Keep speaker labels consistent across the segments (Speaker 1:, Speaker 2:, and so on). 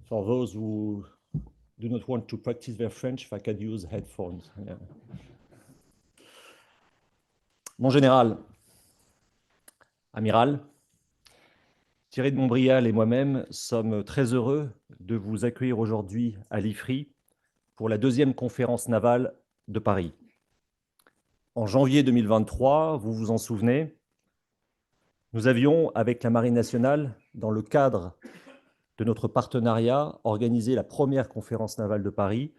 Speaker 1: For those who do not want to practice their French, they can use headphones. Yeah. Mon général, amiral, Thierry de Montbrial et moi-même sommes très heureux de vous accueillir aujourd'hui à l'Ifri pour la deuxième conférence navale de Paris. En janvier 2023, vous vous en souvenez, nous avions, avec la Marine nationale, dans le cadre de notre partenariat, organisé la première conférence navale de Paris,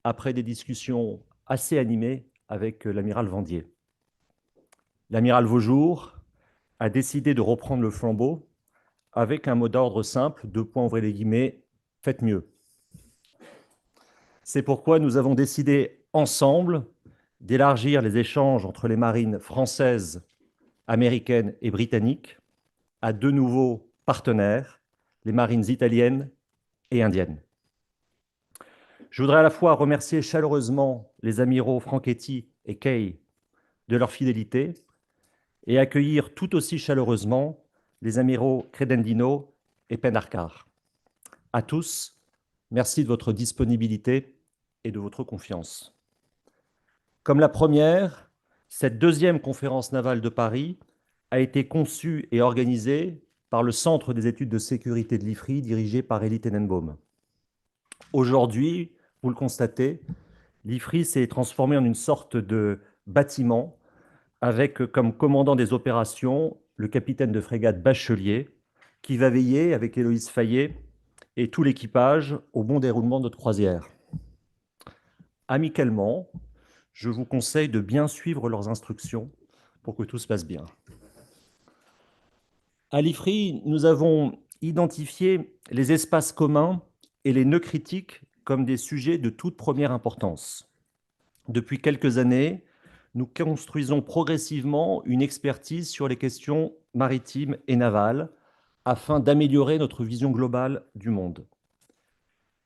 Speaker 1: après des discussions assez animées avec l'amiral Vendier. L'amiral Vaujour a décidé de reprendre le flambeau avec un mot d'ordre simple, 2 points, ouvrez les guillemets, faites mieux. C'est pourquoi nous avons décidé ensemble d'élargir les échanges entre les marines françaises, américaines et britanniques à 2 nouveaux partenaires, les marines italiennes et indiennes. Je voudrais à la fois remercier chaleureusement les amiraux Franchetti et Kay de leur fidélité et accueillir tout aussi chaleureusement les amiraux Credendino et Penarcar. À tous, merci de votre disponibilité et de votre confiance. Comme la première, cette deuxième conférence navale de Paris a été conçue et organisée par le Centre des études de sécurité de l'Ifri, dirigé par Elie Tenenbaum. Aujourd'hui, vous le constatez, l'Ifri s'est transformé en une sorte de bâtiment avec comme commandant des opérations le capitaine de frégate Bachelier, qui va veiller avec Héloïse Fayet et tout l'équipage au bon déroulement de notre croisière. Amicalement, je vous conseille de bien suivre leurs instructions pour que tout se passe bien. À l'Ifri, nous avons identifié les espaces communs et les nœuds critiques comme des sujets de toute première importance. Depuis quelques années, nous construisons progressivement une expertise sur les questions maritimes et navales afin d'améliorer notre vision globale du monde.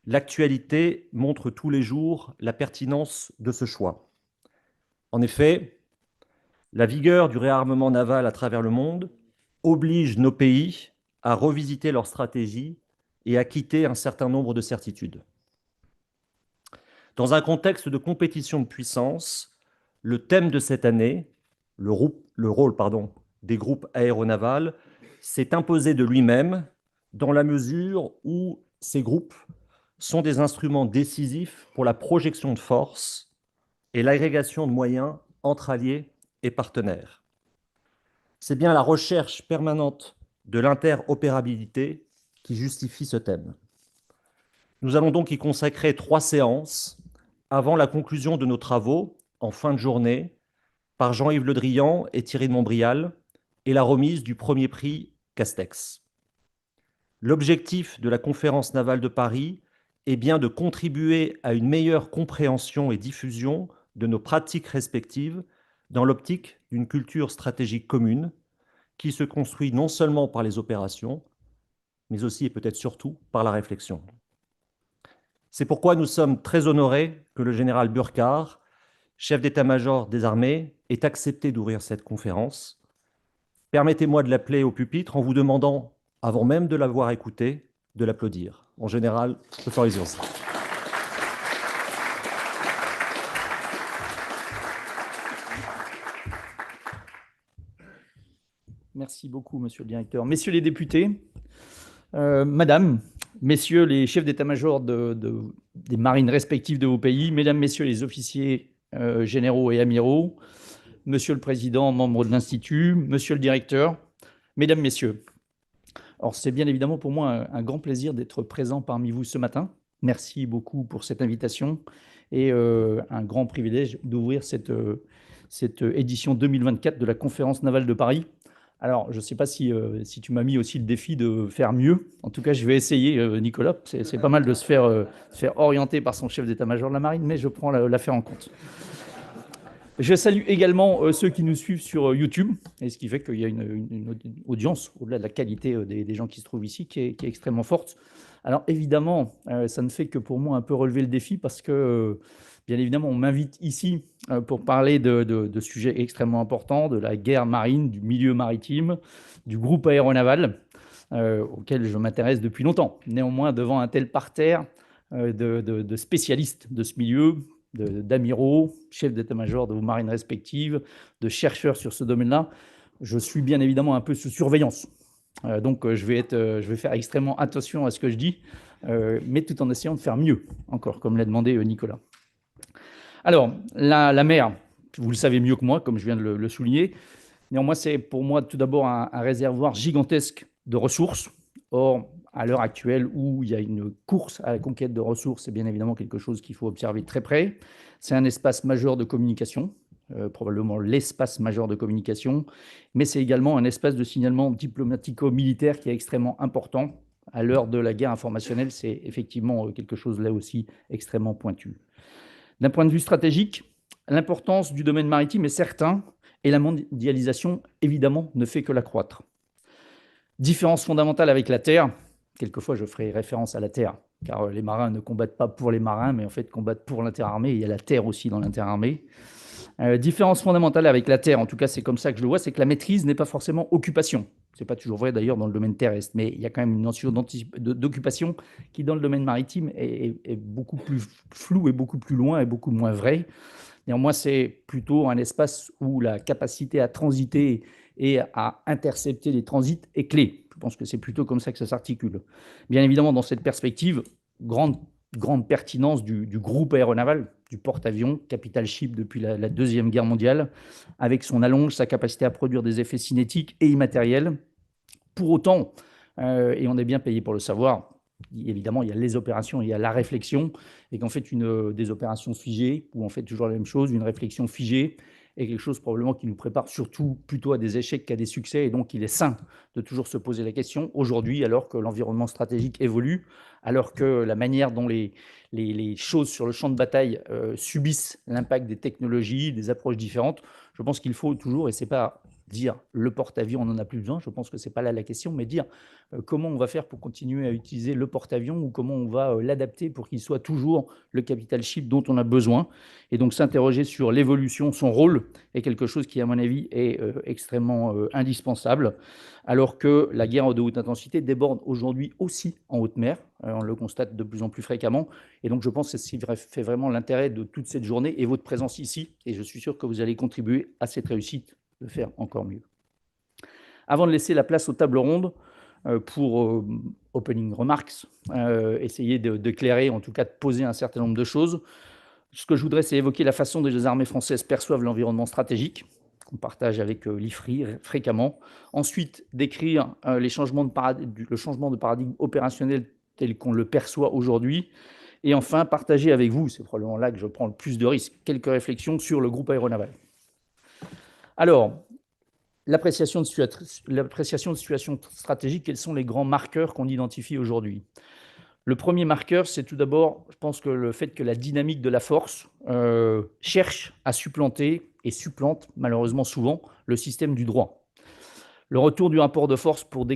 Speaker 1: L'actualité montre tous les jours la pertinence de ce choix. En effet, la vigueur du réarmement naval à travers le monde oblige nos pays à revisiter leur stratégie et à quitter un certain nombre de certitudes. Dans un contexte de compétition de puissance, le thème de cette année, le rôle des groupes aéronavals, s'est imposé de lui-même dans la mesure où ces groupes sont des instruments décisifs pour la projection de force et l'agrégation de moyens entre alliés et partenaires. C'est bien la recherche permanente de l'interopérabilité qui justifie ce thème. Nous allons donc y consacrer 3 séances avant la conclusion de nos travaux, en fin de journée, par Jean-Yves Le Drian et Thierry de Montbrial, et la remise du premier prix Castex. L'objectif de la conférence navale de Paris est bien de contribuer à une meilleure compréhension et diffusion de nos pratiques respectives dans l'optique d'une culture stratégique commune qui se construit non seulement par les opérations, mais aussi et peut-être surtout par la réflexion. C'est pourquoi nous sommes très honorés que le général Burkhard, chef d'état-major des armées, ait accepté d'ouvrir cette conférence. Permettez-moi de l'appeler au pupitre en vous demandant, avant même de l'avoir écouté, de l'applaudir. En général, the floor is yours.
Speaker 2: Merci beaucoup, monsieur le directeur. Messieurs les députés, madame, messieurs les chefs d'état-major des marines respectives de vos pays, mesdames, messieurs les officiers généraux et amiraux, monsieur le président, membre de l'Institut, monsieur le directeur, mesdames, messieurs. Alors, c'est bien évidemment pour moi un grand plaisir d'être présent parmi vous ce matin. Merci beaucoup pour cette invitation et un grand privilège d'ouvrir cette édition 2024 de la conférence navale de Paris. Alors, je ne sais pas si tu m'as mis aussi le défi de faire mieux. En tout cas, je vais essayer, Nicolas. C'est pas mal de se faire orienter par son chef d'état-major de la marine, mais je prends l'affaire en compte. Je salue également ceux qui nous suivent sur YouTube, et ce qui fait qu'il y a une audience, au-delà de la qualité des gens qui se trouvent ici, qui est extrêmement forte. Alors évidemment, ça ne fait que pour moi un peu relever le défi, parce que, bien évidemment, on m'invite ici pour parler de sujets extrêmement importants, de la guerre marine, du milieu maritime, du groupe aéronaval. auquel je m'intéresse depuis longtemps. Néanmoins, devant un tel parterre de spécialistes de ce milieu, d'amiraux, chefs d'état-major de vos marines respectives, de chercheurs sur ce domaine-là, je suis bien évidemment un peu sous surveillance. Donc, je vais faire extrêmement attention à ce que je dis, mais tout en essayant de faire mieux, encore, comme l'a demandé Nicolas. Alors, la mer, vous le savez mieux que moi, comme je viens de le souligner. Néanmoins, c'est pour moi tout d'abord un réservoir gigantesque de ressources. Or, à l'heure actuelle où il y a une course à la conquête de ressources, c'est bien évidemment quelque chose qu'il faut observer de très près. C'est un espace majeur de communication, probablement l'espace majeur de communication, mais c'est également un espace de signalement diplomatico-militaire qui est extrêmement important. À l'heure de la guerre informationnelle, c'est effectivement quelque chose là aussi extrêmement pointu. D'un point de vue stratégique, l'importance du domaine maritime est certain et la mondialisation, évidemment, ne fait que l'accroître. Différence fondamentale avec la Terre, quelquefois je ferai référence à la Terre, car les marins ne combattent pas pour les marins, mais en fait combattent pour l'interarmée, et il y a la Terre aussi dans l'interarmée. Différence fondamentale avec la Terre, en tout cas c'est comme ça que je le vois, c'est que la maîtrise n'est pas forcément occupation. Ce n'est pas toujours vrai d'ailleurs dans le domaine terrestre, mais il y a quand même une notion d'occupation qui dans le domaine maritime est beaucoup plus floue et beaucoup plus loin et beaucoup moins vraie. Néanmoins, c'est plutôt un espace où la capacité à transiter et à intercepter les transits est clé. Je pense que c'est plutôt comme ça que ça s'articule. Bien évidemment, dans cette perspective, grande pertinence du groupe aéronaval, du porte-avions, capital ship depuis la Deuxième Guerre mondiale, avec son allonge, sa capacité à produire des effets cinétiques et immatériels. Pour autant, et on est bien payé pour le savoir, évidemment, il y a les opérations, il y a la réflexion, et qu'en fait, des opérations figées, où on fait toujours la même chose, une réflexion figée, est quelque chose probablement qui nous prépare surtout plutôt à des échecs qu'à des succès, et donc il est sain de toujours se poser la question, aujourd'hui, alors que l'environnement stratégique évolue, alors que la manière dont les choses sur le champ de bataille subissent l'impact des technologies, des approches différentes, je pense qu'il faut toujours, et c'est pas dire le porte-avions, on n'en a plus besoin, je pense que ce n'est pas là la question, mais dire comment on va faire pour continuer à utiliser le porte-avions ou comment on va l'adapter pour qu'il soit toujours le capital ship dont on a besoin. Et donc s'interroger sur l'évolution, son rôle est quelque chose qui, à mon avis, est extrêmement indispensable, alors que la guerre de haute intensité déborde aujourd'hui aussi en haute mer. On le constate de plus en plus fréquemment. Et donc je pense que c'est ce qui fait vraiment l'intérêt de toute cette journée et votre présence ici. Et je suis sûr que vous allez contribuer à cette réussite de faire encore mieux. Avant de laisser la place aux tables rondes pour opening remarks, essayer d'éclairer, en tout cas de poser un certain nombre de choses, ce que je voudrais, c'est évoquer la façon dont les armées françaises perçoivent l'environnement stratégique, qu'on partage avec l'Ifri fréquemment. Ensuite, décrire le changement de paradigme opérationnel tel qu'on le perçoit aujourd'hui. Et enfin, partager avec vous, c'est probablement là que je prends le plus de risques, quelques réflexions sur le groupe aéronaval. Alors, l'appréciation de situation stratégique, quels sont les grands marqueurs qu'on identifie aujourd'hui? Le premier marqueur, c'est tout d'abord, je pense que le fait que la dynamique de la force cherche à supplanter et supplante malheureusement souvent le système du droit. Le retour du rapport de force pour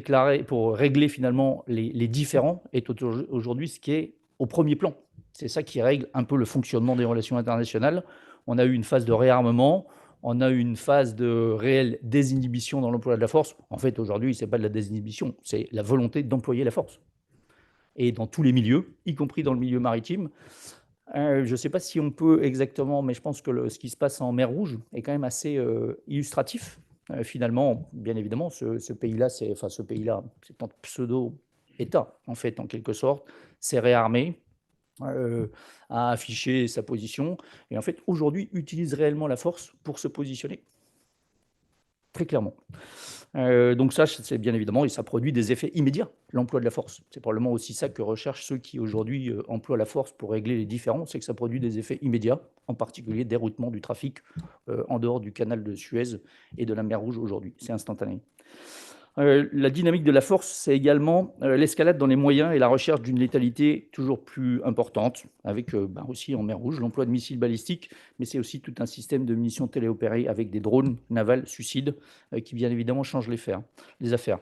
Speaker 2: régler finalement les différends est aujourd'hui ce qui est au premier plan. C'est ça qui règle un peu le fonctionnement des relations internationales. On a eu une phase de réarmement, on a eu une phase de réelle désinhibition dans l'emploi de la force. En fait, aujourd'hui, ce n'est pas de la désinhibition, c'est la volonté d'employer la force. Et dans tous les milieux, y compris dans le milieu maritime. Je ne sais pas si on peut exactement, mais je pense que ce qui se passe en mer Rouge est quand même assez illustratif. Finalement, bien évidemment, ce pays-là, c'est un pseudo-État, en fait, en quelque sorte. C'est réarmé, a affiché sa position, et en fait, aujourd'hui, utilise réellement la force pour se positionner, très clairement. Donc ça, c'est bien évidemment, et ça produit des effets immédiats, l'emploi de la force. C'est probablement aussi ça que recherchent ceux qui, aujourd'hui, emploient la force pour régler les différends, c'est que ça produit des effets immédiats, en particulier déroutement du trafic en dehors du canal de Suez et de la mer Rouge aujourd'hui. C'est instantané. La dynamique de la force, c'est également l'escalade dans les moyens et la recherche d'une létalité toujours plus importante, avec aussi en mer Rouge l'emploi de missiles balistiques, mais c'est aussi tout un système de munitions téléopérées avec des drones navals suicides qui bien évidemment changent les affaires.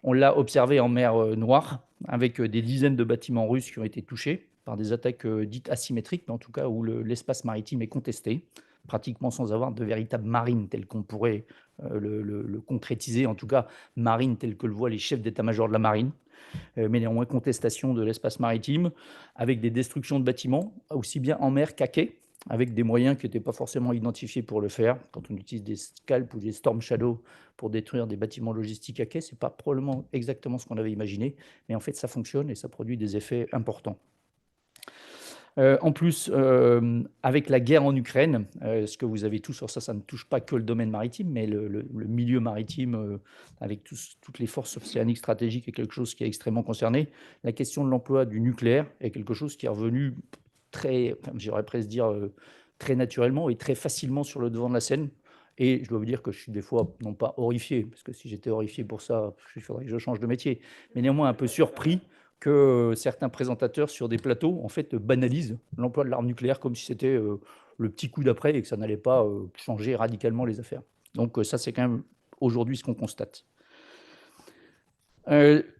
Speaker 2: On l'a observé en mer Noire, avec des dizaines de bâtiments russes qui ont été touchés par des attaques dites asymétriques, mais en tout cas où l'espace maritime est contesté pratiquement sans avoir de véritable marine tel qu'on pourrait le concrétiser, en tout cas marine tel que le voient les chefs d'état-major de la marine, mais néanmoins contestation de l'espace maritime, avec des destructions de bâtiments, aussi bien en mer qu'à quai, avec des moyens qui n'étaient pas forcément identifiés pour le faire. Quand on utilise des scalps ou des storm shadows pour détruire des bâtiments logistiques à quai, ce n'est pas probablement exactement ce qu'on avait imaginé, mais en fait ça fonctionne et ça produit des effets importants. En plus, avec la guerre en Ukraine, ce que vous avez tous sur ça, ça ne touche pas que le domaine maritime, mais le milieu maritime, avec toutes les forces océaniques stratégiques, est quelque chose qui est extrêmement concerné. La question de l'emploi du nucléaire est quelque chose qui est revenu très, j'aurais presque dire, très naturellement et très facilement sur le devant de la scène. Et je dois vous dire que je suis des fois, non pas horrifié, parce que si j'étais horrifié pour ça, il faudrait que je change de métier, mais néanmoins un peu surpris que certains présentateurs sur des plateaux en fait banalisent l'emploi de l'arme nucléaire comme si c'était le petit coup d'après et que ça n'allait pas changer radicalement les affaires. Donc ça, c'est quand même aujourd'hui ce qu'on constate.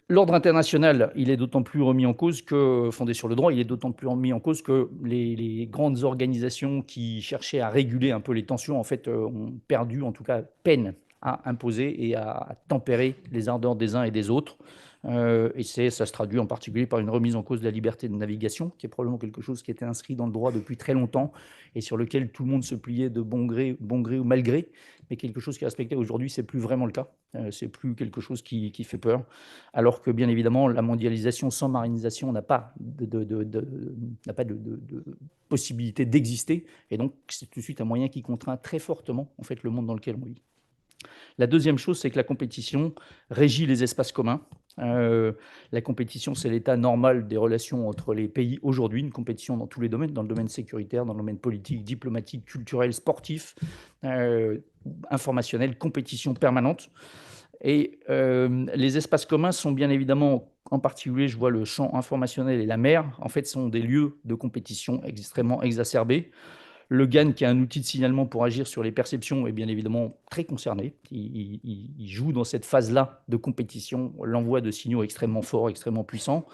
Speaker 2: L'ordre international, il est d'autant plus remis en cause que, fondé sur le droit, il est d'autant plus remis en cause que les grandes organisations qui cherchaient à réguler un peu les tensions, en fait, ont perdu, en tout cas, peine à imposer et à tempérer les ardeurs des uns et des autres. Et ça se traduit en particulier par une remise en cause de la liberté de navigation, qui est probablement quelque chose qui était inscrit dans le droit depuis très longtemps et sur lequel tout le monde se pliait de bon gré ou mal gré, mais quelque chose qui est respecté aujourd'hui, c'est plus vraiment le cas. C'est plus quelque chose qui fait peur. Alors que, bien évidemment, la mondialisation sans marinisation n'a pas n'a pas de possibilité d'exister. Et donc, c'est tout de suite un moyen qui contraint très fortement en fait, le monde dans lequel on vit. La deuxième chose, c'est que la compétition régit les espaces communs. La compétition, c'est l'état normal des relations entre les pays aujourd'hui, une compétition dans tous les domaines, dans le domaine sécuritaire, dans le domaine politique, diplomatique, culturel, sportif, informationnel, compétition permanente. Et les espaces communs sont bien évidemment, en particulier, je vois le champ informationnel et la mer, en fait, sont des lieux de compétition extrêmement exacerbés. Le GAN, qui est un outil de signalement pour agir sur les perceptions, est bien évidemment très concerné. Il joue dans cette phase-là de compétition, l'envoi de signaux extrêmement forts, extrêmement puissants,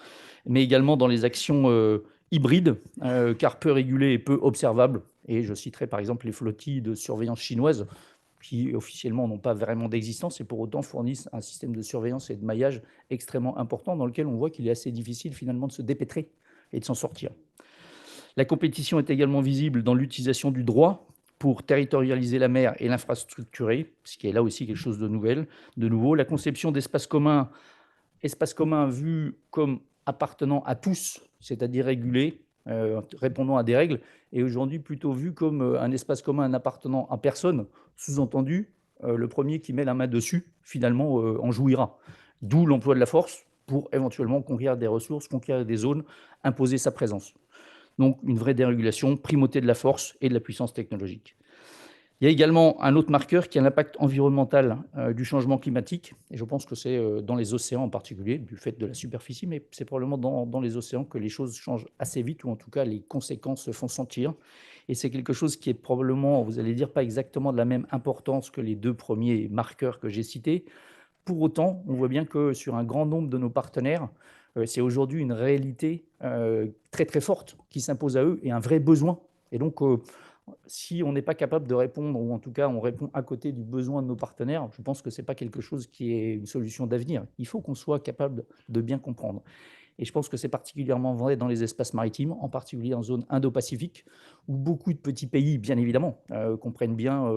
Speaker 2: mais également dans les actions hybrides, car peu régulées et peu observables. Et je citerai par exemple les flottilles de surveillance chinoises, qui officiellement n'ont pas vraiment d'existence et pour autant fournissent un système de surveillance et de maillage extrêmement important dans lequel on voit qu'il est assez difficile finalement de se dépêtrer et de s'en sortir. La compétition est également visible dans l'utilisation du droit pour territorialiser la mer et l'infrastructurer, ce qui est là aussi quelque chose de nouveau. La conception d'espaces communs vus comme appartenant à tous, c'est-à-dire régulés, répondant à des règles, est aujourd'hui plutôt vu comme un espace commun appartenant à personne, sous-entendu, le premier qui met la main dessus, finalement, en jouira. D'où l'emploi de la force pour éventuellement conquérir des ressources, conquérir des zones, imposer sa présence. Donc une vraie dérégulation, primauté de la force et de la puissance technologique. Il y a également un autre marqueur qui est l'impact environnemental du changement climatique. Et je pense que c'est dans les océans en particulier, du fait de la superficie, mais c'est probablement dans les océans que les choses changent assez vite, ou en tout cas les conséquences se font sentir. Et c'est quelque chose qui est probablement, vous allez dire, pas exactement de la même importance que les deux premiers marqueurs que j'ai cités. Pour autant, on voit bien que sur un grand nombre de nos partenaires, c'est aujourd'hui une réalité très très forte qui s'impose à eux et un vrai besoin. Et donc, si on n'est pas capable de répondre, ou en tout cas on répond à côté du besoin de nos partenaires, je pense que ce n'est pas quelque chose qui est une solution d'avenir. Il faut qu'on soit capable de bien comprendre. Et je pense que c'est particulièrement vrai dans les espaces maritimes, en particulier en zone Indo-Pacifique, où beaucoup de petits pays, bien évidemment, comprennent bien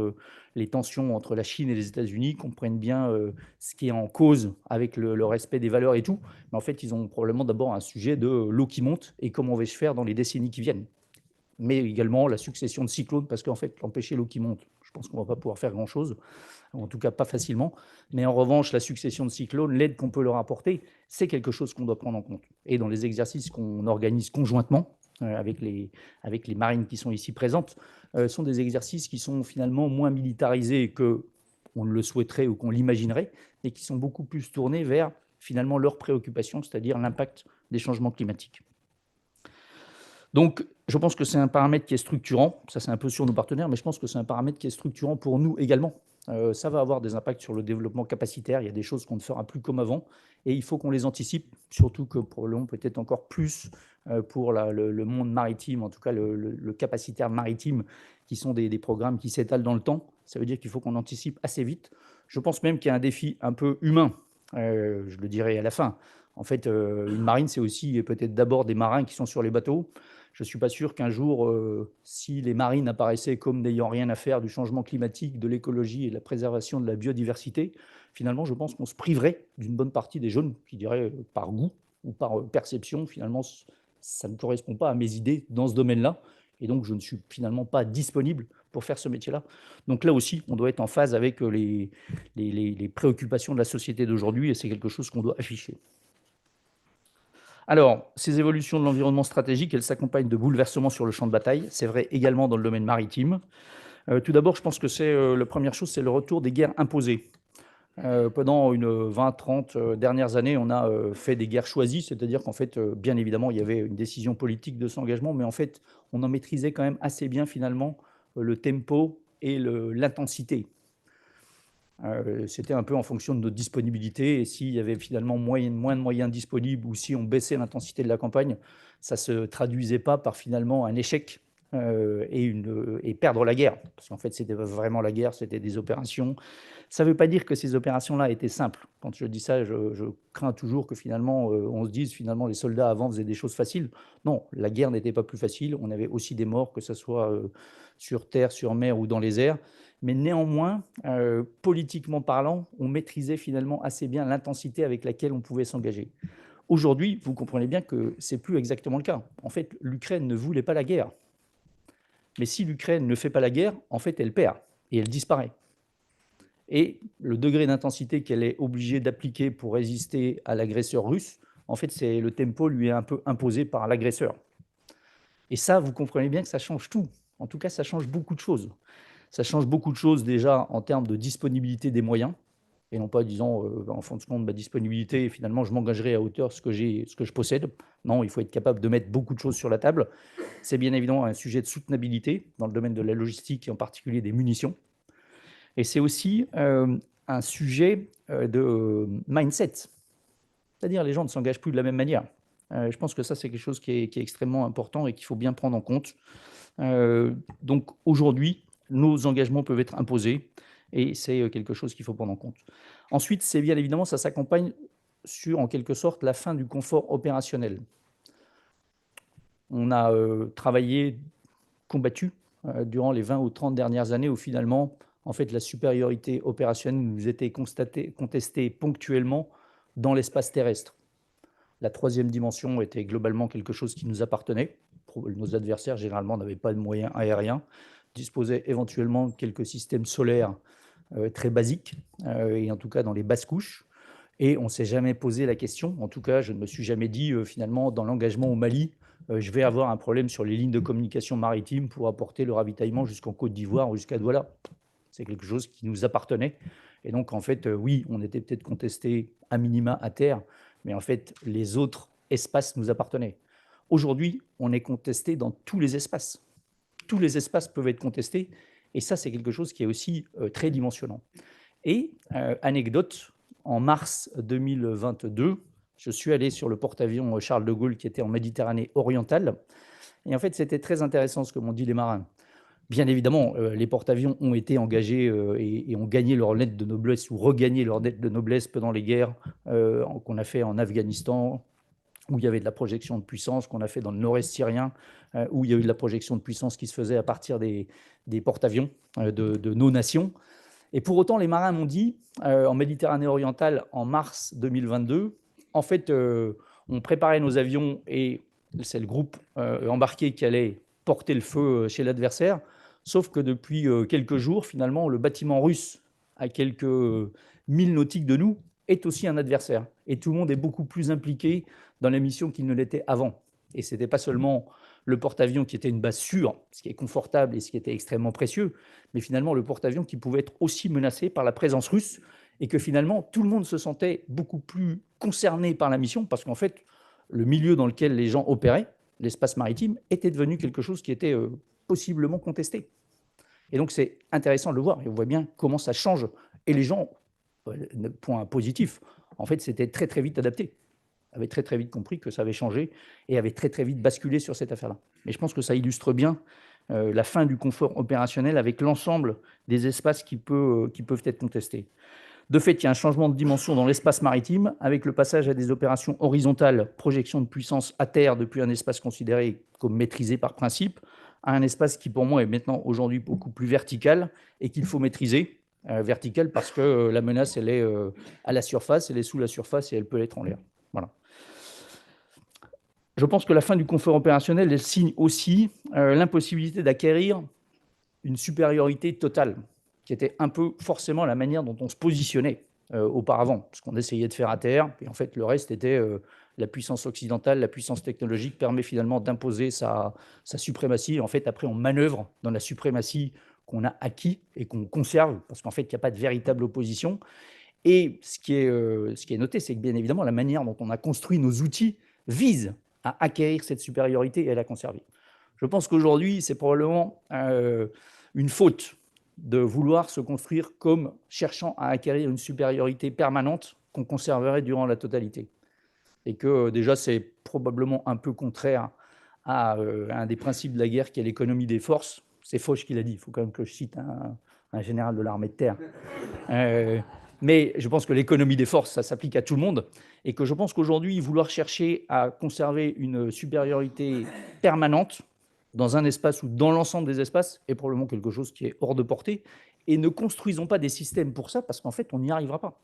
Speaker 2: les tensions entre la Chine et les États-Unis, comprennent bien ce qui est en cause avec le respect des valeurs et tout. Mais en fait, ils ont probablement d'abord un sujet de l'eau qui monte et comment on va se faire dans les décennies qui viennent. Mais également la succession de cyclones, parce qu'en fait, empêcher l'eau qui monte, je pense qu'on ne va pas pouvoir faire grand-chose, en tout cas pas facilement. Mais en revanche, la succession de cyclones, l'aide qu'on peut leur apporter, c'est quelque chose qu'on doit prendre en compte. Et dans les exercices qu'on organise conjointement avec les marines qui sont ici présentes, sont des exercices qui sont finalement moins militarisés qu'on ne le souhaiterait ou qu'on l'imaginerait, et qui sont beaucoup plus tournés vers finalement leurs préoccupations, c'est-à-dire l'impact des changements climatiques. Donc, je pense que c'est un paramètre qui est structurant. Ça, c'est un peu sur nos partenaires, mais je pense que c'est un paramètre qui est structurant pour nous également. Ça va avoir des impacts sur le développement capacitaire. Il y a des choses qu'on ne fera plus comme avant et il faut qu'on les anticipe, surtout que probablement peut-être encore plus pour le monde maritime, en tout cas le capacitaire maritime, qui sont des programmes qui s'étalent dans le temps. Ça veut dire qu'il faut qu'on anticipe assez vite. Je pense même qu'il y a un défi un peu humain, je le dirai à la fin. En fait, une marine, c'est aussi peut-être d'abord des marins qui sont sur les bateaux. Je ne suis pas sûr qu'un jour, si les marines apparaissaient comme n'ayant rien à faire du changement climatique, de l'écologie et de la préservation de la biodiversité, finalement, je pense qu'on se priverait d'une bonne partie des jeunes qui diraient par goût ou par perception, finalement, ça ne correspond pas à mes idées dans ce domaine-là. Et donc, je ne suis finalement pas disponible pour faire ce métier-là. Donc là aussi, on doit être en phase avec les préoccupations de la société d'aujourd'hui et c'est quelque chose qu'on doit afficher. Alors, ces évolutions de l'environnement stratégique, elles s'accompagnent de bouleversements sur le champ de bataille. C'est vrai également dans le domaine maritime. Tout d'abord, je pense que la première chose, c'est le retour des guerres imposées. Pendant une 20-30 dernières années, on a fait des guerres choisies, c'est-à-dire qu'en fait, bien évidemment, il y avait une décision politique de cet engagement, mais en fait, on en maîtrisait quand même assez bien finalement le tempo et l'intensité. C'était un peu en fonction de notre disponibilité et s'il y avait finalement moins de moyens disponibles ou si on baissait l'intensité de la campagne, ça ne se traduisait pas par finalement un échec et perdre la guerre. Parce qu'en fait, c'était vraiment la guerre, c'était des opérations. Ça ne veut pas dire que ces opérations-là étaient simples. Quand je dis ça, je crains toujours que finalement, on se dise finalement les soldats avant faisaient des choses faciles. Non, la guerre n'était pas plus facile. On avait aussi des morts, que ce soit sur terre, sur mer ou dans les airs. Mais néanmoins, politiquement parlant, on maîtrisait finalement assez bien l'intensité avec laquelle on pouvait s'engager. Aujourd'hui, vous comprenez bien que ce n'est plus exactement le cas. En fait, l'Ukraine ne voulait pas la guerre. Mais si l'Ukraine ne fait pas la guerre, en fait, elle perd et elle disparaît. Et le degré d'intensité qu'elle est obligée d'appliquer pour résister à l'agresseur russe, en fait, c'est le tempo lui est un peu imposé par l'agresseur. Et ça, vous comprenez bien que ça change tout. En tout cas, ça change beaucoup de choses. Ça change beaucoup de choses déjà en termes de disponibilité des moyens, et non pas disant en fin de compte ma disponibilité et finalement je m'engagerai à hauteur de ce que je possède. Non, il faut être capable de mettre beaucoup de choses sur la table. C'est bien évidemment un sujet de soutenabilité dans le domaine de la logistique et en particulier des munitions. Et c'est aussi un sujet de mindset, c'est-à-dire les gens ne s'engagent plus de la même manière. Je pense que ça c'est quelque chose qui est extrêmement important et qu'il faut bien prendre en compte. Donc aujourd'hui, nos engagements peuvent être imposés et c'est quelque chose qu'il faut prendre en compte. Ensuite, c'est bien évidemment, ça s'accompagne sur, en quelque sorte, la fin du confort opérationnel. On a travaillé, combattu durant les 20 ou 30 dernières années où finalement, en fait, la supériorité opérationnelle nous était contestée ponctuellement dans l'espace terrestre. La troisième dimension était globalement quelque chose qui nous appartenait. Nos adversaires, généralement, n'avaient pas de moyens aériens, disposaient éventuellement de quelques systèmes solaires très basiques, et en tout cas dans les basses couches. Et on ne s'est jamais posé la question, en tout cas, je ne me suis jamais dit, finalement, dans l'engagement au Mali, je vais avoir un problème sur les lignes de communication maritime pour apporter le ravitaillement jusqu'en Côte d'Ivoire ou jusqu'à Douala. C'est quelque chose qui nous appartenait. Et donc, en fait, oui, on était peut-être contesté à minima à terre, mais en fait, les autres espaces nous appartenaient. Aujourd'hui, on est contesté dans tous les espaces. Tous les espaces peuvent être contestés, et ça, c'est quelque chose qui est aussi très dimensionnant. Et, anecdote, en mars 2022, je suis allé sur le porte-avions Charles de Gaulle qui était en Méditerranée orientale, et en fait, c'était très intéressant ce que m'ont dit les marins. Bien évidemment, les porte-avions ont été engagés et ont gagné leur lettre de noblesse ou regagné leur lettre de noblesse pendant les guerres qu'on a fait en Afghanistan, où il y avait de la projection de puissance, qu'on a fait dans le nord-est syrien, où il y a eu de la projection de puissance qui se faisait à partir des porte-avions de nos nations. Et pour autant, les marins m'ont dit, en Méditerranée orientale, en mars 2022, en fait, on préparait nos avions et c'est le groupe embarqué qui allait porter le feu chez l'adversaire, sauf que depuis quelques jours, finalement, le bâtiment russe, à quelques milles nautiques de nous, est aussi un adversaire. Et tout le monde est beaucoup plus impliqué dans la mission qu'il ne l'était avant. Et ce n'était pas seulement le porte-avions qui était une base sûre, ce qui est confortable et ce qui était extrêmement précieux, mais finalement le porte-avions qui pouvait être aussi menacé par la présence russe et que finalement tout le monde se sentait beaucoup plus concerné par la mission parce qu'en fait, le milieu dans lequel les gens opéraient, l'espace maritime, était devenu quelque chose qui était possiblement contesté. Et donc, c'est intéressant de le voir. Et on voit bien comment ça change. Et les gens, point positif, en fait, c'était très, très vite adapté. Avaient très, très vite compris que ça avait changé et avaient très, très vite basculé sur cette affaire-là. Mais je pense que ça illustre bien la fin du confort opérationnel avec l'ensemble des espaces qui peuvent être contestés. De fait, il y a un changement de dimension dans l'espace maritime avec le passage à des opérations horizontales, projection de puissance à terre depuis un espace considéré comme maîtrisé par principe, à un espace qui pour moi est maintenant aujourd'hui beaucoup plus vertical et qu'il faut maîtriser. Vertical parce que la menace, elle est à la surface, elle est sous la surface et elle peut être en l'air. Voilà. Je pense que la fin du confort opérationnel, elle signe aussi l'impossibilité d'acquérir une supériorité totale, qui était un peu forcément la manière dont on se positionnait auparavant, parce qu'on essayait de faire à terre, et en fait le reste était la puissance occidentale, la puissance technologique permet finalement d'imposer sa suprématie. En fait, après, on manœuvre dans la suprématie qu'on a acquis et qu'on conserve, parce qu'en fait, il n'y a pas de véritable opposition. Et ce qui est noté, c'est que bien évidemment, la manière dont on a construit nos outils vise à acquérir cette supériorité et à la conserver. Je pense qu'aujourd'hui, c'est probablement une faute de vouloir se construire comme cherchant à acquérir une supériorité permanente qu'on conserverait durant la totalité. Et que déjà, c'est probablement un peu contraire à un des principes de la guerre qui est l'économie des forces. C'est Foch qui l'a dit, il faut quand même que je cite un général de l'armée de terre. Mais je pense que l'économie des forces, ça s'applique à tout le monde, et que je pense qu'aujourd'hui, vouloir chercher à conserver une supériorité permanente dans un espace ou dans l'ensemble des espaces est probablement quelque chose qui est hors de portée, et ne construisons pas des systèmes pour ça, parce qu'en fait, on n'y arrivera pas.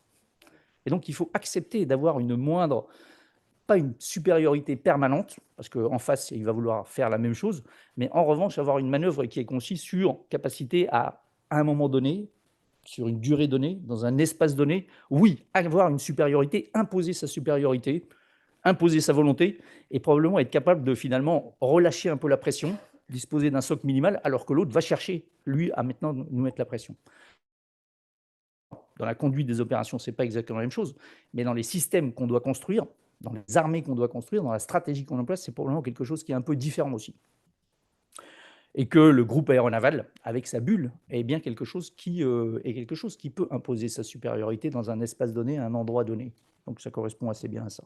Speaker 2: Et donc, il faut accepter d'avoir une moindre, pas une supériorité permanente, parce qu'en face, il va vouloir faire la même chose, mais en revanche, avoir une manœuvre qui est conçue sur capacité à un moment donné, sur une durée donnée, dans un espace donné, oui, avoir une supériorité, imposer sa supériorité, imposer sa volonté, et probablement être capable de finalement relâcher un peu la pression, disposer d'un socle minimal, alors que l'autre va chercher, lui, à maintenant nous mettre la pression. Dans la conduite des opérations, ce n'est pas exactement la même chose, mais dans les systèmes qu'on doit construire, dans les armées qu'on doit construire, dans la stratégie qu'on emploie, c'est probablement quelque chose qui est un peu différent aussi. Et que le groupe aéronaval, avec sa bulle, est bien quelque chose qui peut imposer sa supériorité dans un espace donné, à un endroit donné. Donc ça correspond assez bien à ça.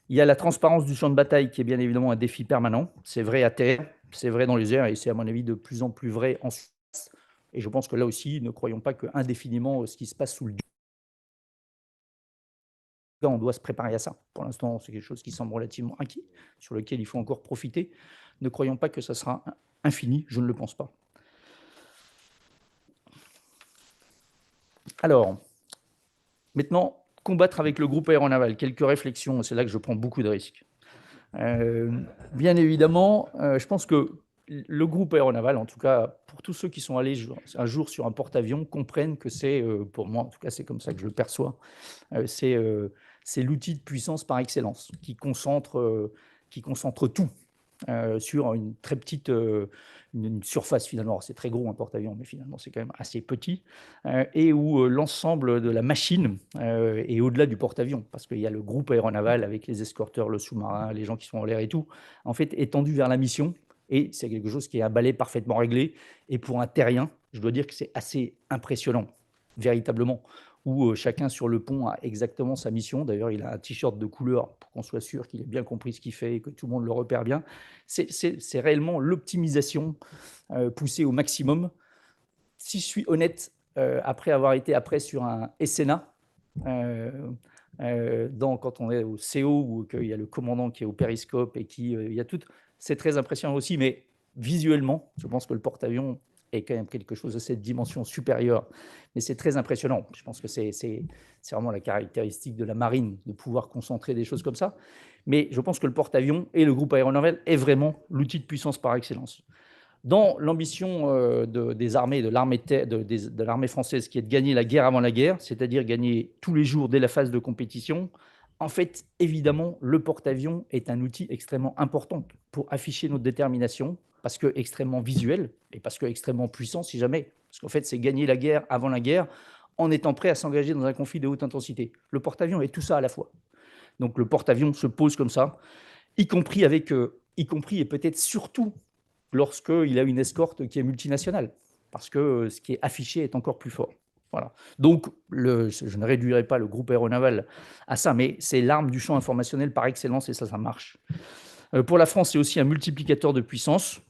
Speaker 2: Il y a la transparence du champ de bataille qui est bien évidemment un défi permanent. C'est vrai à terre, c'est vrai dans les airs, et c'est à mon avis de plus en plus vrai en surface. Et je pense que là aussi, ne croyons pas qu'indéfiniment ce qui se passe sous le on doit se préparer à ça. Pour l'instant, c'est quelque chose qui semble relativement acquis, sur lequel il faut encore profiter. Ne croyons pas que ça sera infini, je ne le pense pas. Alors, maintenant, combattre avec le groupe aéronaval. Quelques réflexions, c'est là que je prends beaucoup de risques. Bien évidemment, je pense que le groupe aéronaval, en tout cas pour tous ceux qui sont allés un jour sur un porte-avions, comprennent que c'est, pour moi en tout cas c'est comme ça que je le perçois, c'est l'outil de puissance par excellence qui concentre tout sur une très petite une surface finalement. C'est très gros un porte-avions, mais finalement c'est quand même assez petit, et où l'ensemble de la machine est au-delà du porte-avions, parce qu'il y a le groupe aéronaval avec les escorteurs, le sous-marin, les gens qui sont en l'air et tout, en fait étendu vers la mission, et c'est quelque chose qui est un balai parfaitement réglé, et pour un terrien, je dois dire que c'est assez impressionnant, véritablement, où chacun sur le pont a exactement sa mission. D'ailleurs, il a un t-shirt de couleur pour qu'on soit sûr qu'il ait bien compris ce qu'il fait et que tout le monde le repère bien. C'est réellement l'optimisation poussée au maximum. Si je suis honnête, après avoir été sur un SNA, quand on est au CO, où il y a le commandant qui est au périscope et il y a tout, c'est très impressionnant aussi, mais visuellement, je pense que le porte-avions est quand même quelque chose de cette dimension supérieure, mais c'est très impressionnant. Je pense que c'est vraiment la caractéristique de la marine, de pouvoir concentrer des choses comme ça, mais je pense que le porte-avions et le groupe aéronaval est vraiment l'outil de puissance par excellence. Dans l'ambition des armées, de l'armée française, qui est de gagner la guerre avant la guerre, c'est-à-dire gagner tous les jours dès la phase de compétition, en fait, évidemment, le porte-avions est un outil extrêmement important pour afficher notre détermination, parce que extrêmement visuel et parce que extrêmement puissant, si jamais. Parce qu'en fait, c'est gagner la guerre avant la guerre en étant prêt à s'engager dans un conflit de haute intensité. Le porte-avions est tout ça à la fois. Donc le porte-avions se pose comme ça, y compris et peut-être surtout lorsqu'il a une escorte qui est multinationale. parce que ce qui est affiché est encore plus fort. Voilà. Donc, je ne réduirai pas le groupe aéronaval à ça, mais c'est l'arme du champ informationnel par excellence, et ça marche. Pour la France, c'est aussi un multiplicateur de puissance,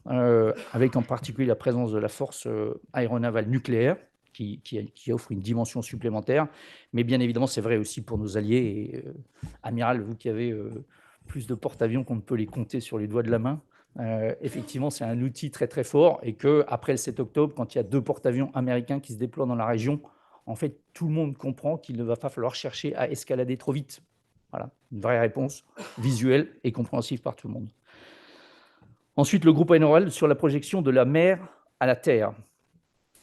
Speaker 2: avec en particulier la présence de la force aéronavale nucléaire, qui offre une dimension supplémentaire. Mais bien évidemment, c'est vrai aussi pour nos alliés. Et, Amiral, vous qui avez plus de porte-avions qu'on ne peut les compter sur les doigts de la main, effectivement, c'est un outil très très fort. Et qu'après le 7 octobre, quand il y a 2 porte-avions américains qui se déploient dans la région, en fait, tout le monde comprend qu'il ne va pas falloir chercher à escalader trop vite. Voilà, une vraie réponse visuelle et compréhensible par tout le monde. Ensuite, le groupe aéronaval sur la projection de la mer à la terre.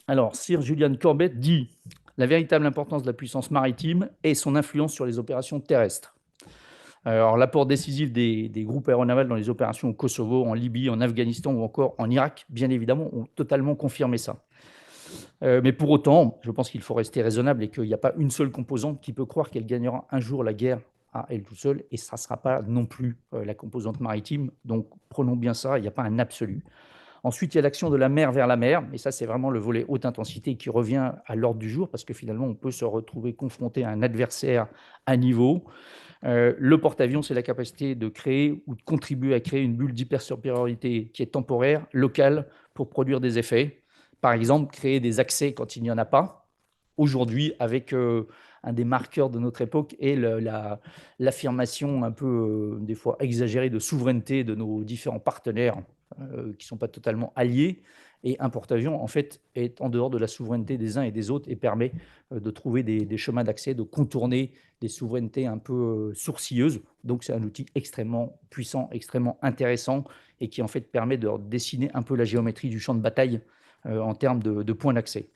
Speaker 2: Alors, Sir Julian Corbett dit « La véritable importance de la puissance maritime est son influence sur les opérations terrestres ». Alors, l'apport décisif des groupes aéronavals dans les opérations au Kosovo, en Libye, en Afghanistan ou encore en Irak, bien évidemment, ont totalement confirmé ça. Mais pour autant, je pense qu'il faut rester raisonnable et qu'il n'y a pas une seule composante qui peut croire qu'elle gagnera un jour la guerre à elle toute seule, et ça ne sera pas non plus la composante maritime. Donc, prenons bien ça, il n'y a pas un absolu. Ensuite, il y a l'action de la mer vers la mer, et ça, c'est vraiment le volet haute intensité qui revient à l'ordre du jour, parce que finalement, on peut se retrouver confronté à un adversaire à niveau. Le porte-avions, c'est la capacité de créer ou de contribuer à créer une bulle d'hypersupériorité qui est temporaire, locale, pour produire des effets. Par exemple, créer des accès quand il n'y en a pas. Aujourd'hui, avec un des marqueurs de notre époque est l'affirmation un peu, des fois exagérée, de souveraineté de nos différents partenaires qui ne sont pas totalement alliés. Et un porte-avions, en fait, est en dehors de la souveraineté des uns et des autres et permet de trouver des chemins d'accès, de contourner des souverainetés un peu sourcilleuses. Donc, c'est un outil extrêmement puissant, extrêmement intéressant et qui, en fait, permet de dessiner un peu la géométrie du champ de bataille en termes de points d'accès.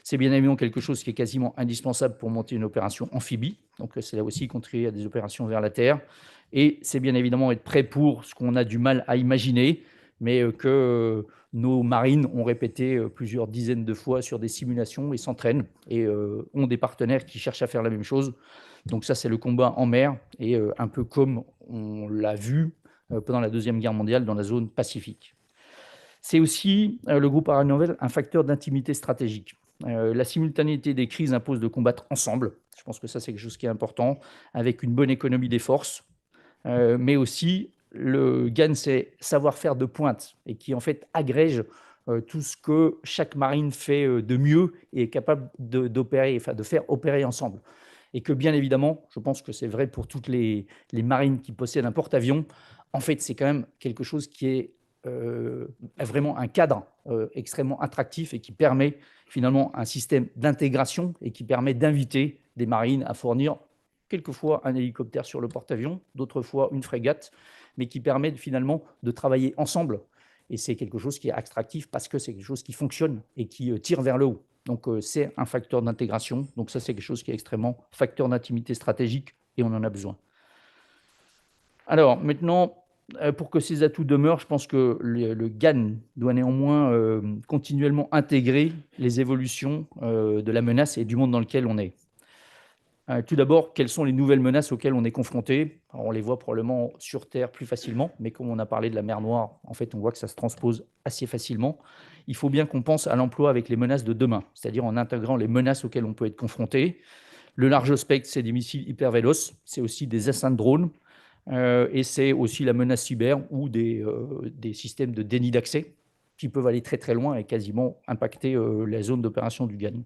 Speaker 2: C'est bien évidemment quelque chose qui est quasiment indispensable pour monter une opération amphibie. Donc, c'est là aussi contribuer à des opérations vers la terre. Et c'est bien évidemment être prêt pour ce qu'on a du mal à imaginer, mais que nos marines ont répété plusieurs dizaines de fois sur des simulations et s'entraînent et ont des partenaires qui cherchent à faire la même chose. Donc ça, c'est le combat en mer et un peu comme on l'a vu pendant la Deuxième Guerre mondiale dans la zone Pacifique. C'est aussi, le groupe aéronautique, un facteur d'intimité stratégique. La simultanéité des crises impose de combattre ensemble. Je pense que ça, c'est quelque chose qui est important, avec une bonne économie des forces, mais aussi le GAN, c'est savoir-faire de pointe et qui en fait agrège tout ce que chaque marine fait de mieux et est capable d'opérer, enfin de faire opérer ensemble. Et que bien évidemment, je pense que c'est vrai pour toutes les marines qui possèdent un porte-avions, en fait c'est quand même quelque chose qui est vraiment un cadre extrêmement attractif et qui permet finalement un système d'intégration et qui permet d'inviter des marines à fournir quelquefois un hélicoptère sur le porte-avions, d'autres fois une frégate, mais qui permet finalement de travailler ensemble. Et c'est quelque chose qui est attractif parce que c'est quelque chose qui fonctionne et qui tire vers le haut. Donc c'est un facteur d'intégration. Donc ça, c'est quelque chose qui est extrêmement facteur d'intimité stratégique et on en a besoin. Alors maintenant, pour que ces atouts demeurent, je pense que le GAN doit néanmoins continuellement intégrer les évolutions de la menace et du monde dans lequel on est. Tout d'abord, quelles sont les nouvelles menaces auxquelles on est confronté? Alors, on les voit probablement sur Terre plus facilement, mais comme on a parlé de la mer Noire, en fait, on voit que ça se transpose assez facilement. Il faut bien qu'on pense à l'emploi avec les menaces de demain, c'est-à-dire en intégrant les menaces auxquelles on peut être confronté. Le large spectre, c'est des missiles hyper véloces, c'est aussi des essaims de drones, et c'est aussi la menace cyber ou des systèmes de déni d'accès qui peuvent aller très très loin et quasiment impacter la zone d'opération du GAN.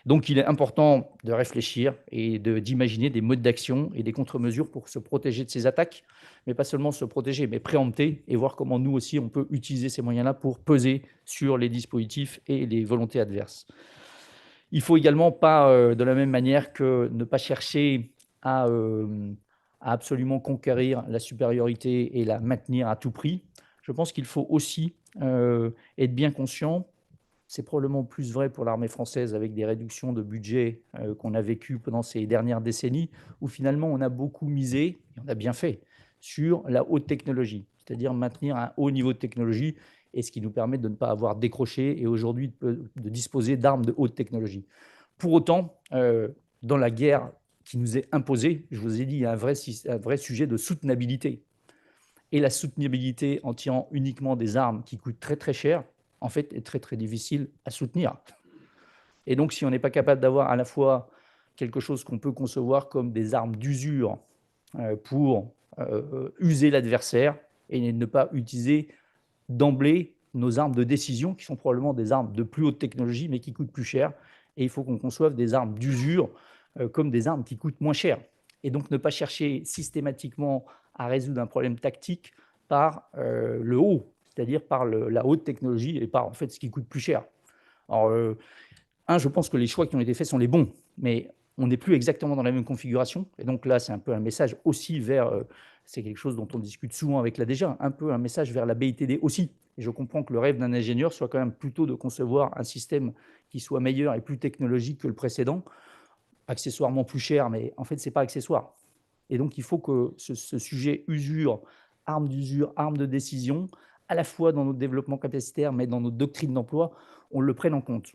Speaker 2: Donc, il est important de réfléchir et d'imaginer des modes d'action et des contre-mesures pour se protéger de ces attaques, mais pas seulement se protéger, mais préempter et voir comment nous aussi, on peut utiliser ces moyens-là pour peser sur les dispositifs et les volontés adverses. Il faut également pas, de la même manière que ne pas chercher à absolument conquérir la supériorité et la maintenir à tout prix. Je pense qu'il faut aussi être bien conscient. C'est probablement plus vrai pour l'armée française avec des réductions de budget qu'on a vécues pendant ces dernières décennies, où finalement on a beaucoup misé, et on a bien fait, sur la haute technologie, c'est-à-dire maintenir un haut niveau de technologie, et ce qui nous permet de ne pas avoir décroché et aujourd'hui de disposer d'armes de haute technologie. Pour autant, dans la guerre qui nous est imposée, je vous ai dit, il y a un vrai sujet de soutenabilité. Et la soutenabilité en tirant uniquement des armes qui coûtent très très cher, en fait, est très, très difficile à soutenir. Et donc, si on n'est pas capable d'avoir à la fois quelque chose qu'on peut concevoir comme des armes d'usure pour user l'adversaire et ne pas utiliser d'emblée nos armes de décision, qui sont probablement des armes de plus haute technologie, mais qui coûtent plus cher. Et il faut qu'on conçoive des armes d'usure comme des armes qui coûtent moins cher. Et donc, ne pas chercher systématiquement à résoudre un problème tactique par le haut, c'est-à-dire par la haute technologie et par en fait ce qui coûte plus cher. Alors, je pense que les choix qui ont été faits sont les bons, mais on n'est plus exactement dans la même configuration. Et donc là, c'est un peu un message aussi vers, c'est quelque chose dont on discute souvent avec la DGA, un peu un message vers la BITD aussi. Et je comprends que le rêve d'un ingénieur soit quand même plutôt de concevoir un système qui soit meilleur et plus technologique que le précédent, accessoirement plus cher, mais en fait, ce n'est pas accessoire. Et donc, il faut que ce sujet usure, arme d'usure, arme de décision, à la fois dans notre développement capacitaire, mais dans notre doctrine d'emploi, on le prenne en compte.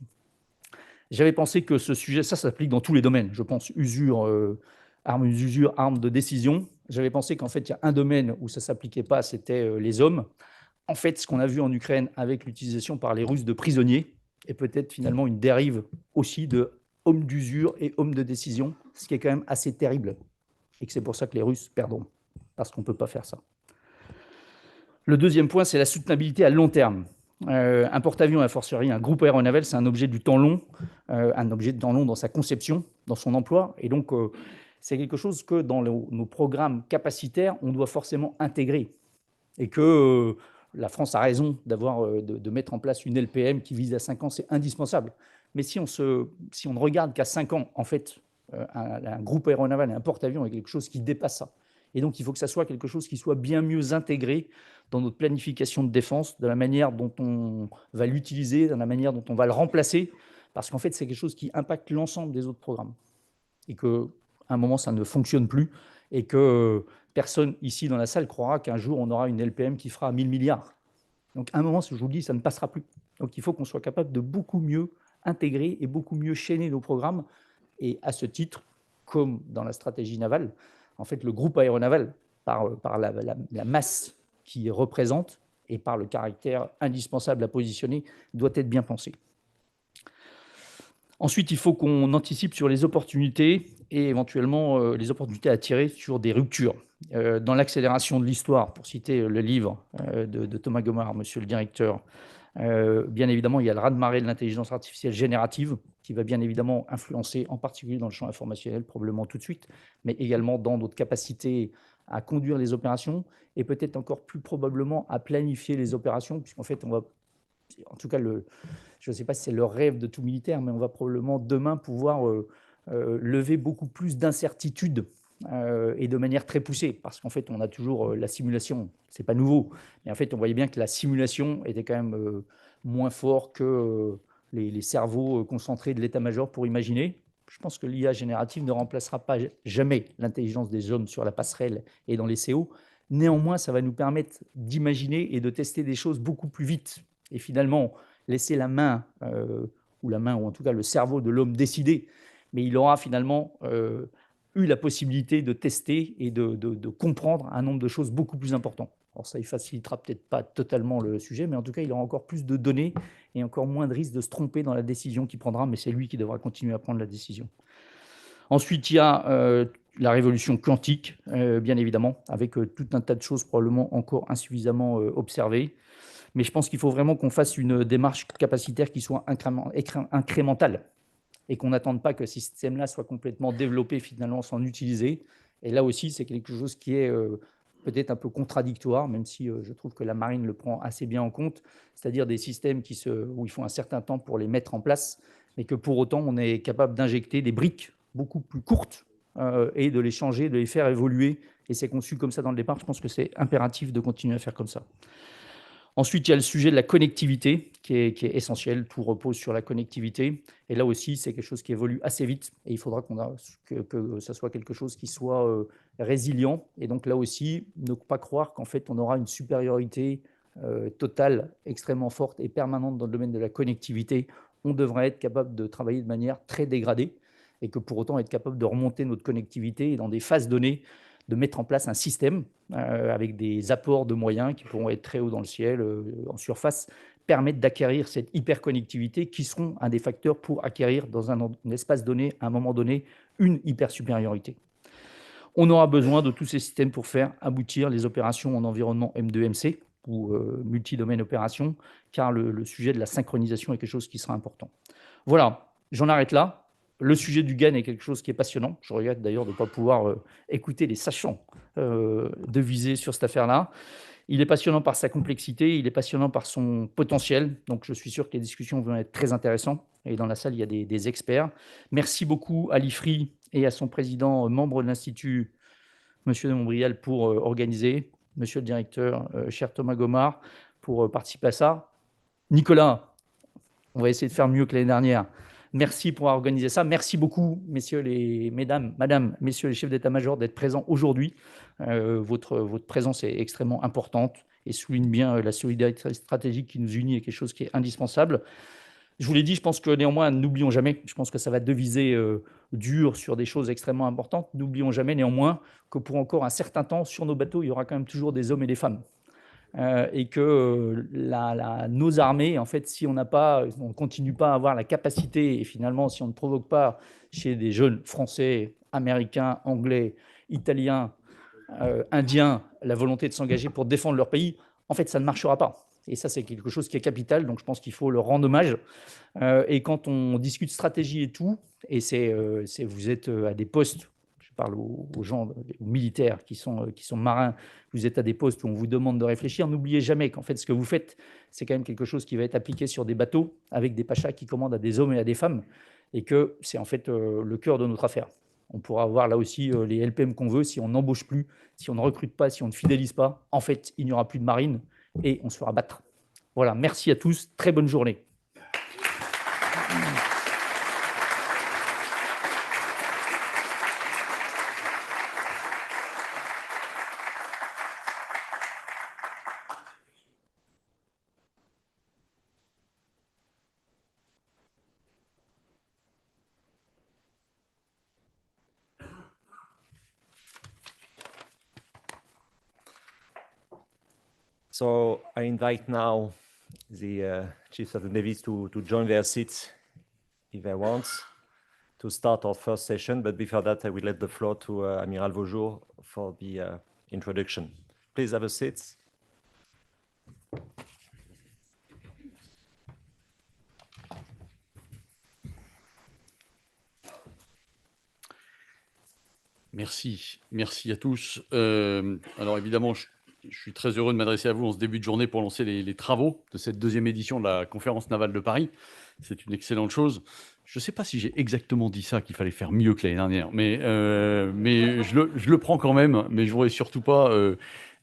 Speaker 2: J'avais pensé que ce sujet, ça s'applique dans tous les domaines, je pense, usure, arme d'usure, arme de décision. J'avais pensé qu'en fait, il y a un domaine où ça ne s'appliquait pas, c'était les hommes. En fait, ce qu'on a vu en Ukraine avec l'utilisation par les Russes de prisonniers est peut-être finalement une dérive aussi de hommes d'usure et hommes de décision, ce qui est quand même assez terrible. Et que c'est pour ça que les Russes perdront, parce qu'on ne peut pas faire ça. Le deuxième point, c'est la soutenabilité à long terme. Un porte-avions, a fortiori un groupe aéronaval, c'est un objet du temps long, un objet de temps long dans sa conception, dans son emploi. Et donc, c'est quelque chose que dans nos programmes capacitaires, on doit forcément intégrer. Et que la France a raison de mettre en place une LPM qui vise à 5 ans, c'est indispensable. Mais si on ne regarde qu'à 5 ans, en fait, un groupe aéronaval et un porte-avions est quelque chose qui dépasse ça. Et donc, il faut que ça soit quelque chose qui soit bien mieux intégré dans notre planification de défense, de la manière dont on va l'utiliser, de la manière dont on va le remplacer, parce qu'en fait, c'est quelque chose qui impacte l'ensemble des autres programmes. Et qu'à un moment, ça ne fonctionne plus, et que personne ici dans la salle croira qu'un jour, on aura une LPM qui fera 1000 milliards. Donc, à un moment, je vous le dis, ça ne passera plus. Donc, il faut qu'on soit capable de beaucoup mieux intégrer et beaucoup mieux chaîner nos programmes. Et à ce titre, comme dans la stratégie navale, en fait, le groupe aéronaval, par la masse qu'il représente et par le caractère indispensable à positionner, doit être bien pensé. Ensuite, il faut qu'on anticipe sur les opportunités et éventuellement les opportunités à tirer sur des ruptures. Dans l'accélération de l'histoire, pour citer le livre de Thomas Gomart, monsieur le directeur, bien évidemment, il y a le raz-de-marée de l'intelligence artificielle générative qui va bien évidemment influencer, en particulier dans le champ informationnel, probablement tout de suite, mais également dans notre capacité à conduire les opérations et peut-être encore plus probablement à planifier les opérations, puisqu'en fait, on va, en tout cas, je ne sais pas si c'est le rêve de tout militaire, mais on va probablement demain pouvoir lever beaucoup plus d'incertitudes et de manière très poussée, parce qu'en fait, on a toujours la simulation, c'est pas nouveau, mais en fait, on voyait bien que la simulation était quand même moins fort que les cerveaux concentrés de l'état-major pour imaginer. Je pense que l'IA générative ne remplacera pas jamais l'intelligence des hommes sur la passerelle et dans les CO. Néanmoins, ça va nous permettre d'imaginer et de tester des choses beaucoup plus vite. Et finalement, laisser la main, ou en tout cas le cerveau de l'homme décider, mais il aura finalement eu la possibilité de tester et de comprendre un nombre de choses beaucoup plus important. Alors ça, il facilitera peut-être pas totalement le sujet, mais en tout cas, il aura encore plus de données et encore moins de risques de se tromper dans la décision qu'il prendra, mais c'est lui qui devra continuer à prendre la décision. Ensuite, il y a la révolution quantique, bien évidemment, avec tout un tas de choses probablement encore insuffisamment observées. Mais je pense qu'il faut vraiment qu'on fasse une démarche capacitaire qui soit incrémentale et qu'on n'attende pas que ce système-là soit complètement développé finalement sans utiliser. Et là aussi, c'est quelque chose qui est peut-être un peu contradictoire, même si je trouve que la marine le prend assez bien en compte, c'est-à-dire des systèmes où il faut un certain temps pour les mettre en place, mais que pour autant, on est capable d'injecter des briques beaucoup plus courtes et de les changer, de les faire évoluer. Et c'est conçu comme ça dans le départ. Je pense que c'est impératif de continuer à faire comme ça. Ensuite, il y a le sujet de la connectivité qui est essentiel. Tout repose sur la connectivité. Et là aussi, c'est quelque chose qui évolue assez vite. Et il faudra que ça soit quelque chose qui soit résilient. Et donc là aussi, ne pas croire qu'en fait, on aura une supériorité totale, extrêmement forte et permanente dans le domaine de la connectivité. On devrait être capable de travailler de manière très dégradée et que pour autant être capable de remonter notre connectivité et dans des phases données, de mettre en place un système avec des apports de moyens qui pourront être très hauts dans le ciel, en surface, permettre d'acquérir cette hyperconnectivité qui seront un des facteurs pour acquérir dans un espace donné, à un moment donné, une hypersupériorité. On aura besoin de tous ces systèmes pour faire aboutir les opérations en environnement M2MC ou multi-domaine opération, car le sujet de la synchronisation est quelque chose qui sera important. Voilà, j'en arrête là. Le sujet du GAN est quelque chose qui est passionnant. Je regrette d'ailleurs de ne pas pouvoir écouter les sachants de viser sur cette affaire-là. Il est passionnant par sa complexité, il est passionnant par son potentiel. Donc, je suis sûr que les discussions vont être très intéressantes. Et dans la salle, il y a des experts. Merci beaucoup à l'Ifri et à son président, membre de l'Institut, M. de Montbrial, pour organiser. Monsieur le directeur, cher Thomas Gomart, pour participer à ça. Nicolas, on va essayer de faire mieux que l'année dernière. Merci pour organiser ça. Merci beaucoup, madame, messieurs les chefs d'état-major, d'être présents aujourd'hui. Votre présence est extrêmement importante et souligne bien la solidarité stratégique qui nous unit et quelque chose qui est indispensable. Je vous l'ai dit, je pense que néanmoins, n'oublions jamais, je pense que ça va deviser dur sur des choses extrêmement importantes, n'oublions jamais néanmoins que pour encore un certain temps, sur nos bateaux, il y aura quand même toujours des hommes et des femmes. Et que nos armées, en fait, si on ne continue pas à avoir la capacité, et finalement, si on ne provoque pas chez des jeunes Français, Américains, Anglais, Italiens, Indiens, la volonté de s'engager pour défendre leur pays, en fait, ça ne marchera pas. Et ça, c'est quelque chose qui est capital, donc je pense qu'il faut leur rendre hommage. Et quand on discute stratégie et tout, et vous êtes à des postes, je parle aux gens, aux militaires qui sont marins, vous êtes à des postes où on vous demande de réfléchir, n'oubliez jamais qu'en fait, ce que vous faites, c'est quand même quelque chose qui va être appliqué sur des bateaux avec des pachas qui commandent à des hommes et à des femmes, et que c'est en fait le cœur de notre affaire. On pourra avoir là aussi les LPM qu'on veut, si on n'embauche plus, si on ne recrute pas, si on ne fidélise pas, en fait, il n'y aura plus de marine et on se fera battre. Voilà, merci à tous, très bonne journée.
Speaker 1: So I invite now the chiefs of the navies to join their seats if they want to start our first session. But before that, I will let the floor to Admiral Vaujour for the introduction. Please have a seat.
Speaker 3: Merci à tous. Alors évidemment, je suis très heureux de m'adresser à vous en ce début de journée pour lancer les travaux de cette deuxième édition de la conférence navale de Paris. C'est une excellente chose. Je ne sais pas si j'ai exactement dit ça, qu'il fallait faire mieux que l'année dernière, mais je le prends quand même. Mais je ne voudrais surtout pas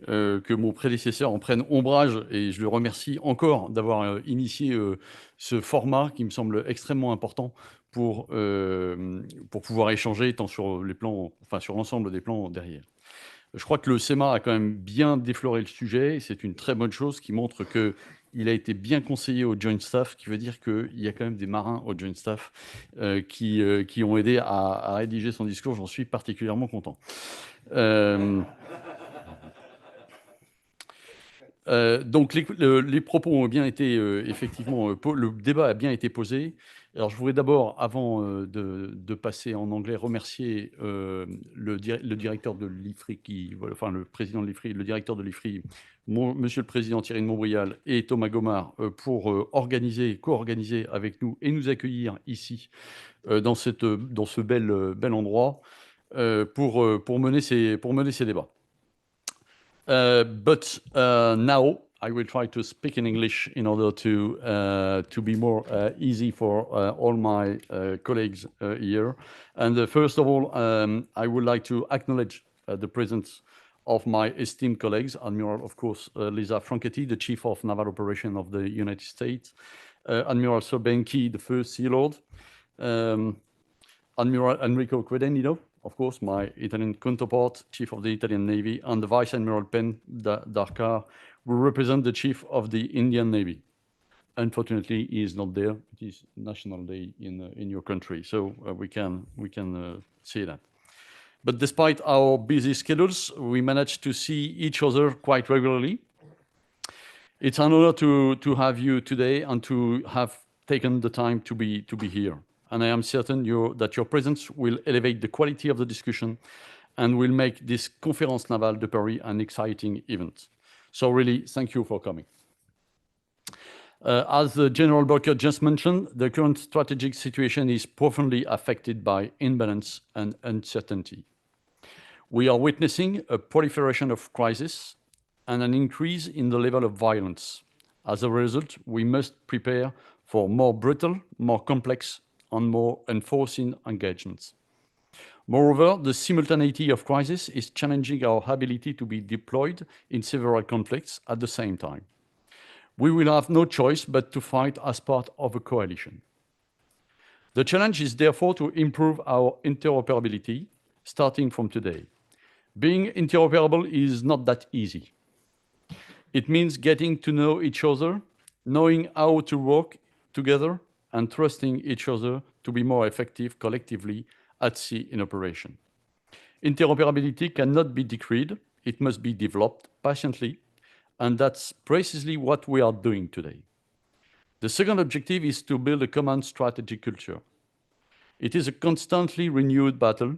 Speaker 3: que mon prédécesseur en prenne ombrage, et je le remercie encore d'avoir initié ce format qui me semble extrêmement important pour pouvoir échanger tant sur les plans, enfin sur l'ensemble des plans derrière. Je crois que le CEMA a quand même bien défloré le sujet. C'est une très bonne chose qui montre qu'il a été bien conseillé au Joint Staff, qui veut dire qu'il y a quand même des marins au Joint Staff qui ont aidé à rédiger son discours. J'en suis particulièrement content. Donc les propos ont bien été effectivement, le débat a bien été posé. Alors je voudrais d'abord, avant de passer en anglais, remercier le directeur de l'Ifri, enfin le président de l'Ifri, le directeur de l'Ifri, Monsieur le Président Thierry de Montbrial et Thomas Gomart pour co-organiser avec nous et nous accueillir ici dans ce bel endroit pour mener ces débats. But now I will try to speak in English in order to be more easy for all my colleagues here. And first of all, I would like to acknowledge the presence of my esteemed colleagues, Admiral, of course, Lisa Franchetti, the Chief of Naval Operations of the United States, Admiral Sobenki, the First Sea Lord, Admiral Enrico Credenino, of course, my Italian counterpart, Chief of the Italian Navy, and the Vice Admiral Pen Darkar, who represent the Chief of the Indian Navy. Unfortunately, he is not there. It is National Day in your country, so we can say that. But despite our busy schedules, we managed to see each other quite regularly. It's an honor to have you today and to have taken the time to be here. And I am certain that your presence will elevate the quality of the discussion and will make this Conférence Navale de Paris an exciting event. So really, thank you for coming. As General Burkhard just mentioned, the current strategic situation is profoundly affected by imbalance and uncertainty. We are witnessing a proliferation of crises and an increase in the level of violence. As a result, we must prepare for more brutal, more complex, and more enforcing engagements. Moreover, the simultaneity of crisis is challenging our ability to be deployed in several conflicts at the same time. We will have no choice but to fight as part of a coalition. The challenge is therefore to improve our interoperability, starting from today. Being interoperable is not that easy. It means getting to know each other, knowing how to work together, and trusting each other to be more effective collectively at sea in operation. Interoperability cannot be decreed, it must be developed patiently, and that's precisely what we are doing today. The second objective is to build a common strategic culture. It is a constantly renewed battle,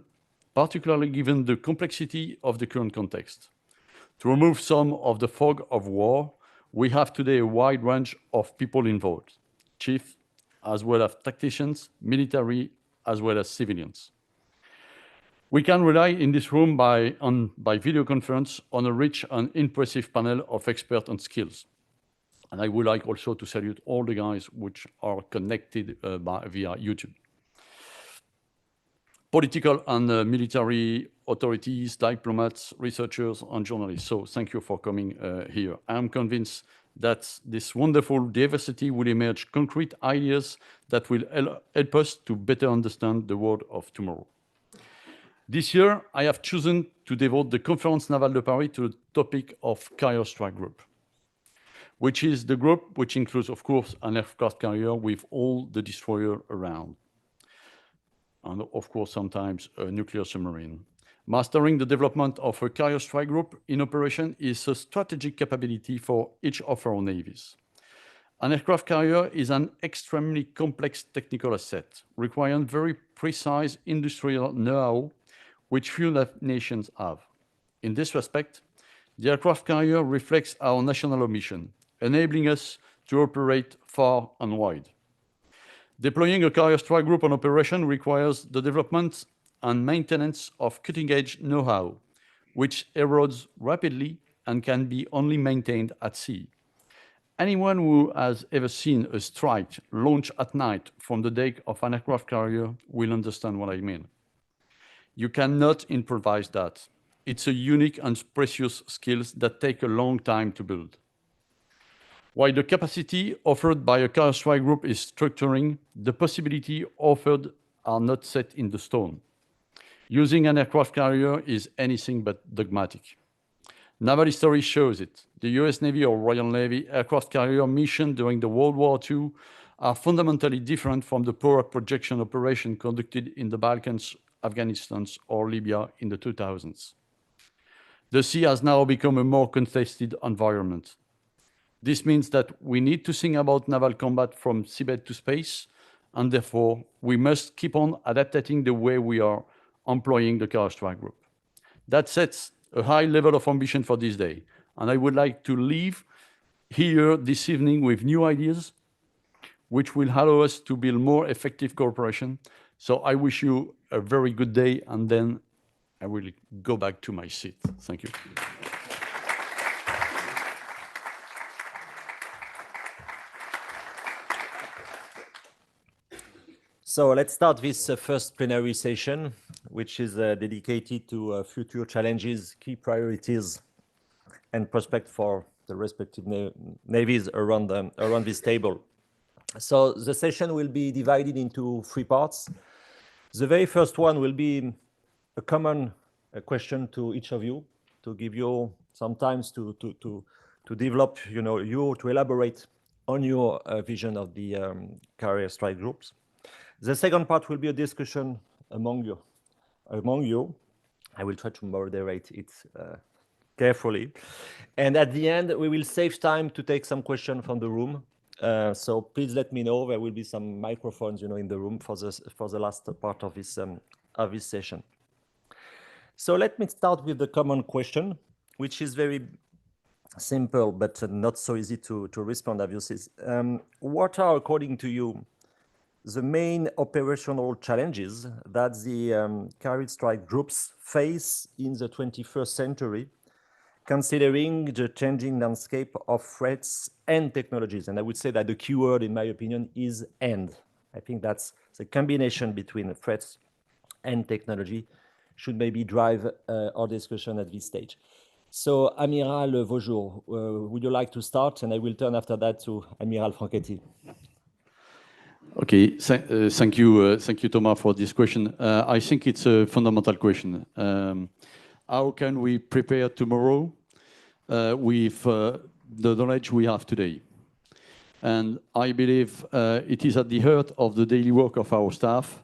Speaker 3: particularly given the complexity of the current context. To remove some of the fog of war, we have today a wide range of people involved, chiefs, as well as tacticians, military, as well as civilians. We can rely in this room by video conference on a rich and impressive panel of experts and skills. And I would like also to salute all the guys which are connected via YouTube. Political and military authorities, diplomats, researchers, and journalists. So thank you for coming here. I am convinced that this wonderful diversity will emerge concrete ideas that will help us to better understand the world of tomorrow. This year, I have chosen to devote the Conférence Navale de Paris to the topic of carrier strike group, which is the group which includes, of course, an aircraft carrier with all the destroyer around. And of course, sometimes a nuclear submarine. Mastering the development of a carrier strike group in operation is a strategic capability for each of our navies. An aircraft carrier is an extremely complex technical asset, requiring very precise industrial know-how, which few nations have. In this respect, the aircraft carrier reflects our national mission, enabling us to operate far and wide. Deploying a carrier strike group on operation requires the development and maintenance of cutting-edge know-how, which erodes rapidly and can be only maintained at sea. Anyone who has ever seen a strike launch at night from the deck of an aircraft carrier will understand what I mean. You cannot improvise that. It's a unique and precious skill that take a long time to build. While the capacity offered by a carrier strike group is structuring, the possibility offered are not set in the stone. Using an aircraft carrier is anything but dogmatic. Naval history shows it. The US Navy or Royal Navy aircraft carrier mission during the World War II are fundamentally different from the power projection operation conducted in the Balkans, Afghanistan, or Libya in the 2000s. The sea has now become a more contested environment. This means that we need to think about naval combat from seabed to space, and therefore we must keep on adapting the way we are employing the carrier strike group. That sets a high level of ambition for this day, and I would like to leave here this evening with new ideas which will allow us to build more effective cooperation. So I wish you a very good day, and then I will go back to my seat. Thank you.
Speaker 1: So let's start this first plenary session, which is dedicated to future challenges, key priorities, and prospects for the respective navies around this table. So the session will be divided into three parts. The very first one will be a common question to each of you, to give you some time to develop, to elaborate on your vision of the carrier strike groups. The second part will be a discussion among you. I will try to moderate it carefully. And at the end, we will save time to take some questions from the room. So please let me know. There will be some microphones, in the room for the last part of this session. So let me start with the common question, which is very simple, but not so easy to respond, obviously. What are, according to you, the main operational challenges that the carrier strike groups face in the 21st century, considering the changing landscape of threats and technologies? And I would say that the key word, in my opinion, is "and." I think that's the combination between threats and technology should maybe drive our discussion at this stage. So, Amiral Vaujour, would you like to start? And I will turn after that to Admiral Franchetti.
Speaker 3: Okay, thank you, Thomas, for this question. I think it's a fundamental question. How can we prepare tomorrow with the knowledge we have today? And I believe it is at the heart of the daily work of our staff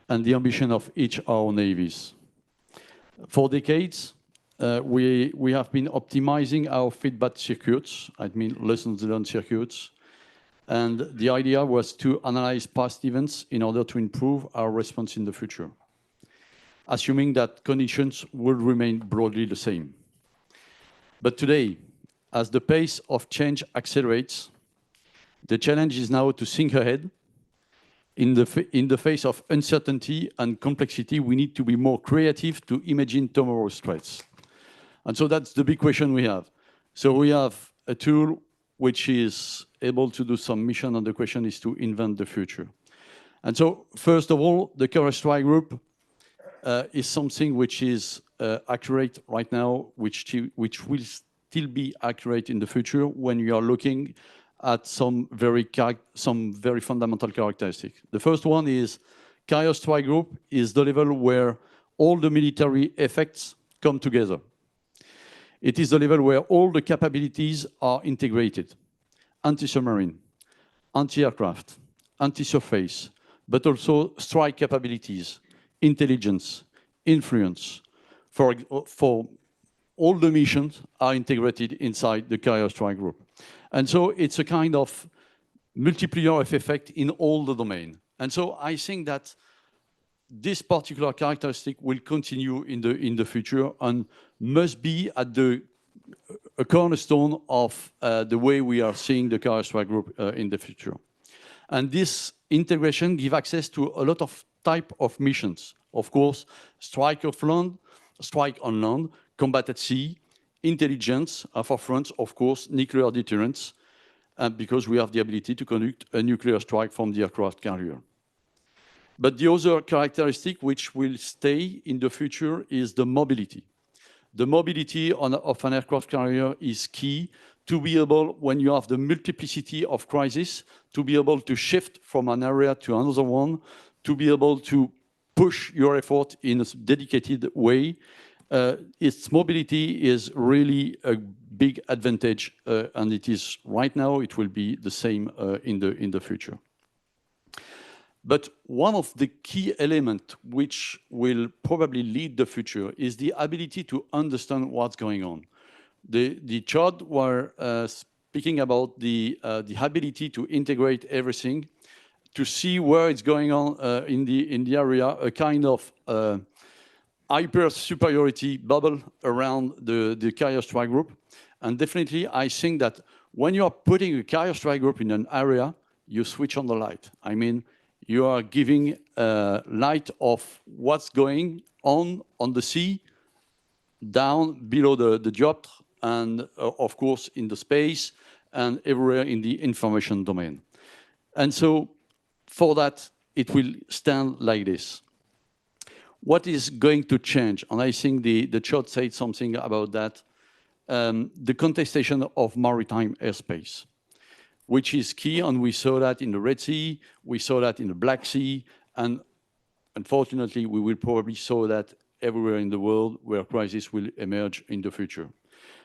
Speaker 3: and the ambition of each of our navies. For decades, we have been optimizing our feedback circuits, I mean lessons learned circuits, and the idea was to analyze past events in order to improve our response in the future, assuming that conditions will remain broadly the same. But today, as the pace of change accelerates, the challenge is now to think ahead. In the face of uncertainty and complexity, we need to be more creative to imagine tomorrow's threats. And so that's the big question we have. So we have a tool which is able to do some mission, and the question is to invent the future. And so, first of all, the carrier strike group is something which is accurate right now, which will still be accurate in the future when you are looking at some very fundamental characteristics. The first one is carrier strike group is the level where all the military effects come together. It is the level where all the capabilities are integrated. Anti-submarine, anti-aircraft, anti-surface, but also strike capabilities, intelligence, influence. For all the missions are integrated inside the carrier strike group. And so it's a kind of multiplier of effect in all the domain. And so I think that this particular characteristic will continue in the future and must be at a cornerstone of the way we are seeing the carrier strike group in the future. And this integration gives access to a lot of type of missions. Of course, strike on land, combat at sea, intelligence, for France, of course, nuclear deterrence, because we have the ability to conduct a nuclear strike from the aircraft carrier. But the other characteristic which will stay in the future is the mobility. The mobility of an aircraft carrier is key to be able, when you have the multiplicity of crises, to be able to shift from an area to another one, to be able to push your effort in a dedicated way. Its mobility is really a big advantage, and it is right now, it will be the same in the future. But one of the key elements which will probably lead the future is the ability to understand what's going on. The chart were speaking about the ability to integrate everything, to see where it's going on in the area, a kind of hyper superiority bubble around the carrier strike group. And definitely, I think that when you are putting a carrier strike group in an area, you switch on the light. I mean, you are giving light of what's going on the sea, down below the dioptre, and of course in the space, and everywhere in the information domain. And so for that, it will stand like this. What is going to change? And I think the chart said something about that. The contestation of maritime airspace, which is key, and we saw that in the Red Sea, we saw that in the Black Sea, and unfortunately, we will probably saw that everywhere in the world where crisis will emerge in the future.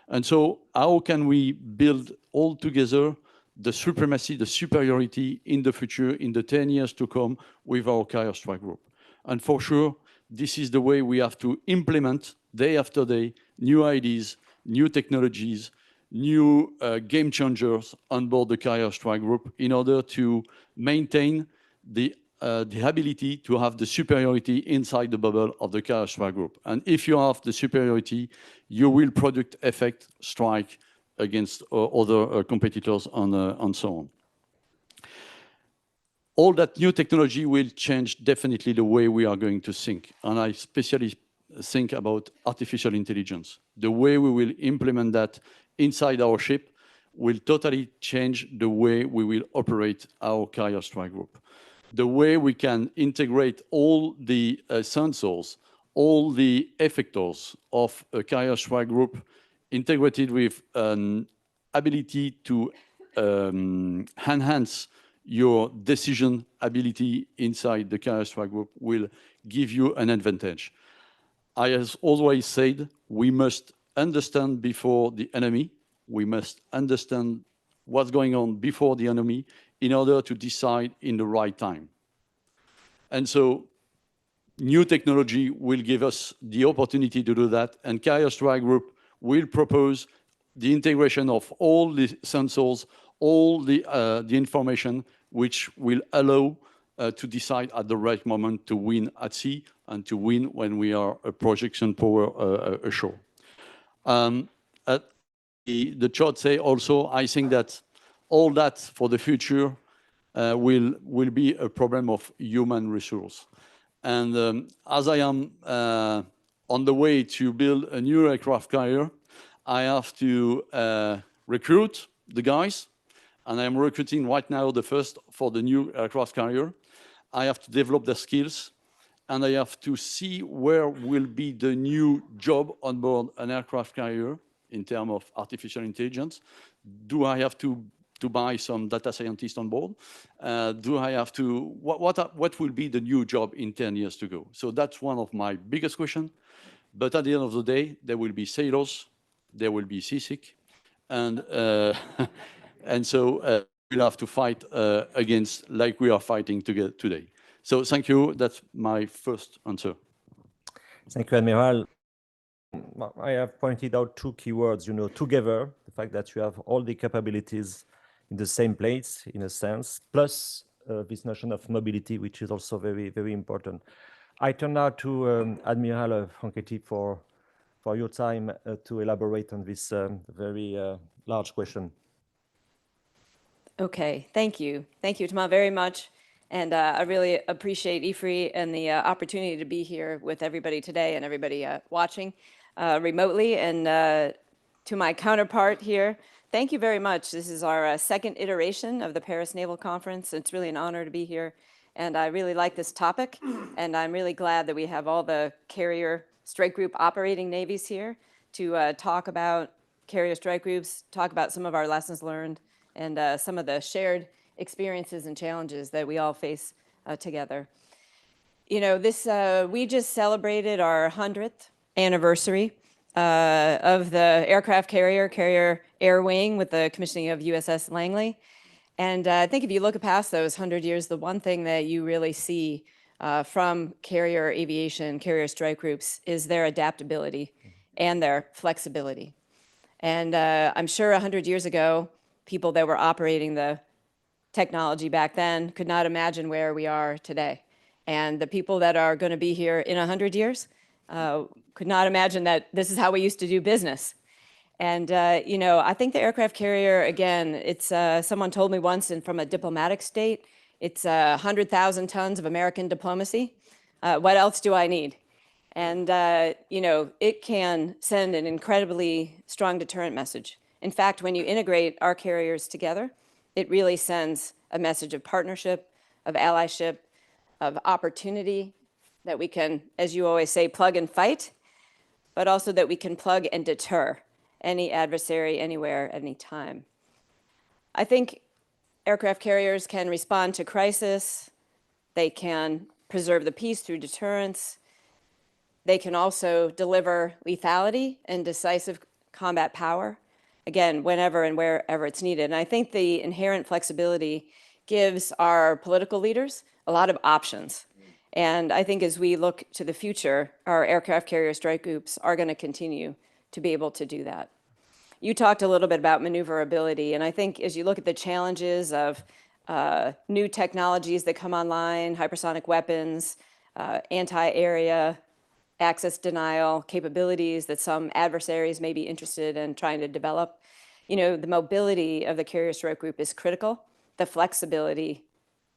Speaker 3: And so how can we build all together the supremacy, the superiority in the future, in the 10 years to come with our carrier strike group? And for sure, this is the way we have to implement day after day new ideas, new technologies, new game changers on board the carrier strike group in order to maintain the ability to have the superiority inside the bubble of the carrier strike group. And if you have the superiority, you will product effect strike against other competitors and so on. All that new technology will change definitely the way we are going to think. And I especially think about artificial intelligence. The way we will implement that inside our ship will totally change the way we will operate our carrier strike group. The way we can integrate all the sensors, all the effectors of a carrier strike group integrated with an ability to enhance your decision ability inside the carrier strike group will give you an advantage. I have always said we must understand before the enemy. We must understand what's going on before the enemy in order to decide in the right time. And so new technology will give us the opportunity to do that, and carrier strike group will propose the integration of all the sensors, all the information which will allow to decide at the right moment to win at sea and to win when we are a projection power ashore. The chart say also, I think that all that for the future will be a problem of human resource. And as I am on the way to build a new aircraft carrier, I have to recruit the guys, and I am recruiting right now the first for the new aircraft carrier. I have to develop their skills, and I have to see where will be the new job on board an aircraft carrier in terms of artificial intelligence. Do I have to buy some data scientists on board? Do I have to, what will be the new job in 10 years to go? So that's one of my biggest questions. But at the end of the day, there will be sailors, there will be seasick, and so we'll have to fight against like we are fighting today. So thank you. That's my first answer.
Speaker 1: Thank you, Admiral. I have pointed out two keywords, together, the fact that you have all the capabilities in the same place, in a sense, plus this notion of mobility, which is also very, very important. I turn now to Admiral Franchetti for your time to elaborate on this very large question.
Speaker 4: Okay, thank you. Thank you, Thomas, very much. And I really appreciate Ifri and the opportunity to be here with everybody today and everybody watching remotely. And to my counterpart here, thank you very much. This is our second iteration of the Paris Naval Conference. It's really an honor to be here. And I really like this topic. And I'm really glad that we have all the carrier strike group operating navies here to talk about carrier strike groups, talk about some of our lessons learned, and some of the shared experiences and challenges that we all face together. We just celebrated our 100th anniversary of the aircraft carrier Air Wing with the commissioning of USS Langley. And I think if you look past those 100 years, the one thing that you really see from carrier aviation, carrier strike groups, is their adaptability and their flexibility. And I'm sure 100 years ago, people that were operating the technology back then could not imagine where we are today. And the people that are going to be here in 100 years could not imagine that this is how we used to do business. And, I think the aircraft carrier, again, it's someone told me once, and from a diplomatic state, it's 100,000 tons of American diplomacy. What else do I need? And, it can send an incredibly strong deterrent message. In fact, when you integrate our carriers together, it really sends a message of partnership, of allyship, of opportunity, that we can, as you always say, plug and fight, but also that we can plug and deter any adversary anywhere, anytime. I think aircraft carriers can respond to crisis. They can preserve the peace through deterrence. They can also deliver lethality and decisive combat power, again, whenever and wherever it's needed. And I think the inherent flexibility gives our political leaders a lot of options. And I think as we look to the future, our aircraft carrier strike groups are going to continue to be able to do that. you talked a little bit about maneuverability, and I think as you look at the challenges of new technologies that come online, hypersonic weapons, anti-area, access denial capabilities that some adversaries may be interested in trying to develop, the mobility of the carrier strike group is critical. The flexibility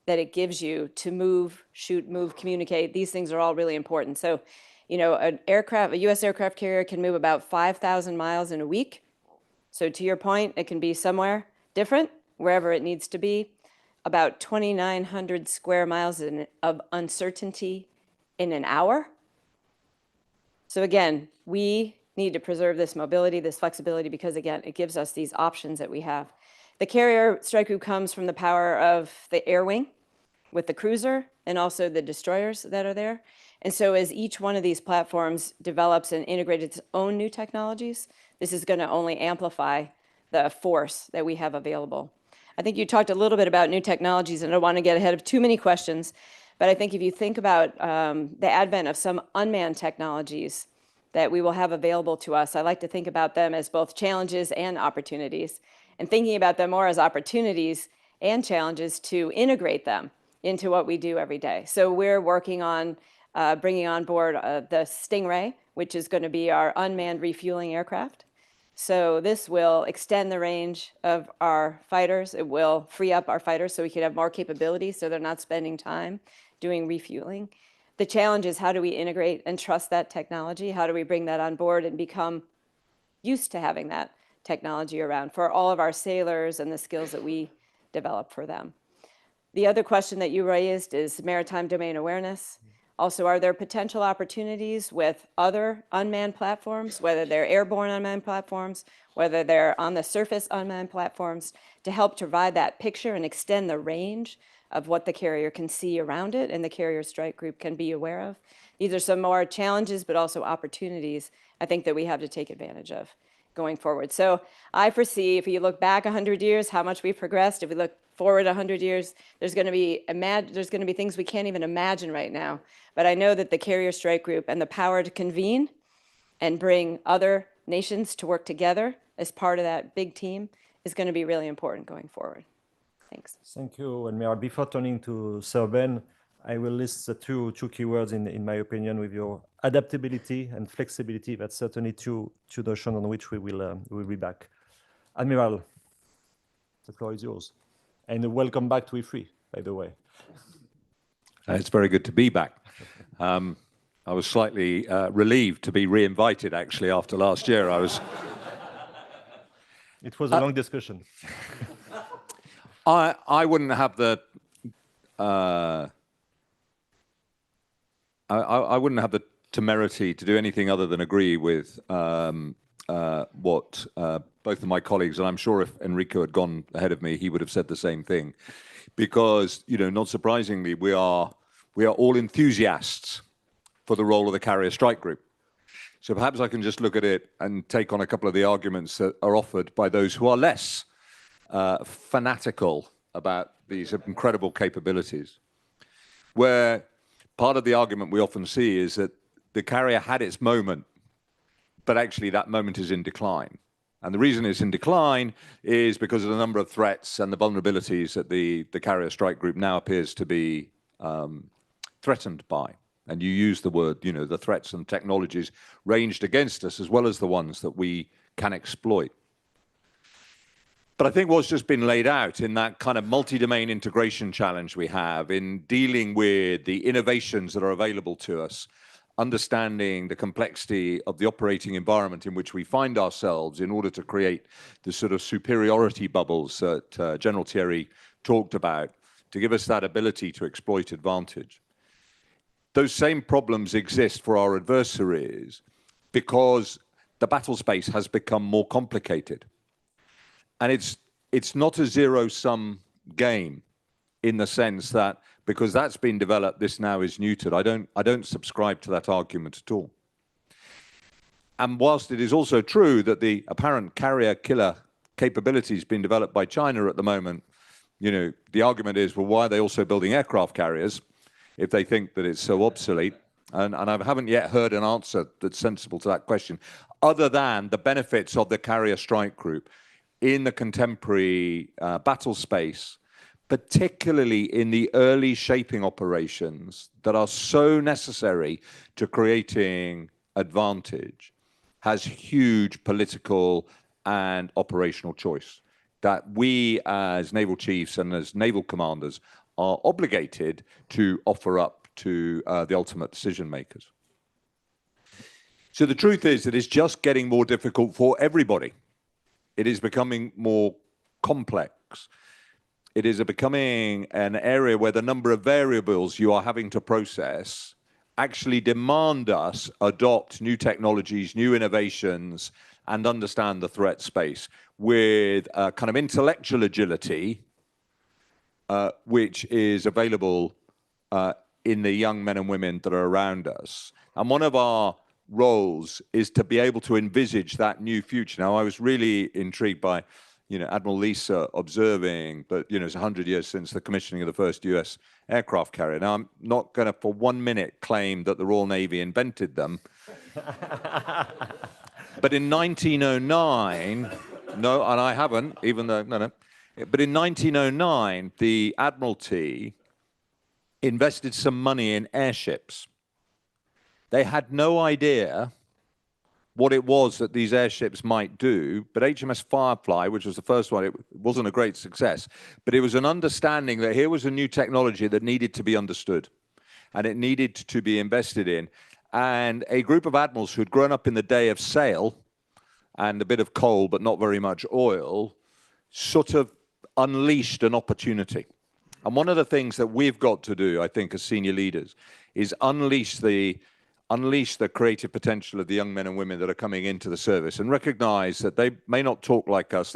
Speaker 4: that it gives you to move, shoot, move, communicate, these things are all really important. So, a U.S. aircraft carrier can move about 5,000 miles in a week. So to your point, it can be somewhere different, wherever it needs to be. About 2,900 square miles of uncertainty in an hour. So again, we need to preserve this mobility, this flexibility, because again, it gives us these options that we have. The carrier strike group comes from the power of the air wing with the cruiser and also the destroyers that are there. And so as each one of these platforms develops and integrates its own new technologies, this is going to only amplify the force that we have available. I think you talked a little bit about new technologies, and I don't want to get ahead of too many questions, but I think if you think about the advent of some unmanned technologies that we will have available to us, I like to think about them as both challenges and opportunities, and thinking about them more as opportunities and challenges to integrate them into what we do every day. So we're working on bringing on board the Stingray, which is going to be our unmanned refueling aircraft. So this will extend the range of our fighters. It will free up our fighters so we can have more capabilities so they're not spending time doing refueling. The challenge is, how do we integrate and trust that technology? How do we bring that on board and become used to having that technology around for all of our sailors and the skills that we develop for them? The other question that you raised is maritime domain awareness. Also, are there potential opportunities with other unmanned platforms, whether they're airborne unmanned platforms, whether they're on the surface unmanned platforms, to help provide that picture and extend the range of what the carrier can see around it and the carrier strike group can be aware of? These are some more challenges, but also opportunities, I think, that we have to take advantage of going forward. So I foresee, if you look back 100 years, how much we've progressed. If we look forward 100 years, there's going to be things we can't even imagine right now. But I know that the carrier strike group and the power to convene and bring other nations to work together as part of that big team is going to be really important going forward. Thanks.
Speaker 1: Thank you, Admiral. Before turning to Sir Ben, I will list the two keywords in my opinion with your adaptability and flexibility. That's certainly two notions on which we will be back. Admiral, the floor is yours. And welcome back to Ifri, by the way.
Speaker 5: It's very good to be back. I was slightly relieved to be re-invited, actually, after last year.
Speaker 1: It was a long discussion.
Speaker 5: I wouldn't have the I wouldn't have the temerity to do anything other than agree with what both of my colleagues, and I'm sure if Enrico had gone ahead of me, he would have said the same thing. Because, not surprisingly, we are all enthusiasts for the role of the carrier strike group. So perhaps I can just look at it and take on a couple of the arguments that are offered by those who are less fanatical about these incredible capabilities. Where part of the argument we often see is that the carrier had its moment, but actually that moment is in decline. And the reason it's in decline is because of the number of threats and the vulnerabilities that the carrier strike group now appears to be threatened by. And you use the word, the threats and technologies ranged against us, as well as the ones that we can exploit. But I think what's just been laid out in that kind of multi-domain integration challenge we have in dealing with the innovations that are available to us, understanding the complexity of the operating environment in which we find ourselves in order to create the sort of superiority bubbles that General Thierry talked about, to give us that ability to exploit advantage. Those same problems exist for our adversaries because the battle space has become more complicated. And it's not a zero-sum game in the sense that because that's been developed, this now is neutered. I don't subscribe to that argument at all. And whilst it is also true that the apparent carrier killer capabilities being developed by China at the moment, the argument is, well, why are they also building aircraft carriers if they think that it's so obsolete? And I haven't yet heard an answer that's sensible to that question, other than the benefits of the carrier strike group in the contemporary battle space, particularly in the early shaping operations that are so necessary to creating advantage, has huge political and operational choice that we as naval chiefs and as naval commanders are obligated to offer up to the ultimate decision makers. So the truth is that it's just getting more difficult for everybody. It is becoming more complex. It is becoming an area where the number of variables you are having to process actually demand us adopt new technologies, new innovations, and understand the threat space with a kind of intellectual agility, which is available in the young men and women that are around us. And one of our roles is to be able to envisage that new future. Now, I was really intrigued by, Admiral Lisa observing that, it's 100 years since the commissioning of the first US aircraft carrier. Now, I'm not going to for 1 minute claim that the Royal Navy invented them. But in 1909, no, and I haven't, even though, no. But in 1909, the Admiralty invested some money in airships. They had no idea what it was that these airships might do, but HMS Firefly, which was the first one, it wasn't a great success, but it was an understanding that here was a new technology that needed to be understood, and it needed to be invested in. And a group of admirals who had grown up in the day of sail and a bit of coal, but not very much oil, sort of unleashed an opportunity. And one of the things that we've got to do, I think, as senior leaders, is unleash the creative potential of the young men and women that are coming into the service, and recognize that they may not talk like us.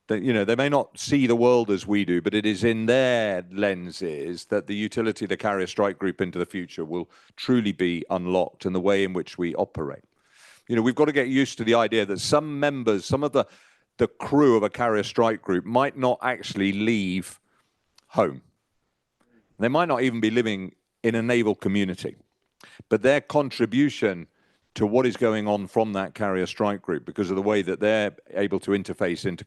Speaker 5: They may not see the world as we do, but it is in their lenses that the utility of the carrier strike group into the future will truly be unlocked in the way in which we operate. We've got to get used to the idea that some members, some of the crew of a carrier strike group might not actually leave home. They might not even be living in a naval community. But their contribution to what is going on from that carrier strike group, because of the way that they're able to interface into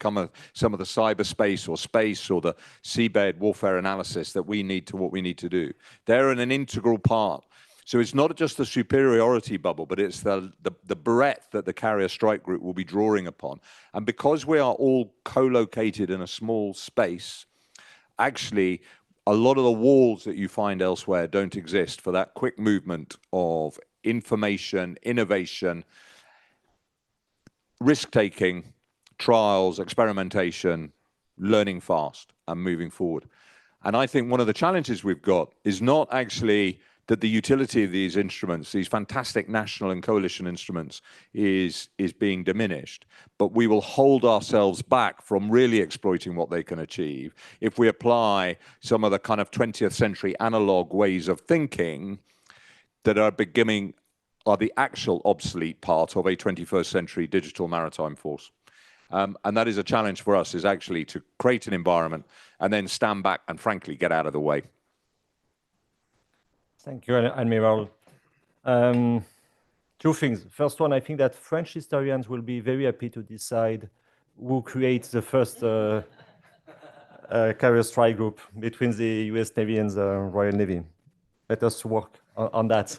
Speaker 5: some of the cyberspace or space or the seabed warfare analysis that we need to what we need to do, they're an integral part. So it's not just the superiority bubble, but it's the breadth that the carrier strike group will be drawing upon. And because we are all co-located in a small space, actually, a lot of the walls that you find elsewhere don't exist for that quick movement of information, innovation, risk-taking, trials, experimentation, learning fast, and moving forward. And I think one of the challenges we've got is not actually that the utility of these instruments, these fantastic national and coalition instruments, is being diminished. But we will hold ourselves back from really exploiting what they can achieve if we apply some of the kind of 20th century analog ways of thinking that are the actual obsolete part of a 21st century digital maritime force. And that is a challenge for us, is actually to create an environment and then stand back and frankly get out of the way.
Speaker 1: Thank you, Admiral. Two things. First one, I think that French historians will be very happy to decide who creates the first carrier strike group between the US Navy and the Royal Navy. Let us work on that.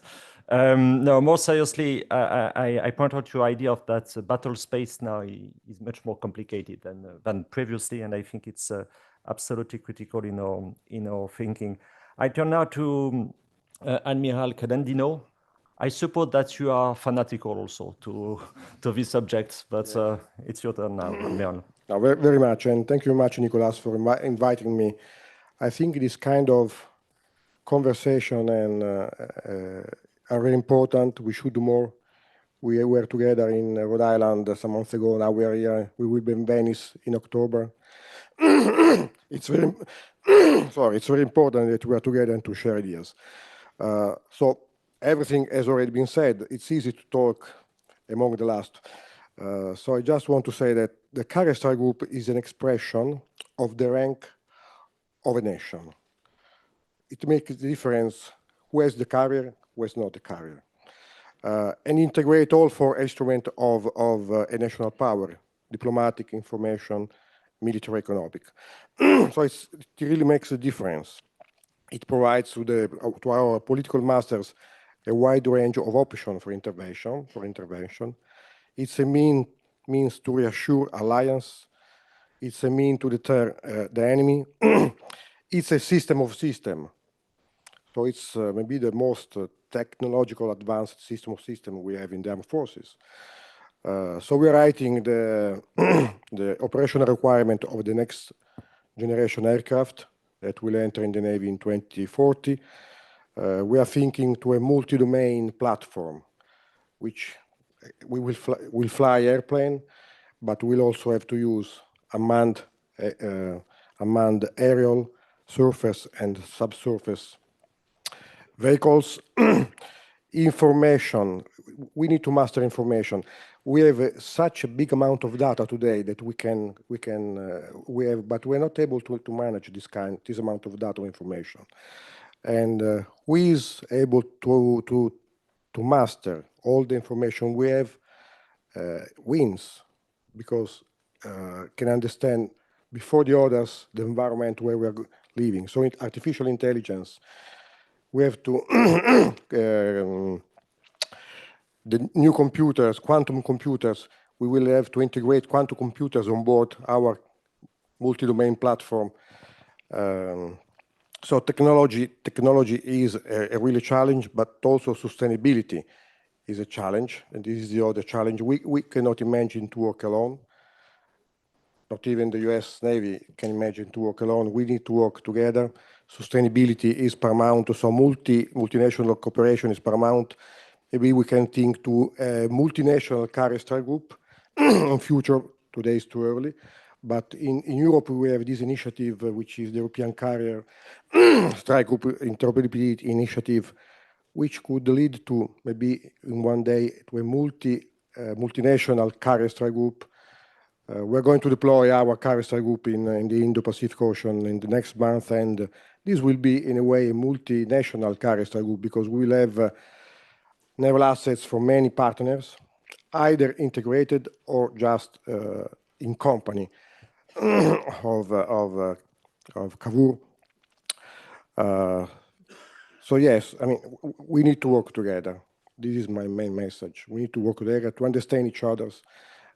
Speaker 1: No, more seriously, I point out your idea of that battle space now is much more complicated than previously, and I think it's absolutely critical in our thinking. I turn now to Admiral Cadendino. I suppose that you are fanatical also to these subjects, but it's your turn now, Admiral.
Speaker 6: No, very, very much, and thank you very much, Nicolas, for inviting me. I think this kind of conversation and are very important. We should do more. We were together in Rhode Island some months ago. Now we are here. We will be in Venice in October. It's very, it's very important that we are together and to share ideas. So everything has already been said. It's easy to talk among the last. So I just want to say that the carrier strike group is an expression of the rank of a nation. It makes a difference who has the carrier, who has not the carrier. and integrate all four instruments of a national power: diplomatic, information, military, economic. So it really makes a difference. It provides to our political masters a wide range of options for intervention. It's a means to reassure alliance. It's a means to deter the enemy. It's a system of systems. So it's maybe the most technological advanced system of systems we have in the armed forces. So we're writing the operational requirement of the next generation aircraft that will enter in the Navy in 2040. We are thinking to a multi-domain platform, which we will fly airplane, but we'll also have to use unmanned aerial, surface, and subsurface vehicles. Information, we need to master information. We have such a big amount of data today that we have, but we're not able to manage this amount of data information. And who is able to master all the information we have wins, because can understand before the others the environment where we are living. So in artificial intelligence, we have to the new computers, quantum computers, we will have to integrate quantum computers on board our multi-domain platform. So technology is a really challenge, but also sustainability is a challenge, and this is the other challenge. We cannot imagine to work alone. Not even the US Navy can imagine to work alone. We need to work together. Sustainability is paramount, so multinational cooperation is paramount. Maybe we can think to a multinational carrier strike group in future. Today is too early. But in Europe, we have this initiative, which is the European Carrier Strike Group Interoperability Initiative, which could lead to maybe in one day to a multinational carrier strike group. We're going to deploy our carrier strike group in the Indo-Pacific Ocean in the next month, and this will be in a way a multinational carrier strike group, because we will have naval assets from many partners, either integrated or just in company of Cavour. So yes, I mean, we need to work together. This is my main message. We need to work together to understand each other,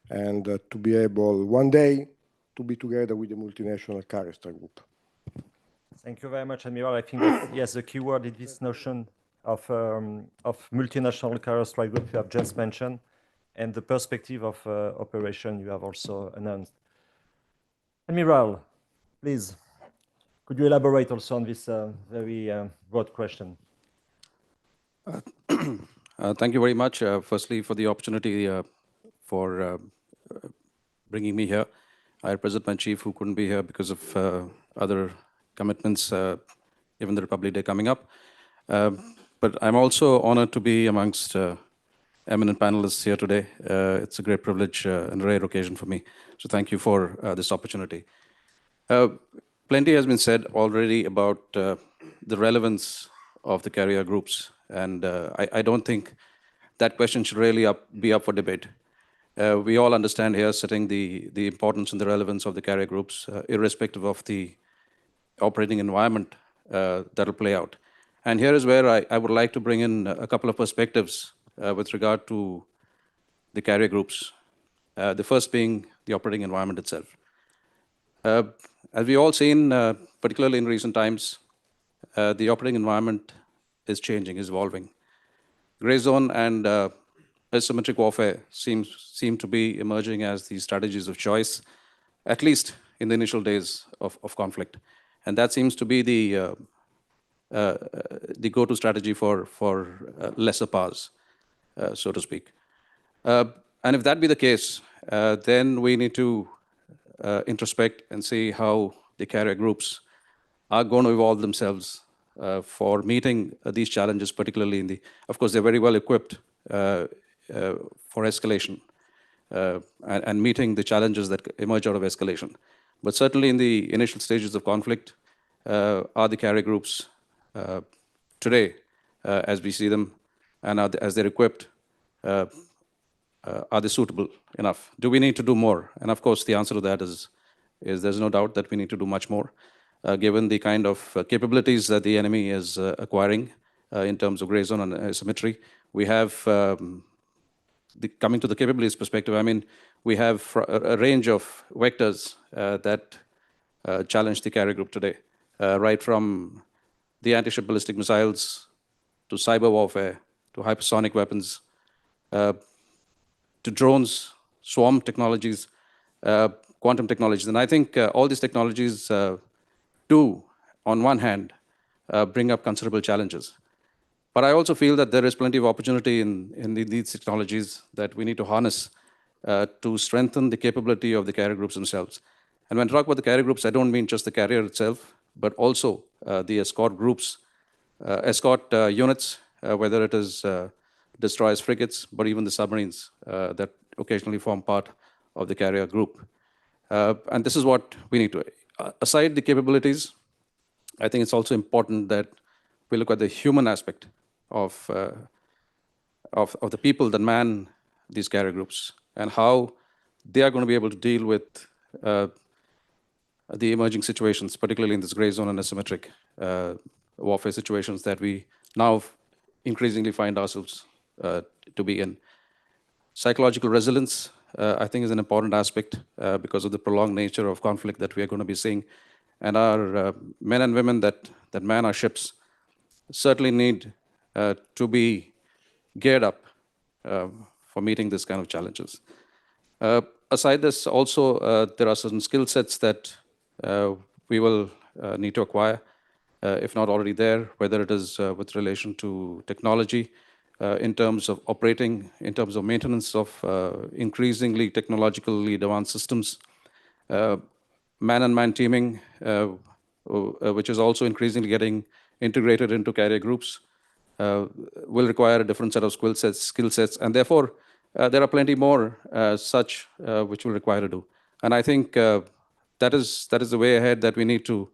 Speaker 6: and to be able one day to be together with the multinational carrier strike group.
Speaker 1: Thank you very much, Admiral. I think that, yes, the key word is this notion of multinational carrier strike group you have just mentioned, and the perspective of operation you have also announced. Admiral, please, could you elaborate also on this very broad question?
Speaker 7: Thank you very much, firstly, for the opportunity for bringing me here. I represent my chief, who couldn't be here because of other commitments, given the Republic Day coming up. But I'm also honored to be amongst eminent panelists here today. It's a great privilege and a rare occasion for me. So thank you for this opportunity. Plenty has been said already about the relevance of the carrier groups. And I don't think that question should really be up for debate. We all understand here sitting the importance and the relevance of the carrier groups, irrespective of the operating environment that will play out. And here is where I would like to bring in a couple of perspectives with regard to the carrier groups. The first being the operating environment itself. As we all seen, particularly in recent times, the operating environment is changing, is evolving. Gray zone and asymmetric warfare seem to be emerging as the strategies of choice, at least in the initial days of conflict. And that seems to be the go-to strategy for lesser powers, so to speak. And if that be the case, then we need to introspect and see how the carrier groups are going to evolve themselves for meeting these challenges, particularly of course, they're very well equipped for escalation and meeting the challenges that emerge out of escalation. But certainly in the initial stages of conflict, are the carrier groups today, as we see them, and as they're equipped, are they suitable enough? Do we need to do more? And of course, the answer to that is there's no doubt that we need to do much more, given the kind of capabilities that the enemy is acquiring in terms of gray zone and asymmetry. We have, coming to the capabilities perspective, I mean, we have a range of vectors that challenge the carrier group today, right from the anti-ship ballistic missiles to cyber warfare to hypersonic weapons to drones, swarm technologies, quantum technologies. And I think all these technologies do, on one hand, bring up considerable challenges. But I also feel that there is plenty of opportunity in these technologies that we need to harness to strengthen the capability of the carrier groups themselves. And when I talk about the carrier groups, I don't mean just the carrier itself, but also the escort groups, escort units, whether it is destroyers, frigates, but even the submarines that occasionally form part of the carrier group. And this is what we need to. Aside the capabilities, I think it's also important that we look at the human aspect of the people that man these carrier groups and how they are going to be able to deal with the emerging situations, particularly in this gray zone and asymmetric warfare situations that we now increasingly find ourselves to be in. Psychological resilience, I think, is an important aspect because of the prolonged nature of conflict that we are going to be seeing. And our men and women that man our ships certainly need to be geared up for meeting this kind of challenges. Aside this, also, there are certain skill sets that we will need to acquire, if not already there, whether it is with relation to technology, in terms of operating, in terms of maintenance of increasingly technologically advanced systems, man-on-man teaming, which is also increasingly getting integrated into carrier groups, will require a different set of skill sets, and therefore there are plenty more such which will require to do. And I think that is the way ahead that we need to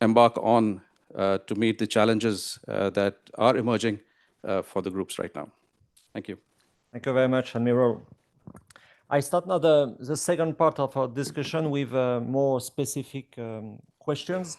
Speaker 7: embark on to meet the challenges that are emerging for the groups right now. Thank you.
Speaker 1: Thank you very much, Admiral. I start now the second part of our discussion with more specific questions.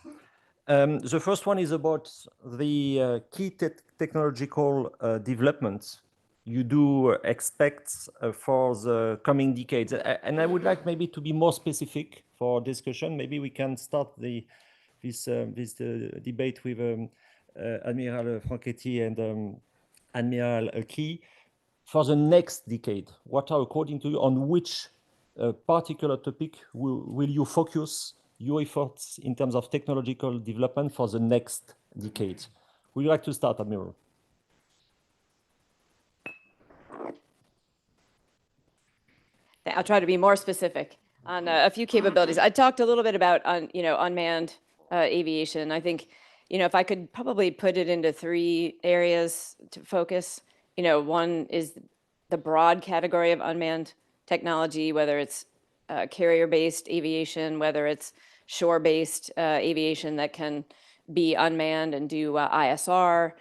Speaker 1: The first one is about the key technological developments you do expect for the coming decades. And I would like maybe to be more specific for discussion. Maybe we can start this debate with Admiral Franchetti and Admiral Key. For the next decade, what are, according to you, on which particular topic will you focus your efforts in terms of technological development for the next decade? Would you like to start, Admiral?
Speaker 4: I'll try to be more specific on a few capabilities. I talked a little bit about unmanned aviation. I think if I could probably put it into three areas to focus. One is the broad category of unmanned technology, whether it's carrier-based aviation, whether it's shore-based aviation that can be unmanned and do ISR,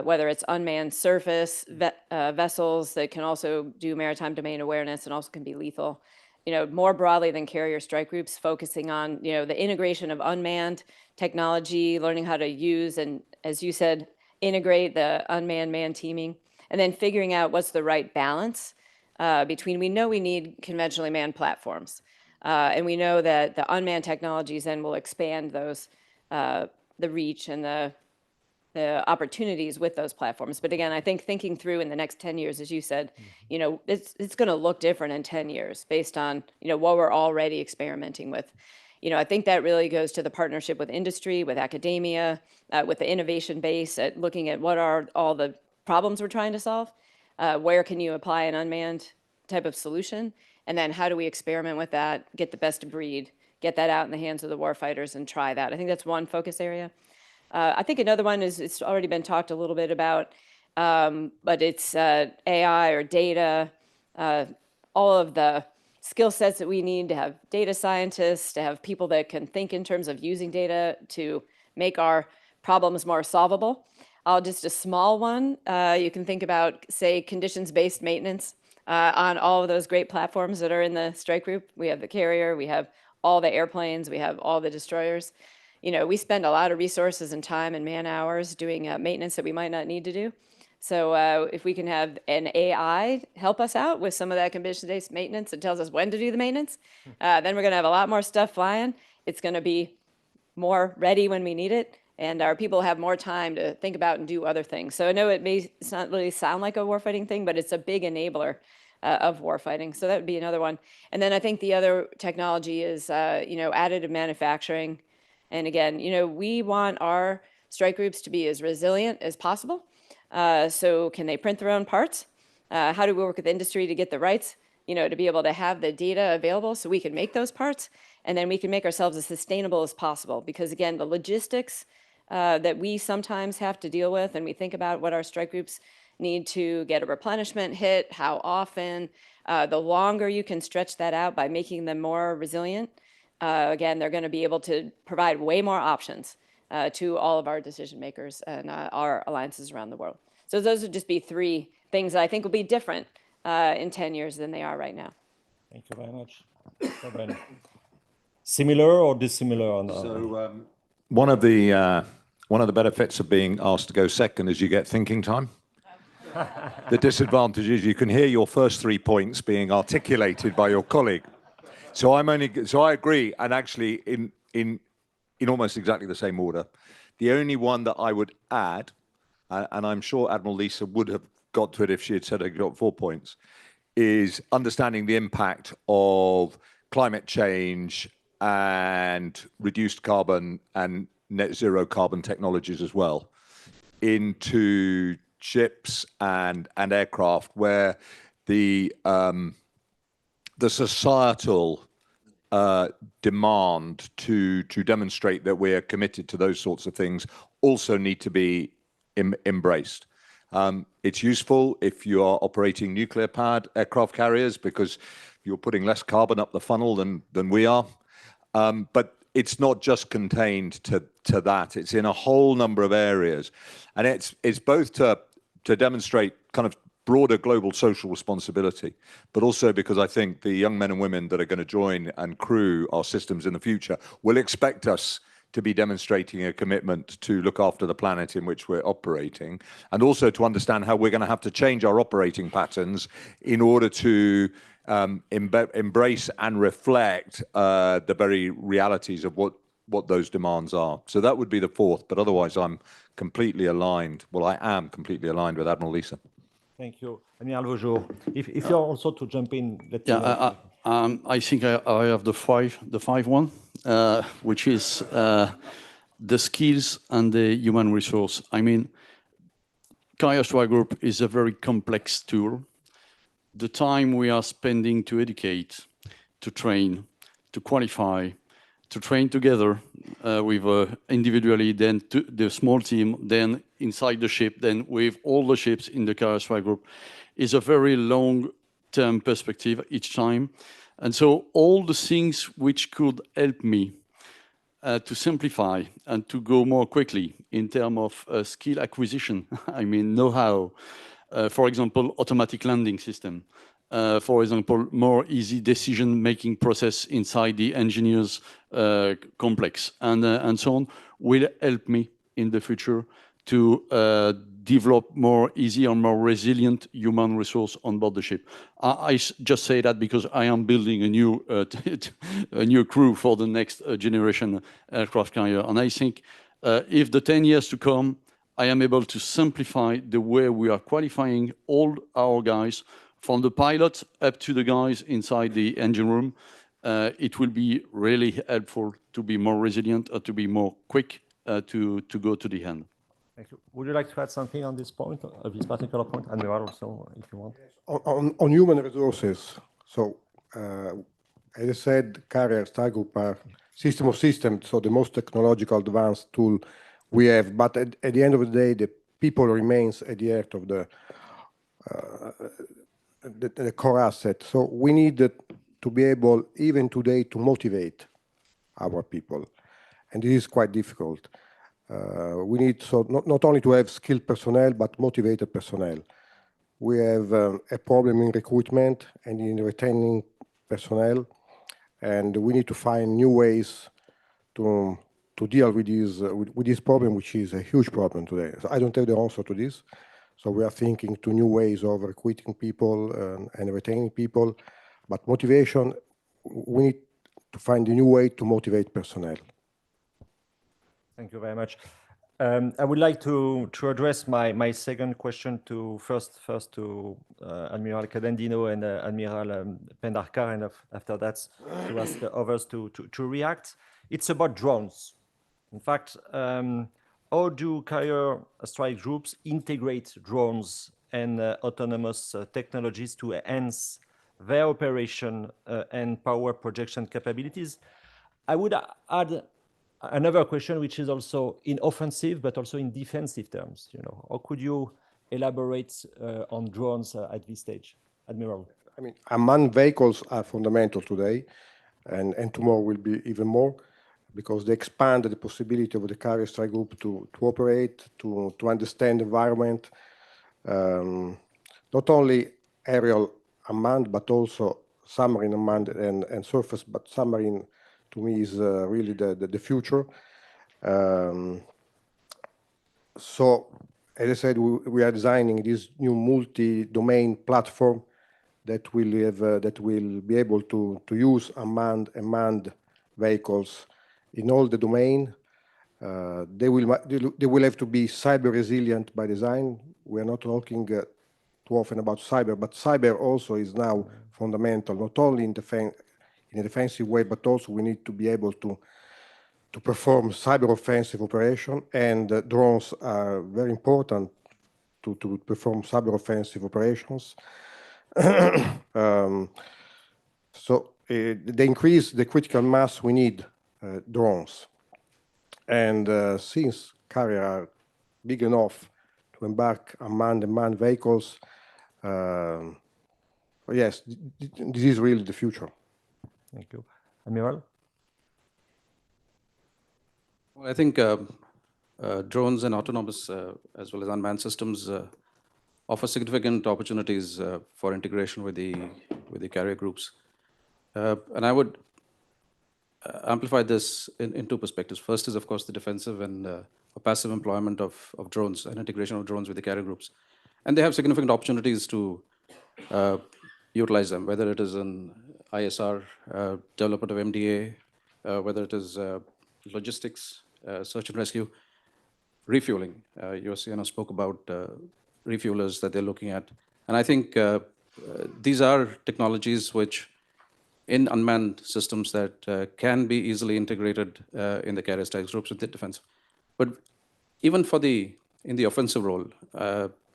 Speaker 4: whether it's unmanned surface vessels that can also do maritime domain awareness and also can be lethal. More broadly than carrier strike groups, focusing on the integration of unmanned technology, learning how to use and, as you said, integrate the unmanned man teaming, and then figuring out what's the right balance between, we know we need conventionally manned platforms, and we know that the unmanned technologies then will expand those, the reach and the opportunities with those platforms. But again, I think thinking through in the next 10 years, as you said, it's going to look different in 10 years based on, what we're already experimenting with. I think that really goes to the partnership with industry, with academia, with the innovation base, at looking at what are all the problems we're trying to solve, where can you apply an unmanned type of solution, and then how do we experiment with that, get the best of breed, get that out in the hands of the warfighters and try that. I think that's one focus area. I think another one is, it's already been talked a little bit about, but it's AI or data, all of the skill sets that we need to have data scientists, to have people that can think in terms of using data to make our problems more solvable. Just a small one. You can think about, say, conditions-based maintenance on all of those great platforms that are in the strike group. We have the carrier, we have all the airplanes, we have all the destroyers. You know, we spend a lot of resources and time and man hours doing maintenance that we might not need to do. So if we can have an AI help us out with some of that condition-based maintenance that tells us when to do the maintenance, then we're going to have a lot more stuff flying. It's going to be more ready when we need it, and our people have more time to think about and do other things. So I know it may not really sound like a warfighting thing, but it's a big enabler of warfighting. So that would be another one. And then I think the other technology is, you know, additive manufacturing. And again, you know, we want our strike groups to be as resilient as possible. So can they print their own parts? How do we work with industry to get the rights, you know, to be able to have the data available so we can make those parts? And then we can make ourselves as sustainable as possible. Because again, the logistics that we sometimes have to deal with, and we think about what our strike groups need to get a replenishment hit, how often, the longer you can stretch that out by making them more resilient, again, they're going to be able to provide way more options to all of our decision makers and our alliances around the world. So those would just be three things that I think will be different in 10 years than they are right now.
Speaker 1: Thank you very much. Similar or dissimilar on
Speaker 5: So one of the benefits of being asked to go second is you get thinking time. The disadvantage is you can hear your first 3 points being articulated by your colleague. So I agree, and actually in almost exactly the same order. The only one that I would add, and I'm sure Admiral Lisa would have got to it if she had said I got 4 points, is understanding the impact of climate change and reduced carbon and net zero carbon technologies as well into ships and aircraft, where the societal demand to demonstrate that we're committed to those sorts of things also need to be embraced. It's useful if you are operating nuclear-powered aircraft carriers because you're putting less carbon up the funnel than we are. But it's not just contained to that. It's in a whole number of areas. And it's both to demonstrate kind of broader global social responsibility, but also because I think the young men and women that are going to join and crew our systems in the future will expect us to be demonstrating a commitment to look after the planet in which we're operating, and also to understand how we're going to have to change our operating patterns in order to embrace and reflect the very realities of what those demands are. So that would be the fourth, but otherwise I'm completely aligned. Well, I am completely aligned with Admiral Lisa.
Speaker 1: Thank you. Admiral Vaugeot, if you're also to jump in, let me know.
Speaker 3: I think I have the five one, which is the skills and the human resource. I mean, Carrier Strike Group is a very complex tool. The time we are spending to educate, to train, to qualify, to train together with individually, then to the small team, then inside the ship, then with all the ships in the Carrier Strike Group, is a very long-term perspective each time. And so all the things which could help me to simplify and to go more quickly in terms of skill acquisition, I mean know-how, for example, automatic landing system, for example, more easy decision-making process inside the engineers complex, and so on, will help me in the future to develop more easy and more resilient human resource on board the ship. I just say that because I am building a new crew for the next generation aircraft carrier. And I think if the 10 years to come, I am able to simplify the way we are qualifying all our guys, from the pilot up to the guys inside the engine room, it will be really helpful to be more resilient or to be more quick to go to the end.
Speaker 1: Thank you. Would you like to add something on this point, of this particular point, Admiral, also, if you want?
Speaker 6: On human resources, so as I said, Carrier Strike Group are system of systems, so the most technological advanced tool we have. But at the end of the day, the people remains at the heart of the core asset. So we need to be able, even today, to motivate our people, and it is quite difficult. We need not only to have skilled personnel, but motivated personnel. We have a problem in recruitment and in retaining personnel, and we need to find new ways to deal with this problem, which is a huge problem today. So I don't have the answer to this. So we are thinking to new ways of recruiting people and retaining people, but motivation, we need to find a new way to motivate personnel.
Speaker 1: Thank you very much. I would like to address my second question first to Admiral Cadendino and Admiral Pendarkar, and after that to ask the others to react. It's about drones. In fact, how do carrier strike groups integrate drones and autonomous technologies to enhance their operation and power projection capabilities? I would add another question, which is also in offensive, but also in defensive terms. How could you elaborate on drones at this stage, Admiral?
Speaker 6: I mean, unmanned vehicles are fundamental today, and tomorrow will be even more, because they expand the possibility of the carrier strike group to operate, to understand the environment, not only aerial unmanned, but also submarine unmanned and surface, but submarine to me is really the future. So, as I said, we are designing this new multi-domain platform that will be able to use unmanned and manned vehicles in all the domain. They will have to be cyber resilient by design. We are not talking too often about cyber, but cyber also is now fundamental, not only in a defensive way, but also we need to be able to perform cyber offensive operation, and drones are very important to perform cyber offensive operations. So they increase the critical mass we need drones, and since carriers are big enough to embark unmanned and manned vehicles, yes, this is really the future.
Speaker 1: Thank you. Admiral?
Speaker 7: Well, I think drones and autonomous as well as unmanned systems offer significant opportunities for integration with the carrier groups. And I would amplify this in two perspectives. First is, of course, the defensive and passive employment of drones and integration of drones with the carrier groups. And they have significant opportunities to utilize them, whether it is an ISR, development of MDA, whether it is logistics, search and rescue, refueling. Yossiano spoke about refuelers that they're looking at. And I think these are technologies which in unmanned systems that can be easily integrated in the carrier strike groups with the defense. But even in the offensive role,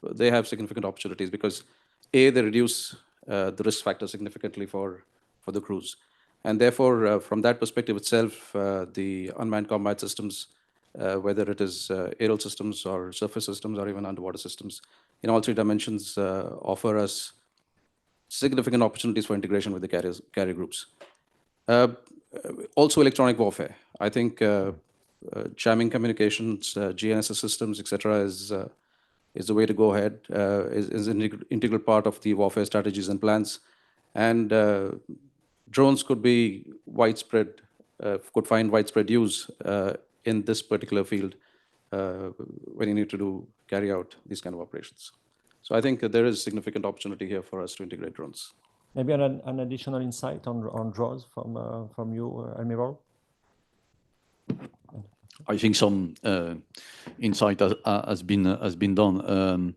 Speaker 7: they have significant opportunities because A, they reduce the risk factor significantly for the crews. And therefore, from that perspective itself, the unmanned combat systems, whether it is aerial systems or surface systems or even underwater systems, in all three dimensions offer us significant opportunities for integration with the carrier groups. Also electronic warfare. I think jamming communications, GNSS systems, etc., is the way to go ahead, is an integral part of the warfare strategies and plans. And drones could be widespread, could find widespread use in this particular field when you need to carry out these kind of operations. So I think there is significant opportunity here for us to integrate drones.
Speaker 1: Maybe an additional insight on drones from you, Admiral?
Speaker 3: I think some insight has been done.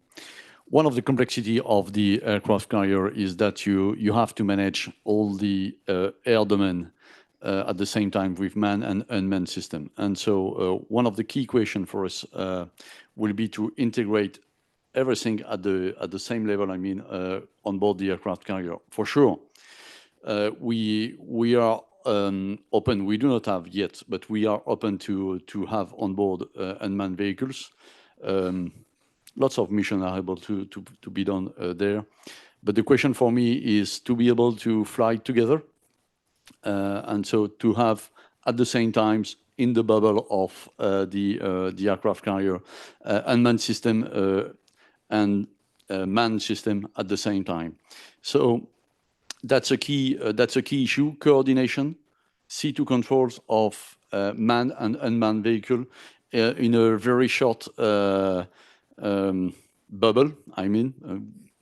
Speaker 3: One of the complexity of the aircraft carrier is that you have to manage all the air domain at the same time with manned and unmanned system. And so one of the key questions for us will be to integrate everything at the same level, I mean, on board the aircraft carrier. For sure, we are open. We do not have yet, but we are open to have on board unmanned vehicles. Lots of missions are able to be done there. But the question for me is to be able to fly together. And so to have at the same time in the bubble of the aircraft carrier, unmanned system and manned system at the same time. So that's a key issue: coordination, C2 controls of manned and unmanned vehicle in a very short bubble. I mean,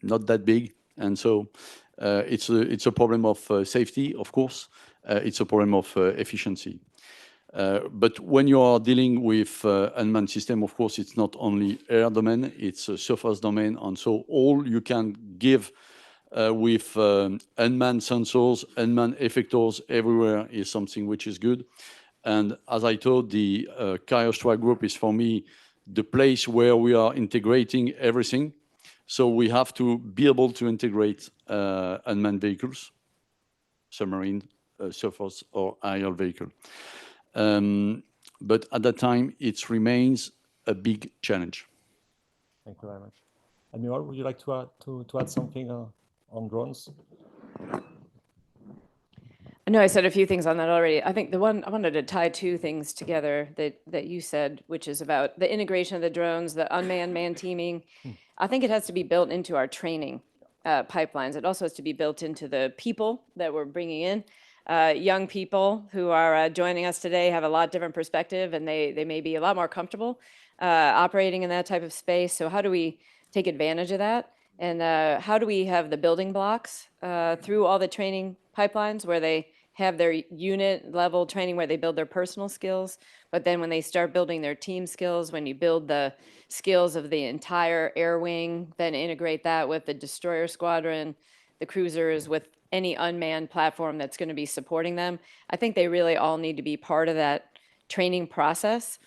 Speaker 3: not that big, and so it's a problem of safety, of course. It's a problem of efficiency. But when you are dealing with unmanned system, of course, it's not only air domain, it's a surface domain. And so all you can give with unmanned sensors, unmanned effectors everywhere is something which is good. And as I told, the Carrier Strike Group is, for me, the place where we are integrating everything. So we have to be able to integrate unmanned vehicles, submarine, surface or aerial vehicle. But at that time, it remains a big challenge.
Speaker 1: Thank you very much. Admiral, would you like to add something on drones?
Speaker 4: No, I said a few things on that already. I think the one I wanted to tie two things together that you said, which is about the integration of the drones, the unmanned man teaming. I think it has to be built into our training pipelines. It also has to be built into the people that we're bringing in. Young people who are joining us today have a lot different perspective, and they may be a lot more comfortable operating in that type of space. So how do we take advantage of that? And how do we have the building blocks through all the training pipelines where they have their unit level training where they build their personal skills, but then when they start building their team skills, when you build the skills of the entire air wing, then integrate that with the destroyer squadron, the cruisers, with any unmanned platform that's going to be supporting them. I think they really all need to be part of that training process.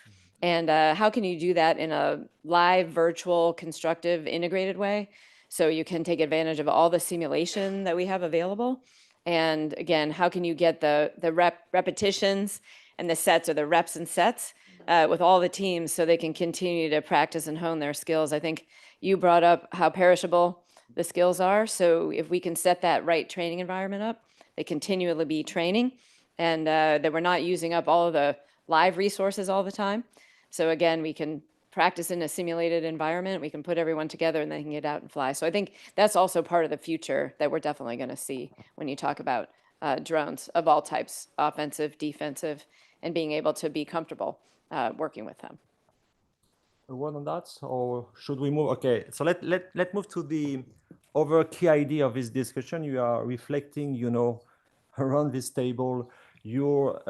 Speaker 4: And how can you do that in a live, virtual, constructive, integrated way? So you can take advantage of all the simulation that we have available. And again, how can you get the repetitions and the sets, or the reps and sets with all the teams so they can continue to practice and hone their skills? I think you brought up how perishable the skills are. So if we can set that right training environment up, they continually be training, and that we're not using up all of the live resources all the time. So again, we can practice in a simulated environment, we can put everyone together, and they can get out and fly. So I think that's also part of the future that we're definitely going to see when you talk about drones of all types, offensive, defensive, and being able to be comfortable working with them.
Speaker 1: A word on that, or should we move? Okay, so let's move to the other key idea of this discussion. You are reflecting, around this table, your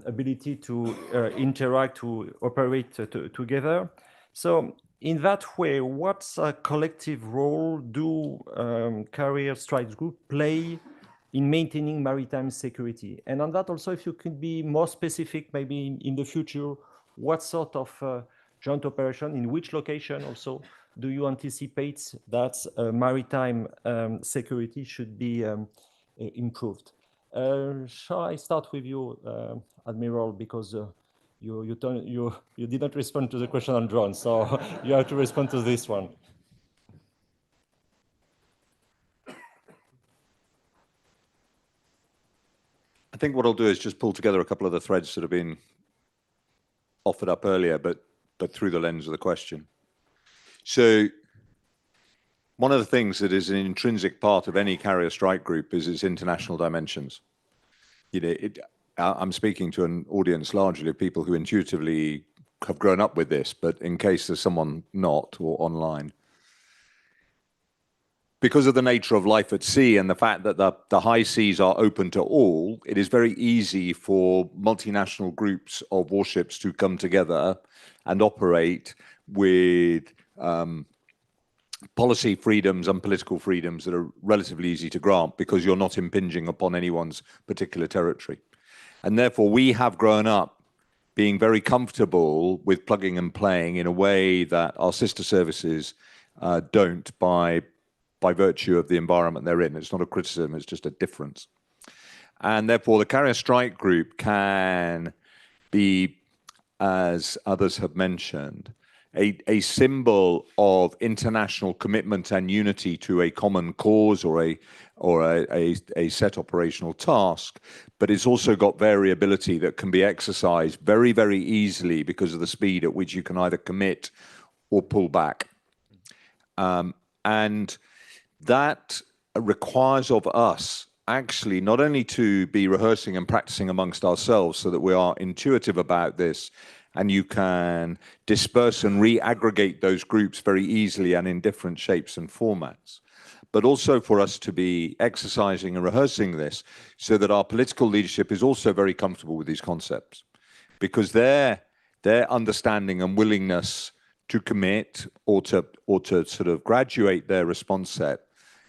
Speaker 1: ability to interact, to operate together. So in that way, what collective role do Carrier Strike Group play in maintaining maritime security? And on that also, if you could be more specific, maybe in the future, what sort of joint operation, in which location also do you anticipate that maritime security should be improved? Shall I start with you, Admiral, because you didn't respond to the question on drones, so you have to respond to this one.
Speaker 5: I think what I'll do is just pull together a couple of the threads that have been offered up earlier, but through the lens of the question. So one of the things that is an intrinsic part of any carrier strike group is its international dimensions. I'm speaking to an audience largely of people who intuitively have grown up with this, but in case there's someone not or online. Because of the nature of life at sea and the fact that the high seas are open to all, it is very easy for multinational groups of warships to come together and operate with policy freedoms and political freedoms that are relatively easy to grant because you're not impinging upon anyone's particular territory. And therefore, we have grown up being very comfortable with plugging and playing in a way that our sister services don't by virtue of the environment they're in. It's not a criticism, it's just a difference. And therefore, the Carrier Strike Group can be, as others have mentioned, a symbol of international commitment and unity to a common cause or a set operational task, but it's also got variability that can be exercised very, very easily because of the speed at which you can either commit or pull back. And that requires of us actually not only to be rehearsing and practicing amongst ourselves so that we are intuitive about this, and you can disperse and re-aggregate those groups very easily and in different shapes and formats, but also for us to be exercising and rehearsing this so that our political leadership is also very comfortable with these concepts, because their understanding and willingness to commit or to sort of graduate their response set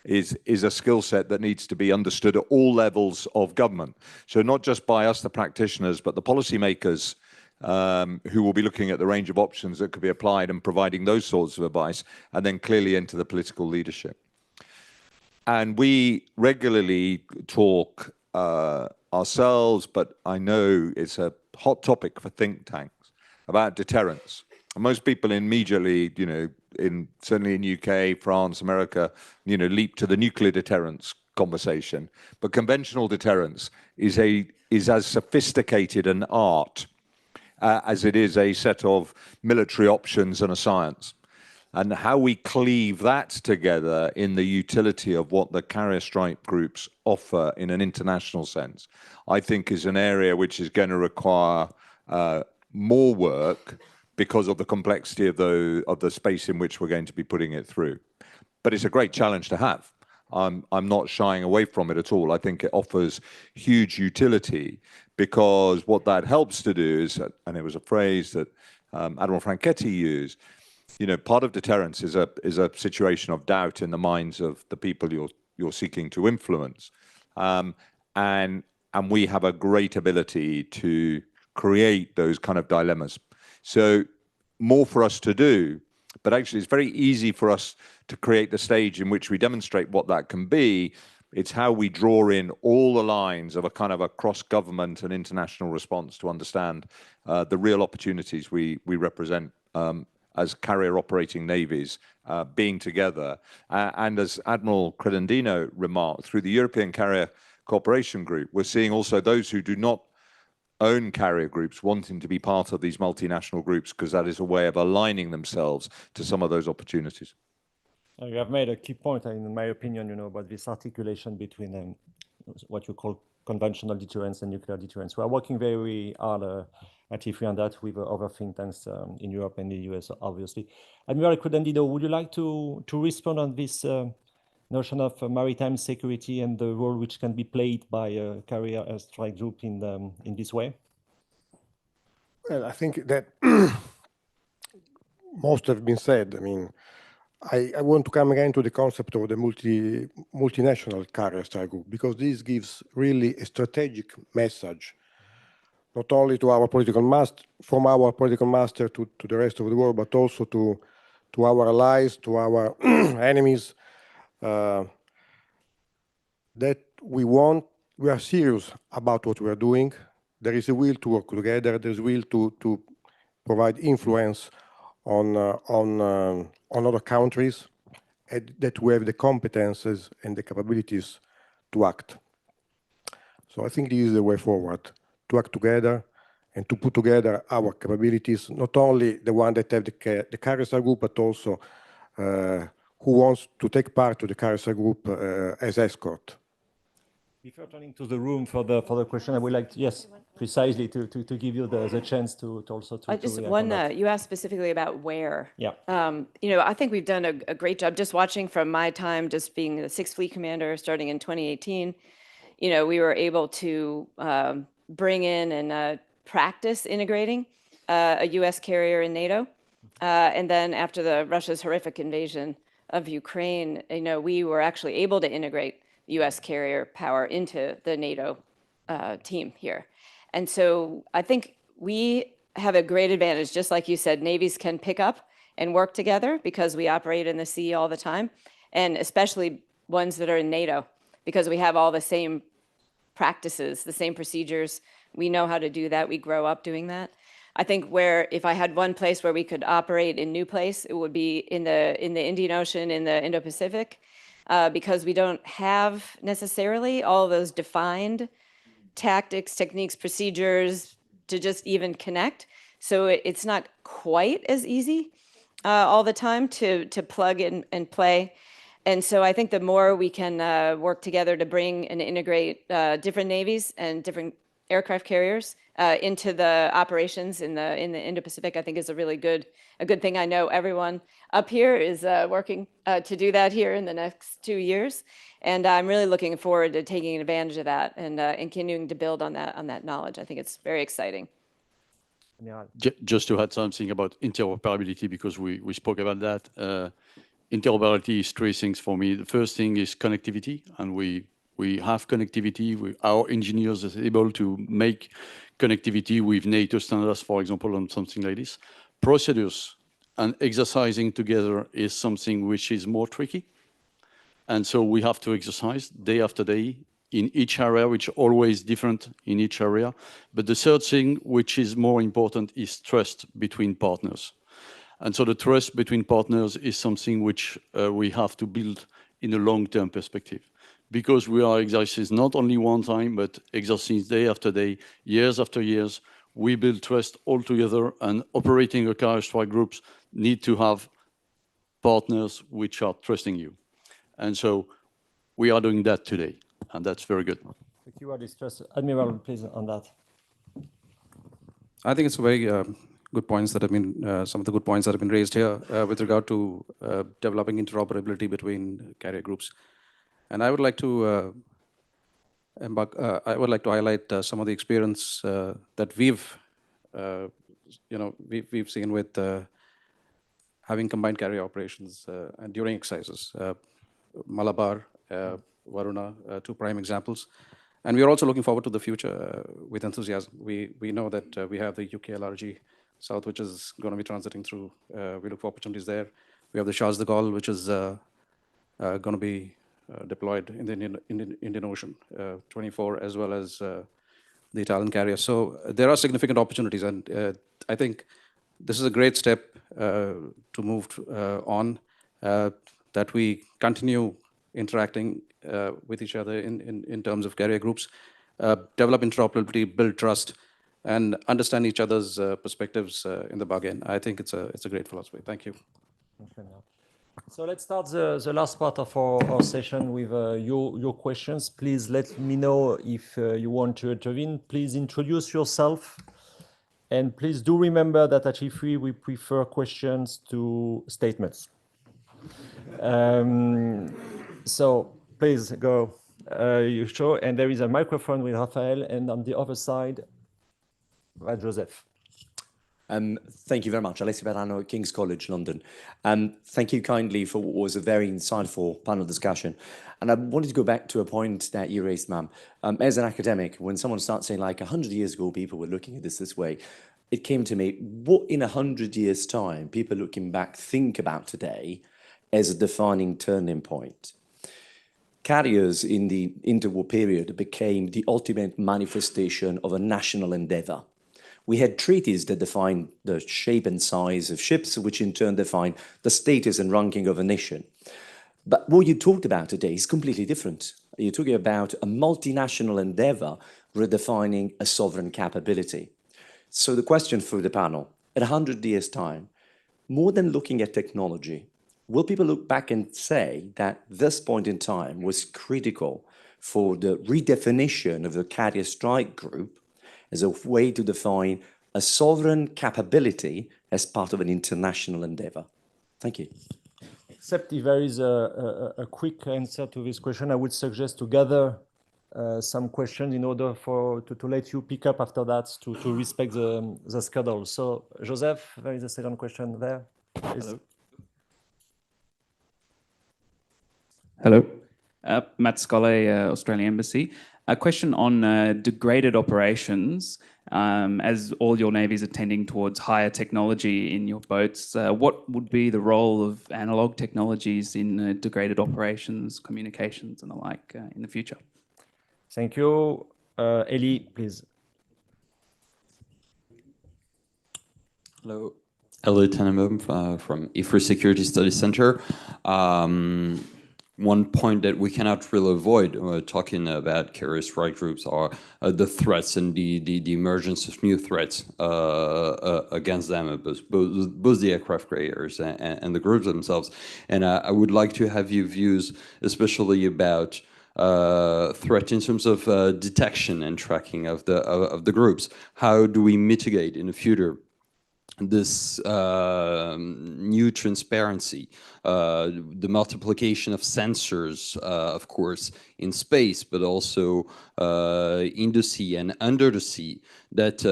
Speaker 5: is a skill set that needs to be understood at all levels of government. So not just by us, the practitioners, but the policymakers who will be looking at the range of options that could be applied and providing those sorts of advice, and then clearly into the political leadership. And we regularly talk ourselves, but I know it's a hot topic for think tanks, about deterrence. And most people immediately, certainly in UK, France, America, leap to the nuclear deterrence conversation. But conventional deterrence is as sophisticated an art as it is a set of military options and a science. And how we cleave that together in the utility of what the carrier strike groups offer in an international sense, I think is an area which is going to require more work because of the complexity of the space in which we're going to be putting it through. But it's a great challenge to have. I'm not shying away from it at all. I think it offers huge utility, because what that helps to do is, and it was a phrase that Admiral Franchetti used, part of deterrence is a situation of doubt in the minds of the people you're seeking to influence, and we have a great ability to create those kind of dilemmas. So more for us to do, but actually it's very easy for us to create the stage in which we demonstrate what that can be. It's how we draw in all the lines of a kind of a cross-government and international response to understand the real opportunities we represent as carrier operating navies being together. And as Admiral Credendino remarked, through the European Carrier Cooperation Group, we're seeing also those who do not own carrier groups wanting to be part of these multinational groups, because that is a way of aligning themselves to some of those opportunities.
Speaker 1: You have made a key point, in my opinion, about this articulation between what you call conventional deterrence and nuclear deterrence. We are working very hard at Ifri on that with other think tanks in Europe and the US, obviously. Admiral Credendino, would you like to respond on this notion of maritime security and the role which can be played by a carrier strike group in this way?
Speaker 6: Well, I think that most have been said. I mean, I want to come again to the concept of the multinational carrier strike group, because this gives really a strategic message, not only to our political master, from our political master to the rest of the world, but also to our allies, to our enemies, that we are serious about what we are doing. There is a will to work together. There's a will to provide influence on other countries, and that we have the competences and the capabilities to act. So I think this is the way forward, to act together and to put together our capabilities, not only the one that have the carrier strike group, but also who wants to take part to the carrier strike group as escort.
Speaker 1: Before turning to the room for the question, I would like to, yes, precisely to give you the chance to also to
Speaker 4: just
Speaker 1: react
Speaker 4: one.
Speaker 1: on that.
Speaker 4: You asked specifically about where.
Speaker 1: Yeah.
Speaker 4: I think we've done a great job just watching from my time, just being the 6th Fleet Commander starting in 2018. We were able to bring in and practice integrating a U.S. carrier in NATO, and then after Russia's horrific invasion of Ukraine, we were actually able to integrate U.S. carrier power into the NATO team here. And so I think we have a great advantage. Just like you said, navies can pick up and work together because we operate in the sea all the time, and especially ones that are in NATO, because we have all the same practices, the same procedures. We know how to do that. We grow up doing that. I think where if I had one place where we could operate in new place, it would be in the Indian Ocean, in the Indo-Pacific, because we don't have necessarily all of those defined tactics, techniques, procedures to just even connect. So it's not quite as easy all the time to plug in and play. And so I think the more we can work together to bring and integrate different navies and different aircraft carriers into the operations in the Indo-Pacific, I think is a good thing. I know everyone up here is working to do that here in the next 2 years, and I'm really looking forward to taking advantage of that and continuing to build on that knowledge. I think it's very exciting.
Speaker 3: Just to add something about interoperability, because we spoke about that. Interoperability is three things for me. The first thing is connectivity, and we have connectivity. Our engineers are able to make connectivity with NATO standards, for example, on something like this. Procedures and exercising together is something which is more tricky. And so we have to exercise day after day in each area, which is always different in each area. But the third thing, which is more important, is trust between partners. And so the trust between partners is something which we have to build in a long-term perspective. Because we are exercises not only one time, but exercises day after day, years after years. We build trust all together, and operating a carrier strike groups need to have partners which are trusting you. And so we are doing that today, and that's very good.
Speaker 1: The keyword is trust. Admiral, please, on that.
Speaker 7: I think it's very good points that have been, some of the good points that have been raised here with regard to developing interoperability between carrier groups. And I would like to highlight some of the experience that we've seen with having combined carrier operations and during exercises. Malabar, Varuna, two prime examples. And we are also looking forward to the future with enthusiasm. We know that we have the UK LRG South, which is going to be transiting through. We look for opportunities there. We have the Charles de Gaulle, which is going to be deployed in the Indian Ocean, 24, as well as the Italian carrier. So there are significant opportunities, and I think this is a great step to move on, that we continue interacting with each other in terms of carrier groups, develop interoperability, build trust, and understand each other's perspectives in the bargain. I think it's a great philosophy. Thank you.
Speaker 1: So let's start the last part of our session with your questions. Please let me know if you want to intervene. Please introduce yourself. And please do remember that at Ifri, we prefer questions to statements. So please go. You show, and there is a microphone with Raphael, and on the other side, Joseph.
Speaker 8: Thank you very much. Alessio Verano at King's College, London. Thank you kindly for what was a very insightful panel discussion. And I wanted to go back to a point that you raised, ma'am. As an academic, when someone starts saying like 100 years ago, people were looking at this way, it came to me, what in 100 years' time, people looking back think about today as a defining turning point? Carriers in the interwar period became the ultimate manifestation of a national endeavor. We had treaties that defined the shape and size of ships, which in turn defined the status and ranking of a nation. But what you talked about today is completely different. You're talking about a multinational endeavor redefining a sovereign capability. So the question for the panel, at 100 years' time, more than looking at technology, will people look back and say that this point in time was critical for the redefinition of the carrier strike group as a way to define a sovereign capability as part of an international endeavor? Thank you.
Speaker 1: Except if there is a quick answer to this question, I would suggest to gather some questions in order to let you pick up after that to respect the schedule. So, Joseph, there is a second question there. Please.
Speaker 9: Hello. Matt Scollay, Australian Embassy. A question on degraded operations. As all your navies are tending towards higher technology in your boats, what would be the role of analog technologies in degraded operations, communications, and the like in the future?
Speaker 1: Thank you. Ellie, please.
Speaker 10: Hello, Elliot Tenenbaum from Ifri Security Studies Center. One point that we cannot really avoid talking about carrier strike groups are the threats and the emergence of new threats against them, both the aircraft carriers and the groups themselves. And I would like to have your views, especially about threat in terms of detection and tracking of the groups. How do we mitigate in the future this new transparency, the multiplication of sensors, of course, in space, but also in the sea and under the sea, that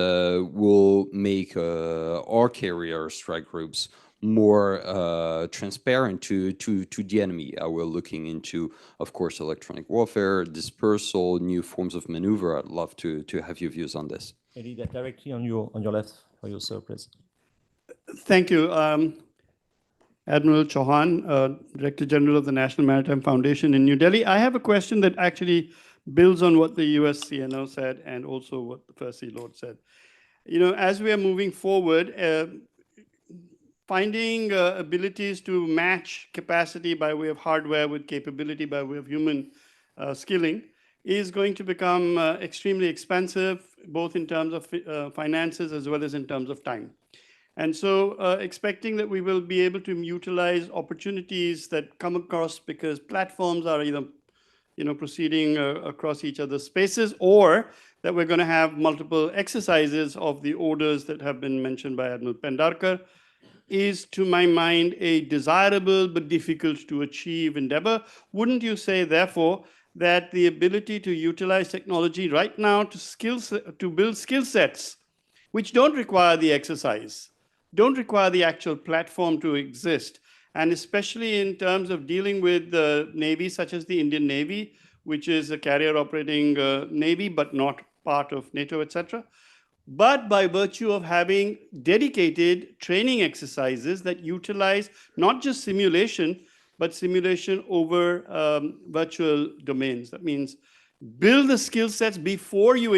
Speaker 10: will make our carrier strike groups more transparent to the enemy. We're looking into, of course, electronic warfare, dispersal, new forms of maneuver. I'd love to have your views on this.
Speaker 1: Eddie, directly on your left for your surprise.
Speaker 11: Thank you. Admiral Chauhan, Director General of the National Maritime Foundation in New Delhi. I have a question that actually builds on what the US CNO said and also what the First Sea Lord said. You know, as we are moving forward, finding abilities to match capacity by way of hardware with capability by way of human skilling is going to become extremely expensive, both in terms of finances as well as in terms of time. And so expecting that we will be able to utilize opportunities that come across because platforms are either proceeding across each other's spaces, or that we're going to have multiple exercises of the orders that have been mentioned by Admiral Pendarkar, is, to my mind, a desirable but difficult to achieve endeavor. Wouldn't you say, therefore, that the ability to utilize technology right now to build skill sets which don't require the exercise, don't require the actual platform to exist, and especially in terms of dealing with the Navy, such as the Indian Navy, which is a carrier operating Navy, but not part of NATO, etc., but by virtue of having dedicated training exercises that utilize not just simulation, but simulation over virtual domains. That means build the skill sets before you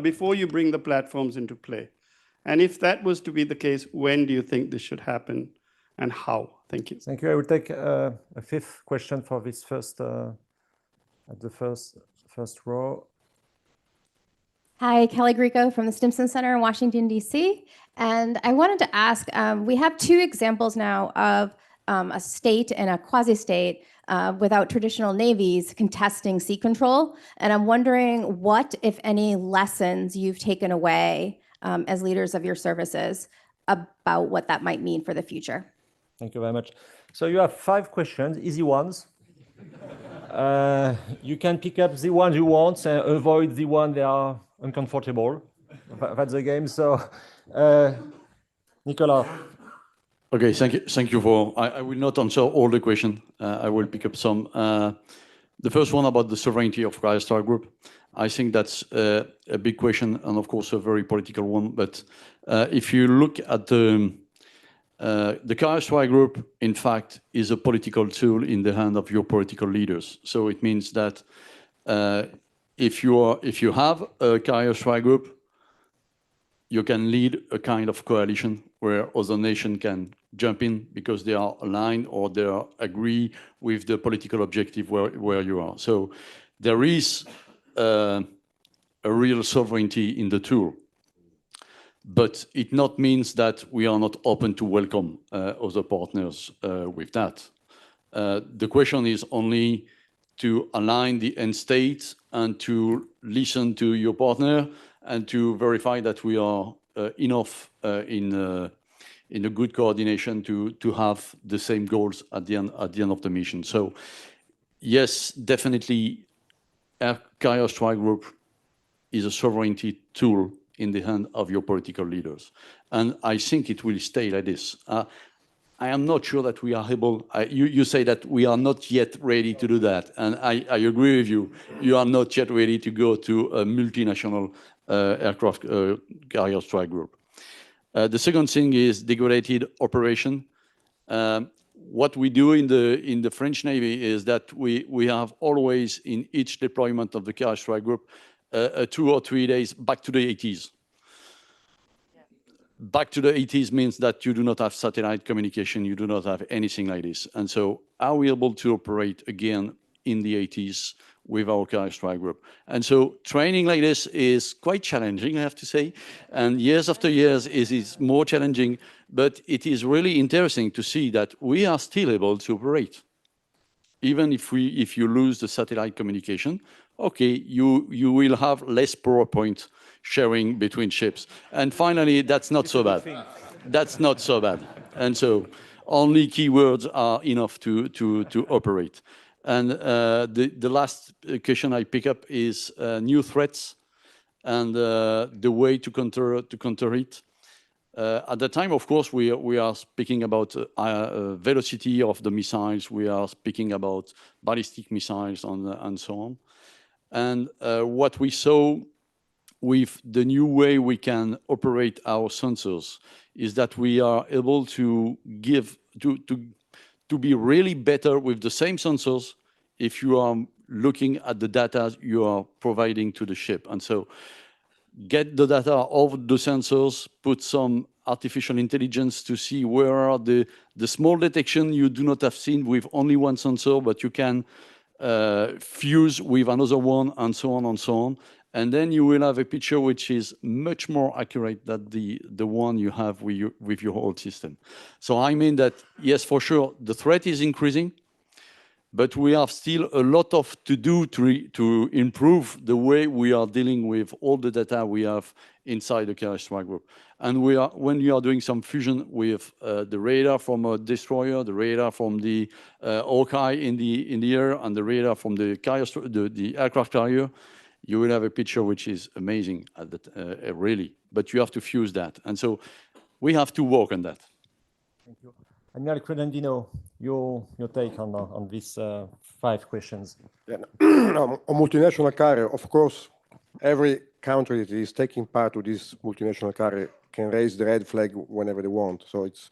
Speaker 11: before you bring the platforms into play. And if that was to be the case, when do you think this should happen and how? Thank you.
Speaker 1: Thank you. I will take a fifth question for this first, at the first row.
Speaker 12: Hi, Kelly Grieco from the Stimson Center in Washington, D.C. And I wanted to ask, we have two examples now of a state and a quasi-state without traditional navies contesting sea control. And I'm wondering what, if any, lessons you've taken away as leaders of your services about what that might mean for the future.
Speaker 1: Thank you very much. So you have 5 questions, easy ones. You can pick up the one you want and avoid the one that are uncomfortable. That's the game. So, Nicolas.
Speaker 3: Okay, thank you for. I will not answer all the questions. I will pick up some. The first one about the sovereignty of Carrier Strike Group. I think that's a big question and, of course, a very political one. But if you look at the Carrier Strike Group, in fact, is a political tool in the hand of your political leaders. So it means that if you have a Carrier Strike Group, you can lead a kind of coalition where other nations can jump in because they are aligned or they agree with the political objective where you are. So there is a real sovereignty in the tool. But it not means that we are not open to welcome other partners with that. The question is only to align the end state and to listen to your partner and to verify that we are enough in a good coordination to have the same goals at the end of the mission. So yes, definitely, our Carrier Strike Group is a sovereignty tool in the hand of your political leaders. And I think it will stay like this. I am not sure that we are able, you say that we are not yet ready to do that. And I agree with you. You are not yet ready to go to a multinational aircraft Carrier Strike Group. The second thing is degraded operation. What we do in the French Navy is that we have always, in each deployment of the Carrier Strike Group, 2 or 3 days back to the 80s. back to the 80s means that you do not have satellite communication, you do not have anything like this. And so are we able to operate again in the 80s with our carrier strike group? And so training like this is quite challenging, I have to say. And years after years, it is more challenging, but it is really interesting to see that we are still able to operate. Even if you lose the satellite communication, okay, you will have less PowerPoint sharing between ships. And finally, that's not so bad. That's not so bad. And so only keywords are enough to operate. And the last question I pick up is new threats and the way to counter it. At the time, of course, we are speaking about velocity of the missiles. We are speaking about ballistic missiles and so on. And what we saw with the new way we can operate our sensors is that we are able to be really better with the same sensors if you are looking at the data you are providing to the ship. And so get the data of the sensors, put some artificial intelligence to see where are the small detection you do not have seen with only one sensor, but you can fuse with another one, and so on and so on. And then you will have a picture which is much more accurate than the one you have with your old system. So I mean that, yes, for sure, the threat is increasing, but we have still a lot to do to improve the way we are dealing with all the data we have inside the carrier strike group. And when you are doing some fusion with the radar from a destroyer, the radar from the Hawkeye in the air, and the radar from the aircraft carrier, you will have a picture which is amazing, really. But you have to fuse that. And so we have to work on that.
Speaker 1: Thank you. Admiral Credendino, your take on these 5 questions.
Speaker 6: Yeah. On multinational carrier, of course, every country that is taking part to this multinational carrier can raise the red flag whenever they want. So it's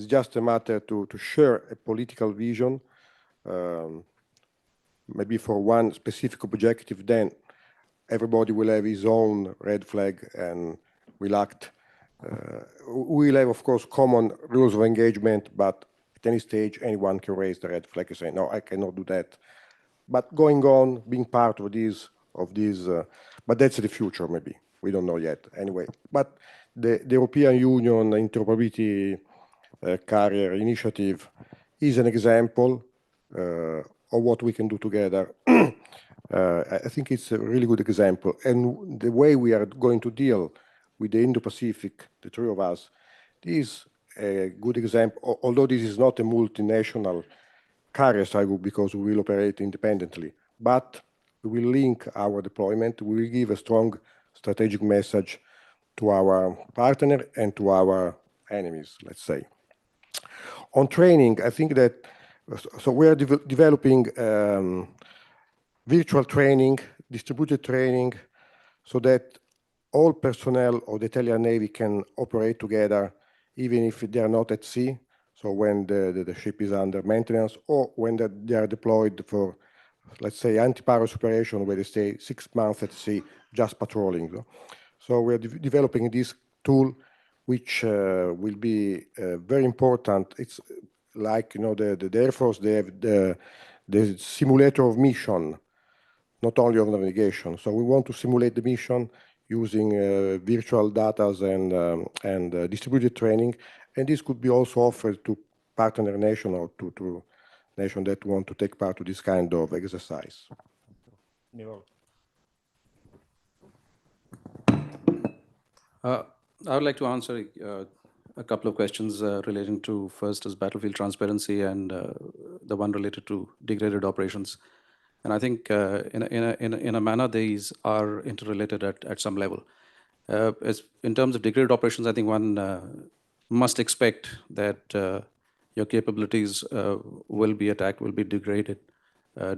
Speaker 6: just a matter to share a political vision, maybe for one specific objective, then everybody will have his own red flag and will act. We'll have, of course, common rules of engagement, but at any stage, anyone can raise the red flag and say, no, I cannot do that. But going on, being part of these, but that's the future, maybe. We don't know yet, anyway. But the European Union Interoperability Carrier Initiative is an example of what we can do together. I think it's a really good example. And the way we are going to deal with the Indo-Pacific, the 3 of us, is a good example, although this is not a multinational carrier strike group because we will operate independently, but we will link our deployment, we will give a strong strategic message to our partner and to our enemies, let's say. On training, I think that, so we are developing virtual training, distributed training, so that all personnel of the Italian Navy can operate together, even if they are not at sea. So when the ship is under maintenance, or when they are deployed for, let's say, anti-piracy operation, where they stay 6 months at sea, just patrolling. So we're developing this tool, which will be very important. It's like, you know, the Air Force, they have the simulator of mission, not only of navigation. So we want to simulate the mission using virtual data and distributed training. And this could be also offered to partner nation or to nations that want to take part to this kind of exercise.
Speaker 7: I would like to answer a couple of questions relating to, first is battlefield transparency, and the one related to degraded operations. And I think in a manner, these are interrelated at some level. In terms of degraded operations, I think one must expect that your capabilities will be attacked, will be degraded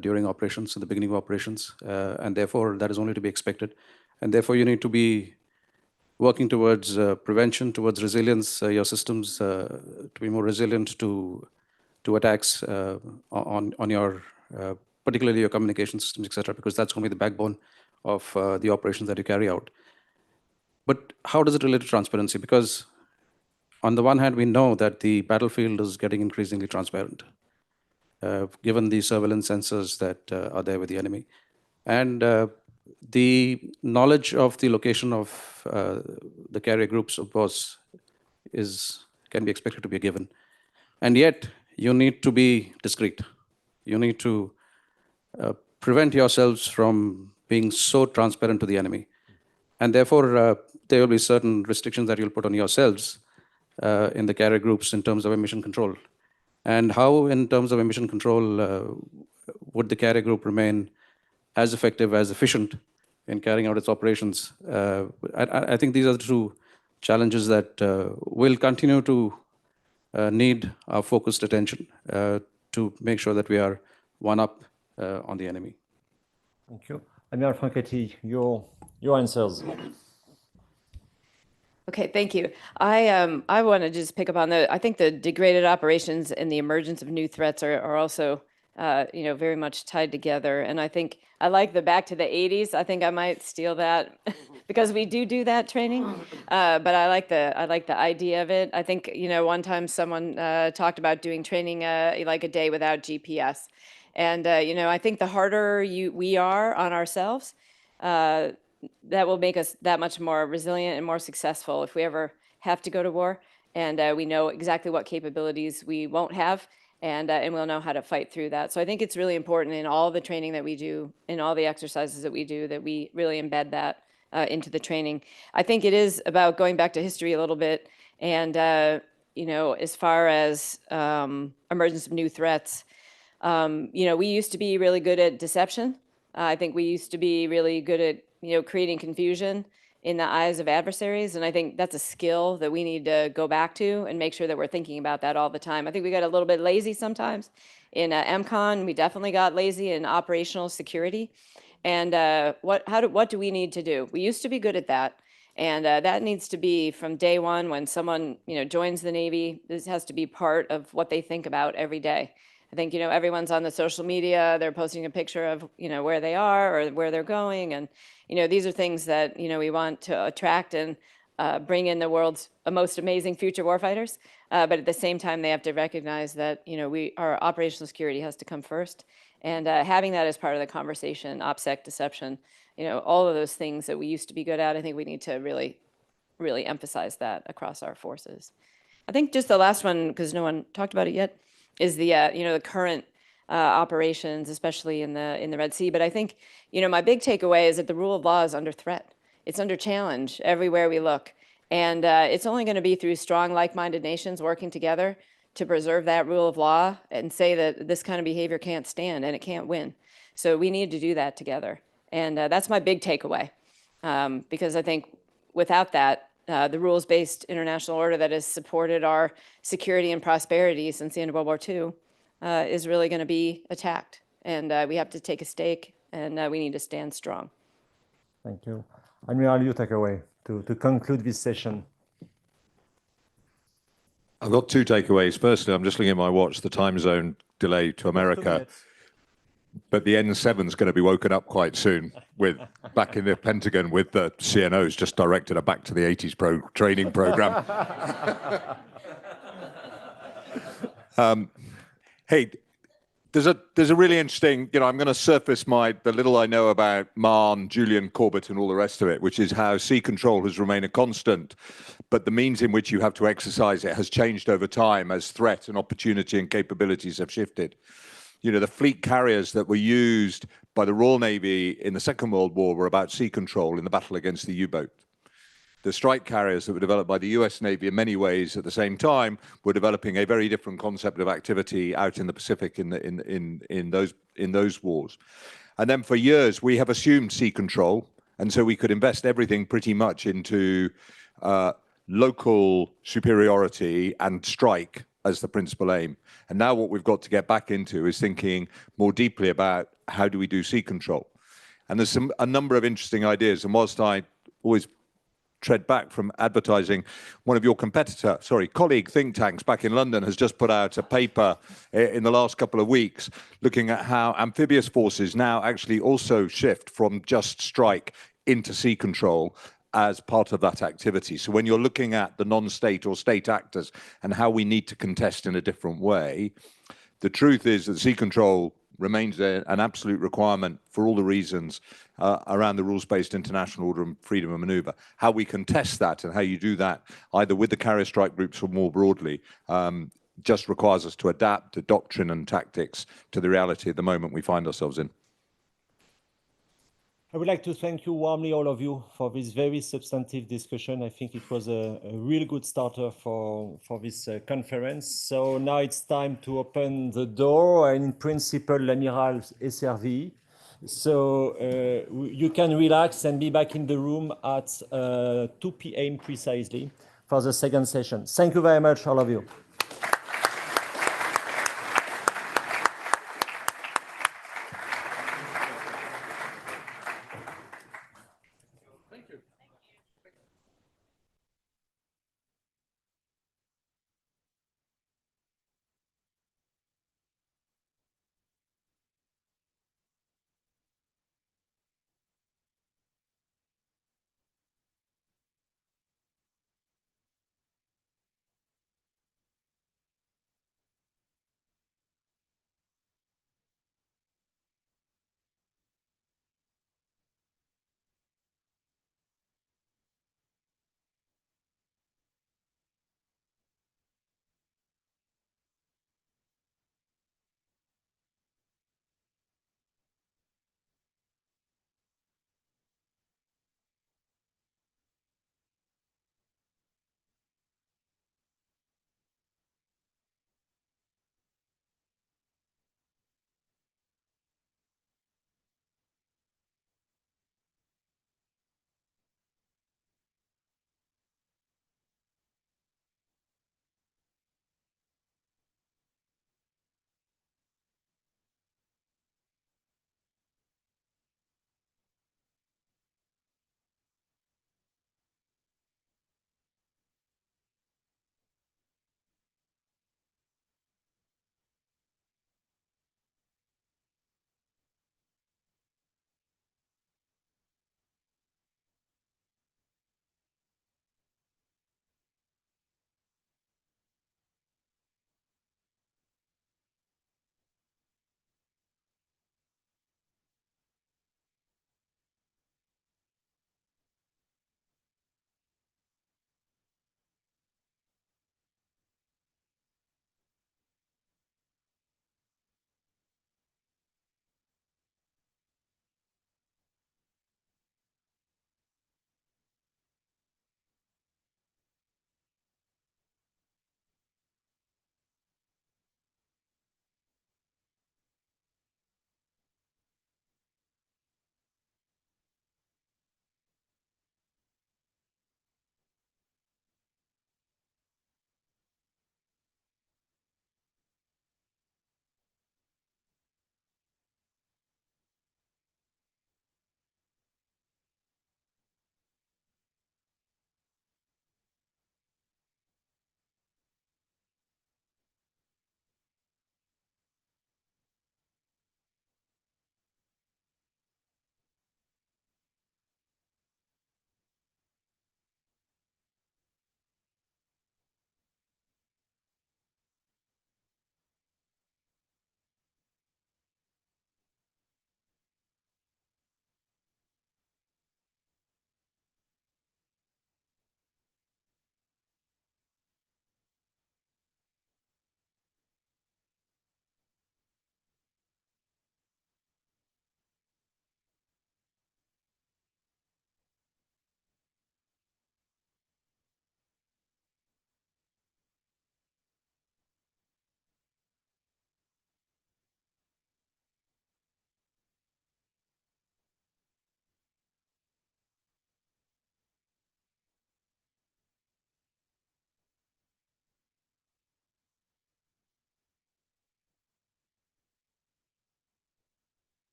Speaker 7: during operations, in the beginning of operations. And therefore, that is only to be expected. And therefore, you need to be working towards prevention, towards resilience, your systems to be more resilient to attacks on your particularly your communication systems, etc., because that's going to be the backbone of the operations that you carry out. But how does it relate to transparency? Because on the one hand, we know that the battlefield is getting increasingly transparent, given the surveillance sensors that are there with the enemy. And the knowledge of the location of the carrier groups, of course, can be expected to be a given. And yet, you need to be discreet. You need to prevent yourselves from being so transparent to the enemy. And therefore, there will be certain restrictions that you'll put on yourselves in the carrier groups in terms of emission control. And how, in terms of emission control, would the carrier group remain as effective, as efficient in carrying out its operations? I think these are the two challenges that will continue to need our focused attention to make sure that we are one up on the enemy.
Speaker 1: Thank you. Admiral Franchetti, your answers.
Speaker 4: Okay, thank you. I want to just pick up on I think the degraded operations and the emergence of new threats are also, very much tied together. And I think I like the back to the 80s. I think I might steal that because we do that training. But I like the idea of it. I think, one time someone talked about doing training like a day without GPS. And, I think the harder we are on ourselves, that will make us that much more resilient and more successful if we ever have to go to war. And we know exactly what capabilities we won't have, and we'll know how to fight through that. So I think it's really important in all the training that we do, in all the exercises that we do, that we really embed that into the training. I think it is about going back to history a little bit. And, as far as emergence of new threats, we used to be really good at deception. I think we used to be really good at, creating confusion in the eyes of adversaries. And I think that's a skill that we need to go back to and make sure that we're thinking about that all the time. I think we got a little bit lazy sometimes in MCON. We definitely got lazy in operational security. And what do we need to do? We used to be good at that. And that needs to be from day one when someone, joins the Navy. This has to be part of what they think about every day. I think, everyone's on the social media, they're posting a picture of, where they are or where they're going. And, these are things that, we want to attract and bring in the world's most amazing future warfighters. But at the same time, they have to recognize that, our operational security has to come first. And having that as part of the conversation, OPSEC, deception, all of those things that we used to be good at, I think we need to really, really emphasize that across our forces. I think just the last one, because no one talked about it yet, is the the current operations, especially in the Red Sea. But I think my big takeaway is that the rule of law is under threat. It's under challenge everywhere we look, and it's only going to be through strong, like-minded nations working together to preserve that rule of law and say that this kind of behavior can't stand and it can't win. So we need to do that together, and that's my big takeaway, because I think without that, the rules-based international order that has supported our security and prosperity since the end of World War II is really going to be attacked. And we have to take a stake, and we need to stand strong.
Speaker 1: Thank you. Admiral, you take away to conclude this session.
Speaker 5: I've got two takeaways. Firstly, I'm just looking at my watch, the time zone delay to America. But the N7 is going to be woken up quite soon back in the Pentagon with the CNOs just directed a back to the 80s training program. Hey, there's a really interesting, I'm going to surface the little I know about Marne, Julian Corbett and all the rest of it, which is how sea control has remained a constant, but the means in which you have to exercise it has changed over time as threat and opportunity and capabilities have shifted. The fleet carriers that were used by the Royal Navy in the Second World War were about sea control in the battle against the U-boat. The strike carriers that were developed by the US Navy in many ways at the same time were developing a very different concept of activity out in the Pacific in those wars. And then for years, we have assumed sea control. And so we could invest everything pretty much into local superiority and strike as the principal aim. And now what we've got to get back into is thinking more deeply about how do we do sea control. And there's a number of interesting ideas. And whilst I always tread back from advertising, one of your colleague think tanks back in London has just put out a paper in the last couple of weeks looking at how amphibious forces now actually also shift from just strike into sea control as part of that activity. So when you're looking at the non-state or state actors and how we need to contest in a different way, the truth is that sea control remains an absolute requirement for all the reasons around the rules-based international order and freedom of maneuver. How we contest that and how you do that, either with the carrier strike groups or more broadly, just requires us to adapt to doctrine and tactics to the reality at the moment we find ourselves in.
Speaker 1: I would like to thank you warmly, all of you, for this very substantive discussion. I think it was a really good starter for this conference. So now it's time to open the door, and in principle, l'amiral est servi. So you can relax and be back in the room at 2 p.m. precisely for the second session. Thank you very much, all of you.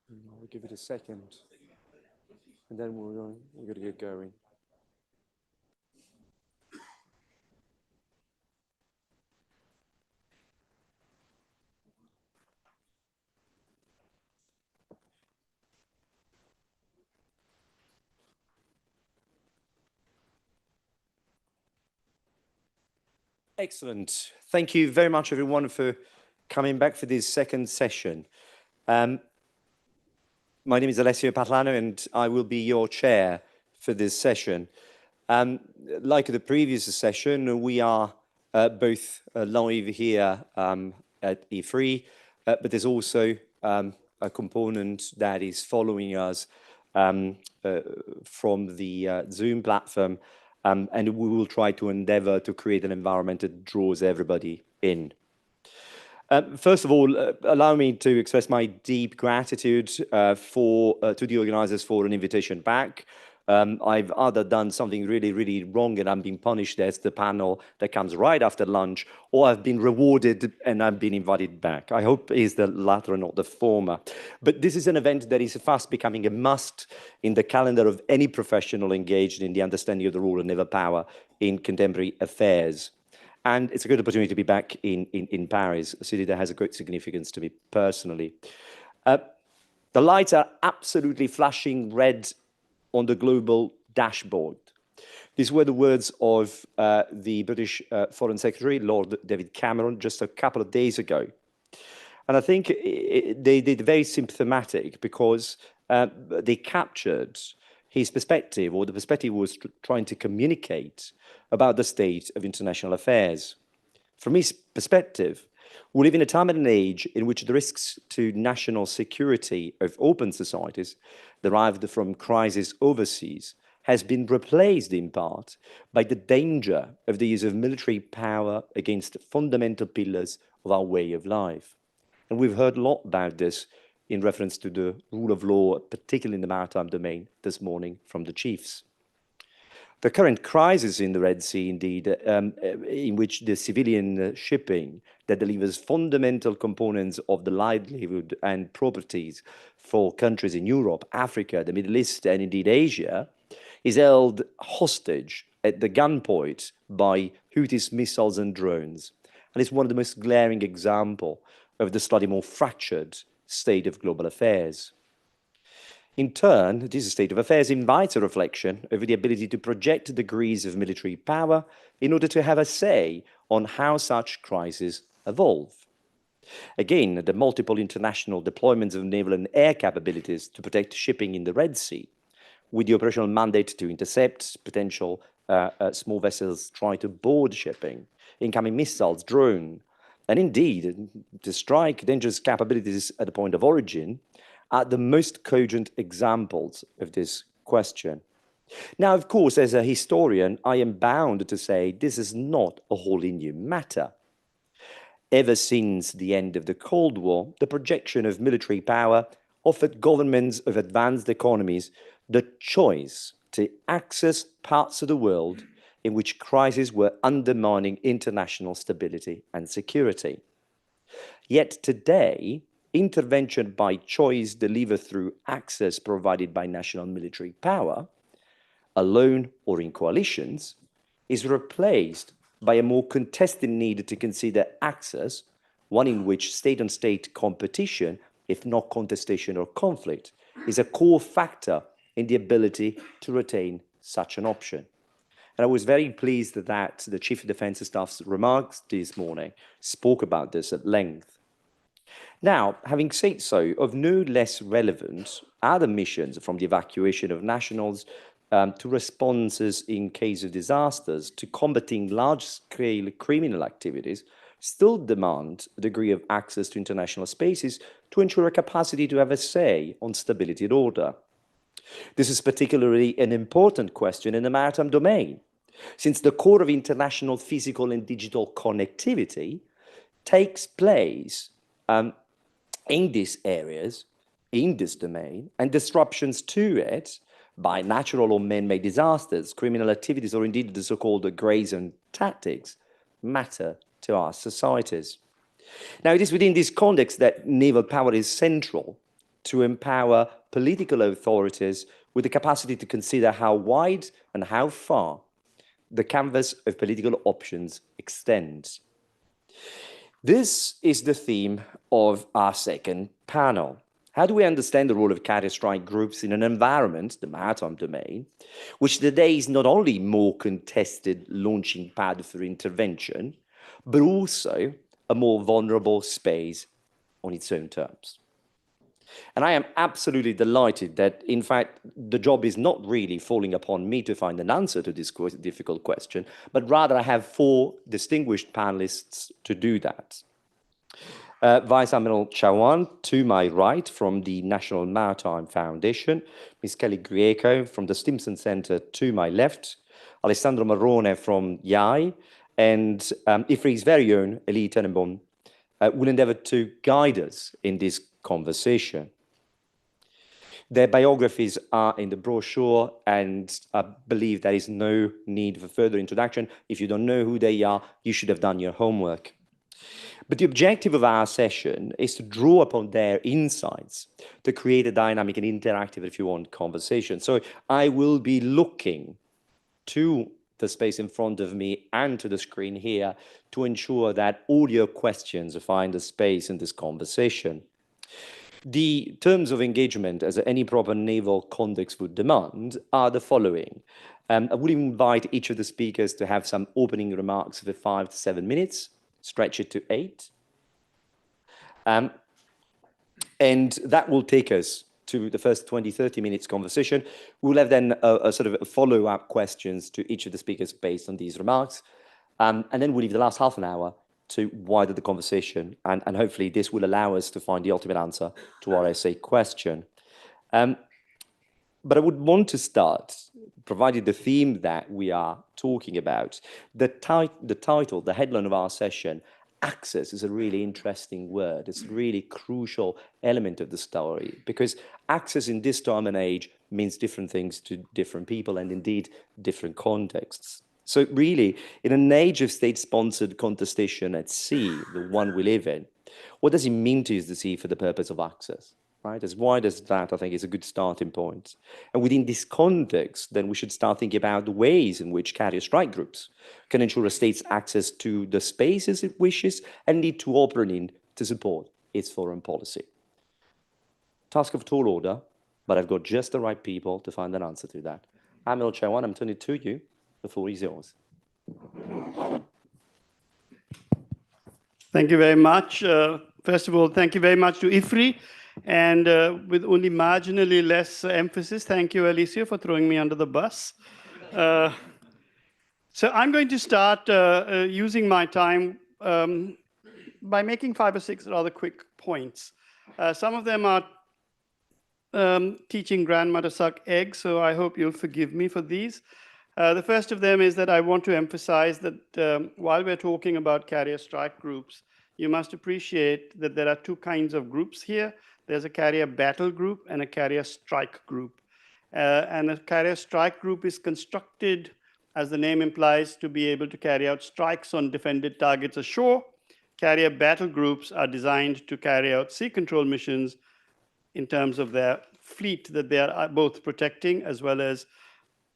Speaker 8: We'll give it a second, and then we're going to get going. Excellent. Thank you very much, everyone, for coming back for this second session. My name is Alessio Patlano, and I will be your chair for this session. Like the previous session, we are both live here at Ifri, but there's also a component that is following us from the Zoom platform, and we will try to endeavor to create an environment that draws everybody in. First of all, allow me to express my deep gratitude to the organizers for an invitation back. I've either done something really, really wrong and I'm being punished as the panel that comes right after lunch, or I've been rewarded and I've been invited back. I hope it's the latter and not the former. But this is an event that is fast becoming a must in the calendar of any professional engaged in the understanding of the role of naval power in contemporary affairs. And it's a good opportunity to be back in Paris, a city that has a great significance to me personally. The lights are absolutely flashing red on the global dashboard. These were the words of the British Foreign Secretary, Lord David Cameron, just a couple of days ago. And I think they did very symptomatic because they captured his perspective, or the perspective was trying to communicate about the state of international affairs. From his perspective, we live in a time and an age in which the risks to national security of open societies derived from crises overseas has been replaced in part by the danger of the use of military power against fundamental pillars of our way of life. And we've heard a lot about this in reference to the rule of law, particularly in the maritime domain this morning from the chiefs. The current crisis in the Red Sea, indeed, in which the civilian shipping that delivers fundamental components of the livelihood and properties for countries in Europe, Africa, the Middle East, and indeed Asia, is held hostage at the gunpoint by Houthis missiles and drones. And it's one of the most glaring examples of the slightly more fractured state of global affairs. In turn, this state of affairs invites a reflection over the ability to project degrees of military power in order to have a say on how such crises evolve. Again, the multiple international deployments of naval and air capabilities to protect shipping in the Red Sea, with the operational mandate to intercept potential small vessels trying to board shipping, incoming missiles, drone, and indeed to strike dangerous capabilities at the point of origin, are the most cogent examples of this question. Now, of course, as a historian, I am bound to say this is not a wholly new matter. Ever since the end of the Cold War, the projection of military power offered governments of advanced economies the choice to access parts of the world in which crises were undermining international stability and security. Yet today, intervention by choice delivered through access provided by national military power, alone or in coalitions, is replaced by a more contested need to consider access, one in which state-on-state competition, if not contestation or conflict, is a core factor in the ability to retain such an option. And I was very pleased that the Chief of Defence Staff's remarks this morning spoke about this at length. Now, having said so, of no less relevance are the missions from the evacuation of nationals to responses in case of disasters to combating large-scale criminal activities still demand a degree of access to international spaces to ensure a capacity to have a say on stability and order. This is particularly an important question in the maritime domain, since the core of international physical and digital connectivity takes place in these areas, in this domain, and disruptions to it by natural or man-made disasters, criminal activities, or indeed the so-called grey zone tactics, matter to our societies. Now, it is within this context that naval power is central to empower political authorities with the capacity to consider how wide and how far the canvas of political options extends. This is the theme of our second panel. How do we understand the role of carrier strike groups in an environment, the maritime domain, which today is not only more contested launching pad for intervention, but also a more vulnerable space on its own terms? And I am absolutely delighted that, in fact, the job is not really falling upon me to find an answer to this difficult question, but rather I have 4 distinguished panelists to do that. Vice Admiral Chawan, to my right, from the National Maritime Foundation, Ms. Kelly Greco from the Stimson Center to my left, Alessandro Marrone from YAI, and Ifri's very own Elie Tenenbaum will endeavor to guide us in this conversation. Their biographies are in the brochure, and I believe there is no need for further introduction. If you don't know who they are, you should have done your homework. But the objective of our session is to draw upon their insights to create a dynamic and interactive, if you want, conversation. So I will be looking to the space in front of me and to the screen here to ensure that all your questions find a space in this conversation. The terms of engagement, as any proper naval context would demand, are the following. I would invite each of the speakers to have some opening remarks for 5 to 7 minutes, stretch it to 8. And that will take us to the first 20, 30 minutes conversation. We'll have then a sort of follow-up questions to each of the speakers based on these remarks. And then we'll leave the last half an hour to widen the conversation, and hopefully this will allow us to find the ultimate answer to our essay question. But I would want to start, provided the theme that we are talking about, the title, the headline of our session, access, is a really interesting word. It's a really crucial element of the story, because access in this time and age means different things to different people and indeed different contexts. So really, in an age of state-sponsored contestation at sea, the one we live in, what does it mean to use the sea for the purpose of access? Right? As wide as that, I think, is a good starting point. And within this context, then we should start thinking about the ways in which carrier strike groups can ensure a state's access to the spaces it wishes and need to operate in to support its foreign policy. Task of tall order, but I've got just the right people to find an answer to that. Admiral Chawan, I'm turning to you. The floor is yours.
Speaker 11: Thank you very much. First of all, thank you very much to Ifri. And with only marginally less emphasis, thank you, Alicia, for throwing me under the bus. So I'm going to start using my time by making 5 or 6 rather quick points. Some of them are teaching grandma to suck eggs, so I hope you'll forgive me for these. The first of them is that I want to emphasize that while we're talking about carrier strike groups, you must appreciate that there are 2 kinds of groups here. There's a carrier battle group and a carrier strike group. And a carrier strike group is constructed, as the name implies, to be able to carry out strikes on defended targets ashore. Carrier battle groups are designed to carry out sea control missions in terms of their fleet that they are both protecting as well as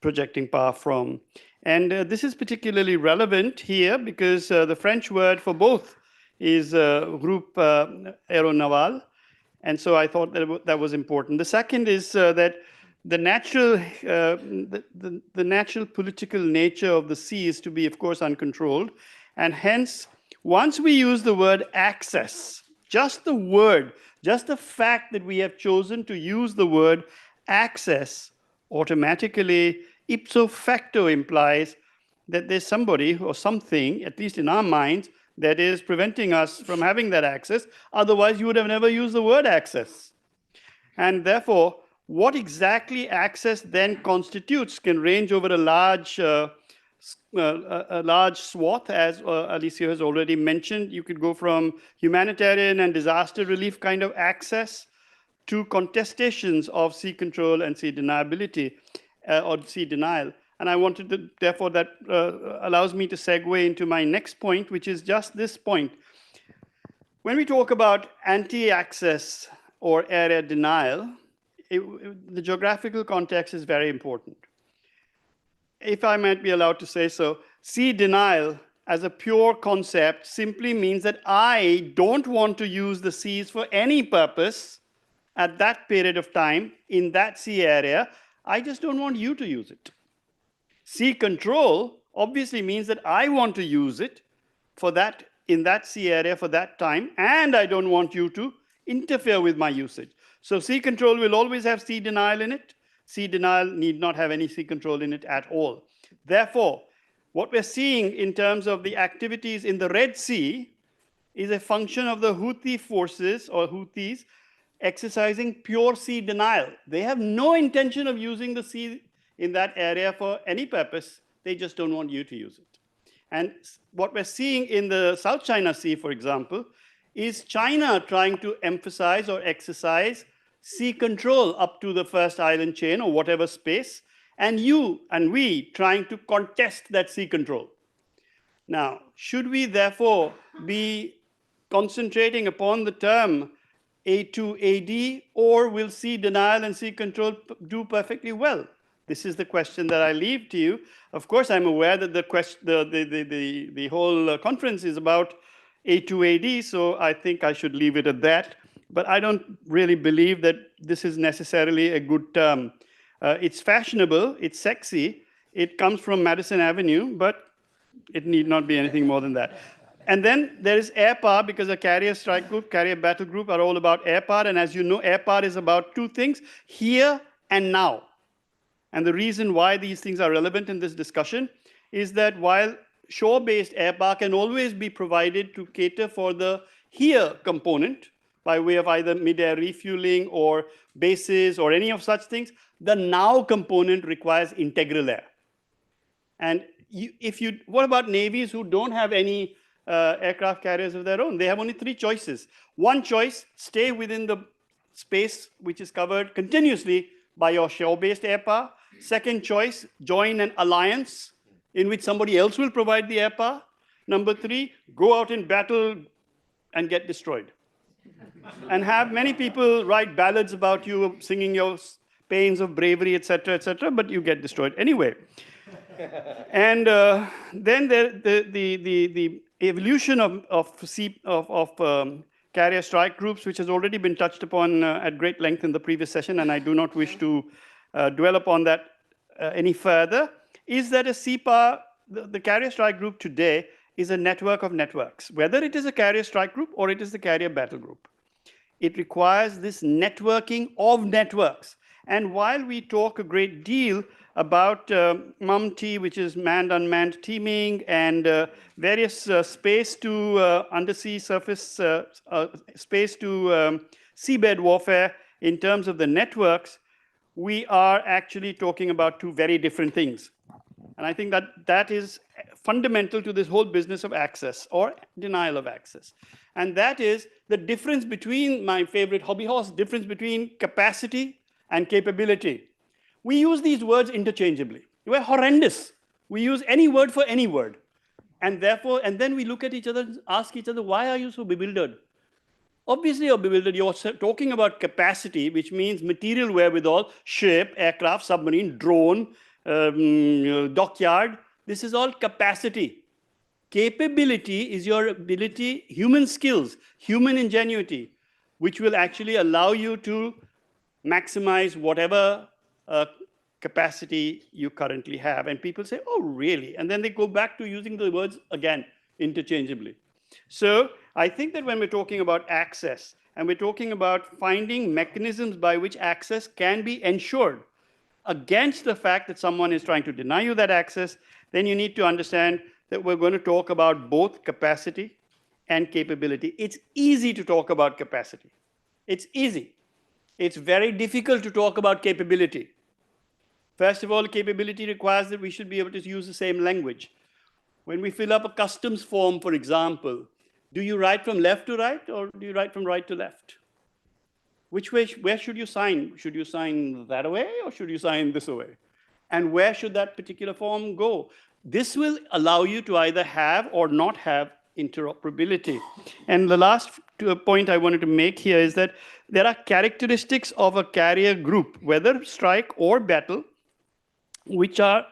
Speaker 11: projecting power from. And this is particularly relevant here because the French word for both is Groupe Aéronaval. And so I thought that was important. The second is that the natural political nature of the sea is to be, of course, uncontrolled. And hence, once we use the word access, just the word, just the fact that we have chosen to use the word access automatically ipso facto implies that there's somebody or something, at least in our minds, that is preventing us from having that access. Otherwise, you would have never used the word access. And therefore, what exactly access then constitutes can range over a large swath, as Alicia has already mentioned. You could go from humanitarian and disaster relief kind of access to contestations of sea control and sea deniability or sea denial. And I wanted to, therefore, that allows me to segue into my next point, which is just this point. When we talk about anti-access or area denial, the geographical context is very important. If I might be allowed to say so, sea denial as a pure concept simply means that I don't want to use the seas for any purpose at that period of time in that sea area. I just don't want you to use it. Sea control obviously means that I want to use it for that in that sea area for that time, and I don't want you to interfere with my usage. So sea control will always have sea denial in it. Sea denial need not have any sea control in it at all. Therefore, what we're seeing in terms of the activities in the Red Sea is a function of the Houthi forces or Houthis exercising pure sea denial. They have no intention of using the sea in that area for any purpose. They just don't want you to use it. And what we're seeing in the South China Sea, for example, is China trying to emphasize or exercise sea control up to the first island chain or whatever space, and you and we trying to contest that sea control. Now, should we therefore be concentrating upon the term A2AD, or will sea denial and sea control do perfectly well? This is the question that I leave to you. Of course, I'm aware that the whole conference is about A2AD, so I think I should leave it at that. But I don't really believe that this is necessarily a good term. It's fashionable, it's sexy, it comes from Madison Avenue, but it need not be anything more than that. And then there is air power, because a carrier strike group, carrier battle group are all about air power. And as you know, air power is about two things, here and now. And the reason why these things are relevant in this discussion is that while shore-based air power can always be provided to cater for the here component by way of either mid-air refueling or bases or any of such things, the now component requires integral air. And what about navies who don't have any aircraft carriers of their own? They have only three choices. One choice, stay within the space which is covered continuously by your shore-based air power. Second choice, join an alliance in which somebody else will provide the air power. Number three, go out in battle and get destroyed. And have many people write ballads about you, singing your pains of bravery, etc., but you get destroyed anyway. And then the evolution of carrier strike groups, which has already been touched upon at great length in the previous session, and I do not wish to dwell upon that any further, is that a CPAR, the carrier strike group today, is a network of networks, whether it is a carrier strike group or it is the carrier battle group. It requires this networking of networks. And while we talk a great deal about MUM-T, which is manned-unmanned teaming, and various space to undersea surface, space to seabed warfare in terms of the networks, we are actually talking about two very different things. And I think that that is fundamental to this whole business of access or denial of access. And that is the difference between, my favorite hobby horse, difference between capacity and capability. We use these words interchangeably. We're horrendous. We use any word for any word. And therefore, and then we look at each other and ask each other, why are you so bewildered? Obviously you're bewildered. You're talking about capacity, which means material wherewithal, ship, aircraft, submarine, drone, dockyard. This is all capacity. Capability is your ability, human skills, human ingenuity, which will actually allow you to maximize whatever capacity you currently have. And people say, oh, really? And then they go back to using the words again, interchangeably. So I think that when we're talking about access, and we're talking about finding mechanisms by which access can be ensured against the fact that someone is trying to deny you that access, then you need to understand that we're going to talk about both capacity and capability. It's easy to talk about capacity. It's easy. It's very difficult to talk about capability. First of all, capability requires that we should be able to use the same language. When we fill up a customs form, for example, do you write from left to right or do you write from right to left? Where should you sign? Should you sign that away or should you sign this away? And where should that particular form go? This will allow you to either have or not have interoperability. And the last point I wanted to make here is that there are characteristics of a carrier group, whether strike or battle, which are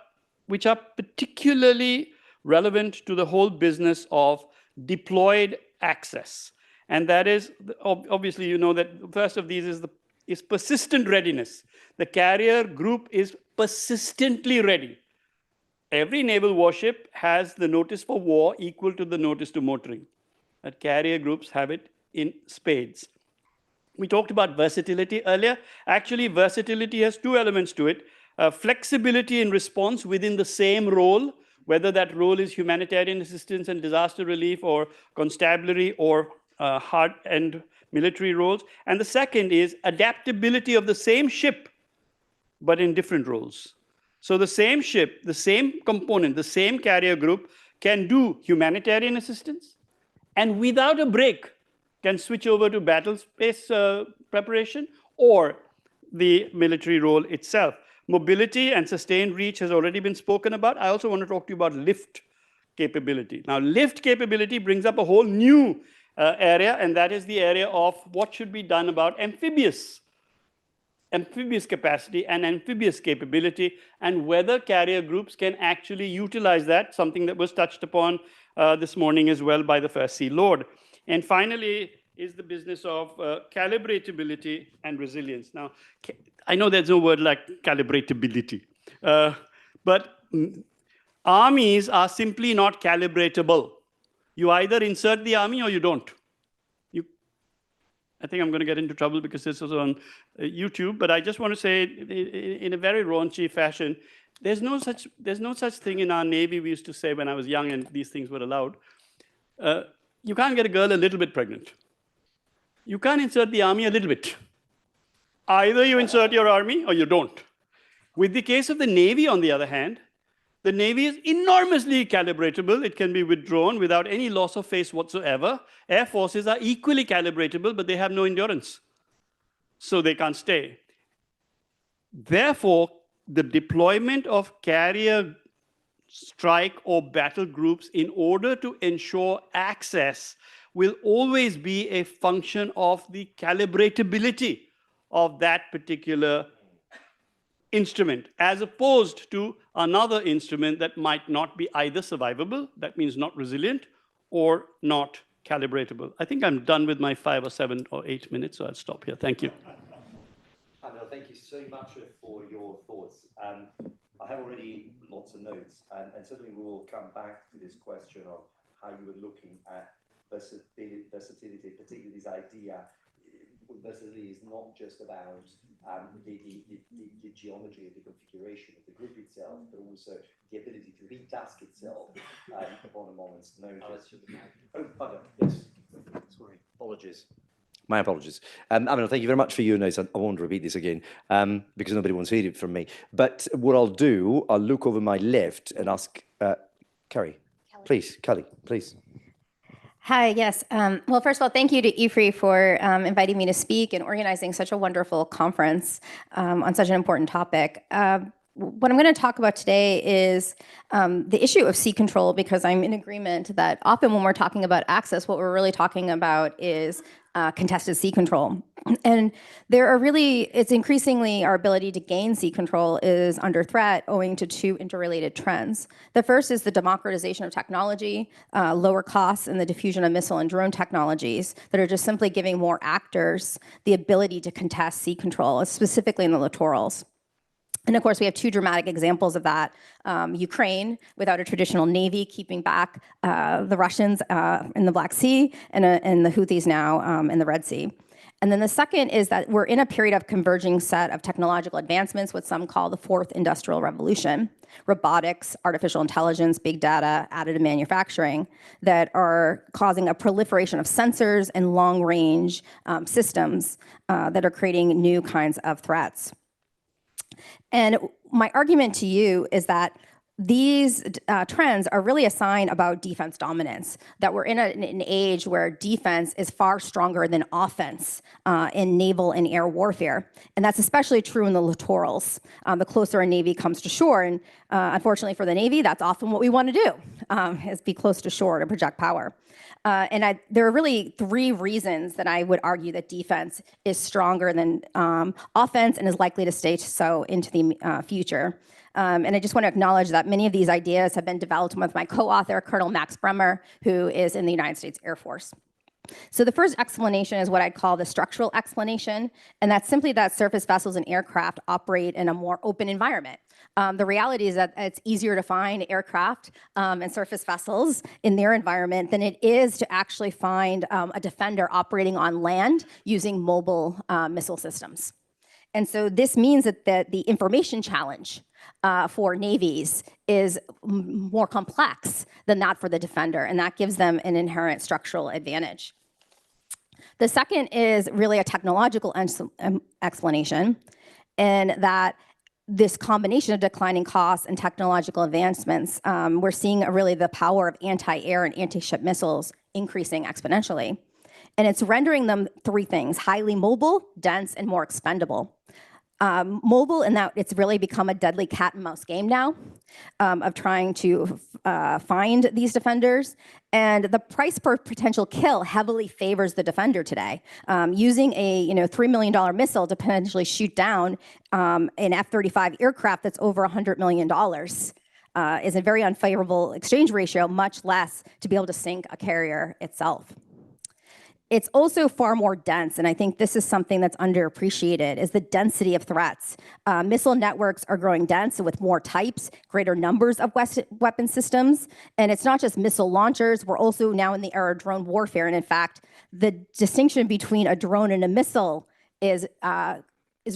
Speaker 11: particularly relevant to the whole business of deployed access. And that is, obviously, you know that the first of these is persistent readiness. The carrier group is persistently ready. Every naval warship has the notice for war equal to the notice to motoring. But carrier groups have it in spades. We talked about versatility earlier. Actually, versatility has two elements to it. Flexibility in response within the same role, whether that role is humanitarian assistance and disaster relief or constabulary or hard-end military roles. And the second is adaptability of the same ship, but in different roles. So the same ship, the same component, the same carrier group can do humanitarian assistance and without a break can switch over to battle space preparation or the military role itself. Mobility and sustained reach has already been spoken about. I also want to talk to you about lift capability. Now, lift capability brings up a whole new area, and that is the area of what should be done about amphibious capacity and amphibious capability, and whether carrier groups can actually utilize that, something that was touched upon this morning as well by the First Sea Lord. And finally is the business of calibratability and resilience. Now, I know there's no word like calibratability, but armies are simply not calibratable. You either insert the army or you don't. I think I'm going to get into trouble because this is on YouTube, but I just want to say in a very raunchy fashion, there's no such thing in our Navy. We used to say when I was young and these things were allowed. You can't get a girl a little bit pregnant. You can't insert the army a little bit. Either you insert your army or you don't. With the case of the Navy, on the other hand, the Navy is enormously calibratable. It can be withdrawn without any loss of face whatsoever. Air forces are equally calibratable, but they have no endurance. So they can't stay. Therefore, the deployment of carrier strike or battle groups in order to ensure access will always be a function of the calibratability of that particular instrument, as opposed to another instrument that might not be either survivable, that means not resilient, or not calibratable. I think I'm done with my 5 or 7 or 8 minutes, so I'll stop here. Thank you.
Speaker 8: Admiral, thank you so much for your thoughts. I have already lots of notes, and certainly we will come back to this question of how you were looking at versatility, particularly this idea. Versatility is not just about the geometry of the configuration of the group itself, but also the ability to retask itself upon a moment's notice. Oh, pardon, yes. Sorry, apologies. My apologies. Admiral, thank you very much for your notes. I won't repeat this again because nobody wants to hear it from me. But what I'll do, I'll look over my left and ask Kelly, please.
Speaker 12: Hi, yes. Well, first of all, thank you to Ifri for inviting me to speak and organizing such a wonderful conference on such an important topic. What I'm going to talk about today is the issue of sea control, because I'm in agreement that often when we're talking about access, what we're really talking about is contested sea control. And it's increasingly our ability to gain sea control is under threat owing to two interrelated trends. The first is the democratization of technology, lower costs, and the diffusion of missile and drone technologies that are just simply giving more actors the ability to contest sea control, specifically in the littorals. And of course, we have two dramatic examples of that. Ukraine, without a traditional navy, keeping back the Russians in the Black Sea, and the Houthis now in the Red Sea. And then the second is that we're in a period of converging set of technological advancements, what some call the fourth industrial revolution. Robotics, artificial intelligence, big data, additive manufacturing, that are causing a proliferation of sensors and long-range systems that are creating new kinds of threats. And my argument to you is that these trends are really a sign about defense dominance, that we're in an age where defense is far stronger than offense in naval and air warfare. And that's especially true in the littorals, the closer a Navy comes to shore. And unfortunately for the Navy, that's often what we want to do, is be close to shore to project power. There are really three reasons that I would argue that defense is stronger than offense and is likely to stay so into the future. And I just want to acknowledge that many of these ideas have been developed with my co-author, Colonel Max Bremer, who is in the United States Air Force. So the first explanation is what I'd call the structural explanation, and that's simply that surface vessels and aircraft operate in a more open environment. The reality is that it's easier to find aircraft and surface vessels in their environment than it is to actually find a defender operating on land using mobile missile systems. And so this means that the information challenge for navies is more complex than that for the defender, and that gives them an inherent structural advantage. The second is really a technological explanation, and that this combination of declining costs and technological advancements, we're seeing really the power of anti-air and anti-ship missiles increasing exponentially. And it's rendering them three things: highly mobile, dense, and more expendable. Mobile in that it's really become a deadly cat and mouse game now of trying to find these defenders. And the price per potential kill heavily favors the defender today. Using a $3 million missile to potentially shoot down an F-35 aircraft that's over $100 million is a very unfavorable exchange ratio, much less to be able to sink a carrier itself. It's also far more dense, and I think this is something that's underappreciated, is the density of threats. Missile networks are growing dense with more types, greater numbers of weapon systems, and it's not just missile launchers, we're also now in the era of drone warfare, and in fact, the distinction between a drone and a missile is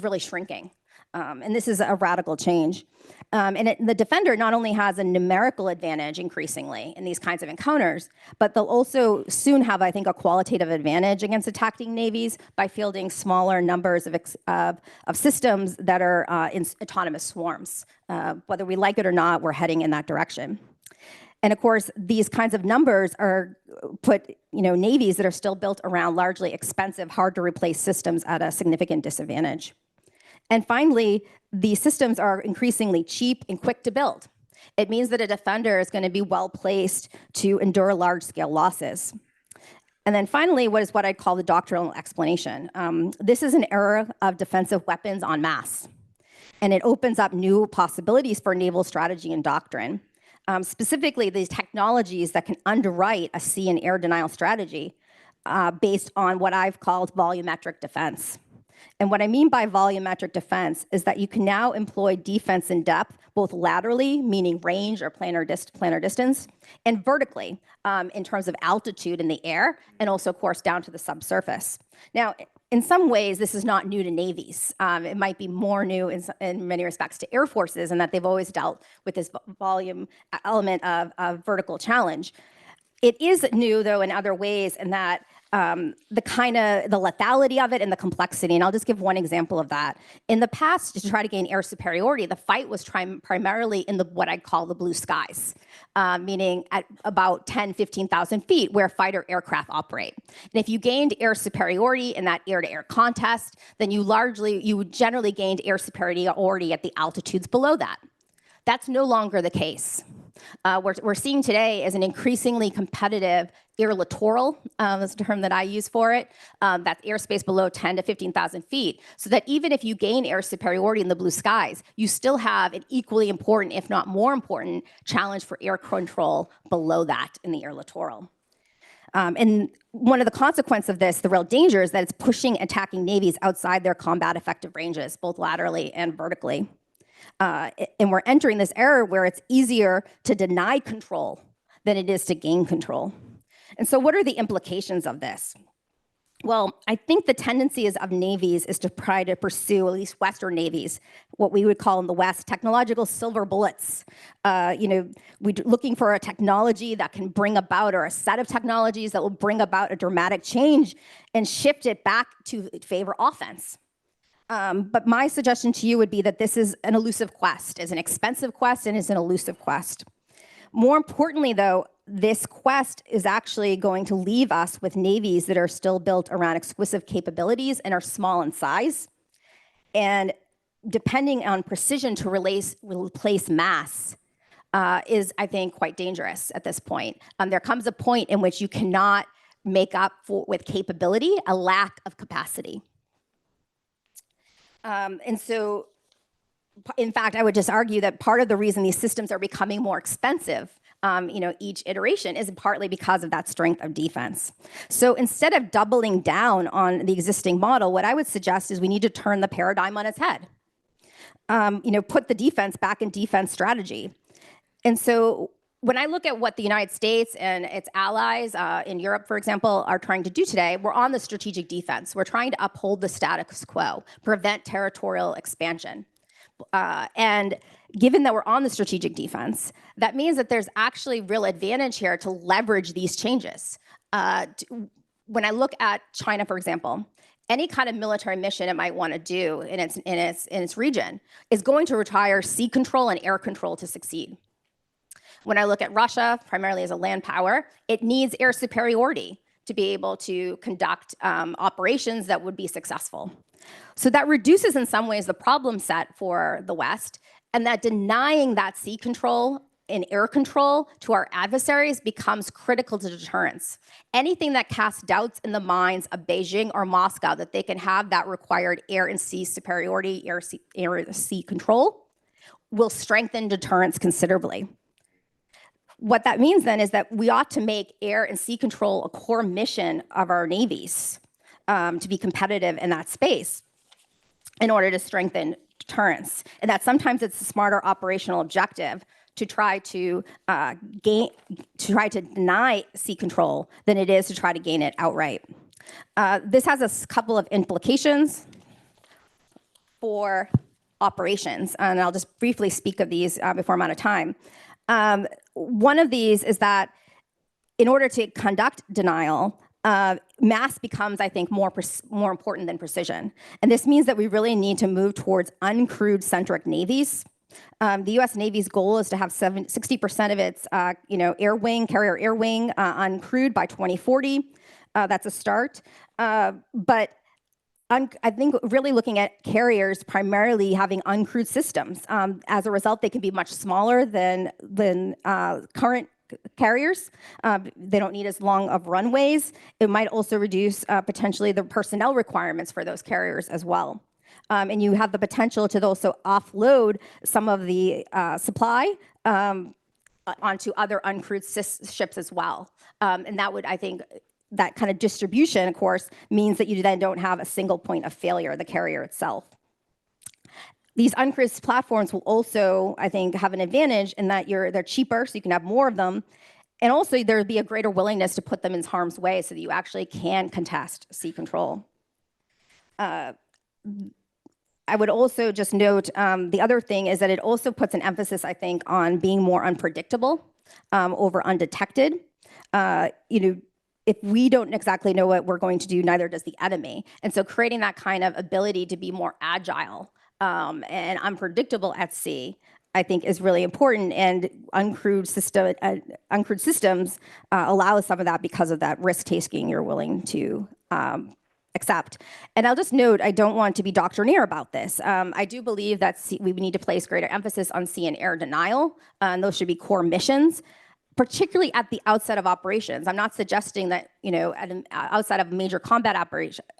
Speaker 12: really shrinking. And this is a radical change. The defender not only has a numerical advantage increasingly in these kinds of encounters, but they'll also soon have, I think, a qualitative advantage against attacking navies by fielding smaller numbers of systems that are in autonomous swarms. Whether we like it or not, we're heading in that direction. And of course, these kinds of numbers are put navies that are still built around largely expensive, hard to replace systems at a significant disadvantage. And finally, these systems are increasingly cheap and quick to build. It means that a defender is going to be well placed to endure large-scale losses. And then finally, what I'd call the doctrinal explanation. This is an era of defensive weapons en masse, and it opens up new possibilities for naval strategy and doctrine. Specifically, these technologies that can underwrite a sea and air denial strategy based on what I've called volumetric defense. And what I mean by volumetric defense is that you can now employ defense in depth, both laterally, meaning range or planar distance, and vertically, in terms of altitude in the air, and also, of course, down to the subsurface. Now, in some ways, this is not new to navies. It might be more new in many respects to air forces, in that they've always dealt with this volume element of vertical challenge. It is new, though, in other ways, in that the lethality of it and the complexity. And I'll just give one example of that. In the past, to try to gain air superiority, the fight was primarily in what I'd call the blue skies, meaning at about 10, 15,000 feet where fighter aircraft operate. And if you gained air superiority in that air-to-air contest, then you generally gained air superiority at the altitudes below that. That's no longer the case. What we're seeing today is an increasingly competitive air littoral, that's the term that I use for it, that's airspace below 10 to 15,000 feet, so that even if you gain air superiority in the blue skies, you still have an equally important, if not more important, challenge for air control below that in the air littoral. And one of the consequences of this, the real danger, is that it's pushing attacking navies outside their combat effective ranges, both laterally and vertically. And we're entering this era where it's easier to deny control than it is to gain control. And so what are the implications of this? Well, I think the tendency of navies is to try to pursue, at least Western navies, what we would call in the West, technological silver bullets. We're looking for a technology that can bring about, or a set of technologies that will bring about a dramatic change and shift it back to favor offense. But my suggestion to you would be that this is an elusive quest, is an expensive quest, and is an elusive quest. More importantly, though, this quest is actually going to leave us with navies that are still built around exquisite capabilities and are small in size. And depending on precision to replace mass is, I think, quite dangerous at this point. There comes a point in which you cannot make up with capability a lack of capacity. And so, in fact, I would just argue that part of the reason these systems are becoming more expensive, each iteration, is partly because of that strength of defense. So instead of doubling down on the existing model, what I would suggest is we need to turn the paradigm on its head. Put the defense back in defense strategy. And so when I look at what the United States and its allies in Europe, for example, are trying to do today, we're on the strategic defense. We're trying to uphold the status quo, prevent territorial expansion. And given that we're on the strategic defense, that means that there's actually real advantage here to leverage these changes. When I look at China, for example, any kind of military mission it might want to do in its region is going to require sea control and air control to succeed. When I look at Russia, primarily as a land power, it needs air superiority to be able to conduct operations that would be successful. So that reduces in some ways the problem set for the West, and that denying that sea control and air control to our adversaries becomes critical to deterrence. Anything that casts doubts in the minds of Beijing or Moscow that they can have that required air and sea superiority, air sea control, will strengthen deterrence considerably. What that means then is that we ought to make air and sea control a core mission of our navies to be competitive in that space in order to strengthen deterrence. And that sometimes it's a smarter operational objective to try to deny sea control than it is to try to gain it outright. This has a couple of implications for operations, and I'll just briefly speak of these before I'm out of time. One of these is that in order to conduct denial, mass becomes, I think, more important than precision. And this means that we really need to move towards uncrewed-centric navies. The U.S. Navy's goal is to have 60% of its, carrier air wing uncrewed by 2040. That's a start. But I think really looking at carriers primarily having uncrewed systems. As a result, they can be much smaller than current carriers. They don't need as long of runways. It might also reduce potentially the personnel requirements for those carriers as well. And you have the potential to also offload some of the supply onto other uncrewed ships as well. And that would, I think, that kind of distribution, of course, means that you then don't have a single point of failure, the carrier itself. These uncrewed platforms will also, I think, have an advantage in that they're cheaper, so you can have more of them. And also, there'll be a greater willingness to put them in harm's way so that you actually can contest sea control. I would also just note the other thing is that it also puts an emphasis, I think, on being more unpredictable over undetected. If we don't exactly know what we're going to do, neither does the enemy. And so creating that kind of ability to be more agile and unpredictable at sea, I think, is really important. And uncrewed systems allow some of that because of that risk-taking you're willing to accept. And I'll just note, I don't want to be doctrinaire about this. I do believe that we need to place greater emphasis on sea and air denial, and those should be core missions, particularly at the outset of operations. I'm not suggesting that, outside of major combat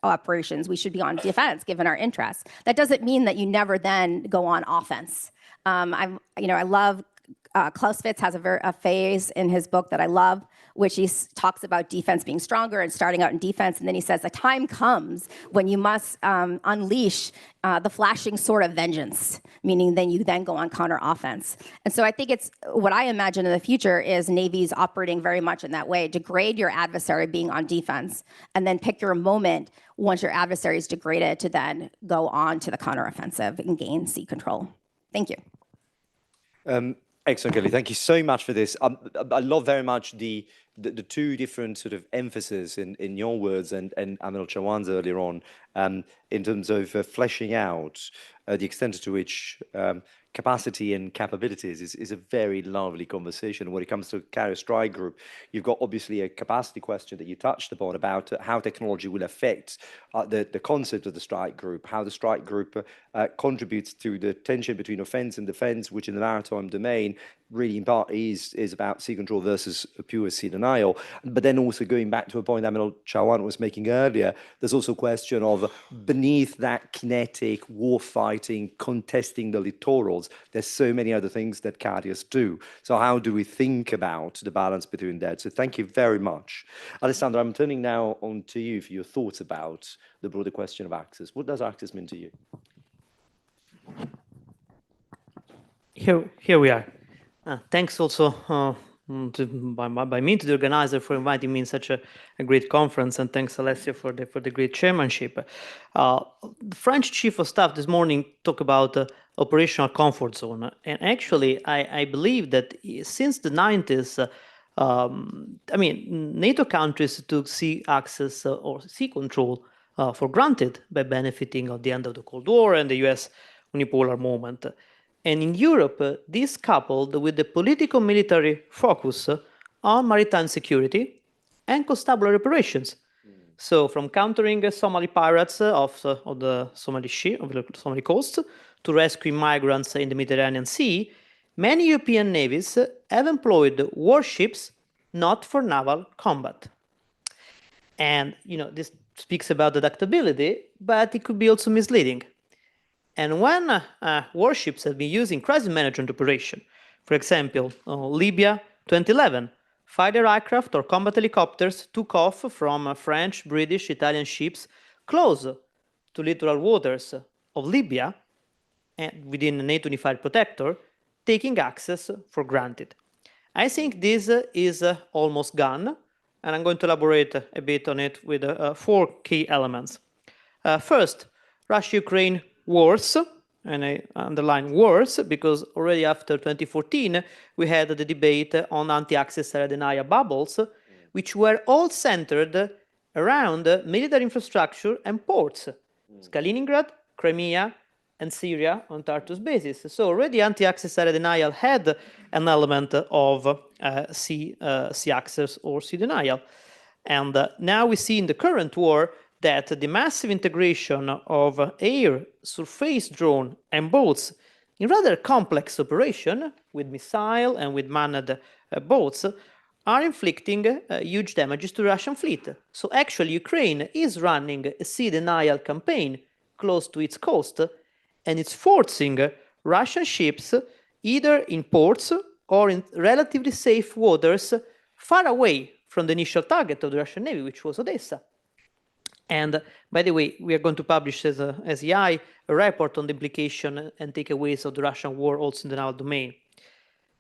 Speaker 12: operations, we should be on defense, given our interests. That doesn't mean that you never then go on offense. I love, Clausewitz has a phase in his book that I love, which he talks about defense being stronger and starting out in defense. And then he says, the time comes when you must unleash the flashing sword of vengeance, meaning then you go on counter offense. And so I think it's what I imagine in the future is navies operating very much in that way, degrade your adversary being on defense, and then pick your moment once your adversary is degraded to then go on to the counteroffensive and gain sea control. Thank you.
Speaker 8: Excellent, Kelly. Thank you so much for this. I love very much the the two different sort of emphasis in your words and Admiral Chawan's earlier on, in terms of fleshing out the extent to which capacity and capabilities is a very lovely conversation. When it comes to carrier strike group, you've got obviously a capacity question that you touched upon about how technology will affect the concept of the strike group, how the strike group contributes to the tension between offense and defense, which in the maritime domain really in part is about sea control versus pure sea denial. But then also going back to a point Admiral Chawan was making earlier, there's also a question of beneath that kinetic war fighting, contesting the littorals, there's so many other things that carriers do. So how do we think about the balance between that? So thank you very much. Alessandro, I'm turning now on to you for your thoughts about the broader question of access. What does access mean to you?
Speaker 13: Here we are. Thanks also by me to the organizer for inviting me in such a great conference, and thanks Alessio for the great chairmanship. The French Chief of Staff this morning talked about operational comfort zone, and actually I believe that since the 90s, I mean, NATO countries took sea access or sea control for granted by benefiting of the end of the Cold War and the US unipolar moment. And in Europe, this coupled with the political-military focus on maritime security and constabulary operations. So from countering Somali pirates of the Somali coast to rescuing migrants in the Mediterranean Sea, many European navies have employed warships not for naval combat. And this speaks about adaptability, but it could be also misleading. And when warships have been used in crisis management operation, for example, Libya 2011, fighter aircraft or combat helicopters took off from French, British, Italian ships close to littoral waters of Libya and within a NATO unified protector, taking access for granted. I think this is almost gone, and I'm going to elaborate a bit on it with 4 key elements. First, Russia-Ukraine wars, and I underline wars because already after 2014 we had the debate on anti-access area denial bubbles, which were all centered around military infrastructure and ports, Kaliningrad, Crimea, and Syria on Tartus basis. So already anti-access area denial had an element of sea access or sea denial. And now we see in the current war that the massive integration of air, surface drone, and boats in rather complex operation with missile and with manned boats are inflicting huge damages to the Russian fleet. So actually Ukraine is running a sea denial campaign close to its coast, and it's forcing Russian ships either in ports or in relatively safe waters far away from the initial target of the Russian Navy, which was Odessa. And by the way, we are going to publish as EI a report on the implication and takeaways of the Russian war also in the naval domain.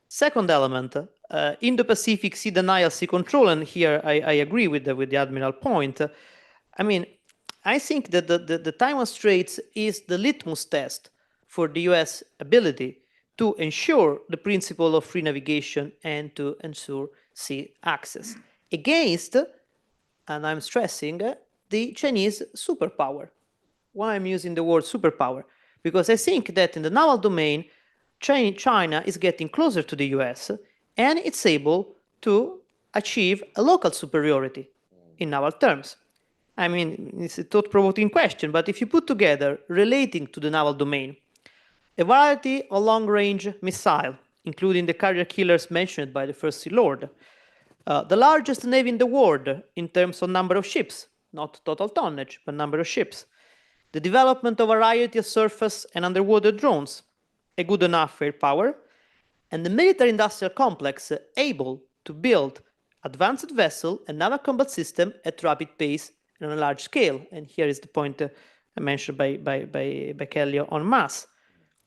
Speaker 13: Second element, Indo-Pacific sea denial, sea control, and here I agree with the Admiral point. I mean, I think that the Taiwan Straits is the litmus test for the US ability to ensure the principle of free navigation and to ensure sea access against, and I'm stressing, the Chinese superpower. Why I'm using the word superpower? Because I think that in the naval domain, China is getting closer to the US and it's able to achieve a local superiority in naval terms. I mean, it's a thought-provoking question, but if you put together, relating to the naval domain, a variety of long-range missile, including the carrier killers mentioned by the First Sea Lord, the largest navy in the world in terms of number of ships, not total tonnage, but number of ships, the development of a variety of surface and underwater drones, a good enough air power, and the military-industrial complex able to build advanced vessel and naval combat system at rapid pace and on a large scale. And here is the point mentioned by Kelly on mass.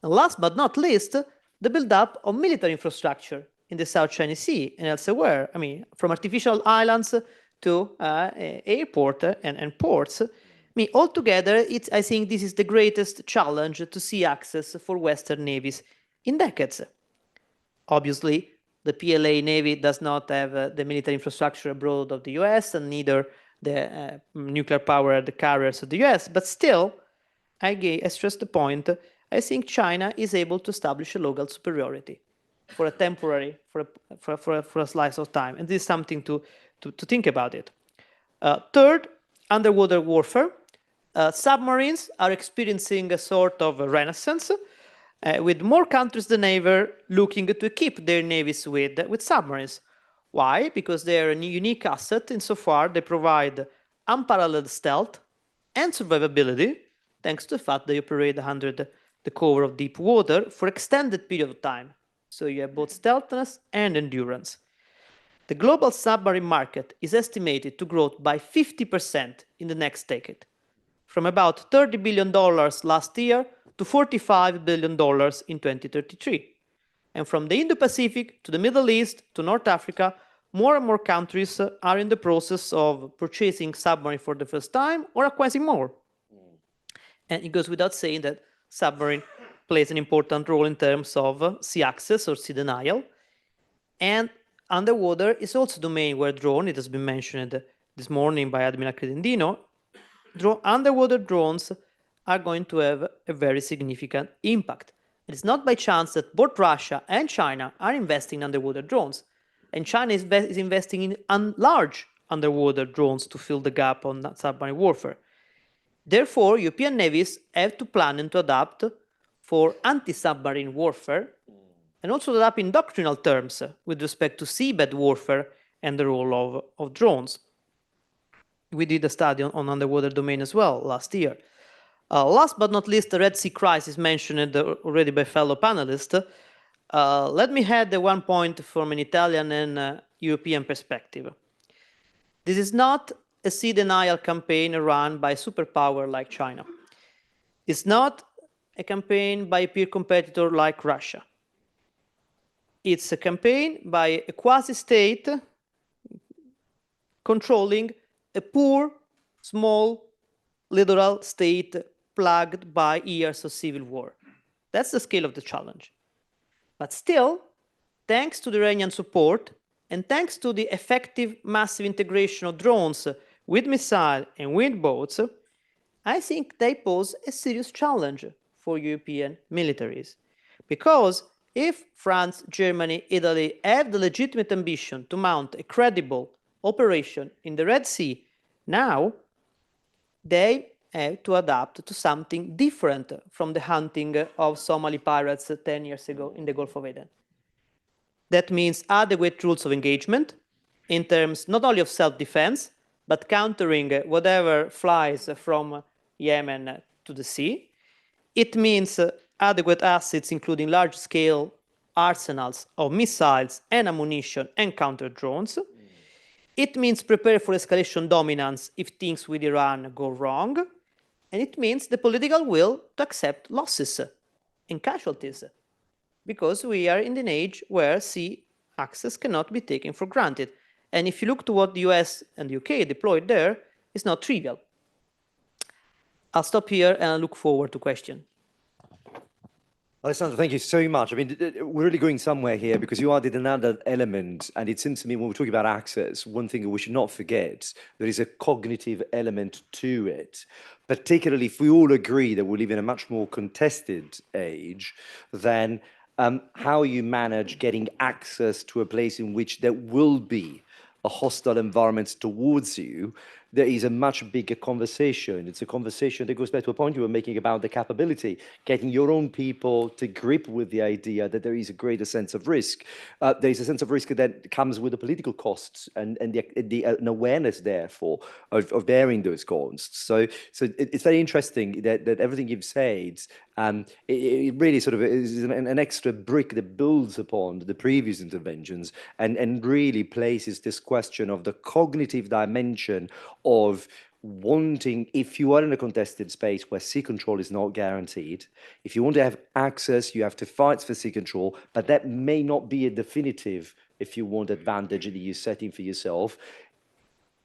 Speaker 13: And last but not least, the build-up of military infrastructure in the South China Sea and elsewhere. I mean, from artificial islands to airport and ports. I mean, altogether, I think this is the greatest challenge to sea access for Western navies in decades. Obviously, the PLA Navy does not have the military infrastructure abroad of the US and neither the nuclear power, the carriers of the US. But still, I stress the point, I think China is able to establish a local superiority for a temporary, for a slice of time. And this is something to think about it. Third, underwater warfare. Submarines are experiencing a sort of a renaissance, with more countries than ever looking to equip their navies with submarines. Why? Because they are a unique asset insofar they provide unparalleled stealth and survivability, thanks to the fact they operate under the cover of deep water for extended period of time. So you have both stealthiness and endurance. The global submarine market is estimated to grow by 50% in the next decade, from about $30 billion last year to $45 billion in 2033. And from the Indo-Pacific to the Middle East to North Africa, more and more countries are in the process of purchasing submarine for the first time or acquiring more. And it goes without saying that submarine plays an important role in terms of sea access or sea denial. And underwater is also a domain where drone, it has been mentioned this morning by Admiral Credendino, underwater drones are going to have a very significant impact. It's not by chance that both Russia and China are investing in underwater drones. And China is investing in large underwater drones to fill the gap on submarine warfare. Therefore, European navies have to plan and to adapt for anti-submarine warfare and also adapt in doctrinal terms with respect to seabed warfare and the role of drones. We did a study on underwater domain as well last year. Last but not least, the Red Sea crisis mentioned already by fellow panelists. Let me add the one point from an Italian and European perspective. This is not a sea denial campaign run by a superpower like China. It's not a campaign by a peer competitor like Russia. It's a campaign by a quasi-state controlling a poor, small, littoral state plagued by years of civil war. That's the scale of the challenge. But still, thanks to the Iranian support and thanks to the effective massive integration of drones with missiles and with boats, I think they pose a serious challenge for European militaries. Because if France, Germany, Italy have the legitimate ambition to mount a credible operation in the Red Sea, now they have to adapt to something different from the hunting of Somali pirates 10 years ago in the Gulf of Aden. That means adequate rules of engagement in terms not only of self-defense, but countering whatever flies from Yemen to the sea. It means adequate assets, including large-scale arsenals of missiles and ammunition and counter-drones. It means prepare for escalation dominance if things with Iran go wrong. And it means the political will to accept losses and casualties, because we are in an age where sea access cannot be taken for granted. And if you look to what the US and the UK deployed there, it's not trivial. I'll stop here and I look forward to questions.
Speaker 8: Alessandro, thank you so much. I mean, we're really going somewhere here because you added another element, and it seems to me when we're talking about access, one thing we should not forget, there is a cognitive element to it. Particularly if we all agree that we live in a much more contested age, then how you manage getting access to a place in which there will be a hostile environment towards you, there is a much bigger conversation. It's a conversation that goes back to a point you were making about the capability, getting your own people to grip with the idea that there is a greater sense of risk. There is a sense of risk that comes with the political costs and an awareness, therefore, of bearing those costs. So it's very interesting that everything you've said, it really sort of is an extra brick that builds upon the previous interventions and really places this question of the cognitive dimension of wanting, if you are in a contested space where sea control is not guaranteed, if you want to have access, you have to fight for sea control, but that may not be a definitive, if you want, advantage that you're setting for yourself.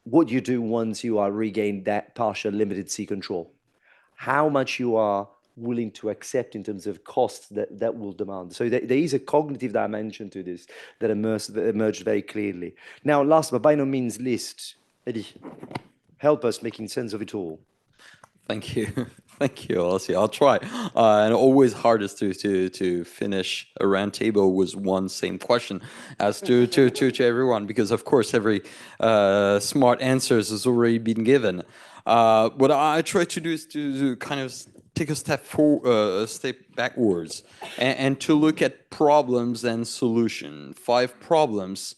Speaker 8: What you do once you are regained that partial limited sea control, how much you are
Speaker 14: willing to accept in terms of costs that will demand. So there is a cognitive dimension to this that emerged very clearly. Now, last but by no means least, Eddie, help us making sense of it all.
Speaker 10: Thank you. Thank you, Alessia. I'll try. And always hardest to finish a roundtable with one same question as to everyone, because of course every smart answers has already been given. What I try to do is to kind of take a step backwards and to look at problems and solution. 5 problems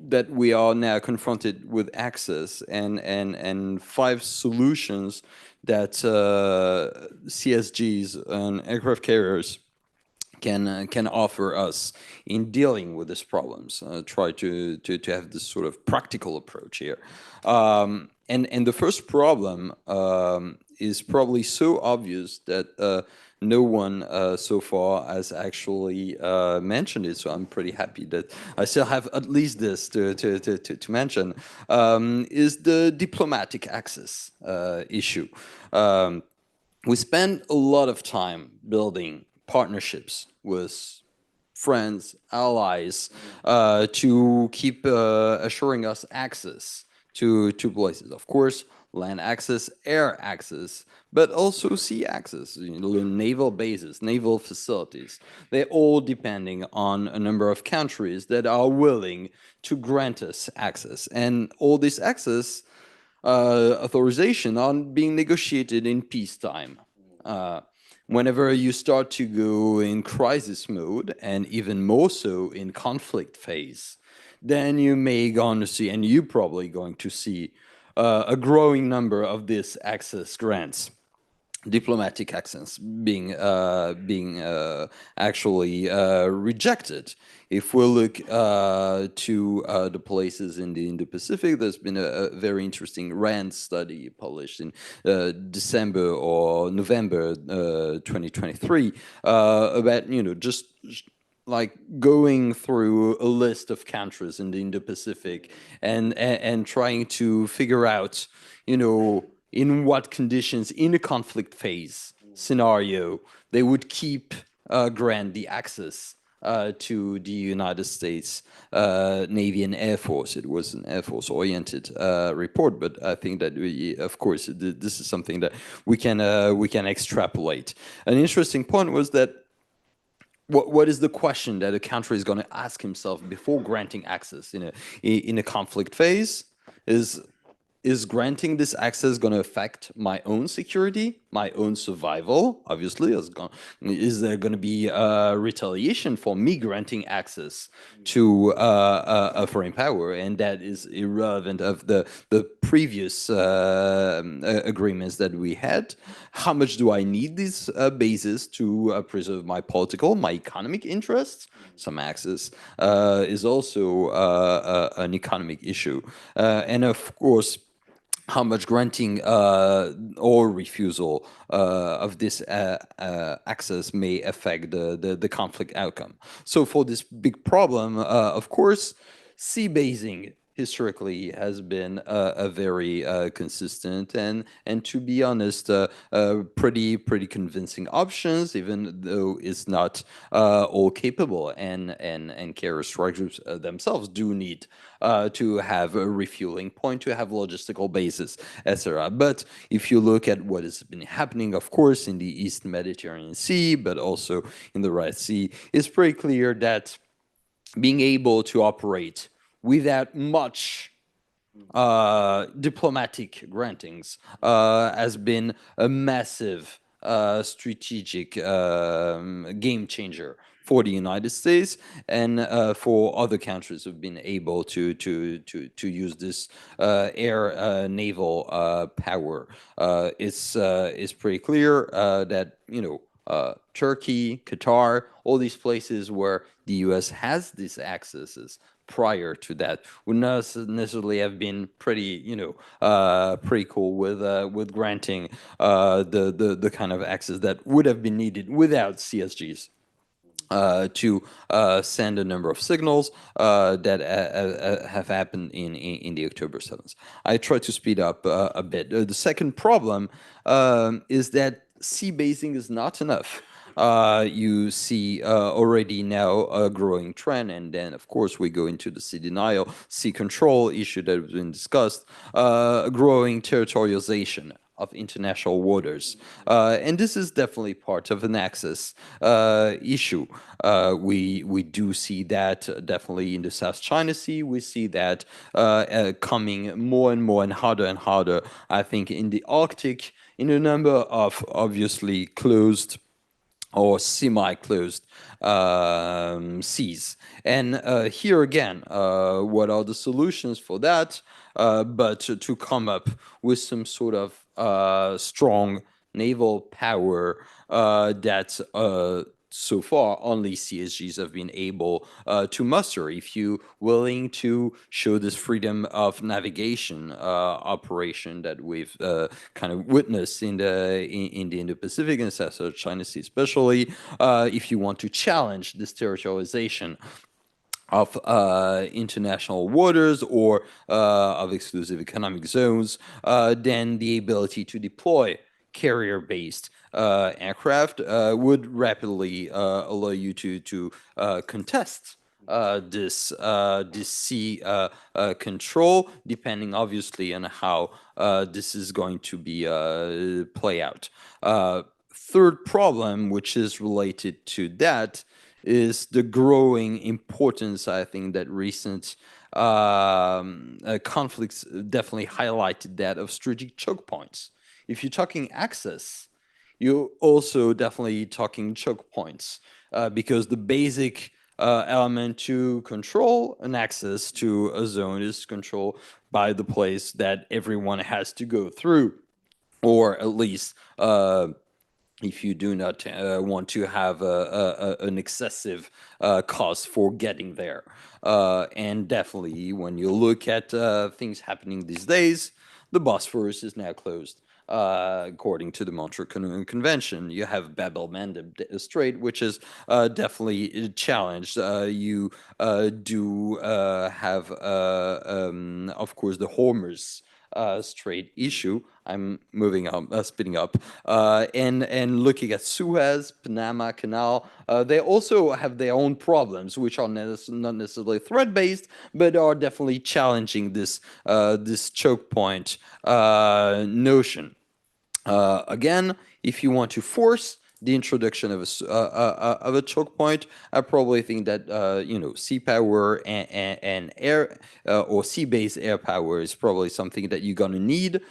Speaker 10: that we are now confronted with access, and 5 solutions that CSGs and aircraft carriers can offer us in dealing with these problems. Try to have this sort of practical approach here. And the first problem is probably so obvious that no one so far has actually mentioned it, so I'm pretty happy that I still have at least this to mention, is the diplomatic access issue. We spend a lot of time building partnerships with friends, allies, to keep assuring us access to places. Of course, land access, air access, but also sea access, naval bases, naval facilities. They're all depending on a number of countries that are willing to grant us access. And all this access authorization are being negotiated in peacetime. Whenever you start to go in crisis mode, and even more so in conflict phase, then you may go on to see, and you're probably going to see, a growing number of these access grants, diplomatic access, being actually rejected. If we look to the places in the Indo-Pacific, there's been a very interesting RAND study published in December or November 2023 about, just like going through a list of countries in the Indo-Pacific and trying to figure out, in what conditions in a conflict phase scenario they would grant the access to the United States Navy and Air Force. It was an Air Force oriented report, but I think that of course, this is something that we can extrapolate. An interesting point was that what is the question that a country is going to ask himself before granting access in a conflict phase? Is granting this access going to affect my own security, my own survival? Obviously, is there going to be retaliation for me granting access to a foreign power? And that is irrelevant of the previous agreements that we had. How much do I need these bases to preserve my political, my economic interests? Some access is also an economic issue. And of course, how much granting or refusal of this access may affect the conflict outcome. So for this big problem, of course, sea basing historically has been a very consistent and to be honest, pretty convincing options, even though it's not all capable, and carrier strike groups themselves do need to have a refueling point, to have logistical bases, etc. But if you look at what has been happening, of course, in the East Mediterranean Sea, but also in the Red Sea, it's pretty clear that being able to operate without much diplomatic grantings has been a massive strategic game changer for the United States and for other countries who've been able to use this air naval power. It's pretty clear that Turkey, Qatar, all these places where the US has these accesses prior to that would not necessarily have been pretty cool with granting the kind of access that would have been needed without CSGs. to send a number of signals that have happened in the October 7th. I try to speed up a bit. The second problem is that sea basing is not enough. You see already now a growing trend, and then of course we go into the sea denial, sea control issue that has been discussed, growing territorialization of international waters. And this is definitely part of an access issue. We do see that definitely in the South China Sea. We see that coming more and more and harder, I think, in the Arctic, in a number of obviously closed or semi-closed seas. And here again, what are the solutions for that? But to come up with some sort of strong naval power that so far only CSGs have been able to muster. If you're willing to show this freedom of navigation operation that we've kind of witnessed in the Indo-Pacific and South China Sea, especially if you want to challenge this territorialization of international waters or of exclusive economic zones, then the ability to deploy carrier-based aircraft would rapidly allow you to contest this sea control, depending obviously on how this is going to be play out. Third problem, which is related to that, is the growing importance, I think, that recent conflicts definitely highlighted that of strategic choke points. If you're talking access, you're also definitely talking choke points because the basic element to control an access to a zone is controlled by the place that everyone has to go through, or at least if you do not want to have an excessive cost for getting there. And definitely when you look at things happening these days, the Bosphorus is now closed. According to the Montreal Convention, you have Bab el-Mandeb Strait, which is definitely challenged. You do have, of course, the Hormuz Strait issue. I'm moving up, speeding up, and looking at Suez, Panama Canal. They also have their own problems, which are not necessarily threat-based, but are definitely challenging this this choke point notion. Again, if you want to force the introduction of a choke point, I probably think that sea power and air or sea-based air power is probably something that you're gonna need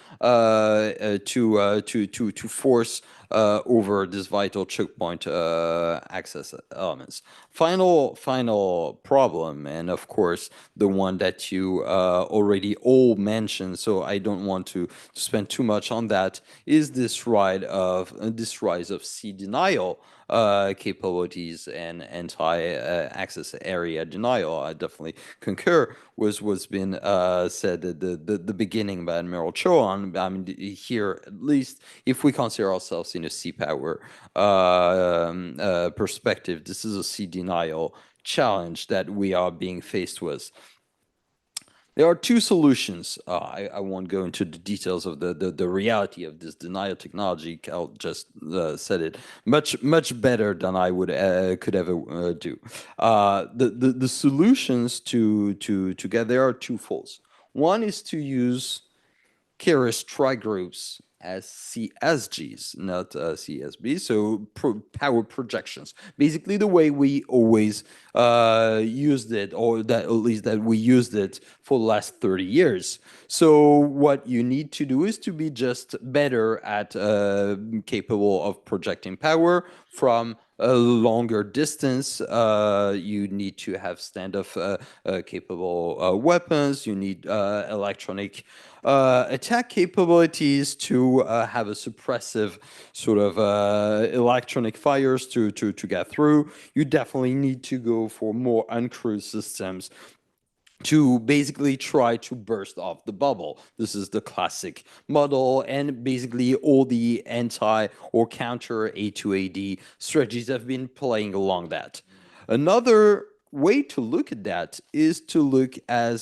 Speaker 10: to force over this vital choke point access elements. Final problem, and of course the one that you already all mentioned, so I don't want to spend too much on that, is this rise of sea denial capabilities and anti-access area denial. I definitely concur with what's been said at the beginning by Admiral Choan. I mean, here, at least, if we consider ourselves in a sea power perspective, this is a sea denial challenge that we are being faced with. There are two solutions. I won't go into the details of the reality of this denial technology. Cal just said it much better than I would could ever do. The solutions to get there are twofold. One is to use carrier strike groups as CSGs, not CSBs, so power projections. Basically, the way we always used it, or that at least that we used it for the last 30 years. So what you need to do is to be just better at capable of projecting power from a longer distance. You need to have stand-off capable weapons. You need electronic attack capabilities to have a suppressive sort of electronic fires to get through. You definitely need to go for more uncrewed systems to basically try to burst off the bubble. This is the classic model, and basically all the anti or counter A2AD strategies have been playing along that. Another way to look at that is to look at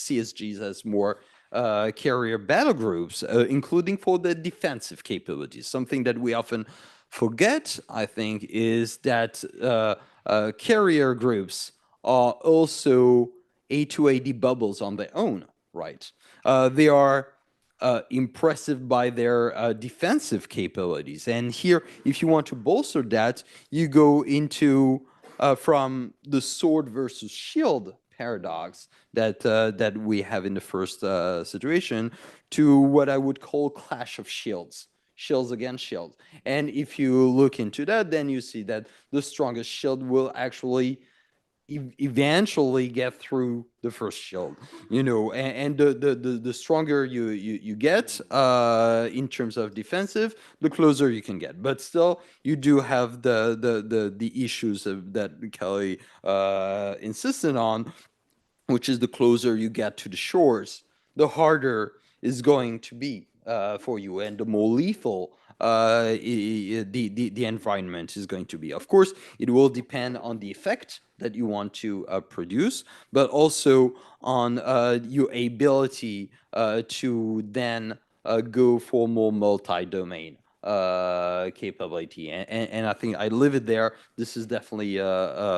Speaker 10: CSGs as more carrier battle groups, including for the defensive capabilities. Something that we often forget, I think, is that carrier groups are also A2AD bubbles on their own, right? They are impressive by their defensive capabilities. And here, if you want to bolster that, you go into from the sword versus shield paradox that we have in the first situation to what I would call clash of shields. Shields against shields. And if you look into that, then you see that the strongest shield will actually eventually get through the first shield, and the stronger you get in terms of defensive, the closer you can get. But still, you do have the issues that Kelly insisted on, which is the closer you get to the shores, the harder it's going to be for you, and the more lethal the environment is going to be. Of course, it will depend on the effect that you want to produce, but also on your ability to then go for more multi-domain capability. And I think I live it there. This is definitely a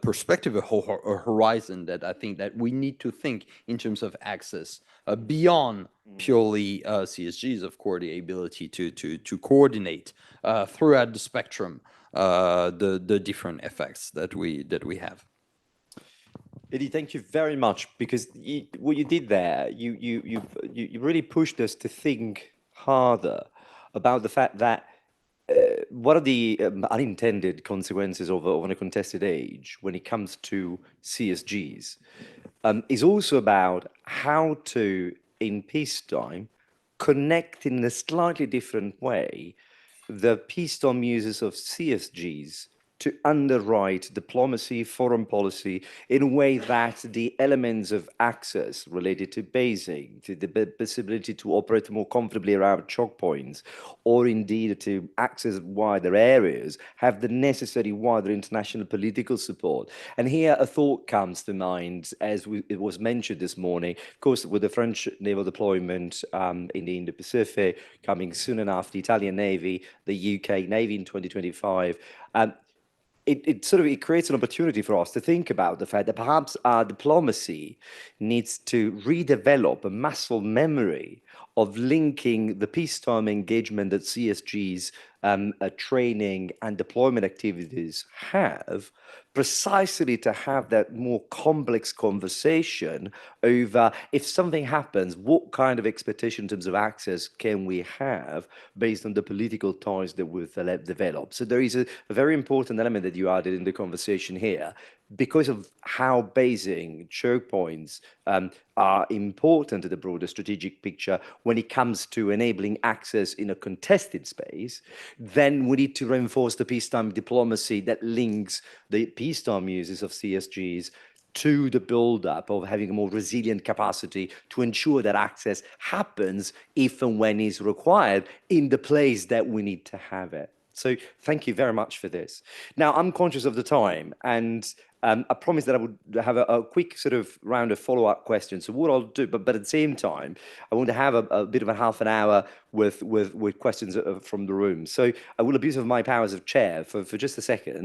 Speaker 10: perspective, a horizon that I think that we need to think in terms of access beyond purely CSGs, of course, the ability to coordinate throughout the spectrum the different effects that we have.
Speaker 14: Eddie, thank you very much, because what you did there, you really pushed us to think harder about the fact that what are the unintended consequences of a contested age when it comes to CSGs is also about how to, in peacetime, connect in a slightly different way the peacetime uses of CSGs to underwrite diplomacy, foreign policy, in a way that the elements of access related to basing, to the possibility to operate more comfortably around choke points, or indeed to access wider areas, have the necessary wider international political support. And here a thought comes to mind, as it was mentioned this morning, of course, with the French naval deployment in the Indo-Pacific, coming soon enough, the Italian Navy, the UK Navy in 2025, it creates an opportunity for us to think about the fact that perhaps our diplomacy needs to redevelop a muscle memory of linking the peacetime engagement that CSGs, training and deployment activities have, precisely to have that more complex conversation over, if something happens, what kind of expectation in terms of access can we have based on the political ties that we've developed. So there is a very important element that you added in the conversation here, because of how basing choke points are important to the broader strategic picture when it comes to enabling access in a contested space. Then we need to reinforce the peacetime diplomacy that links the peacetime uses of CSGs to the build-up of having a more resilient capacity to ensure that access happens if and when is required in the place that we need to have it. So thank you very much for this. Now, I'm conscious of the time, and I promised that I would have a quick sort of round of follow-up questions. So what I'll do, but at the same time, I want to have a bit of a half an hour with questions from the room. So I will abuse of my powers of chair for just a second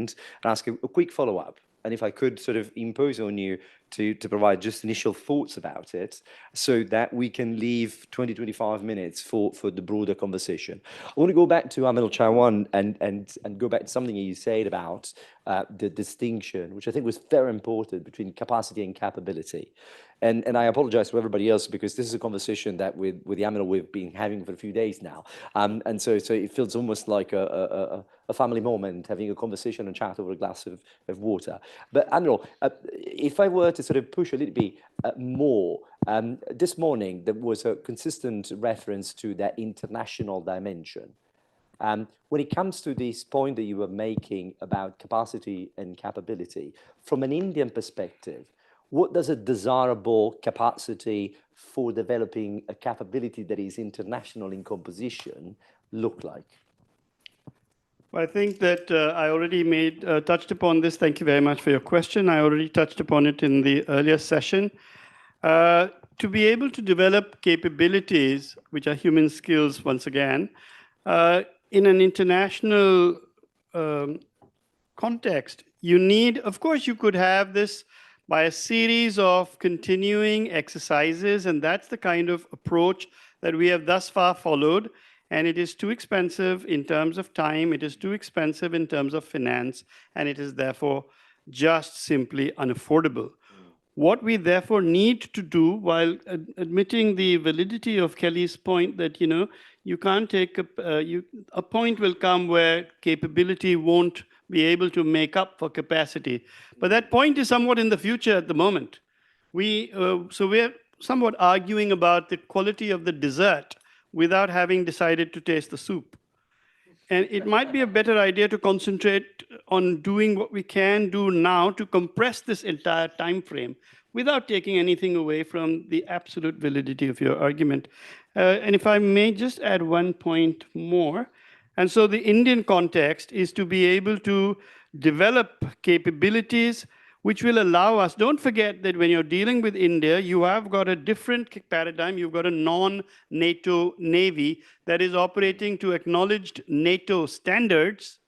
Speaker 14: and ask a quick follow-up. And if I could sort of impose on you to provide just initial thoughts about it, so that we can leave 20-25 minutes for the broader conversation. I want to go back to Admiral Chawan and go back to something you said about the distinction, which I think was very important, between capacity and capability. And I apologize to everybody else, because this is a conversation that with the Admiral we've been having for a few days now. And so it feels almost like a family moment, having a conversation and chat over a glass of water. But Admiral, if I were to sort of push a little bit more, this morning there was a consistent reference to that international dimension. When it comes to this point that you were making about capacity and capability, from an Indian perspective, what does a desirable capacity for developing a capability that is international in composition look like?
Speaker 11: Well, I think that I already touched upon this. Thank you very much for your question. I already touched upon it in the earlier session. To be able to develop capabilities, which are human skills once again, in an international context, you need, of course, you could have this by a series of continuing exercises, and that's the kind of approach that we have thus far followed. And it is too expensive in terms of time, it is too expensive in terms of finance, and it is therefore just simply unaffordable. What we therefore need to do, while admitting the validity of Kelly's point that, you can't take a point will come where capability won't be able to make up for capacity. But that point is somewhat in the future at the moment. So we're somewhat arguing about the quality of the dessert without having decided to taste the soup. And it might be a better idea to concentrate on doing what we can do now to compress this entire time frame without taking anything away from the absolute validity of your argument. And if I may just add one point more. And so the Indian context is to be able to develop capabilities which will allow us, don't forget that when you're dealing with India, you have got a different paradigm. You've got a non-NATO Navy that is operating to acknowledged NATO standards,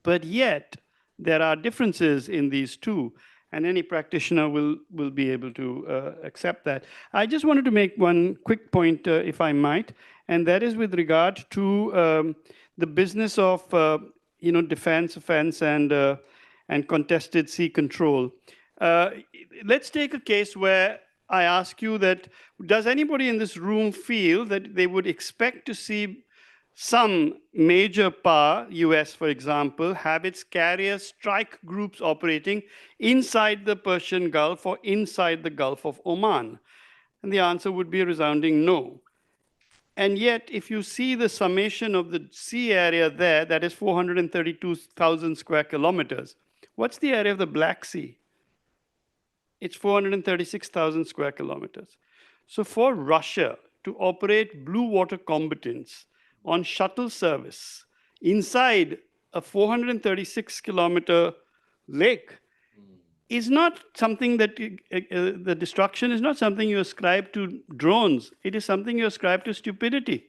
Speaker 11: but yet there are differences in these two, and any practitioner will be able to accept that. I just wanted to make one quick point, if I might, and that is with regard to the business of defense, offense, and contested sea control. Let's take a case where I ask you that, does anybody in this room feel that they would expect to see some major power, US for example, have its carrier strike groups operating inside the Persian Gulf or inside the Gulf of Oman? And the answer would be a resounding no. And yet, if you see the summation of the sea area there, that is 432,000 square kilometers. What's the area of the Black Sea? It's 436,000 square kilometers. So for Russia to operate blue water combatants on shuttle service inside a 436-kilometer lake is not something that the destruction is not something you ascribe to drones. It is something you ascribe to stupidity.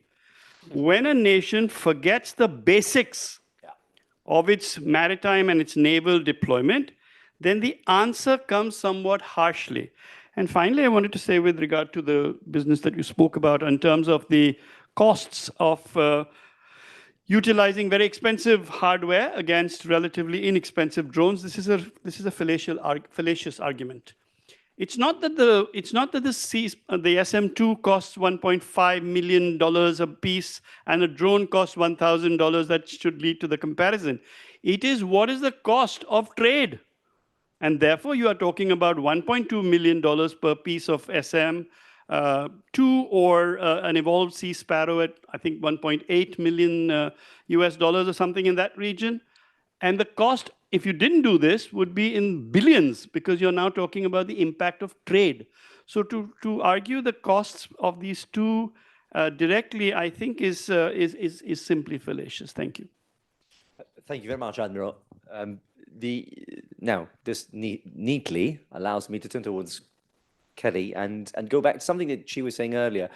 Speaker 11: When a nation forgets the basics of its maritime and its naval deployment, then the answer comes somewhat harshly. And finally, I wanted to say with regard to the business that you spoke about in terms of the costs of utilizing very expensive hardware against relatively inexpensive drones, this is a fallacious argument. It's not that the SM-2 costs $1.5 million a piece and a drone costs $1,000 that should lead to the comparison. It is what is the cost of trade. And therefore, you are talking about $1.2 million per piece of SM-2 or an evolved Sea Sparrow at, I think, $1.8 million US dollars or something in that region. And the cost, if you didn't do this, would be in billions, because you're now talking about the impact of trade. So to argue the costs of these two directly, I think is simply fallacious. Thank you.
Speaker 14: Thank you very much, Admiral. Now, this neatly allows me to turn towards Kelly and go back to something that she was saying earlier.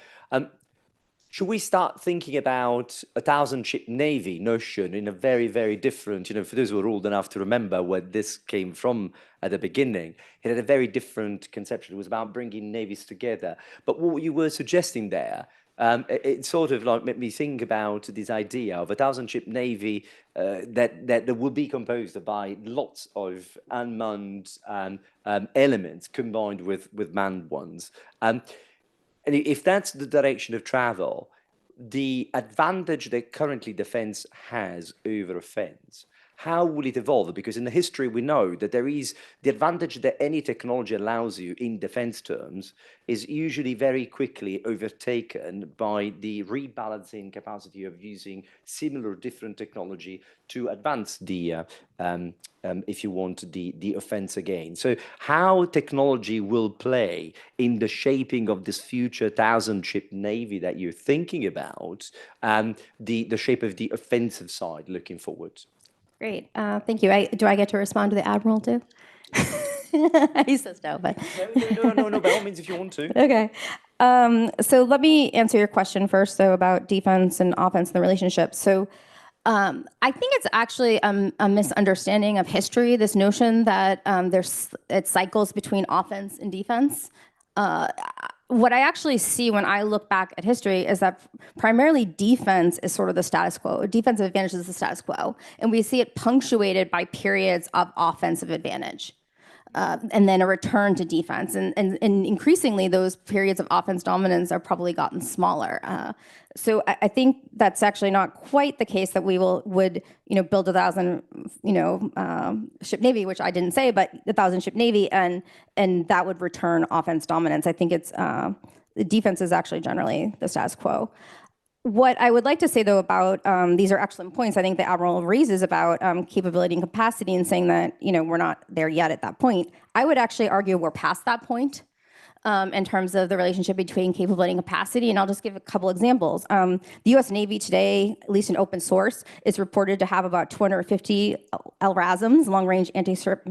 Speaker 14: Should we start thinking about a 1,000-ship Navy notion in a very, very different, for those who are old enough to remember where this came from at the beginning, it had a very different conception. It was about bringing navies together. But what you were suggesting there, it sort of like made me think about this idea of a 1,000-ship Navy that will be composed by lots of unmanned elements combined with manned ones. And if that's the direction of travel, the advantage that currently defense has over offense how will it evolve? Because in the history, we know that there is the advantage that any technology allows you in defense terms is usually very quickly overtaken by the rebalancing capacity of using similar different technology to advance the, if you want, the offense again. So how technology will play in the shaping of this future 1,000-ship Navy that you're thinking about, and the shape of the offensive side looking forward?
Speaker 12: Great. Thank you. Do I get to respond to the Admiral too? He says no, but
Speaker 14: no, by all means, if you want to.
Speaker 12: okay. So let me answer your question first, though, about defense and offense and the relationship. So I think it's actually a misunderstanding of history, this notion that it cycles between offense and defense. What I actually see when I look back at history is that primarily defense is sort of the status quo. Defensive advantage is the status quo. And we see it punctuated by periods of offensive advantage. And then a return to defense. And increasingly, those periods of offense dominance are probably gotten smaller. So I think that's actually not quite the case that we would build 1,000 ship Navy, which I didn't say, but 1,000 ship Navy, and that would return offense dominance. I think it's the defense is actually generally the status quo. What I would like to say, though, about these are excellent points. I think the Admiral raises about capability and capacity and saying that we're not there yet at that point. I would actually argue we're past that point in terms of the relationship between capability and capacity. And I'll just give a couple examples. The U.S. Navy today, at least in open source, is reported to have about 250 LRASMs, long-range anti-ship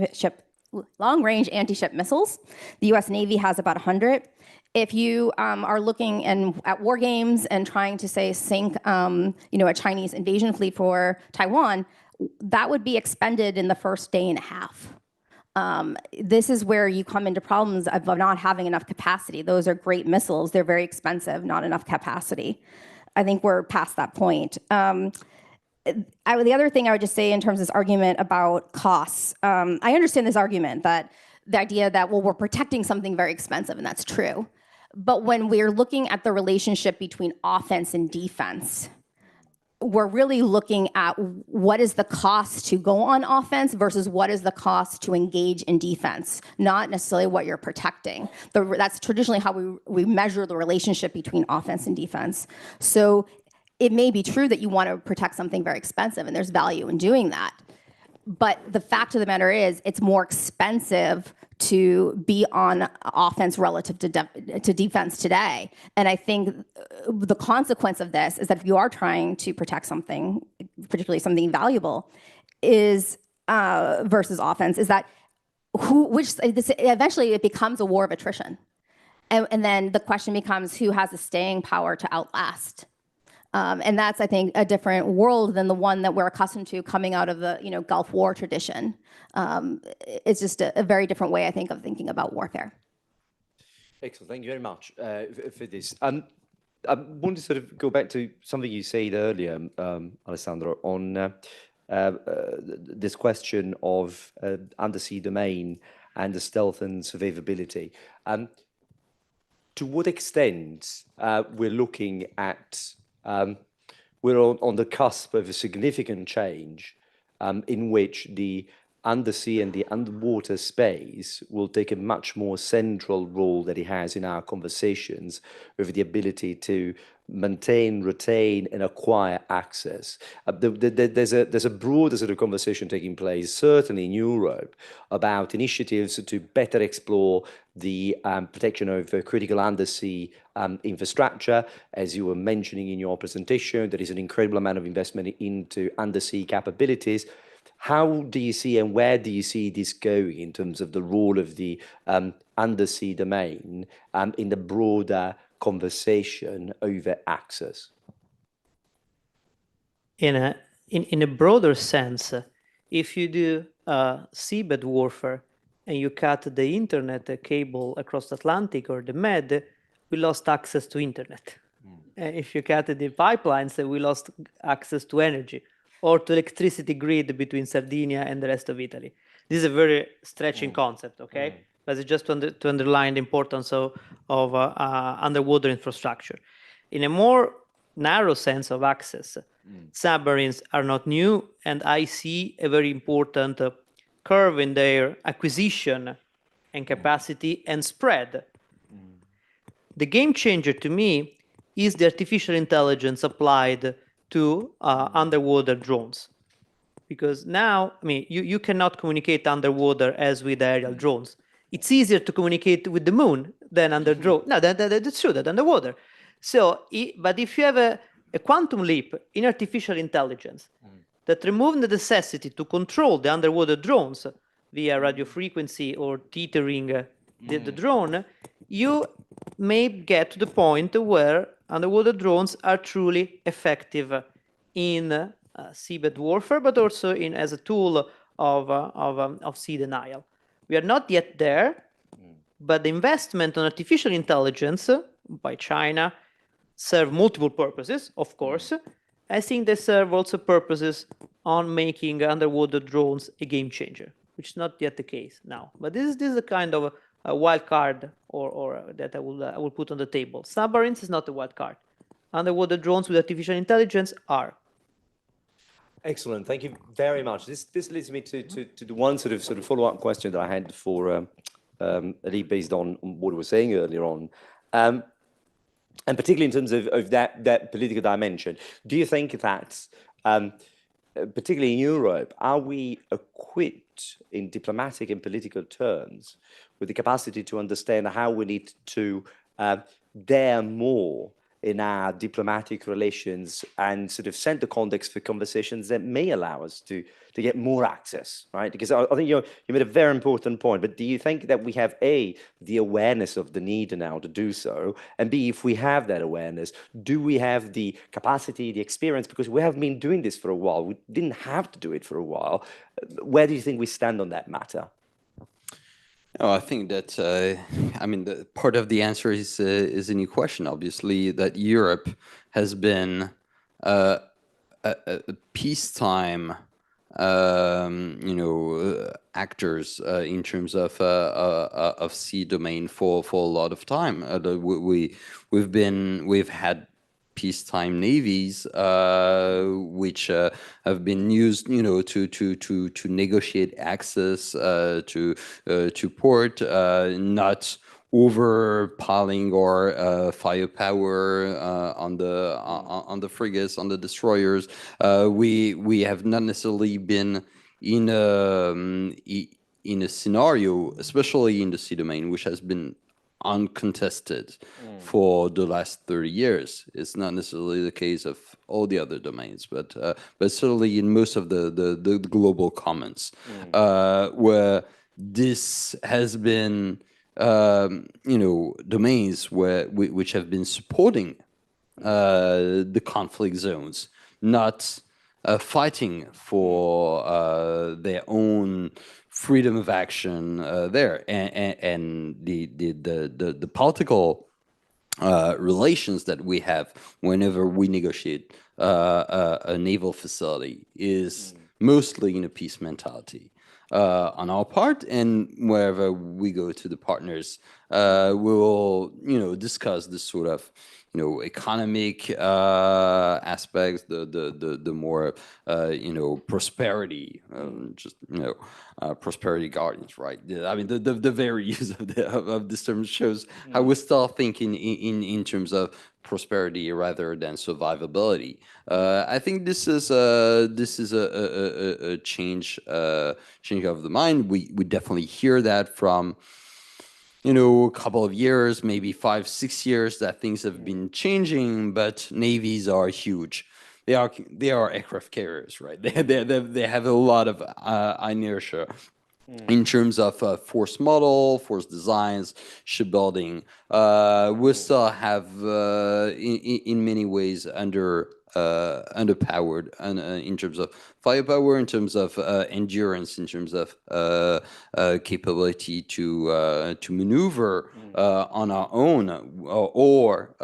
Speaker 12: missiles. The U.S. Navy has about 100. If you are looking at war games and trying to, say, sink a Chinese invasion fleet for Taiwan, that would be expended in the first day and a half. This is where you come into problems of not having enough capacity. Those are great missiles. They're very expensive, not enough capacity. I think we're past that point. The other thing I would just say in terms of this argument about costs, I understand this argument that the idea that, well, we're protecting something very expensive, and that's true. But when we're looking at the relationship between offense and defense, we're really looking at what is the cost to go on offense versus what is the cost to engage in defense, not necessarily what you're protecting. That's traditionally how we measure the relationship between offense and defense. So it may be true that you want to protect something very expensive, and there's value in doing that. But the fact of the matter is, it's more expensive to be on offense relative to defense today. And I think the consequence of this is that if you are trying to protect something, particularly something valuable, is versus offense, is that eventually it becomes a war of attrition. And then the question becomes who has the staying power to outlast. And that's, I think, a different world than the one that we're accustomed to coming out of the Gulf War tradition. It's just a very different way, I think, of thinking about warfare.
Speaker 14: Excellent. Thank you very much for this. I want to sort of go back to something you said earlier, Alessandro, on this question of undersea domain and the stealth and survivability. To what extent we're looking at we're on the cusp of a significant change in which the undersea and the underwater space will take a much more central role that it has in our conversations with the ability to maintain, retain, and acquire access. There's a broader sort of conversation taking place, certainly in Europe, about initiatives to better explore the protection of critical undersea infrastructure. As you were mentioning in your presentation, there is an incredible amount of investment into undersea capabilities. How do you see and where do you see this going in terms of the role of the undersea domain in the broader conversation over access?
Speaker 13: In a broader sense, if you do seabed warfare and you cut the internet cable across the Atlantic or the Med, we lost access to internet. If you cut the pipelines, we lost access to energy or to electricity grid between Sardinia and the rest of Italy. This is a very stretching concept, okay? But it's just to underline the importance of underwater infrastructure. In a more narrow sense of access, Submarines are not new, and I see a very important curve in their acquisition and capacity and spread. The game changer to me is the artificial intelligence applied to underwater drones. Because now, I mean, you cannot communicate underwater as with aerial drones. It's easier to communicate with the moon than under drone. No, that's true, that underwater. So, but if you have a quantum leap in artificial intelligence that removes the necessity to control the underwater drones via radio frequency or tethering the drone, you may get to the point where underwater drones are truly effective in seabed warfare, but also as a tool of sea denial. We are not yet there, but the investment on artificial intelligence by China serve multiple purposes, of course. I think they serve also purposes on making underwater drones a game changer, which is not yet the case now. But this is a kind of a wild card or that I will put on the table. Submarines is not a wild card. Underwater drones with artificial intelligence are.
Speaker 8: Excellent. Thank you very much. This leads me to the one sort of follow-up question that I had for Ali, based on what we were saying earlier on. And particularly in terms of that political dimension, do you think that, particularly in Europe, are we equipped in diplomatic and political terms with the capacity to understand how we need to dare more in our diplomatic relations and sort of set the context for conversations that may allow us to get more access, right? Because I think you made a very important point, but do you think that we have, A, the awareness of the need now to do so, and B, if we have that awareness, do we have the capacity, the experience, because we have been doing this for a while, we didn't have to do it for a while. Where do you think we stand on that matter?
Speaker 10: Oh, I think that, I mean, the part of the answer is a new question, obviously, that Europe has been a peacetime, actors in terms of sea domain for a lot of time. We've had peacetime navies, which have been used, to negotiate access to port, not overpiling or firepower on the frigates, on the destroyers. We have not necessarily been in a scenario, especially in the sea domain, which has been uncontested for the last 30 years. It's not necessarily the case of all the other domains, but certainly in most of the global commons, where this has been, domains which have been supporting the conflict zones, not fighting for their own freedom of action there, and the political relations that we have whenever we negotiate a naval facility is mostly in a peace mentality on our part, and wherever we go to the partners, we will discuss this sort of economic aspects, the more prosperity, prosperity guardians, right? I mean, the very use of this term shows how we still thinking in terms of prosperity rather than survivability. I think this is a change of the mind. We definitely hear that from a couple of years, maybe 5-6 years, that things have been changing, but navies are huge. They are aircraft carriers, right? They have a lot of inertia in terms of force model, force designs, shipbuilding. We still have, in many ways, underpowered in terms of firepower, in terms of endurance, in terms of capability to maneuver on our own or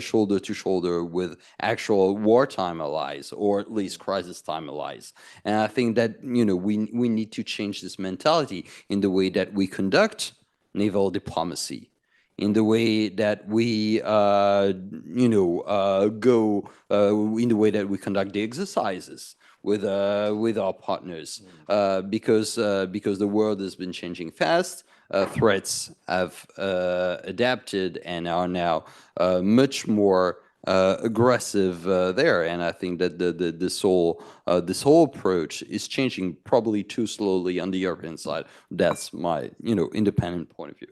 Speaker 10: shoulder to shoulder with actual wartime allies, or at least crisis time allies. And I think that we need to change this mentality in the way that we conduct naval diplomacy, in the way that we, in the way that we conduct the exercises with our partners, because the world has been changing fast. Threats have adapted and are now much more aggressive there, and I think that this whole approach is changing probably too slowly on the European side. That's my independent point of view.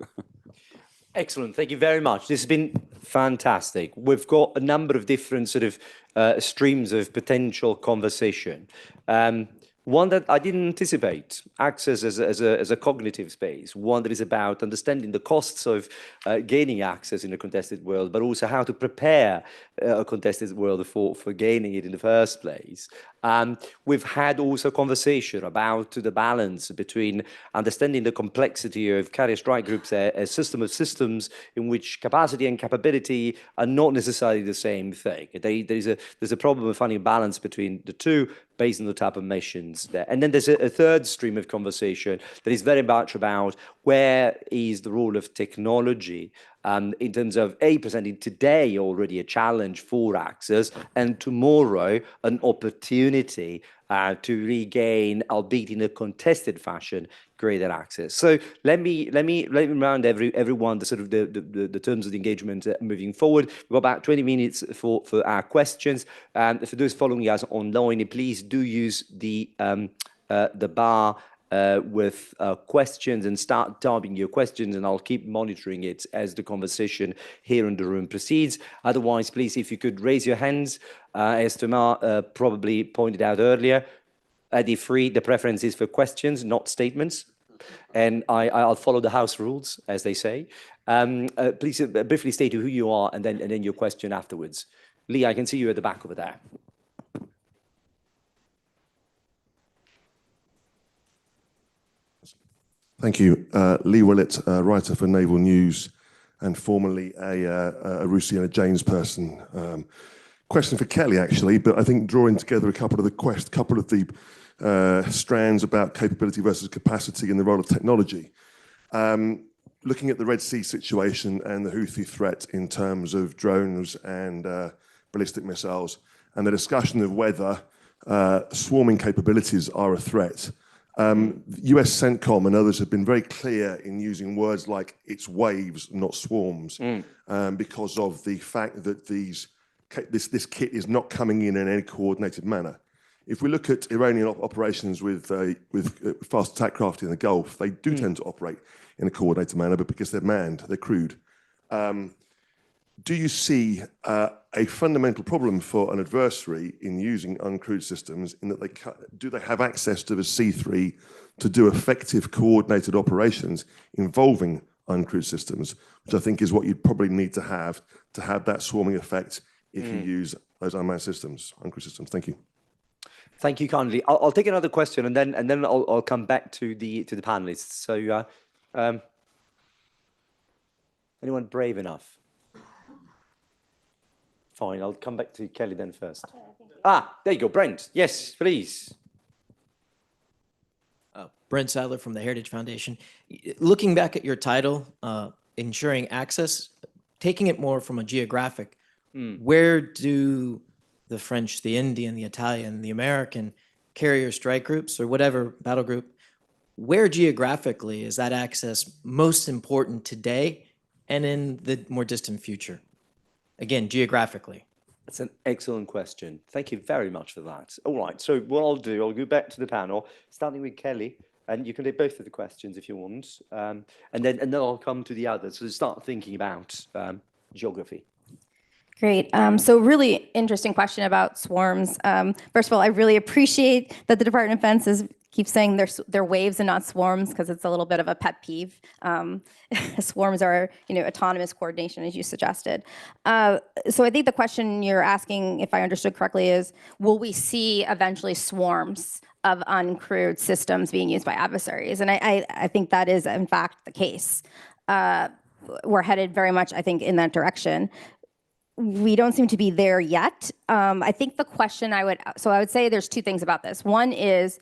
Speaker 14: Excellent. Thank you very much. This has been fantastic. We've got a number of different sort of streams of potential conversation. One that I didn't anticipate, access as a cognitive space, one that is about understanding the costs of gaining access in a contested world, but also how to prepare a contested world for gaining it in the first place. We've had also conversation about the balance between understanding the complexity of carrier strike groups, a system of systems in which capacity and capability are not necessarily the same thing. There's a problem of finding a balance between the two based on the type of missions there. And then there's a third stream of conversation that is very much about where is the role of technology in terms of presenting today already a challenge for access, and tomorrow an opportunity to regain, albeit in a contested fashion, greater access. So let me remind everyone the sort of the terms of the engagement moving forward. We've got about 20 minutes for our questions, and for those following us online, please do use the bar with questions and start typing your questions, and I'll keep monitoring it as the conversation here in the room proceeds. Otherwise, please, if you could raise your hands, as Thomas probably pointed out earlier, at Ifri, the preference is for questions, not statements. And I'll follow the house rules, as they say. Please briefly state who you are and then your question afterwards. Lee, I can see you at the back over there.
Speaker 15: Thank you. Lee Willett, writer for Naval News and formerly a Rusiana James person. Question for Kelly, actually, but I think drawing together a couple of the strands about capability versus capacity and the role of technology. Looking at the Red Sea situation and the Houthi threat in terms of drones and ballistic missiles, and the discussion of whether swarming capabilities are a threat. US CENTCOM and others have been very clear in using words like it's waves, not swarms, because of the fact that this kit is not coming in any coordinated manner. If we look at Iranian operations with fast attack craft in the Gulf, they do tend to operate in a coordinated manner, but because they're manned, they're crewed. Do you see a fundamental problem for an adversary in using uncrewed systems in that do they have access to the C3 to do effective coordinated operations involving uncrewed systems, which I think is what you'd probably need to have that swarming effect if you use those unmanned systems, uncrewed systems. Thank you.
Speaker 14: Thank you kindly. I'll take another question and then I'll come back to the panelists. So anyone brave enough? Fine, I'll come back to Kelly then first. There you go, Brent. Yes, please.
Speaker 16: Brent Sadler from the Heritage Foundation. Looking back at your title, ensuring access, taking it more from a geographic, where do the French, the Indian, the Italian, the American carrier strike groups or whatever battle group, where geographically is that access most important today and in the more distant future? Again, geographically.
Speaker 14: That's an excellent question. Thank you very much for that. All right, so what I'll do, I'll go back to the panel, starting with Kelly, and you can take both of the questions if you want, and then I'll come to the others. So start thinking about geography.
Speaker 12: Great. So really interesting question about swarms. First of all, I really appreciate that the Department of Defense keeps saying they're waves and not swarms, because it's a little bit of a pet peeve. Swarms are, autonomous coordination, as you suggested. So I think the question you're asking, if I understood correctly, is will we see eventually swarms of uncrewed systems being used by adversaries? And I think that is, in fact, the case. We're headed very much, I think, in that direction. We don't seem to be there yet. I think the question I would say there's two things about this. One is,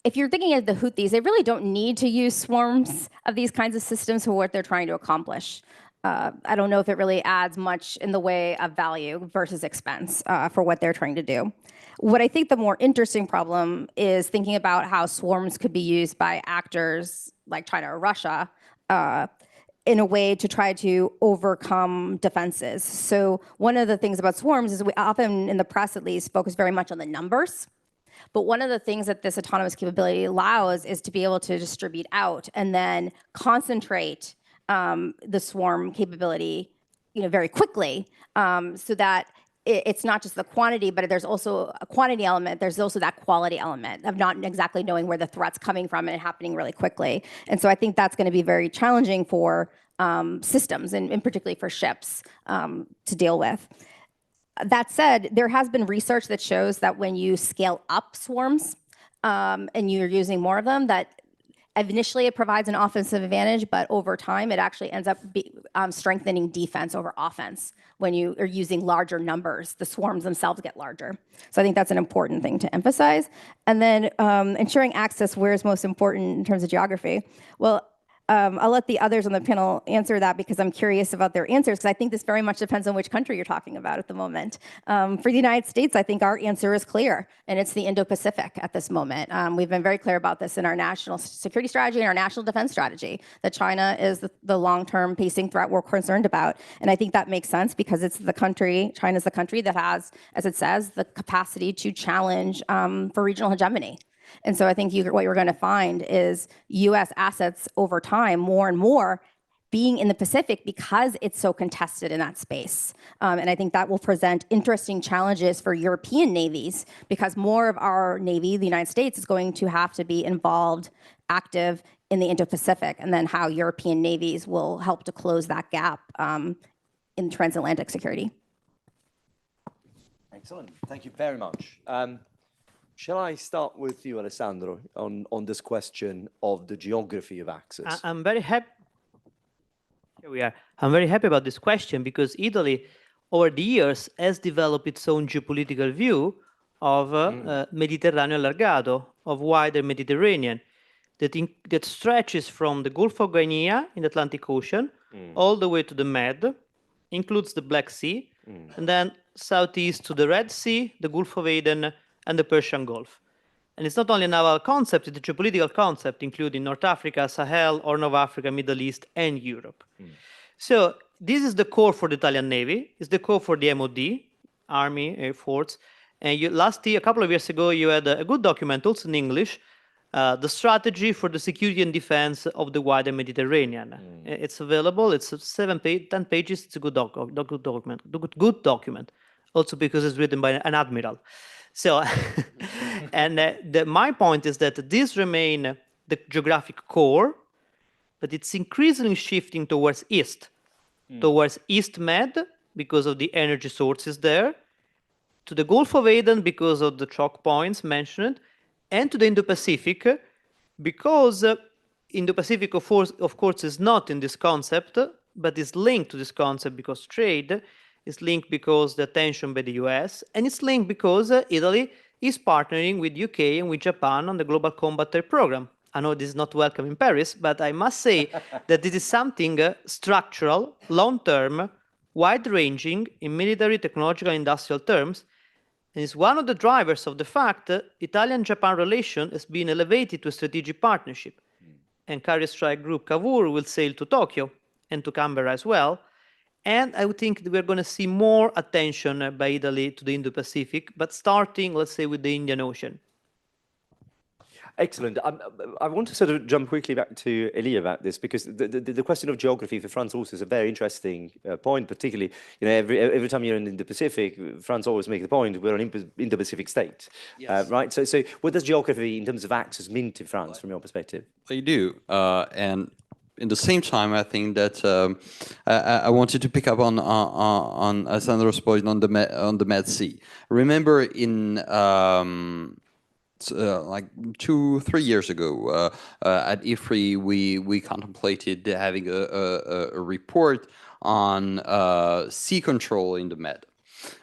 Speaker 12: if you're thinking of the Houthis, they really don't need to use swarms of these kinds of systems for what they're trying to accomplish. I don't know if it really adds much in the way of value versus expense for what they're trying to do. What I think the more interesting problem is thinking about how swarms could be used by actors like China or Russia in a way to try to overcome defenses. So one of the things about swarms is we often, in the press at least, focus very much on the numbers. But one of the things that this autonomous capability allows is to be able to distribute out and then concentrate the swarm capability, very quickly, so that it's not just the quantity, but there's also a quantity element. There's also that quality element of not exactly knowing where the threat's coming from and it happening really quickly. And so I think that's going to be very challenging for systems, and particularly for ships, to deal with. That said, there has been research that shows that when you scale up swarms and you're using more of them, that initially it provides an offensive advantage, but over time it actually ends up strengthening defense over offense. When you are using larger numbers, the swarms themselves get larger. So I think that's an important thing to emphasize. And then ensuring access, where is most important in terms of geography? Well, I'll let the others on the panel answer that because I'm curious about their answers, because I think this very much depends on which country you're talking about at the moment. For the United States, I think our answer is clear, and it's the Indo-Pacific at this moment. We've been very clear about this in our national security strategy and our national defense strategy, that China is the long-term pacing threat we're concerned about. And I think that makes sense because it's the country, China's the country that has, as it says, the capacity to challenge for regional hegemony. And so I think what you're going to find is U.S. assets over time, more and more, being in the Pacific because it's so contested in that space. And I think that will present interesting challenges for European navies, because more of our Navy, the United States, is going to have to be involved, active in the Indo-Pacific, and then how European navies will help to close that gap in transatlantic security.
Speaker 14: Excellent. Thank you very much. Shall I start with you, Alessandro, on this question of the geography of access?
Speaker 13: I'm very happy. Here we are. I'm very happy about this question because Italy, over the years, has developed its own geopolitical view of Mediterraneo allargato, of wider Mediterranean, that stretches from the Gulf of Guinea in the Atlantic Ocean all the way to the Med, includes the Black Sea, and then southeast to the Red Sea, the Gulf of Aden, and the Persian Gulf. And it's not only a naval concept, it's a geopolitical concept, including North Africa, Sahel, Horn of Africa, Middle East, and Europe. So this is the core for the Italian Navy, it's the core for the MOD, Army, Air Force. And last year, a couple of years ago, you had a good document, also in English, the strategy for the security and defense of the wider Mediterranean. It's available, it's 10 pages, it's a good document, also because it's written by an admiral. So, and my point is that these remain the geographic core, but it's increasingly shifting towards East Med because of the energy sources there, to the Gulf of Aden because of the choke points mentioned, and to the Indo-Pacific because Indo-Pacific, of course, is not in this concept, but is linked to this concept because trade. It's linked because the attention by the US, and it's linked because Italy is partnering with UK and with Japan on the Global Combat Air Program. I know this is not welcome in Paris, but I must say that this is something structural, long-term, wide-ranging in military, technological, and industrial terms, and is one of the drivers of the fact that Italian-Japan relation has been elevated to a strategic partnership. And Carrier Strike Group Cavour will sail to Tokyo and to Canberra as well. And I would think that we're going to see more attention by Italy to the Indo-Pacific, but starting, let's say, with the Indian Ocean.
Speaker 14: Excellent. I want to sort of jump quickly back to Elie about this, because the question of geography for France also is a very interesting point, particularly, every time you're in the Pacific, France always makes the point, we're an Indo-Pacific state, yes. Right? So what does geography in terms of access mean to France from your perspective?
Speaker 10: They do. And in the same time, I think that I wanted to pick up on Alessandro's point on the Med Sea. Remember in like 2-3 years ago at Ifri, we contemplated having a report on sea control in the Med.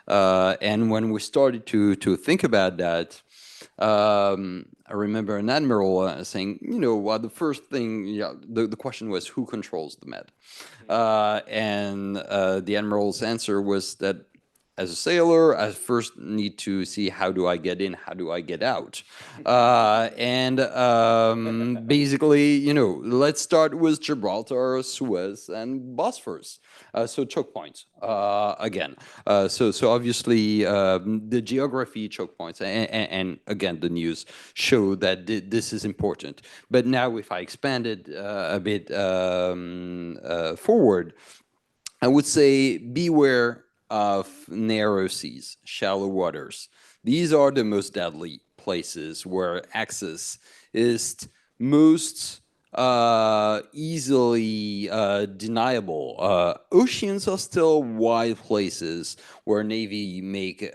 Speaker 10: And when we started to think about that, I remember an admiral saying, the first thing, the question was, who controls the Med? And the admiral's answer was that as a sailor, I first need to see how do I get in, how do I get out. Basically, let's start with Gibraltar, Suez, and Bosphorus. So choke points, again. So obviously, the geography choke points, and again, the news show that this is important. But now if I expand it a bit forward, I would say beware of narrow seas, shallow waters. These are the most deadly places where access is most easily deniable. Oceans are still wide places where Navy make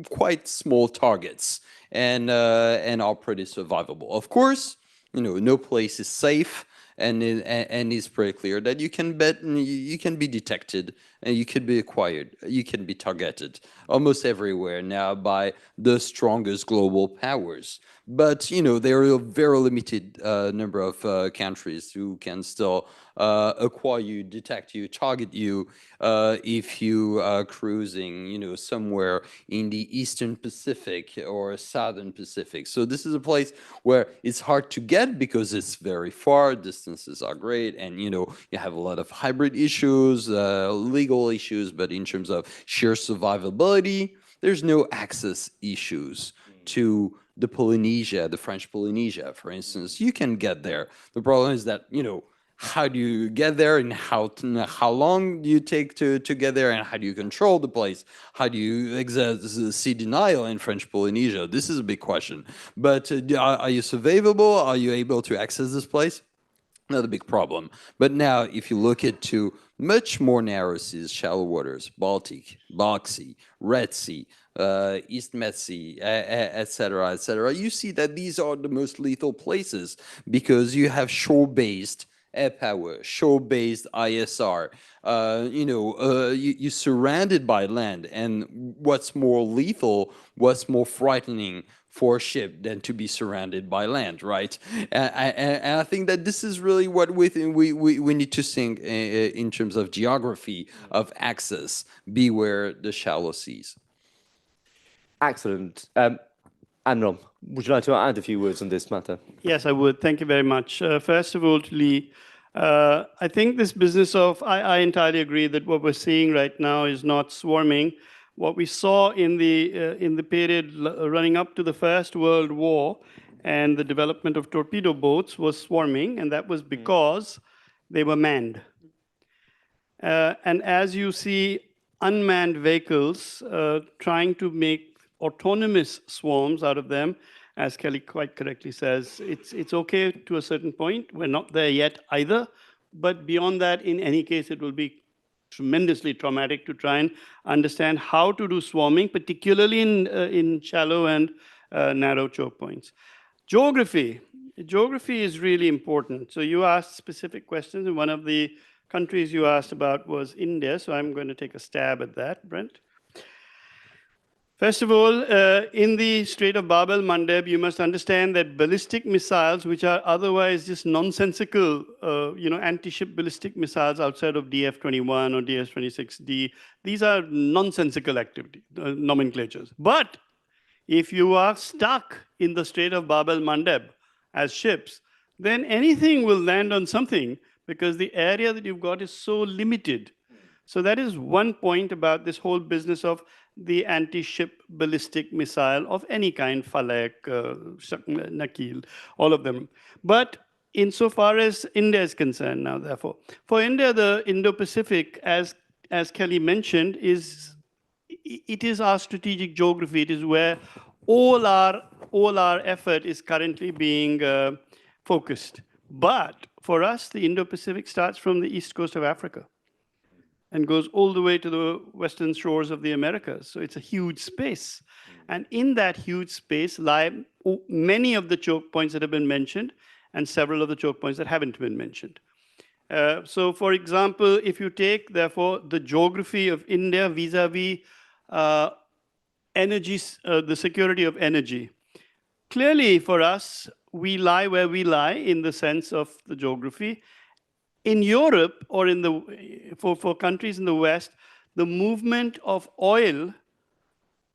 Speaker 10: quite small targets and are pretty survivable. Of course, no place is safe. And it's pretty clear that you can be detected and you can be acquired, you can be targeted almost everywhere now by the strongest global powers. But there are a very limited number of countries who can still acquire you, detect you, target you if you are cruising, somewhere in the Eastern Pacific or Southern Pacific. So this is a place where it's hard to get because it's very far, distances are great, and you have a lot of hybrid issues, legal issues, but in terms of sheer survivability, there's no access issues to the Polynesia, the French Polynesia, for instance. You can get there. The problem is that, how do you get there and how long do you take to get there and how do you control the place? How do you exert sea denial in French Polynesia? This is a big question. But are you survivable? Are you able to access this place? Not a big problem. But now, if you look into much more narrow seas, shallow waters, Baltic, Black Sea, Red Sea, East Med Sea, etc., you see that these are the most lethal places because you have shore-based air power, shore-based ISR. You're surrounded by land, and what's more lethal, what's more frightening for a ship than to be surrounded by land, right? And I think that this is really what we need to think in terms of geography, of access. Beware the shallow seas.
Speaker 14: Excellent. Admiral, would you like to add a few words on this matter?
Speaker 11: Yes, I would. Thank you very much. First of all, to Lee, I think this business of, I entirely agree that what we're seeing right now is not swarming. What we saw in the period running up to the First World War and the development of torpedo boats was swarming, and that was because they were manned. And as you see unmanned vehicles trying to make autonomous swarms out of them, as Kelly quite correctly says, it's okay to a certain point. We're not there yet either. But beyond that, in any case, it will be tremendously traumatic to try and understand how to do swarming, particularly in shallow and narrow choke points. Geography is really important. So you asked specific questions, and one of the countries you asked about was India. So I'm going to take a stab at that, Brent. First of all, in the Strait of Bab el-Mandeb, you must understand that ballistic missiles, which are otherwise just nonsensical, anti-ship ballistic missiles outside of DF-21 or DS-26D, these are nonsensical activity, nomenclatures. But if you are stuck in the Strait of Bab el-Mandeb as ships, then anything will land on something because the area that you've got is so limited. So that is one point about this whole business of the anti-ship ballistic missile of any kind, Falak, Nakil, all of them. But insofar as India is concerned now, therefore, for India, the Indo-Pacific, as Kelly mentioned, it is our strategic geography. It is where all our effort is currently being focused. But for us, the Indo-Pacific starts from the east coast of Africa and goes all the way to the western shores of the Americas. So it's a huge space. And in that huge space lie many of the choke points that have been mentioned and several of the choke points that haven't been mentioned. So for example, if you take, therefore, the geography of India vis-a-vis energy, the security of energy, clearly for us, we lie where we lie in the sense of the geography. In Europe or for countries in the West, the movement of oil,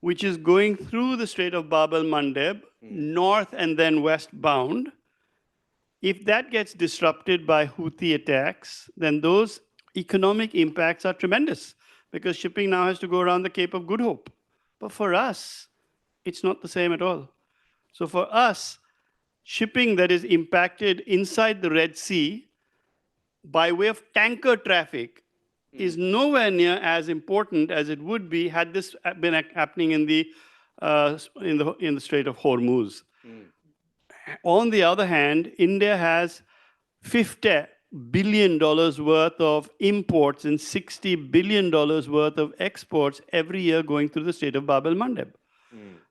Speaker 11: which is going through the Strait of Bab el-Mandeb, north and then westbound, if that gets disrupted by Houthi attacks, then those economic impacts are tremendous because shipping now has to go around the Cape of Good Hope. But for us, it's not the same at all. So for us, shipping that is impacted inside the Red Sea by way of tanker traffic is nowhere near as important as it would be had this been happening in the Strait of Hormuz. On the other hand, India has $50 billion worth of imports and $60 billion worth of exports every year going through the Strait of Bab el-Mandeb.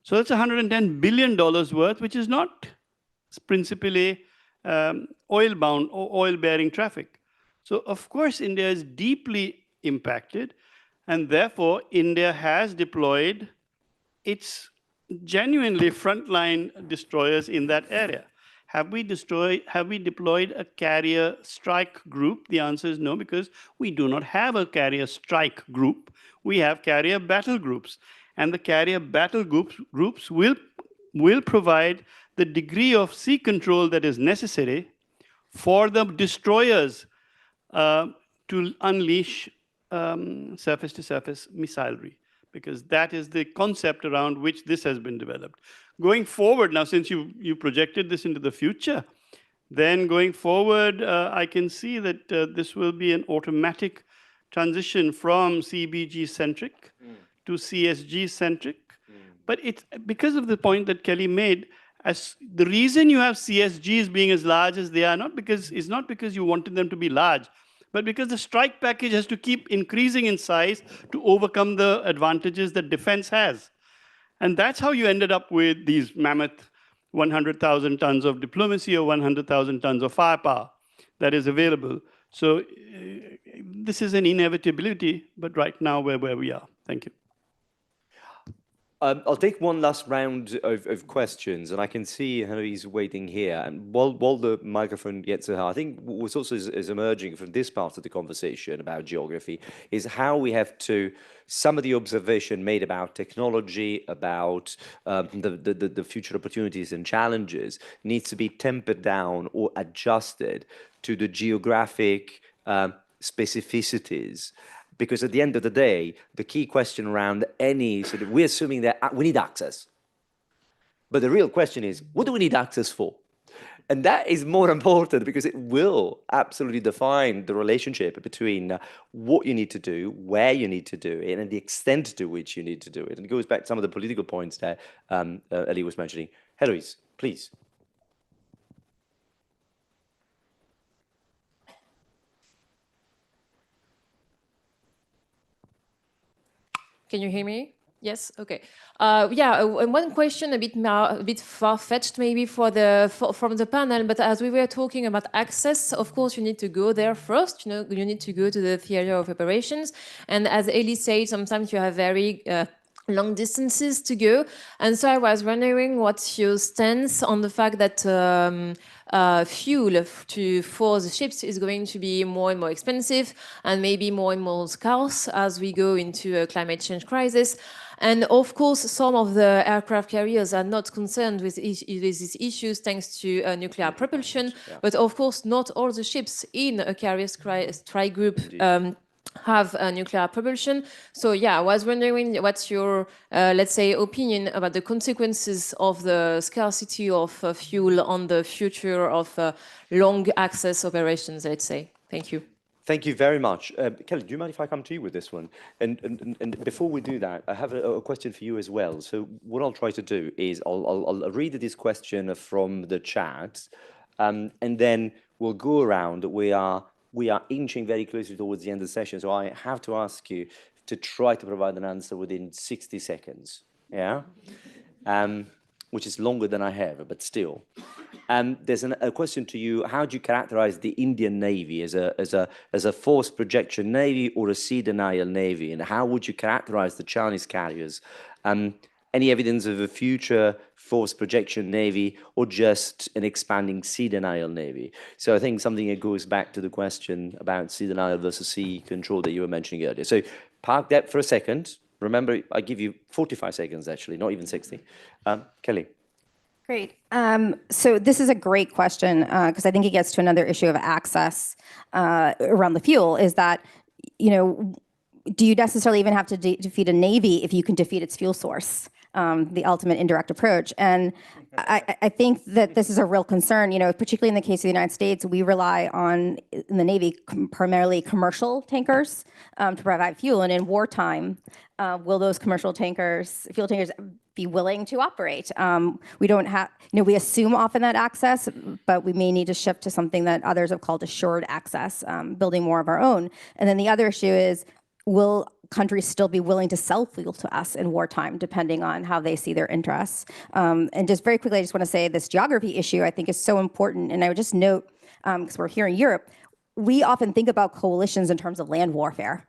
Speaker 11: So that's $110 billion worth, which is not principally oil-bound or oil-bearing traffic. So of course, India is deeply impacted, and therefore India has deployed its genuinely frontline destroyers in that area. Have we deployed a carrier strike group? The answer is no, because we do not have a carrier strike group. We have carrier battle groups. And the carrier battle groups will provide the degree of sea control that is necessary for the destroyers to unleash surface-to-surface missilery, because that is the concept around which this has been developed. Going forward, now since you projected this into the future, then going forward, I can see that this will be an automatic transition from CBG-centric to CSG-centric. But it's because of the point that Kelly made, as the reason you have CSGs being as large as they are, is not because you wanted them to be large, but because the strike package has to keep increasing in size to overcome the advantages that defense has. And that's how you ended up with these mammoth 100,000 tons of diplomacy or 100,000 tons of firepower that is available. So this is an inevitability, but right now we're where we are. Thank you.
Speaker 14: I'll take one last round of questions, and I can see Henry's waiting here. And while the microphone gets to her, I think what's also is emerging from this part of the conversation about geography is how we have to, some of the observation made about technology, about the future opportunities and challenges needs to be tempered down or adjusted to the geographic specificities. Because at the end of the day, the key question around any sort of, we're assuming that we need access. But the real question is, what do we need access for? And that is more important because it will absolutely define the relationship between what you need to do, where you need to do it, and the extent to which you need to do it. And it goes back to some of the political points that Ali was mentioning. Heloise, please.
Speaker 17: Can you hear me? Yes. Okay. Yeah. One question, a bit far-fetched, maybe from the panel. But as we were talking about access, of course, you need to go there first. You need to go to the theater of operations. And as Ellie said, sometimes you have very long distances to go. And so I was wondering what's your stance on the fact that fuel for the ships is going to be more and more expensive and maybe more and more scarce as we go into a climate change crisis. And of course, some of the aircraft carriers are not concerned with these issues thanks to nuclear propulsion. Yeah. But of course, not all the ships in a carrier strike group have nuclear propulsion. So yeah, I was wondering what's your, let's say, opinion about the consequences of the scarcity of fuel on the future of long access operations, let's say. Thank you.
Speaker 14: Thank you very much. Kelly, do you mind if I come to you with this one? And before we do that, I have a question for you as well. So what I'll try to do is I'll read this question from the chat, and then we'll go around. We are inching very closely towards the end of the session, so I have to ask you to try to provide an answer within 60 seconds, yeah? Which is longer than I have, but still. There's a question to you. How do you characterize the Indian Navy as a force projection navy or a sea denial navy? And how would you characterize the Chinese carriers? any evidence of a future force projection navy or just an expanding sea denial navy? So I think something that goes back to the question about sea denial versus sea control that you were mentioning earlier. So park that for a second. Remember, I give you 45 seconds, actually, not even 60. Kelly.
Speaker 12: Great. So this is a great question because I think it gets to another issue of access around the fuel is that, do you necessarily even have to defeat a navy if you can defeat its fuel source? The ultimate indirect approach. And I think that this is a real concern, particularly in the case of the United States, we rely on, in the Navy, primarily commercial tankers to provide fuel. And in wartime, will those commercial tankers, fuel tankers, be willing to operate? We don't have, we assume often that access, but we may need to shift to something that others have called assured access, building more of our own. And then the other issue is, will countries still be willing to sell fuel to us in wartime, depending on how they see their interests? And just very quickly, I just want to say this geography issue, I think, is so important. And I would just note, because we're here in Europe, we often think about coalitions in terms of land warfare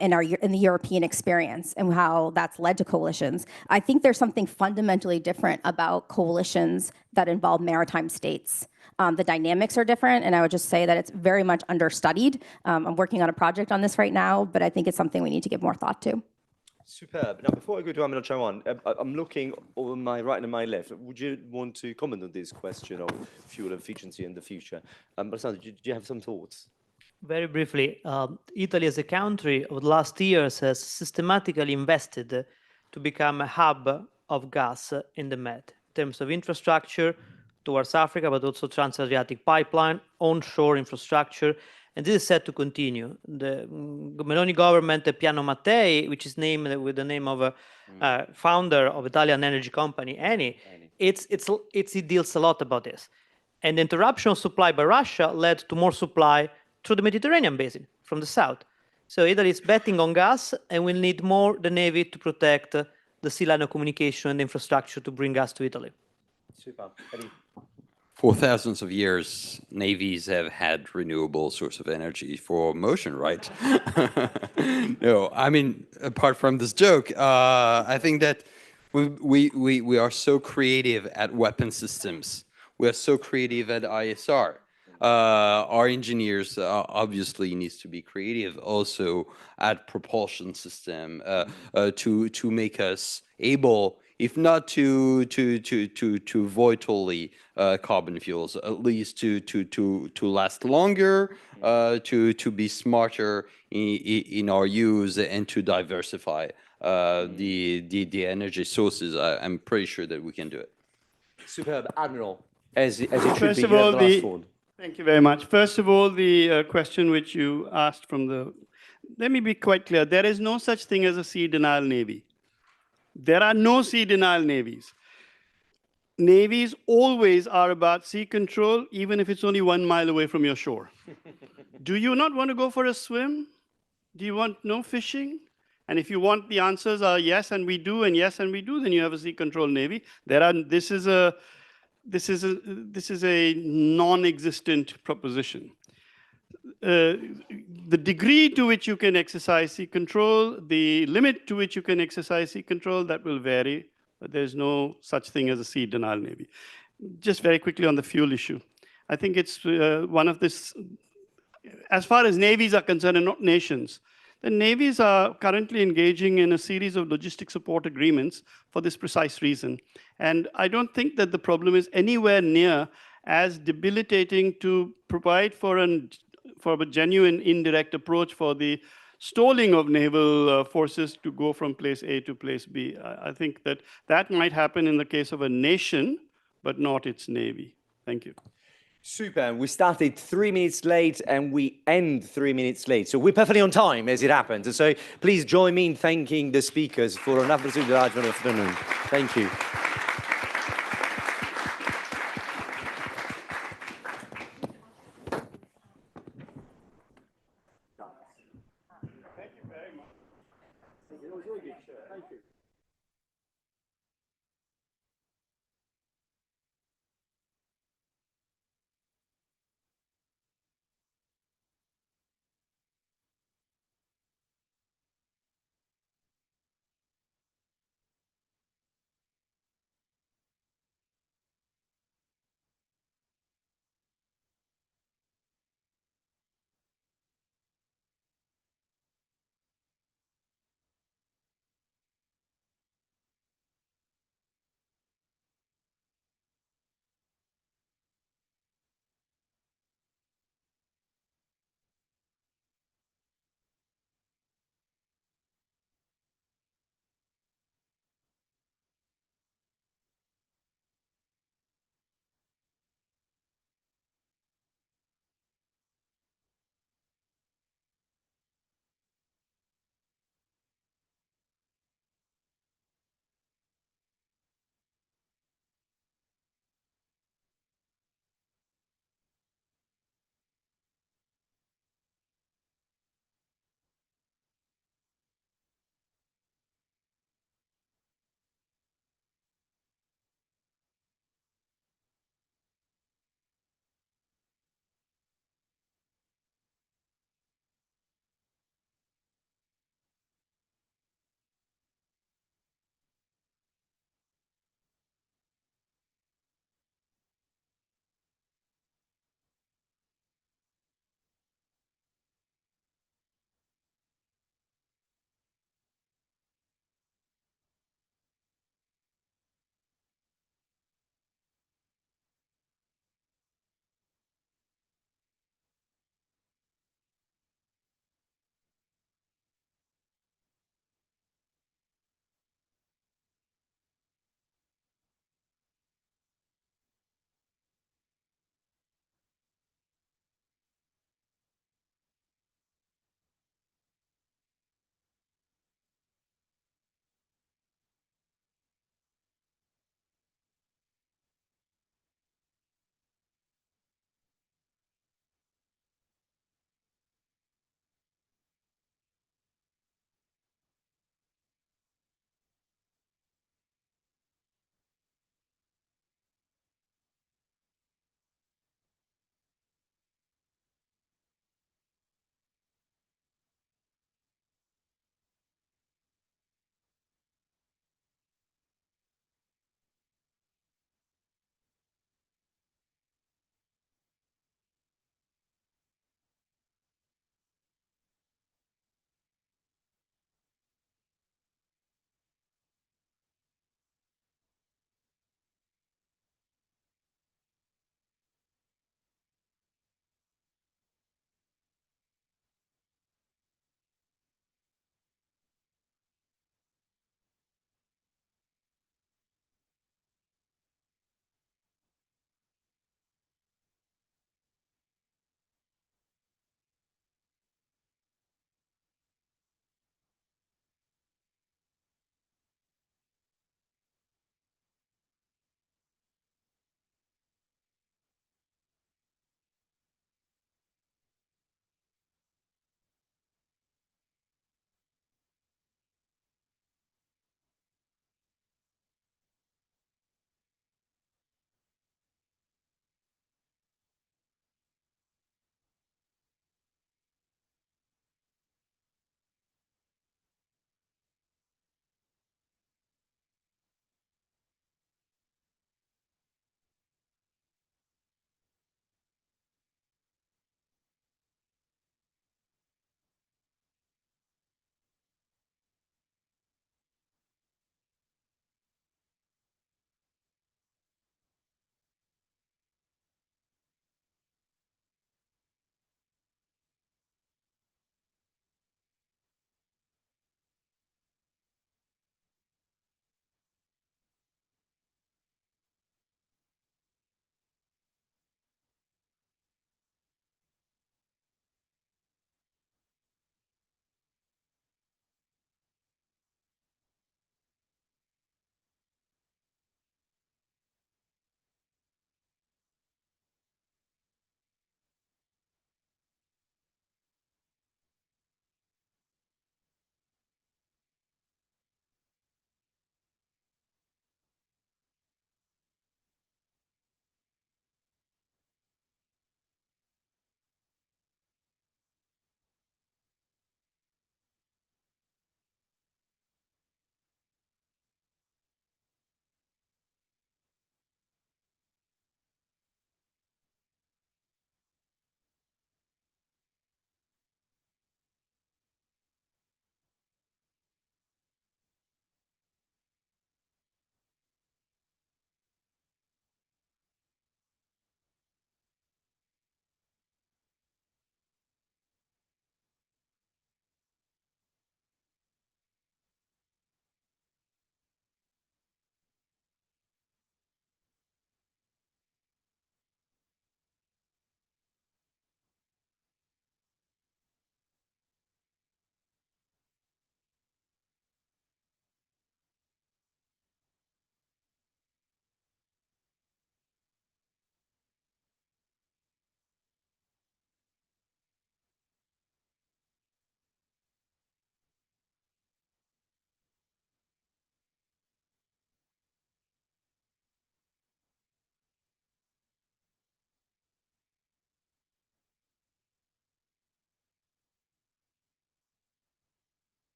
Speaker 12: in the European experience and how that's led to coalitions. I think there's something fundamentally different about coalitions that involve maritime states. The dynamics are different, and I would just say that it's very much understudied. I'm working on a project on this right now, but I think it's something we need to give more thought to.
Speaker 14: Superb. Now, before I go to Admiral Chawan, I'm looking over my right and my left. Would you want to comment on this question of fuel efficiency in the future? Alessandro, do you have some thoughts?
Speaker 13: Very briefly, Italy as a country over the last years has systematically invested to become a hub of gas in the Med in terms of infrastructure towards Africa, but also Trans-Adriatic pipeline, onshore infrastructure, and this is set to continue. The Meloni government, the Piano Mattei, which is named with the name of a founder of Italian energy company, Eni, it deals a lot about this. And the interruption of supply by Russia led to more supply through the Mediterranean basin from the south. So Italy is betting on gas, and will need more the Navy to protect the sea line of communication and infrastructure to bring gas to Italy.
Speaker 14: Super.
Speaker 10: For thousands of years, navies have had renewable source of energy for motion, right? No, I mean, apart from this joke, I think that we are so creative at weapon systems. We are so creative at ISR. Our engineers obviously needs to be creative also at propulsion system to make us able, if not to avoid totally carbon fuels, at least to last longer, to be smarter in our use, and to diversify the energy sources. I'm pretty sure that we can do it.
Speaker 14: Superb. Admiral, as it should
Speaker 11: First
Speaker 14: be,
Speaker 11: of
Speaker 14: you have
Speaker 11: all,
Speaker 14: the last word.
Speaker 11: Thank you very much. First of all, the question which you asked from the, let me be quite clear. There is no such thing as a sea denial navy. There are no sea denial navies. Navies always are about sea control, even if it's only 1 mile away from your shore. Do you not want to go for a swim? Do you want no fishing? And if you want the answers are yes and we do, and yes and we do, then you have a sea control navy. This is a non-existent proposition. The degree to which you can exercise sea control, the limit to which you can exercise sea control, that will vary. But there's no such thing as a sea denial navy. Just very quickly on the fuel issue. I think it's one of this, as far as navies are concerned and not nations, the navies are currently engaging in a series of logistic support agreements for this precise reason. And I don't think that the problem is anywhere near as debilitating to provide for a genuine indirect approach for the stalling of naval forces to go from place A to place B. I think that that might happen in the case of a nation, but not its navy. Thank you.
Speaker 14: Super. We started 3 minutes late and we end 3 minutes late. So we're perfectly on time as it happens. And so please join me in thanking the speakers for an absolute delightful afternoon. Thank you.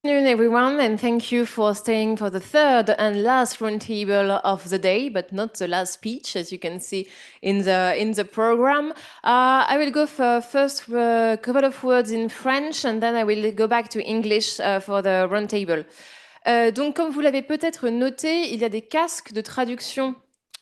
Speaker 17: Good afternoon, everyone, and thank you for staying for the third and last roundtable of the day, but not the last speech, as you can see in the program. I will go for first a couple of words in French, and then I will go back to English for the roundtable. Donc, comme vous l'avez peut-être noté, il y a des casques de traduction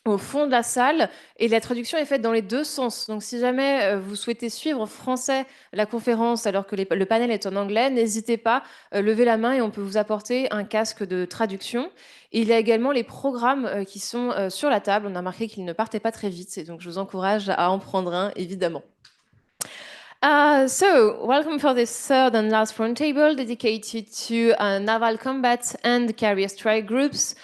Speaker 17: au fond de la salle et la traduction est faite dans les deux sens. Donc si jamais vous souhaitez suivre en français la conférence alors que le panel est en anglais, n'hésitez pas, levez la main et on peut vous apporter un casque de traduction. Et il y a également les programmes qui sont sur la table. On a remarqué qu'ils ne partaient pas très vite et donc je vous encourage à en prendre un, évidemment. So, welcome for this third and last roundtable dedicated to naval combat and carrier strike groups.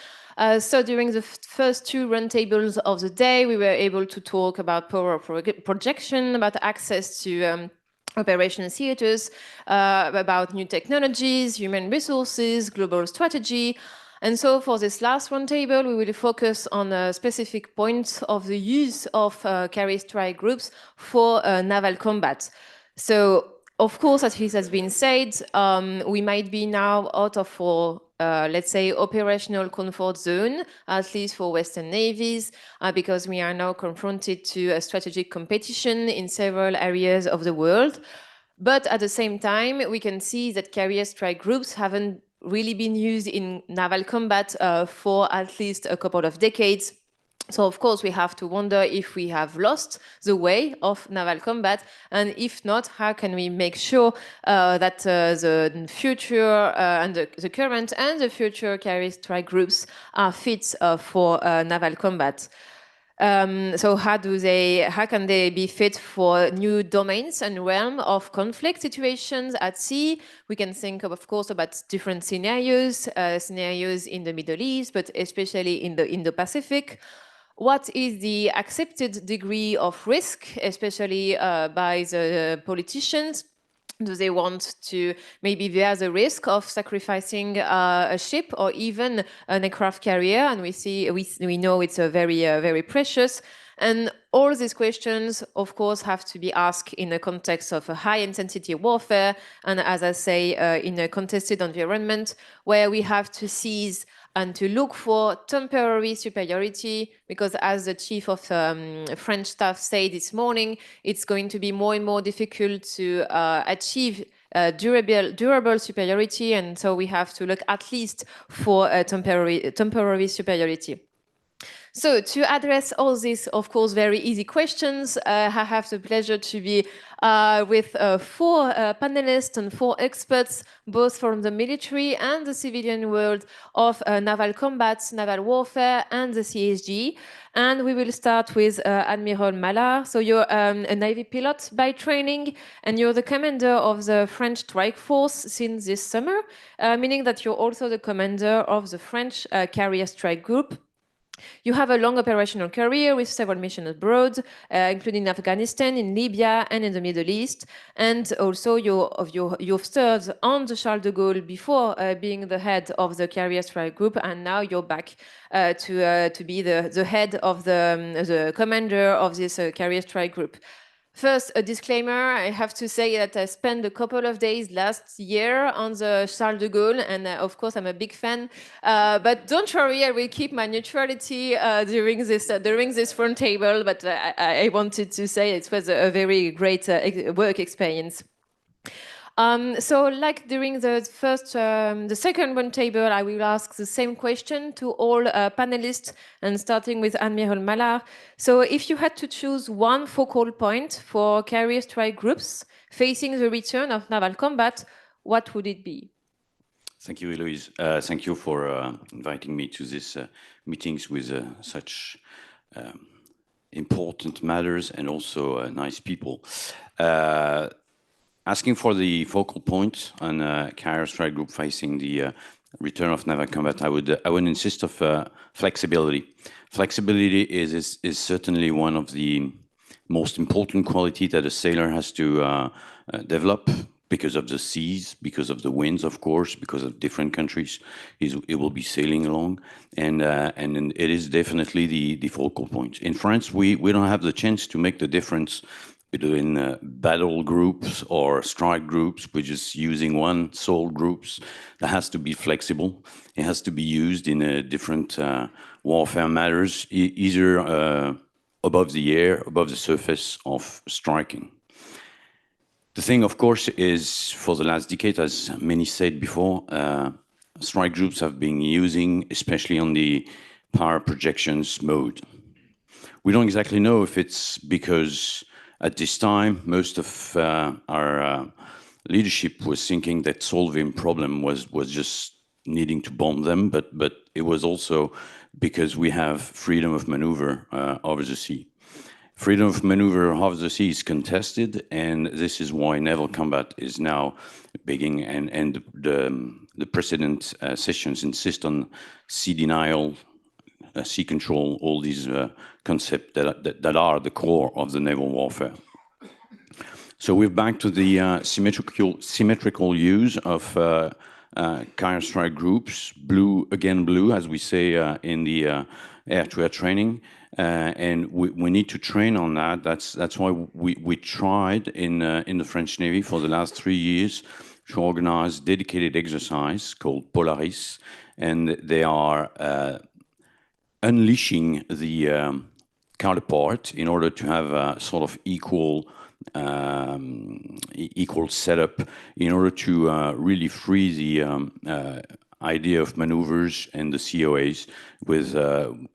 Speaker 17: So during the first two roundtables of the day, we were able to talk about power projection, about access to operational theaters, about new technologies, human resources, global strategy. And so for this last roundtable, we will focus on specific points of the use of carrier strike groups for naval combat. So, of course, as it has been said, we might be now out of our, let's say, operational comfort zone, at least for Western navies, because we are now confronted to a strategic competition in several areas of the world. But at the same time, we can see that carrier strike groups haven't really been used in naval combat for at least a couple of decades. So, of course, we have to wonder if we have lost the way of naval combat, and if not, how can we make sure that the future and the current and the future carrier strike groups are fit for naval combat? So how can they be fit for new domains and realm of conflict situations at sea? We can think of course, about different scenarios in the Middle East, but especially in the Indo-Pacific. What is the accepted degree of risk, especially by the politicians? Do they want to maybe bear the risk of sacrificing a ship or even an aircraft carrier? And we know it's very precious. And all these questions, of course, have to be asked in the context of a high-intensity warfare, and as I say, in a contested environment where we have to seize and to look for temporary superiority, because as the chief of French staff said this morning, it's going to be more and more difficult to achieve durable superiority, and so we have to look at least for a temporary superiority. So to address all these, of course, very easy questions, I have the pleasure to be with 4 panelists and 4 experts, both from the military and the civilian world of naval combat, naval warfare, and the CSG. And we will start with Admiral Mallard. So you're a Navy pilot by training, and you're the commander of the French strike force since this summer, meaning that you're also the commander of the French carrier strike group. You have a long operational career with several missions abroad, including Afghanistan, in Libya, and in the Middle East. And also you've served on the Charles de Gaulle before being the head of the carrier strike group, and now you're back to be the head of the commander of this carrier strike group. First, a disclaimer, I have to say that I spent a couple of days last year on the Charles de Gaulle, and of course I'm a big fan, but don't worry, I will keep my neutrality during this roundtable, but I wanted to say it was a very great work experience. So like during the second roundtable, I will ask the same question to all panelists, and starting with Admiral Mallard. So if you had to choose one focal point for carrier strike groups facing the return of naval combat, what would it be?
Speaker 18: Thank you, Eloise. Thank you for inviting me to this meetings with such important matters and also nice people. Asking for the focal point on carrier strike group facing the return of naval combat, I would insist of flexibility. Flexibility is certainly one of the most important quality that a sailor has to develop, because of the seas, because of the winds, of course, because of different countries it will be sailing along, and it is definitely the focal point. In France, we don't have the chance to make the difference between battle groups or strike groups. We're just using one sole groups. That has to be flexible. It has to be used in different warfare matters, either above the air, above the surface of striking. The thing, of course, is for the last decade, as many said before, strike groups have been using, especially on the power projections mode. We don't exactly know if it's because at this time, most of our leadership was thinking that solving problem was just needing to bomb them, but it was also because we have freedom of maneuver over the sea. Freedom of maneuver over the sea is contested, and this is why naval combat is now beginning, and the precedent sessions insist on sea denial, sea control, all these concepts that are the core of the naval warfare. So we're back to the symmetrical use of carrier strike groups, blue, as we say in the air-to-air training. And we need to train on that. That's why we tried in the French Navy for the last 3 years to organize dedicated exercise called Polaris, and they are unleashing the counterpart in order to have a sort of equal setup in order to really free the idea of maneuvers and the COAs with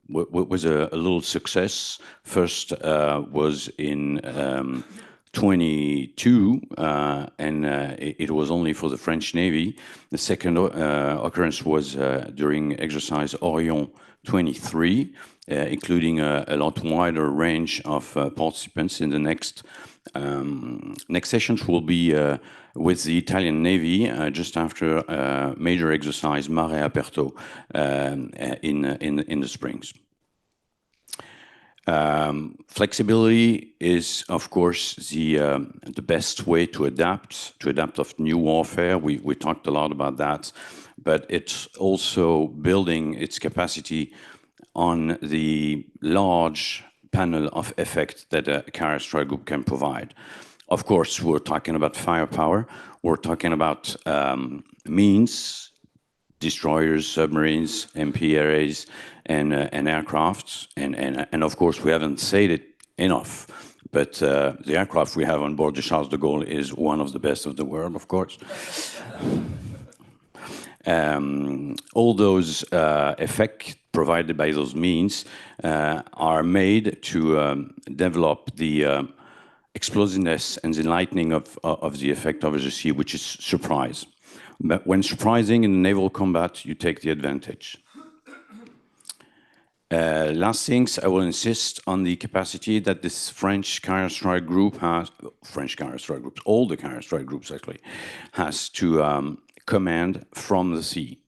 Speaker 18: what was a little success. First was in 22, and it was only for the French Navy. The second occurrence was during exercise Orion 23, including a lot wider range of participants. In the next sessions will be with the Italian Navy just after major exercise Mare Aperto in the springs. Flexibility is, of course, the best way to adapt of new warfare. We talked a lot about that, but it's also building its capacity on the large panel of effect that a carrier strike group can provide. Of course, we're talking about firepower. We're talking about means, destroyers, submarines, MPRAs, and aircrafts. And of course, we haven't said it enough, but the aircraft we have on board the Charles de Gaulle is one of the best of the world, of course. All those effects provided by those means are made to develop the explosiveness and the lightning of the effect over the sea, which is surprise. But when surprising in naval combat, you take the advantage. Last things, I will insist on the capacity that this French carrier strike group has, French carrier strike groups, all the carrier strike groups actually, has to command from the sea.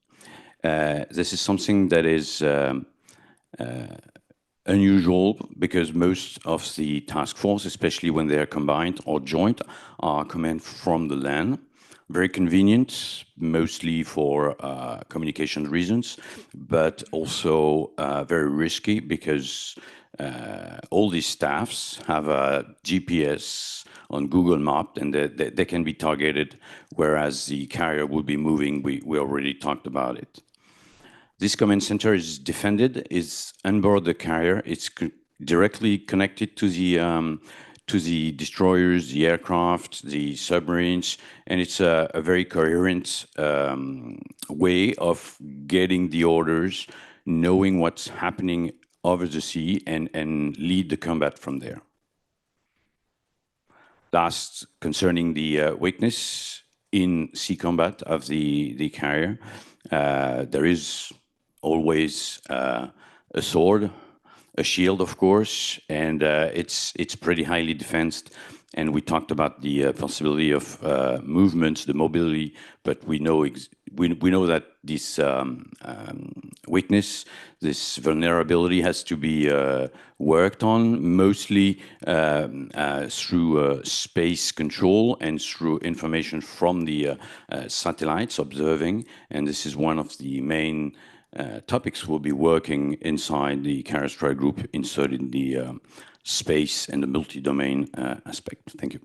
Speaker 18: This is something that is unusual because most of the task force, especially when they are combined or joint, are command from the land. Very convenient, mostly for communication reasons, but also very risky because all these staffs have a GPS on Google Maps and they can be targeted, whereas the carrier will be moving. We already talked about it. This command center is defended, is on board the carrier. It's directly connected to the destroyers, the aircraft, the submarines, and it's a very coherent way of getting the orders, knowing what's happening over the sea, and lead the combat from there. Last, concerning the weakness in sea combat of the carrier, there is always a sword, a shield, of course, and it's pretty highly defensed. And we talked about the possibility of movements, the mobility, but we know that this weakness, this vulnerability, has to be worked on, mostly through space control and through information from the satellites observing. And this is one of the main topics we'll be working inside the carrier strike group inserted in the space and the multi-domain aspect. Thank you.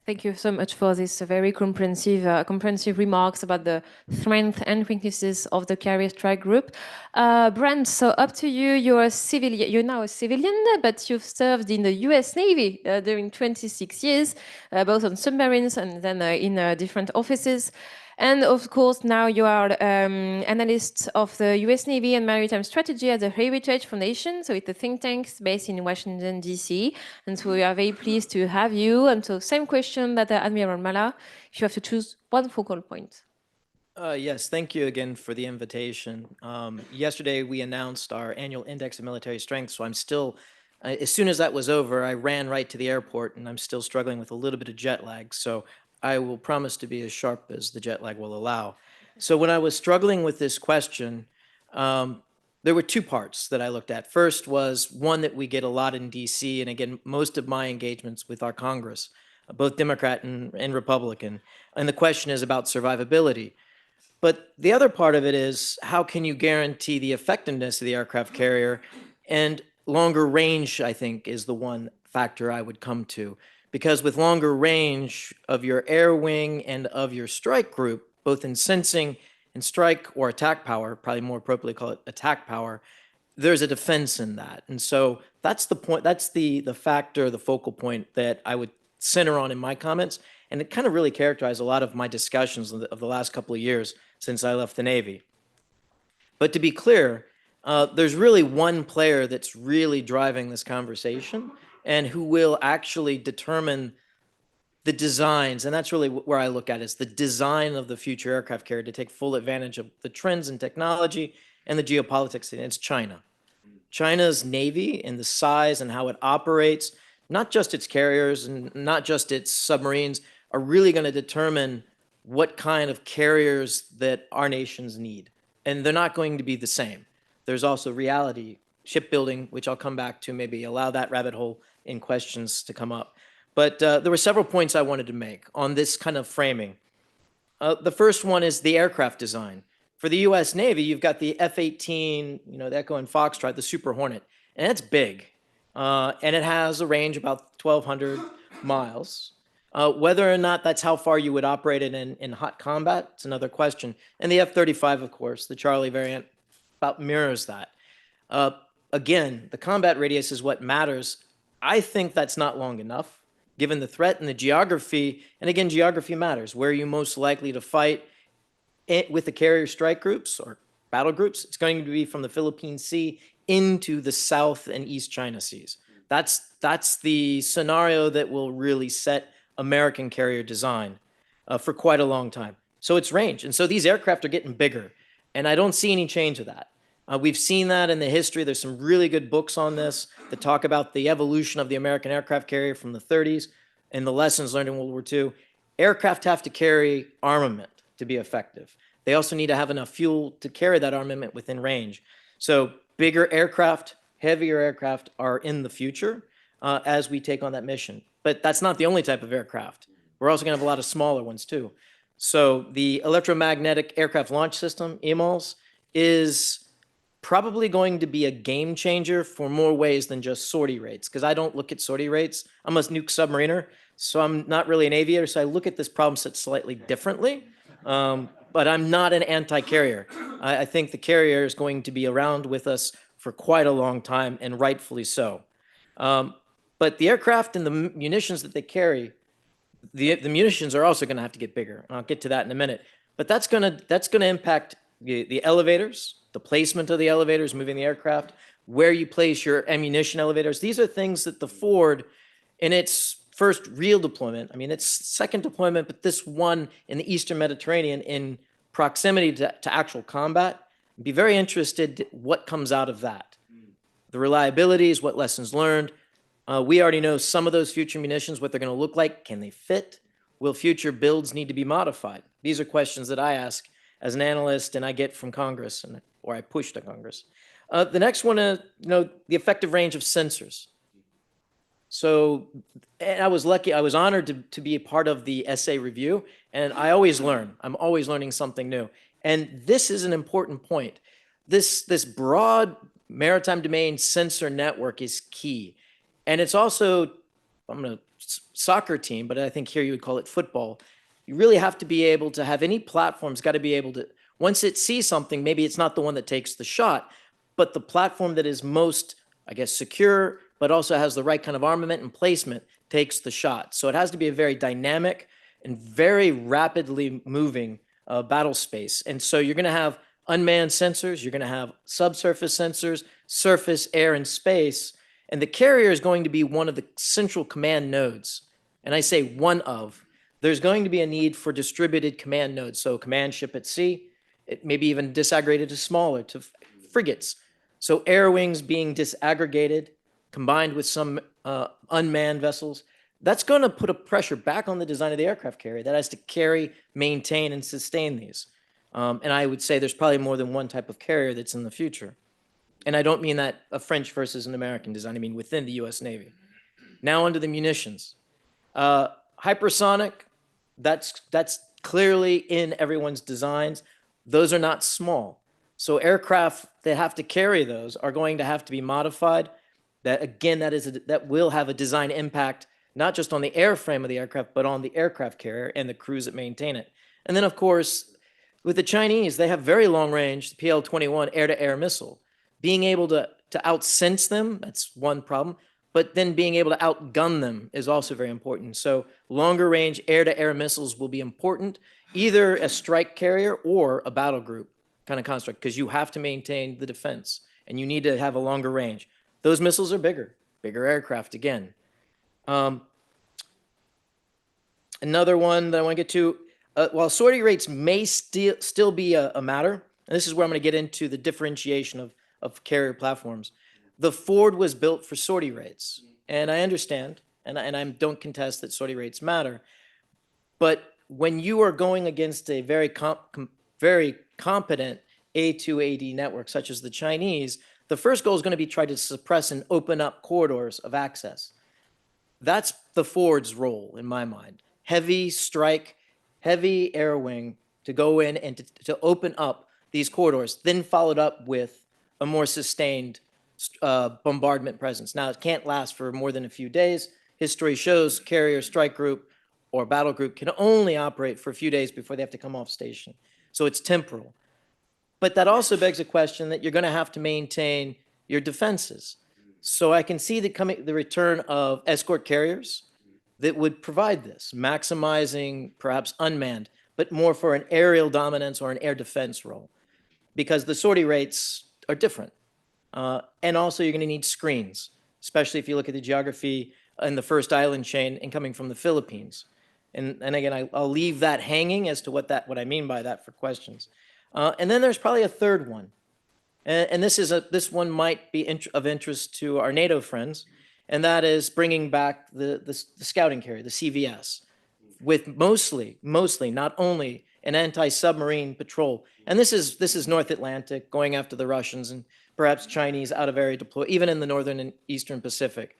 Speaker 17: Thank you so much for this very comprehensive remarks about the strength and weaknesses of the carrier strike group. Brent, so up to you. You're a civilian. You're now a civilian, but you've served in the U.S. Navy during 26 years, both on submarines and then in different offices. And of course, now you are analyst of the U.S. Navy and Maritime Strategy at the Heritage Foundation. So it's a think tank based in Washington, D.C. And so we are very pleased to have you. And so same question that Admiral Mala, if you have to choose one focal point.
Speaker 16: Yes, thank you again for the invitation. Yesterday, we announced our annual Index of Military Strength, so I'm still, as soon as that was over, I ran right to the airport, and I'm still struggling with a little bit of jet lag. So I will promise to be as sharp as the jet lag will allow. So when I was struggling with this question, there were two parts that I looked at. First was one that we get a lot in DC, and again, most of my engagements with our Congress, both Democrat and Republican, and the question is about survivability. But the other part of it is, how can you guarantee the effectiveness of the aircraft carrier? And longer range, I think, is the one factor I would come to. Because with longer range of your air wing and of your strike group, both in sensing and strike or attack power, probably more appropriately call it attack power, there's a defense in that. And so that's the point, that's the factor, the focal point that I would center on in my comments. And it kind of really characterized a lot of my discussions of the last couple of years since I left the Navy. But to be clear, there's really one player that's really driving this conversation and who will actually determine the designs. And that's really where I look at it, is the design of the future aircraft carrier to take full advantage of the trends in technology and the geopolitics. And it's China. China's Navy and the size and how it operates, not just its carriers and not just its submarines, are really going to determine what kind of carriers that our nations need. And they're not going to be the same. There's also reality, shipbuilding, which I'll come back to, maybe allow that rabbit hole in questions to come up. But there were several points I wanted to make on this kind of framing. The first one is the aircraft design. For the US Navy, you've got the F-18, the Echo and Foxtrot, the Super Hornet, and it's big. And it has a range about 1,200 miles. Whether or not that's how far you would operate it in hot combat, it's another question. And the F-35, of course, the Charlie variant, about mirrors that. Again, the combat radius is what matters. I think that's not long enough, given the threat and the geography. And again, geography matters. Where are you most likely to fight with the carrier strike groups or battle groups? It's going to be from the Philippine Sea into the South and East China Seas. That's the scenario that will really set American carrier design for quite a long time. So it's range. And so these aircraft are getting bigger. And I don't see any change of that. We've seen that in the history. There's some really good books on this that talk about the evolution of the American aircraft carrier from the 30s and the lessons learned in World War II. Aircraft have to carry armament to be effective. They also need to have enough fuel to carry that armament within range. So bigger aircraft, heavier aircraft are in the future as we take on that mission. But that's not the only type of aircraft. We're also going to have a lot of smaller ones too. So the electromagnetic aircraft launch system, EMALS, is probably going to be a game changer for more ways than just sortie rates, because I don't look at sortie rates. I'm a nuke submariner, so I'm not really an aviator, so I look at this problem set slightly differently. But I'm not an anti-carrier. I think the carrier is going to be around with us for quite a long time, and rightfully so. But the aircraft and the munitions that they carry, the munitions are also going to have to get bigger. I'll get to that in a minute. But that's going to impact the elevators, the placement of the elevators, moving the aircraft, where you place your ammunition elevators. These are things that the Ford, in its first real deployment, I mean, its second deployment, but this one in the Eastern Mediterranean in proximity to actual combat, I'd be very interested what comes out of that. The reliabilities, what lessons learned. We already know some of those future munitions, what they're going to look like. Can they fit? Will future builds need to be modified? These are questions that I ask as an analyst and I get from Congress, or I push to Congress. The next one is, the effective range of sensors. So, and I was lucky, I was honored to be a part of the essay review, and I always learn. I'm always learning something new. And this is an important point. This broad maritime domain sensor network is key. And it's also, I'm going to soccer team, but I think here you would call it football. You really have to be able to have any platform's got to be able to, once it sees something, maybe it's not the one that takes the shot, but the platform that is most, I guess, secure, but also has the right kind of armament and placement takes the shot. So it has to be a very dynamic and very rapidly moving battle space. And so you're going to have unmanned sensors, you're going to have subsurface sensors, surface, air, and space. And the carrier is going to be one of the central command nodes. And I say one of. There's going to be a need for distributed command nodes. So command ship at sea, it may be even disaggregated to smaller, to frigates. So air wings being disaggregated, combined with some unmanned vessels, that's going to put a pressure back on the design of the aircraft carrier that has to carry, maintain, and sustain these. And I would say there's probably more than one type of carrier that's in the future. And I don't mean that a French versus an American design, I mean within the US Navy. Now onto the munitions. Hypersonic, that's clearly in everyone's designs. Those are not small. So aircraft that have to carry those are going to have to be modified. That again, that will have a design impact, not just on the airframe of the aircraft, but on the aircraft carrier and the crews that maintain it. And then of course, with the Chinese, they have very long range, the PL-21 air-to-air missile. Being able to outsense them, that's one problem, but then being able to outgun them is also very important. So longer range air-to-air missiles will be important, either a strike carrier or a battle group kind of construct, because you have to maintain the defense and you need to have a longer range. Those missiles are bigger aircraft again. Another one that I want to get to, while sortie rates may still be a matter, and this is where I'm going to get into the differentiation of carrier platforms. The Ford was built for sortie rates, and I understand, and I don't contest that sortie rates matter, but when you are going against a very competent A2AD network, such as the Chinese, the first goal is going to be try to suppress and open up corridors of access. That's the Ford's role, in my mind. Heavy strike, heavy air wing to go in and to open up these corridors, then followed up with a more sustained bombardment presence. Now, it can't last for more than a few days. History shows carrier, strike group, or battle group can only operate for a few days before they have to come off station. So it's temporal. But that also begs a question that you're going to have to maintain your defenses. So I can see the return of escort carriers that would provide this, maximizing perhaps unmanned, but more for an aerial dominance or an air defense role, because the sortie rates are different. And also you're going to need screens, especially if you look at the geography in the first island chain and coming from the Philippines. And again, I'll leave that hanging as to what I mean by that for questions. And then there's probably a third one. And this one might be of interest to our NATO friends, and that is bringing back the scouting carrier, the CVS, with mostly, not only an anti-submarine patrol. And this is North Atlantic, going after the Russians and perhaps Chinese out of area deploy, even in the Northern and Eastern Pacific.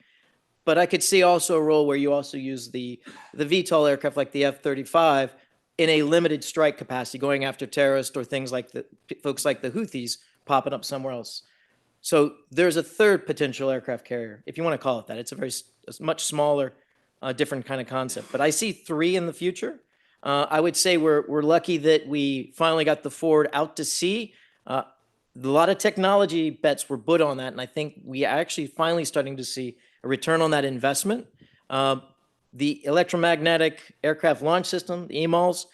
Speaker 16: But I could see also a role where you also use the VTOL aircraft like the F-35 in a limited strike capacity, going after terrorists or things like folks like the Houthis popping up somewhere else. So there's a third potential aircraft carrier, if you want to call it that. It's a much smaller, different kind of concept. But I see three in the future. I would say we're lucky that we finally got the Ford out to sea. A lot of technology bets were put on that, and I think we are actually finally starting to see a return on that investment. The electromagnetic aircraft launch system, the EMALS,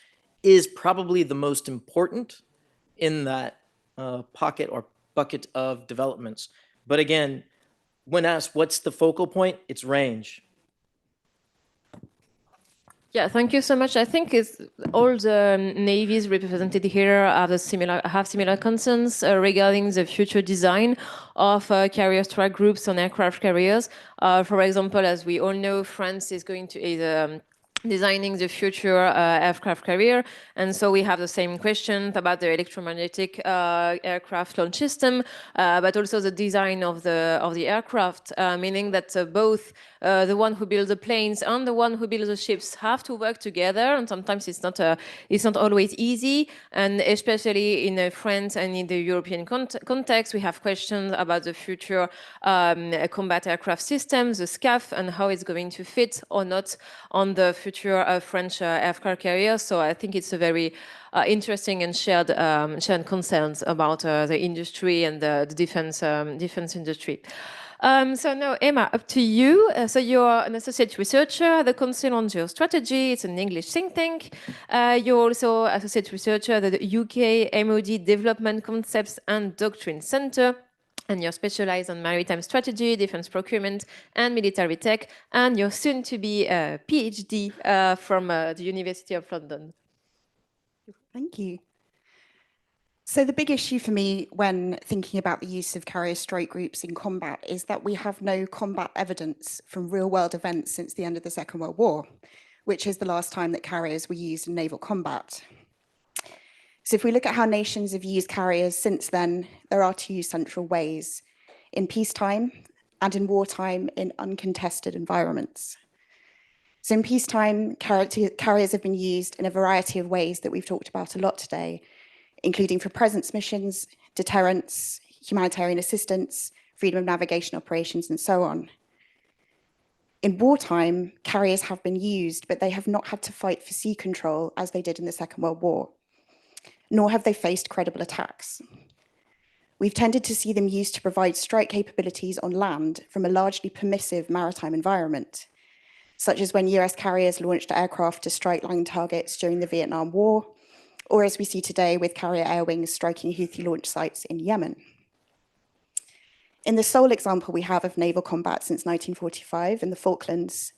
Speaker 16: is probably the most important in that pocket or bucket of developments. But again, when asked what's the focal point, it's range.
Speaker 17: Yeah, thank you so much. I think all the navies represented here have similar concerns regarding the future design of carrier strike groups on aircraft carriers. For example, as we all know, France is going to designing the future aircraft carrier, and so we have the same question about the electromagnetic aircraft launch system, but also the design of the aircraft, meaning that both the one who builds the planes and the one who builds the ships have to work together, and sometimes it's not always easy. And especially in France and in the European context, we have questions about the future combat aircraft systems, the SCAF, and how it's going to fit or not on the future French aircraft carriers. So I think it's a very interesting and shared concerns about the industry and the defense industry. So now, Emma, up to you. So you're an associate researcher at the Council on Geostrategy. It's an English think tank. You're also associate researcher at the UK MOD Development Concepts and Doctrine Centre. And you're specialized on maritime strategy, defense procurement, and military tech. And you're soon to be a PhD from the University of London.
Speaker 19: Thank you. So the big issue for me when thinking about the use of carrier strike groups in combat is that we have no combat evidence from real-world events since the end of the Second World War, which is the last time that carriers were used in naval combat. So if we look at how nations have used carriers since then, there are two central ways: in peacetime and in wartime in uncontested environments. So in peacetime, carriers have been used in a variety of ways that we've talked about a lot today, including for presence missions, deterrence, humanitarian assistance, freedom of navigation operations, and so on. In wartime, carriers have been used, but they have not had to fight for sea control as they did in the Second World War, nor have they faced credible attacks. We've tended to see them used to provide strike capabilities on land from a largely permissive maritime environment, such as when US carriers launched aircraft to strike land targets during the Vietnam War, or as we see today with carrier air wings striking Houthi launch sites in Yemen. In the sole example we have of naval combat since 1945 in the Falklands,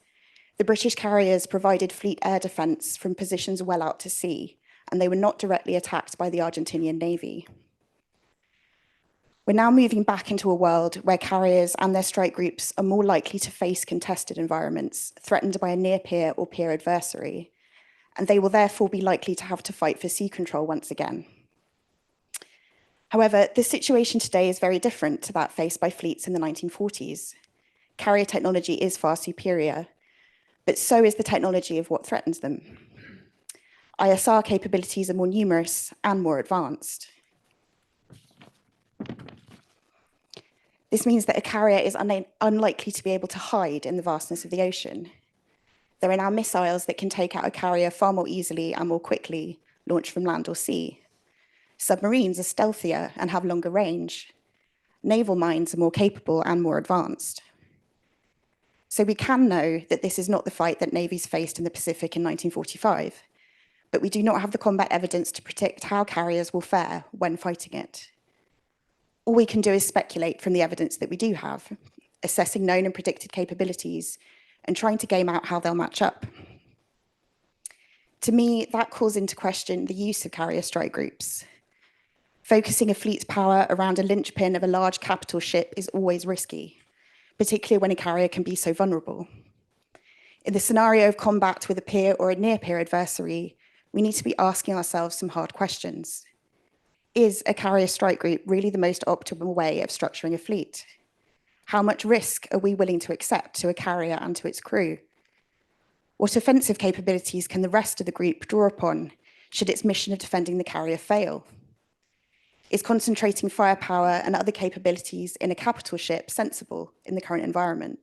Speaker 19: the British carriers provided fleet air defense from positions well out to sea, and they were not directly attacked by the Argentinian Navy. We're now moving back into a world where carriers and their strike groups are more likely to face contested environments threatened by a near-peer or peer adversary, and they will therefore be likely to have to fight for sea control once again. However, the situation today is very different to that faced by fleets in the 1940s. Carrier technology is far superior, but so is the technology of what threatens them. ISR capabilities are more numerous and more advanced. This means that a carrier is unlikely to be able to hide in the vastness of the ocean. There are now missiles that can take out a carrier far more easily and more quickly, launched from land or sea. Submarines are stealthier and have longer range. Naval mines are more capable and more advanced. So we can know that this is not the fight that navies faced in the Pacific in 1945, but we do not have the combat evidence to predict how carriers will fare when fighting it. All we can do is speculate from the evidence that we do have, assessing known and predicted capabilities and trying to game out how they'll match up. To me, that calls into question the use of carrier strike groups. Focusing a fleet's power around a linchpin of a large capital ship is always risky, particularly when a carrier can be so vulnerable. In the scenario of combat with a peer or a near-peer adversary, we need to be asking ourselves some hard questions. Is a carrier strike group really the most optimal way of structuring a fleet? How much risk are we willing to accept to a carrier and to its crew? What offensive capabilities can the rest of the group draw upon should its mission of defending the carrier fail? Is concentrating firepower and other capabilities in a capital ship sensible in the current environment?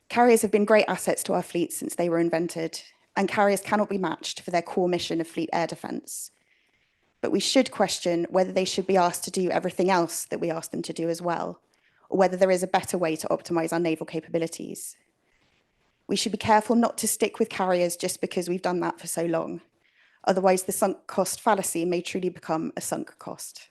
Speaker 19: Carriers have been great assets to our fleet since they were invented, and carriers cannot be matched for their core mission of fleet air defense. But we should question whether they should be asked to do everything else that we ask them to do as well, or whether there is a better way to optimize our naval capabilities. We should be careful not to stick with carriers just because we've done that for so long. Otherwise, the sunk cost fallacy may truly become a sunk cost.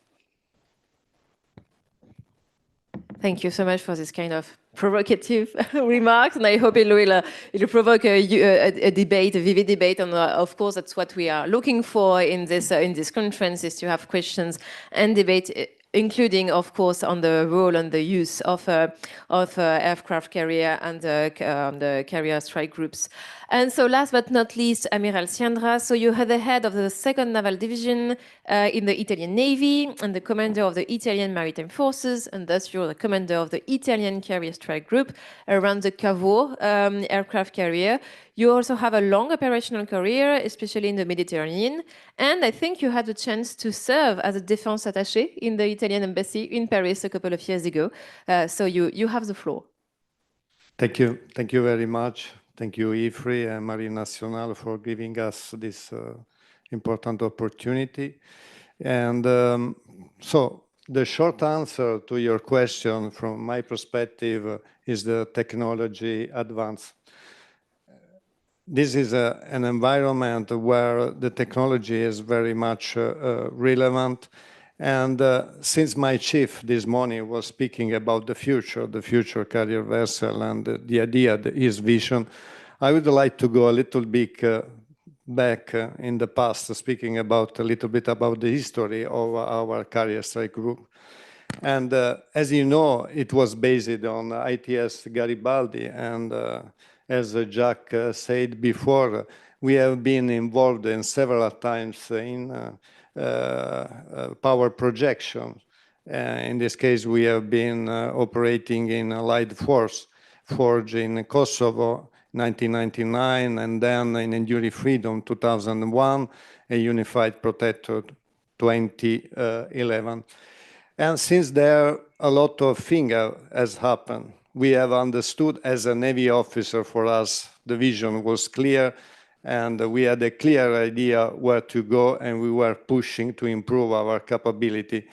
Speaker 17: Thank you so much for this kind of provocative remarks, and I hope it will provoke a debate, a vivid debate. And of course, that's what we are looking for in this conference: is to have questions and debate, including, of course, on the role and the use of aircraft carrier and the carrier strike groups. And so last but not least, Admiral Ciandra. So you are the head of the 2nd Naval Division in the Italian Navy and the commander of the Italian Maritime Forces, and thus you're the commander of the Italian Carrier Strike Group around the Cavour aircraft carrier. You also have a long operational career, especially in the Mediterranean. And I think you had the chance to serve as a defense attaché in the Italian embassy in Paris a couple of years ago. So you have the floor.
Speaker 20: Thank you. Thank you very much. Thank you, Ifri and Marine Nationale, for giving us this important opportunity. And so the short answer to your question from my perspective is the technology advance. This is an environment where the technology is very much relevant. And since my chief this morning was speaking about the future carrier vessel and the idea, his vision, I would like to go a little bit back in the past, speaking about a little bit about the history of our carrier strike group. And as you know, it was based on ITS Garibaldi. And as Jacques said before, we have been involved in several times in power projection. In this case, we have been operating in Allied Forge in Kosovo, 1999, and then in Enduring Freedom, 2001, a Unified Protector, 2011. And since there, a lot of things has happened. We have understood as a Navy officer, for us, the vision was clear, and we had a clear idea where to go, and we were pushing to improve our capability.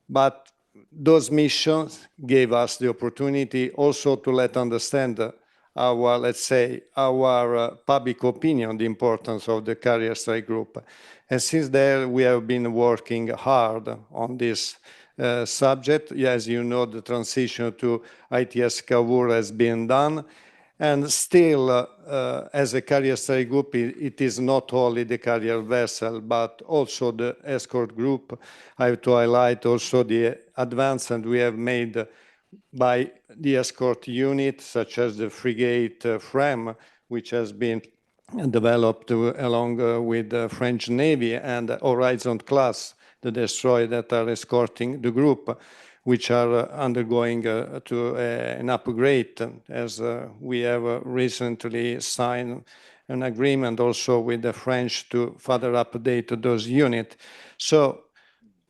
Speaker 20: But those missions gave us the opportunity also to let understand our, let's say, our public opinion, the importance of the carrier strike group. And since there, we have been working hard on this subject. As you know, the transition to ITS Cavour has been done. And still, as a carrier strike group, it is not only the carrier vessel, but also the escort group. I have to highlight also the advancement we have made by the escort unit, such as the frigate frame, which has been developed along with the French Navy, and Horizon class, the destroyer that are escorting the group, which are undergoing an upgrade, as we have recently signed an agreement also with the French to further update those units. So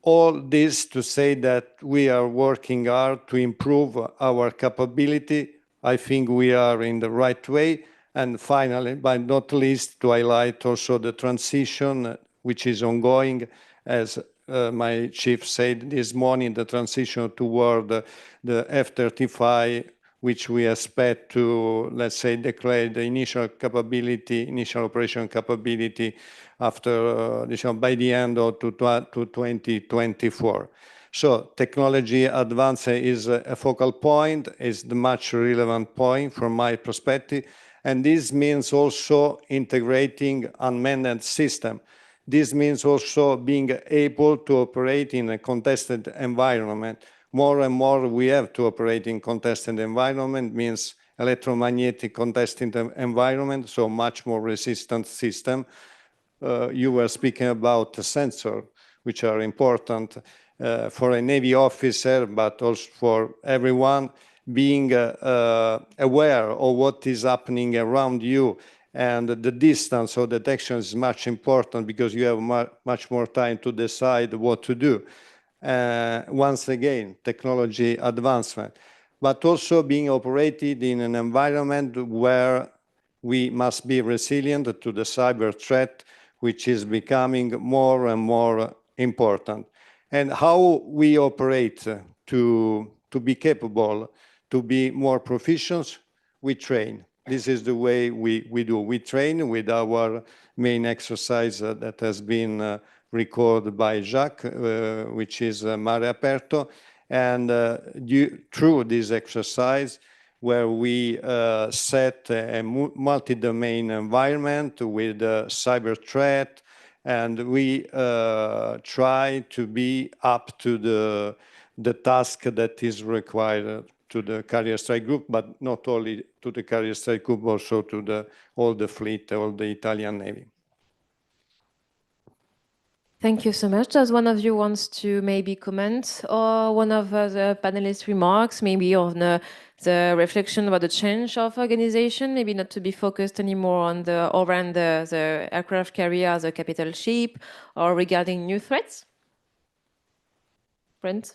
Speaker 20: all this to say that we are working hard to improve our capability. I think we are in the right way. And finally, but not least, to highlight also the transition, which is ongoing, as my chief said this morning, the transition toward the F-35, which we expect to, let's say, declare the initial capability, initial operation capability after by the end of 2024. So technology advance is a focal point, is the much relevant point from my perspective. And this means also integrating unmanned system. This means also being able to operate in a contested environment. More and more we have to operate in contested environment, means electromagnetic contested environment, so much more resistant system. You were speaking about the sensor, which are important for a Navy officer, but also for everyone, being aware of what is happening around you. And the distance of detection is much important because you have much more time to decide what to do. Once again, technology advancement, but also being operated in an environment where we must be resilient to the cyber threat, which is becoming more and more important. And how we operate to be capable, to be more proficient, we train. This is the way we do. We train with our main exercise that has been recorded by Jacques, which is Mare Aperto. And through this exercise, where we set a multi-domain environment with cyber threat, and we try to be up to the task that is required. to the carrier strike group, but not only to the carrier strike group, also to all the fleet, all the Italian Navy.
Speaker 17: Thank you so much. Does one of you wants to maybe comment or one of the panelists' remarks, maybe on the reflection about the change of organization, maybe not to be focused anymore on around the aircraft carrier as a capital ship, or regarding new threats? Brent?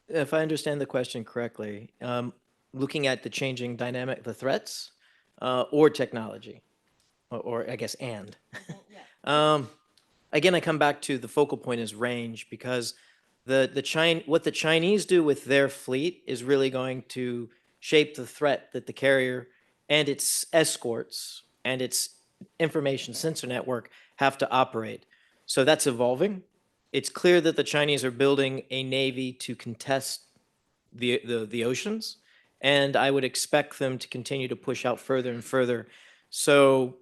Speaker 16: If I understand the question correctly, looking at the changing dynamic, the threats, or technology, or I guess and. Again, I come back to the focal point is range, because what the Chinese do with their fleet is really going to shape the threat that the carrier and its escorts and its information sensor network have to operate. So that's evolving. It's clear that the Chinese are building a navy to contest the oceans, and I would expect them to continue to push out further and further. So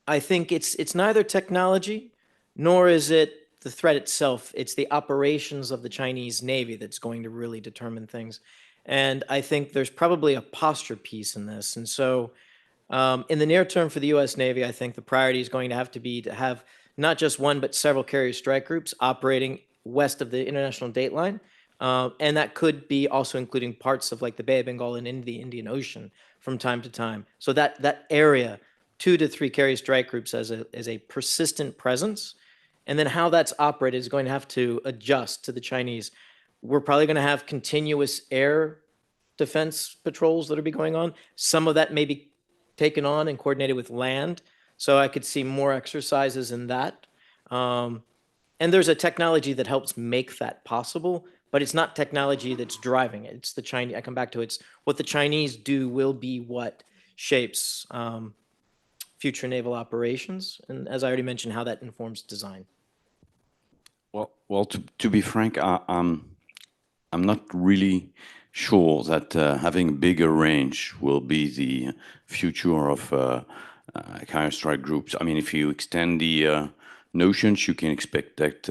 Speaker 16: I think it's neither technology nor is it the threat itself. It's the operations of the Chinese Navy that's going to really determine things. And I think there's probably a posture piece in this. And so in the near term for the US Navy, I think the priority is going to have to be to have not just one, but several carrier strike groups operating west of the international date line. And that could be also including parts of like the Bay of Bengal and into the Indian Ocean from time to time. So that area, 2 to 3 carrier strike groups as a persistent presence. And then how that's operated is going to have to adjust to the Chinese. We're probably going to have continuous air defense patrols that will be going on. Some of that may be taken on and coordinated with land. So I could see more exercises in that. And there's a technology that helps make that possible, but it's not technology that's driving it. It's the Chinese. I come back to it's what the Chinese do will be what shapes future naval operations. And as I already mentioned, how that informs design.
Speaker 18: Well, to be frank, I'm not really sure that having a bigger range will be the future of carrier strike groups. I mean, if you extend the notions, you can expect that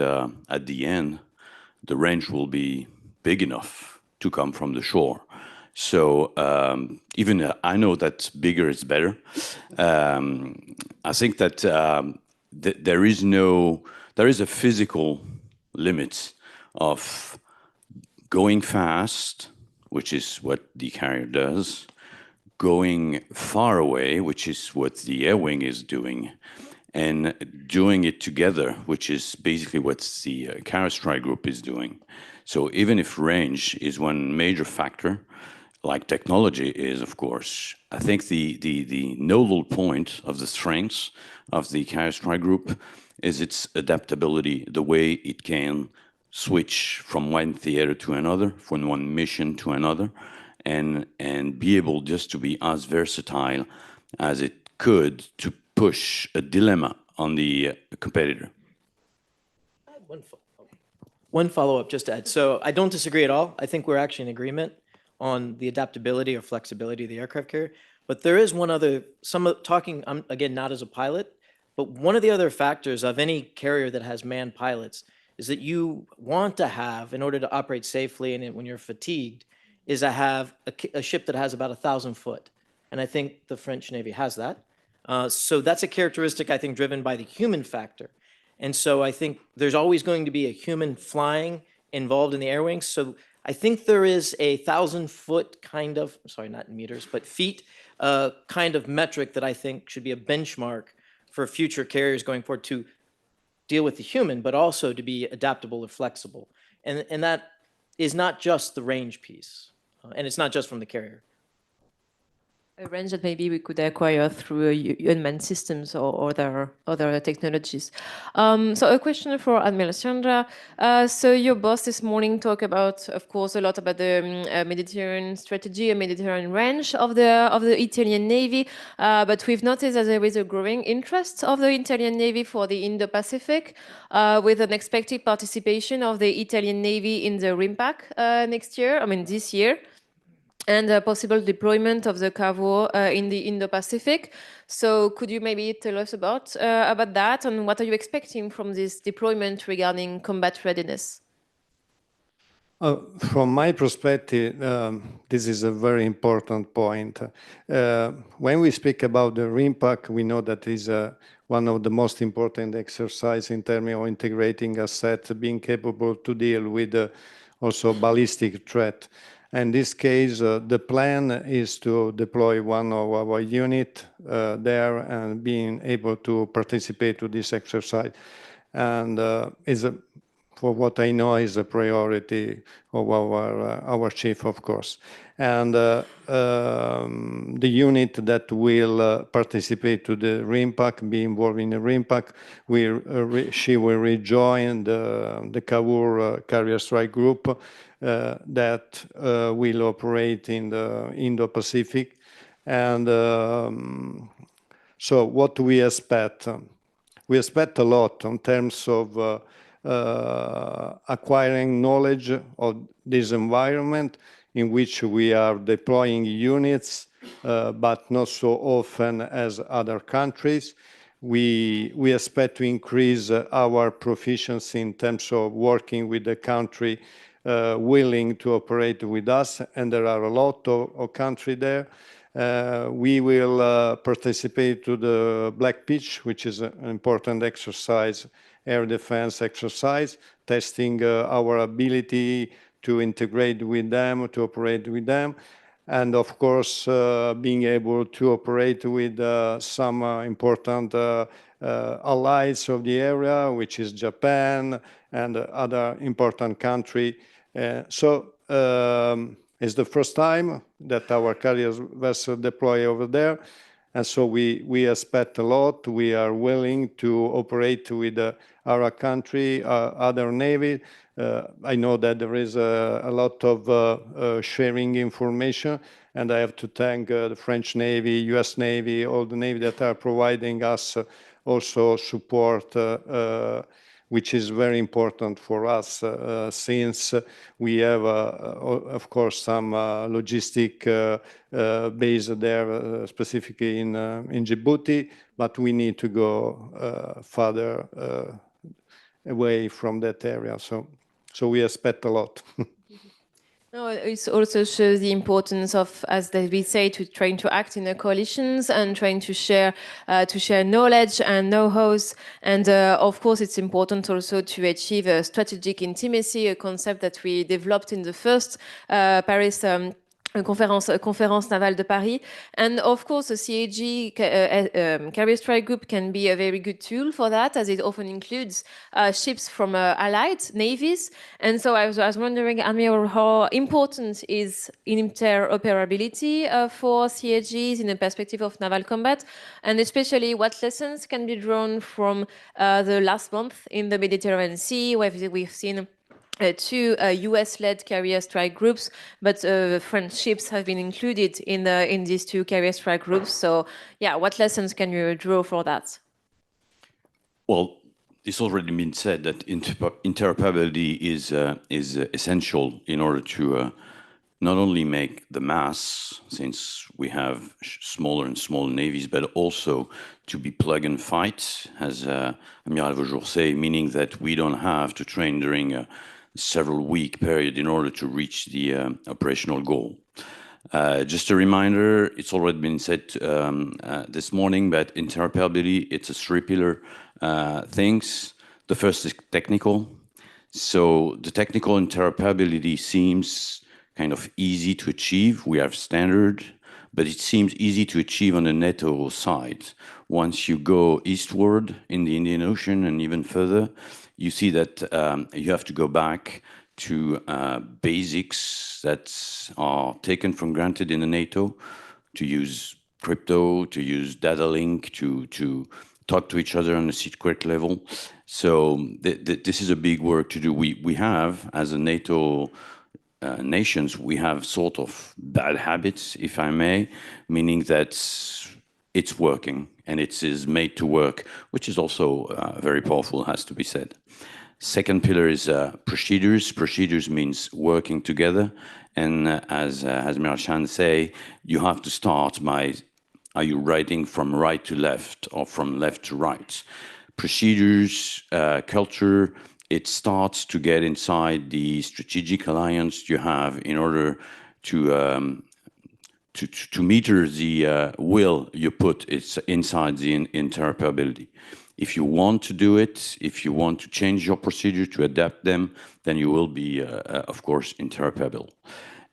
Speaker 18: at the end, the range will be big enough to come from the shore. So even I know that bigger is better. I think that there is a physical limit of going fast, which is what the carrier does, going far away, which is what the air wing is doing, and doing it together, which is basically what the carrier strike group is doing. So even if range is one major factor, like technology is, of course, I think the nodal point of the strengths of the carrier strike group is its adaptability, the way it can switch from one theater to another, from one mission to another, and be able just to be as versatile as it could to push a dilemma on the competitor.
Speaker 16: I have one follow-up just to add. So I don't disagree at all. I think we're actually in agreement on the adaptability or flexibility of the aircraft carrier. But there is one other, talking, again, not as a pilot, but one of the other factors of any carrier that has manned pilots is that you want to have, in order to operate safely and when you're fatigued, is to have a ship that has about 1,000 foot. And I think the French Navy has that. So that's a characteristic, I think, driven by the human factor. And so I think there's always going to be a human flying involved in the air wings. So I think there is a 1,000 foot kind of, sorry, not in meters, but feet kind of metric that I think should be a benchmark for future carriers going forward to deal with the human, but also to be adaptable or flexible. And that is not just the range piece, and it's not just from the carrier.
Speaker 17: A range that maybe we could acquire through unmanned systems or other technologies. So a question for Admiral Sandra. So your boss this morning talked about, of course, a lot about the Mediterranean strategy and Mediterranean range of the Italian Navy. But we've noticed that there is a growing interest of the Italian Navy for the Indo-Pacific, with an expected participation of the Italian Navy in the RIMPAC next year, this year, and a possible deployment of the CAVO in the Indo-Pacific. So could you maybe tell us about that, and what are you expecting from this deployment regarding combat readiness?
Speaker 20: From my perspective, this is a very important point. When we speak about the RIMPAC, we know that is one of the most important exercise in terms of integrating assets, being capable to deal with also ballistic threat. In this case, the plan is to deploy one of our unit there and being able to participate to this exercise. And for what I know, is a priority of our chief, of course. And the unit that will participate to the RIMPAC, be involved in the RIMPAC, she will rejoin the Cavour Carrier Strike Group that will operate in the Indo-Pacific. And so what do we expect? We expect a lot in terms of acquiring knowledge of this environment in which we are deploying units, but not so often as other countries. We expect to increase our proficiency in terms of working with the country willing to operate with us, and there are a lot of countries there. We will participate to the Black Pitch, which is an important exercise, air defense exercise, testing our ability to integrate with them, to operate with them, and of course, being able to operate with some important allies of the area, which is Japan and other important country. So it's the first time that our carrier vessel deploy over there. And so we expect a lot. We are willing to operate with our country, other navy. I know that there is a lot of sharing information, and I have to thank the French Navy, US Navy, all the Navy that are providing us also support, which is very important for us since we have, of course, some logistic base there, specifically in Djibouti, but we need to go further away from that area. So we expect a lot.
Speaker 17: No, it also shows the importance of, as we say, to trying to act in the coalitions and trying to share knowledge and know-hows. And of course, it's important also to achieve a strategic intimacy, a concept that we developed in the first Paris Conférence Navale de Paris. And of course, a CAG, Carrier Strike Group, can be a very good tool for that, as it often includes ships from allied navies. And so I was wondering, Admiral, how important is interoperability for CSGs in the perspective of naval combat, and especially what lessons can be drawn from the last month in the Mediterranean Sea, where we've seen two US-led carrier strike groups, but French ships have been included in these two carrier strike groups. So, yeah, what lessons can you draw for that?
Speaker 18: Well, it's already been said that interoperability is essential in order to not only make the mass, since we have smaller and smaller navies, but also to be plug and fight, as Admiral Vaujour say, meaning that we don't have to train during a several week period in order to reach the operational goal. Just a reminder, it's already been said this morning, but interoperability, it's a three-pillar things. The first is technical. So the technical interoperability seems kind of easy to achieve. We have standard, but it seems easy to achieve on the NATO side. Once you go eastward in the Indian Ocean and even further, you see that you have to go back to basics that are taken for granted in the NATO, to use crypto, to use data link, to talk to each other on a secret level. So this is a big work to do. We have, as a NATO nations, we have sort of bad habits, if I may, meaning that it's working and it is made to work, which is also very powerful, has to be said. Second pillar is procedures. Procedures means working together. And as Admiral Chan say, you have to start by, are you writing from right to left or from left to right? Procedures, culture, it starts to get inside the strategic alliance you have in order to meter the will you put inside the interoperability. If you want to do it, if you want to change your procedure to adapt them, then you will be, of course, interoperable.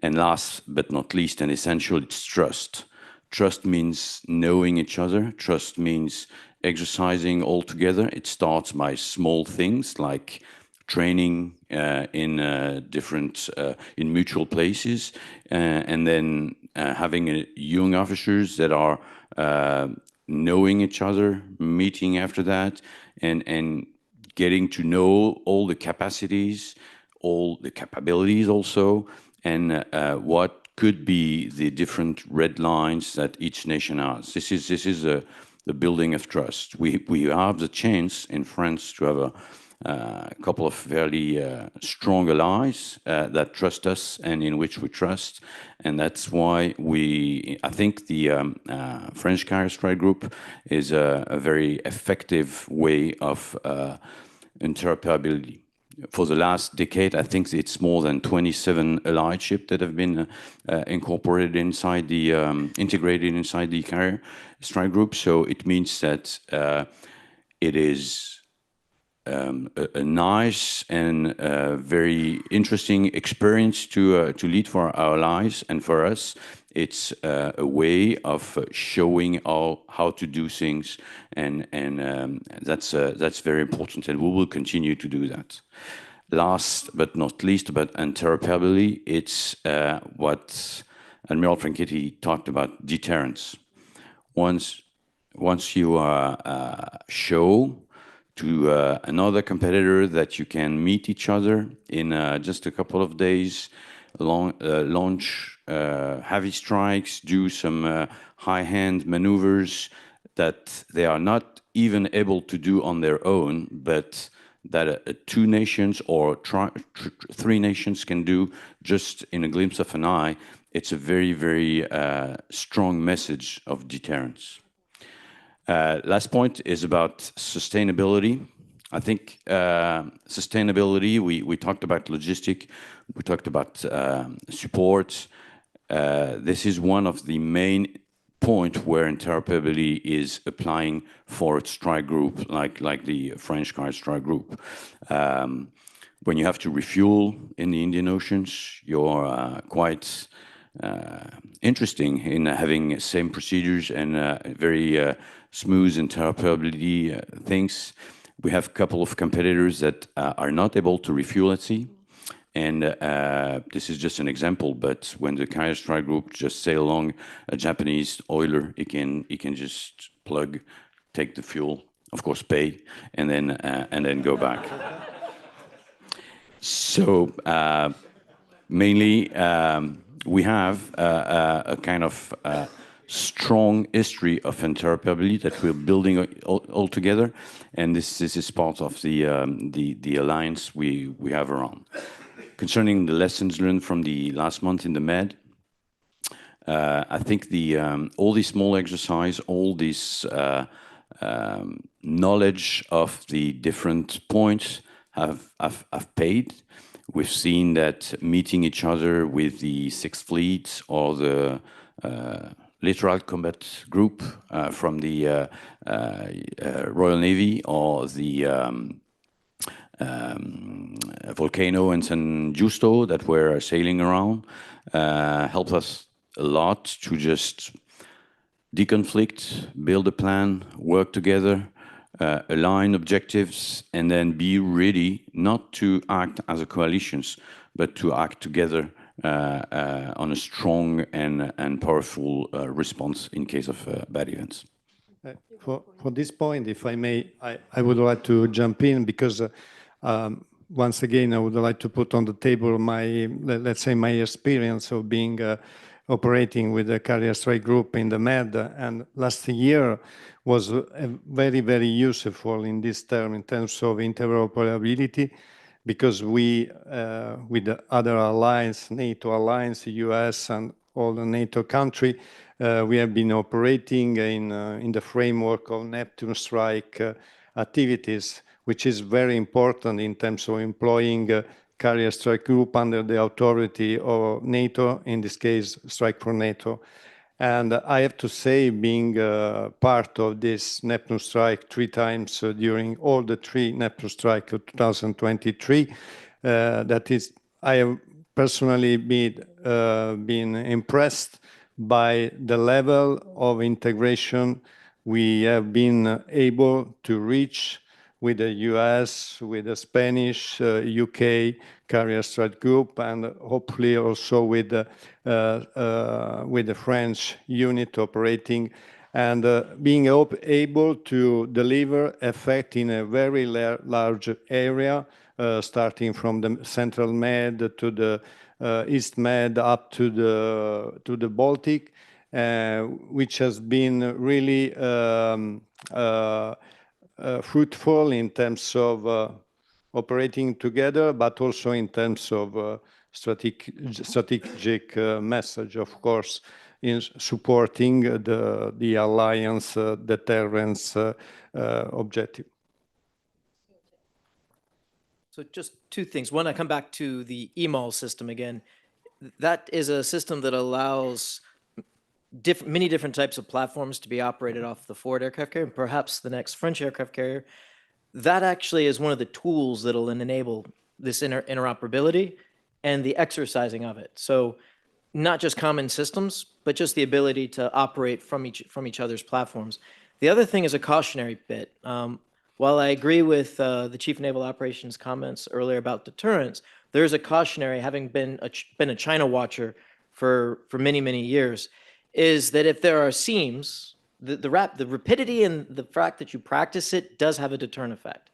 Speaker 18: And last but not least and essential, it's trust. Trust means knowing each other. Trust means exercising all together. It starts by small things like training in mutual places, and then having young officers that are knowing each other, meeting after that, and getting to know all the capacities, all the capabilities also, and what could be the different red lines that each nation has. This is the building of trust. We have the chance in France to have a couple of fairly strong allies that trust us and in which we trust, and that's why I think the French Carrier Strike Group is a very effective way of interoperability. For the last decade, I think it's more than 27 allied ships that have been integrated inside the Carrier Strike Group. So it means that it is a nice and very interesting experience to lead for our allies, and for us, it's a way of showing how to do things, and that's very important, and we will continue to do that. Last but not least, about interoperability, it's what Admiral Franchetti talked about: deterrence. Once you show to another competitor that you can meet each other in just a couple of days, launch heavy strikes, do some high-hand maneuvers that they are not even able to do on their own, but that two nations or three nations can do just in a glimpse of an eye. It's a very, very strong message of deterrence. Last point is about sustainability. I think sustainability, we talked about logistic, we talked about support. This is one of the main points where interoperability is applying for its strike group, like the French Carrier Strike Group. When you have to refuel in the Indian Oceans, you're quite interesting in having same procedures and very smooth interoperability things. We have a couple of competitors that are not able to refuel at sea. And this is just an example, but when the Carrier Strike Group just sail along a Japanese oiler, it can just plug, take the fuel, of course pay, and then go back. So mainly we have a kind of strong history of interoperability that we're building all together, and this is part of the alliance we have around. Concerning the lessons learned from the last month in the Med, I think all these small exercise, all this knowledge of the different points have paid. We've seen that meeting each other with the Sixth Fleet or the Littoral Combat Group from the Royal Navy or the Volcano and San Justo that were sailing around helped us a lot to just deconflict, build a plan, work together, align objectives, and then be ready not to act as a coalitions, but to act together on a strong and powerful response in case of bad events.
Speaker 20: For this point, if I may, I would like to jump in because once again, I would like to put on the table let's say my experience of being operating with the Carrier Strike Group in the Med, and last year was very, very useful in this term in terms of interoperability, because we, with the other alliance, NATO alliance, the US and all the NATO country, we have been operating in the framework of Neptune strike activities which is very important in terms of employing carrier strike group under the authority of NATO, in this case, Strike for NATO. And I have to say, being part of this Neptune strike 3 times during all the 3 Neptune strike of 2023, that is, I have personally been impressed by the level of integration we have been able to reach with the US, with the Spanish, UK carrier strike group, and hopefully also with the French unit operating, and being able to deliver effect in a very large area, starting from the Central Med to the East Med up to the Baltic, which has been really fruitful in terms of operating together, but also in terms of strategic message, of course, in supporting the alliance deterrence objective.
Speaker 16: So just 2 things. One, I come back to the EMAL system again. That is a system that allows many different types of platforms to be operated off the Ford aircraft carrier, and perhaps the next French aircraft carrier. That actually is one of the tools that will enable this interoperability and the exercising of it. So not just common systems, but just the ability to operate from each other's platforms. The other thing is a cautionary bit. While I agree with the Chief of Naval Operations comments earlier about deterrence, there's a cautionary, having been a China watcher for many, many years, is that if there are seams, the rapidity and the fact that you practice it does have a deterrent effect.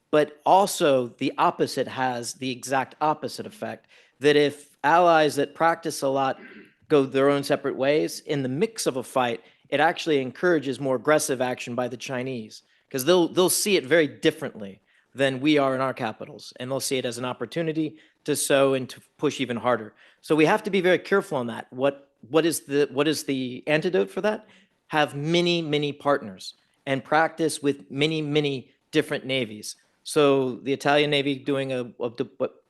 Speaker 16: But also the opposite has the exact opposite effect, that if allies that practice a lot go their own separate ways, in the mix of a fight, it actually encourages more aggressive action by the Chinese, because they'll see it very differently than we are in our capitals, and they'll see it as an opportunity to sow and to push even harder. So we have to be very careful on that. What is the antidote for that? Have many, many partners and practice with many, many different navies. So the Italian Navy doing a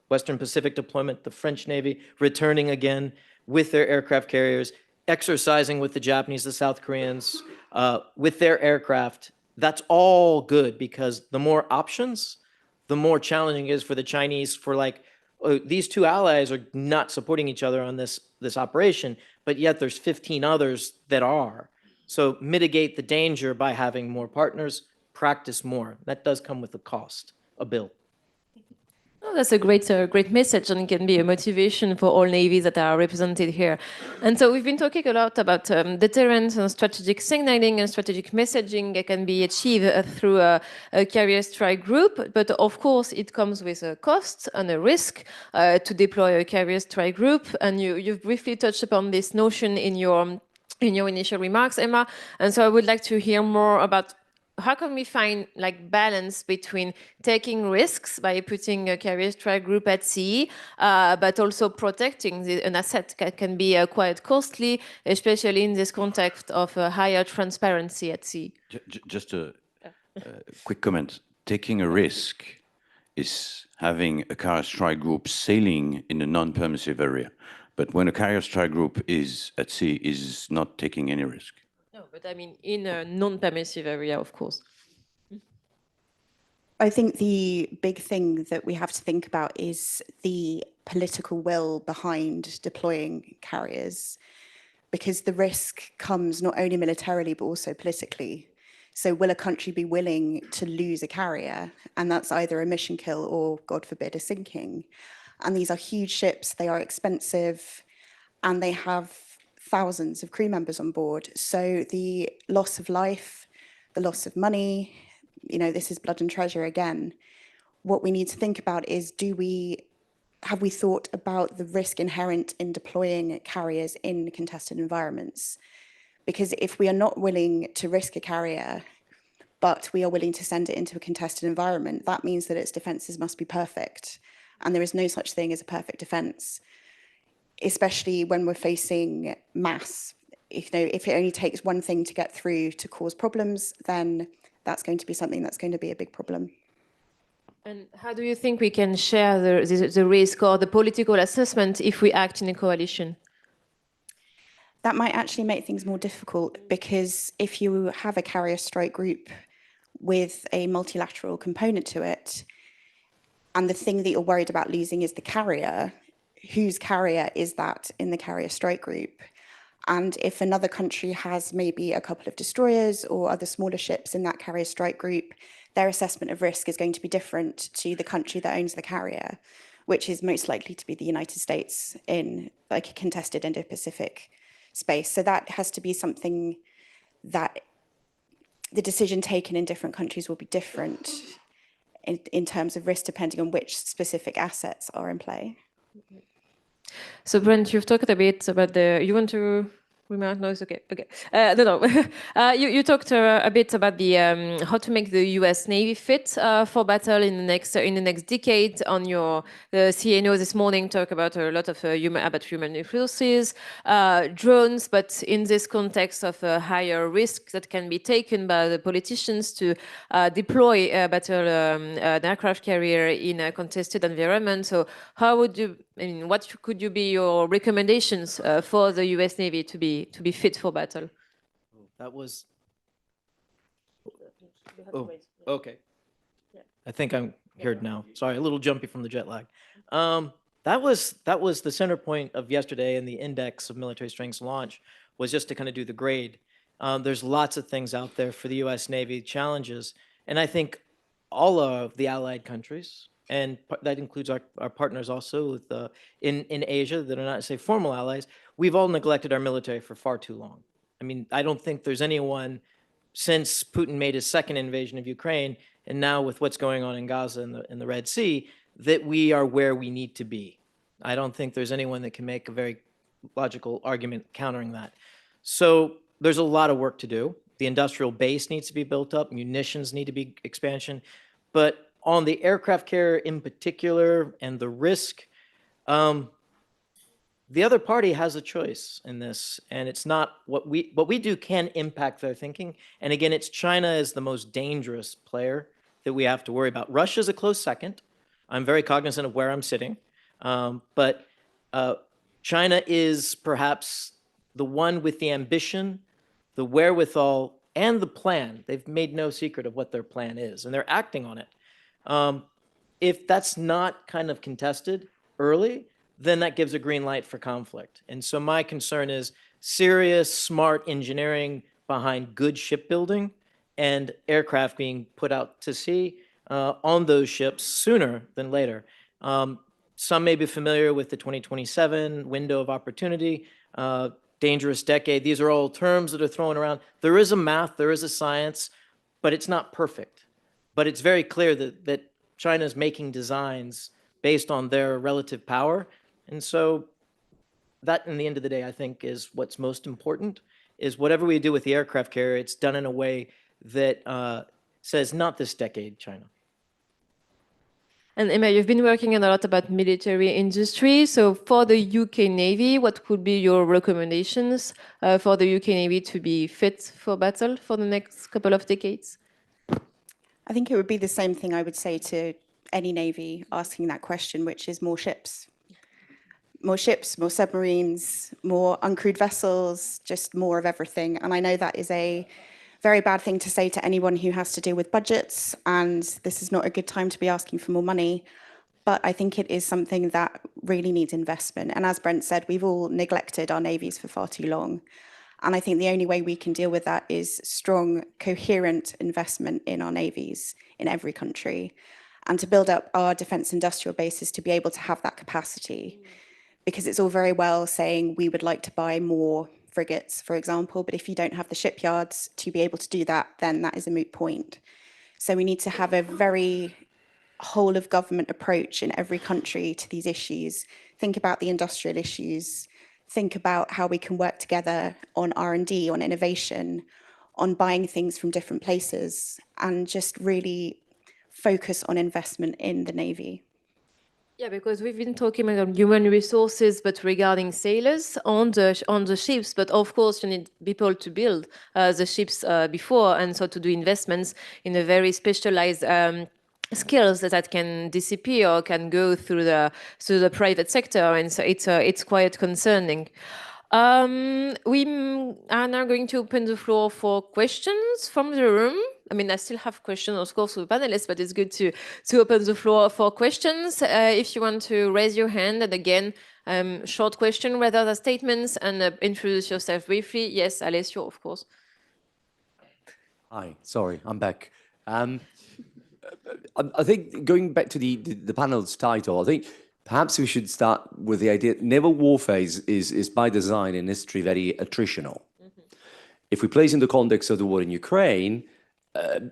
Speaker 16: Western Pacific deployment, the French Navy returning again with their aircraft carriers, exercising with the Japanese, the South Koreans, with their aircraft. That's all good, because the more options, the more challenging it is for the Chinese for these 2 allies are not supporting each other on this operation, but yet there's 15 others that are. So mitigate the danger by having more partners, practice more. That does come with a cost, a bill.
Speaker 17: Oh, that's a great message, and can be a motivation for all navies that are represented here. And so we've been talking a lot about deterrence and strategic signaling and strategic messaging that can be achieved through a carrier strike group. But of course, it comes with a cost and a risk to deploy a carrier strike group. And you've briefly touched upon this notion in your initial remarks, Emma. And so I would like to hear more about how can we find balance between taking risks by putting a carrier strike group at sea, but also protecting an asset that can be quite costly, especially in this context of higher transparency at sea?
Speaker 18: Just a quick comment. Taking a risk is having a carrier strike group sailing in a non-permissive area. But when a carrier strike group is at sea, is not taking any risk.
Speaker 17: No, but I mean in a non-permissive area, of course.
Speaker 19: I think the big thing that we have to think about is the political will behind deploying carriers, because the risk comes not only militarily, but also politically. So will a country be willing to lose a carrier? And that's either a mission kill or, God forbid, a sinking. And these are huge ships, they are expensive, and they have thousands of crew members on board. So the loss of life, the loss of money, this is blood and treasure again. What we need to think about is, have we thought about the risk inherent in deploying carriers in contested environments? Because if we are not willing to risk a carrier, but we are willing to send it into a contested environment, that means that its defenses must be perfect. And there is no such thing as a perfect defense, especially when we're facing mass. If it only takes one thing to get through to cause problems, then that's going to be something that's going to be a big problem.
Speaker 17: And how do you think we can share the risk or the political assessment if we act in a coalition?
Speaker 19: That might actually make things more difficult, because if you have a carrier strike group with a multilateral component to it, and the thing that you're worried about losing is the carrier, whose carrier is that in the carrier strike group? And if another country has maybe a couple of destroyers or other smaller ships in that carrier strike group, their assessment of risk is going to be different to the country that owns the carrier, which is most likely to be the United States in like a contested Indo-Pacific space. So that has to be something that the decision taken in different countries will be different in terms of risk, depending on which specific assets are in play.
Speaker 17: So Brent, you've talked a bit about you want to remark? No, it's okay. Okay. No. You talked a bit about the how to make the U.S. Navy fit for battle in the next decade. On the CNO this morning talked about a lot of human resources, drones, but in this context of a higher risk that can be taken by the politicians to deploy an aircraft carrier in a contested environment. So how would you? I mean, what could be your recommendations for the U.S. Navy to be fit for battle?
Speaker 16: That was. Oh, okay. I think I'm heard now. Sorry, a little jumpy from the jet lag. That was the center point of yesterday, and the index of military strengths launch was just to kind of do the grade. There's lots of things out there for the U.S. Navy challenges, and I think all of the allied countries, and that includes our partners also with, in Asia that are not, say, formal allies, we've all neglected our military for far too long. I mean, I don't think there's anyone since Putin made his second invasion of Ukraine, and now with what's going on in Gaza and the Red Sea, that we are where we need to be. I don't think there's anyone that can make a very logical argument countering that. So there's a lot of work to do. The industrial base needs to be built up, munitions need to be expansion, but on the aircraft carrier in particular and the risk, the other party has a choice in this, and it's not what we do can impact their thinking. And again, it's China is the most dangerous player that we have to worry about. Russia's a close second. I'm very cognizant of where I'm sitting, but China is perhaps the one with the ambition, the wherewithal, and the plan. They've made no secret of what their plan is, and they're acting on it. If that's not kind of contested early, then that gives a green light for conflict. And so my concern is serious, smart engineering behind good shipbuilding and aircraft being put out to sea on those ships sooner than later. Some may be familiar with the 2027 window of opportunity, dangerous decade. These are all terms that are thrown around. There is a math, there is a science, but it's not perfect. But it's very clear that China's making designs based on their relative power. And so that, in the end of the day, I think is what's most important, is whatever we do with the aircraft carrier, it's done in a way that says, not this decade, China.
Speaker 17: And Emma, you've been working a lot about military industry. So for the UK Navy, what could be your recommendations for the UK Navy to be fit for battle for the next couple of decades?
Speaker 19: I think it would be the same thing I would say to any Navy asking that question, which is more ships. More ships, more submarines, more uncrewed vessels, just more of everything. And I know that is a very bad thing to say to anyone who has to deal with budgets, and this is not a good time to be asking for more money. But I think it is something that really needs investment. And as Brent said, we've all neglected our navies for far too long. And I think the only way we can deal with that is strong, coherent investment in our navies in every country, and to build up our defence industrial bases to be able to have that capacity. Because it's all very well saying we would like to buy more frigates, for example, but if you don't have the shipyards to be able to do that, then that is a moot point. So we need to have a very whole of government approach in every country to these issues. Think about the industrial issues. Think about how we can work together on R&D, on innovation, on buying things from different places, and just really focus on investment in the Navy.
Speaker 17: Yeah, because we've been talking about human resources, but regarding sailors on the ships. But of course, you need people to build the ships before, and so to do investments in a very specialized skills that can disappear or can go through the private sector, and so it's quite concerning. We are now going to open the floor for questions from the room. I mean, I still have questions, of course, for the panelists, but it's good to open the floor for questions. If you want to raise your hand, and again, short question rather than statements, and introduce yourself briefly. Yes, Alessio, of course.
Speaker 8: Hi, sorry, I'm back. I think going back to the panel's title, I think perhaps we should start with the idea naval warfare is by design in history very attritional. If we place in the context of the war in Ukraine,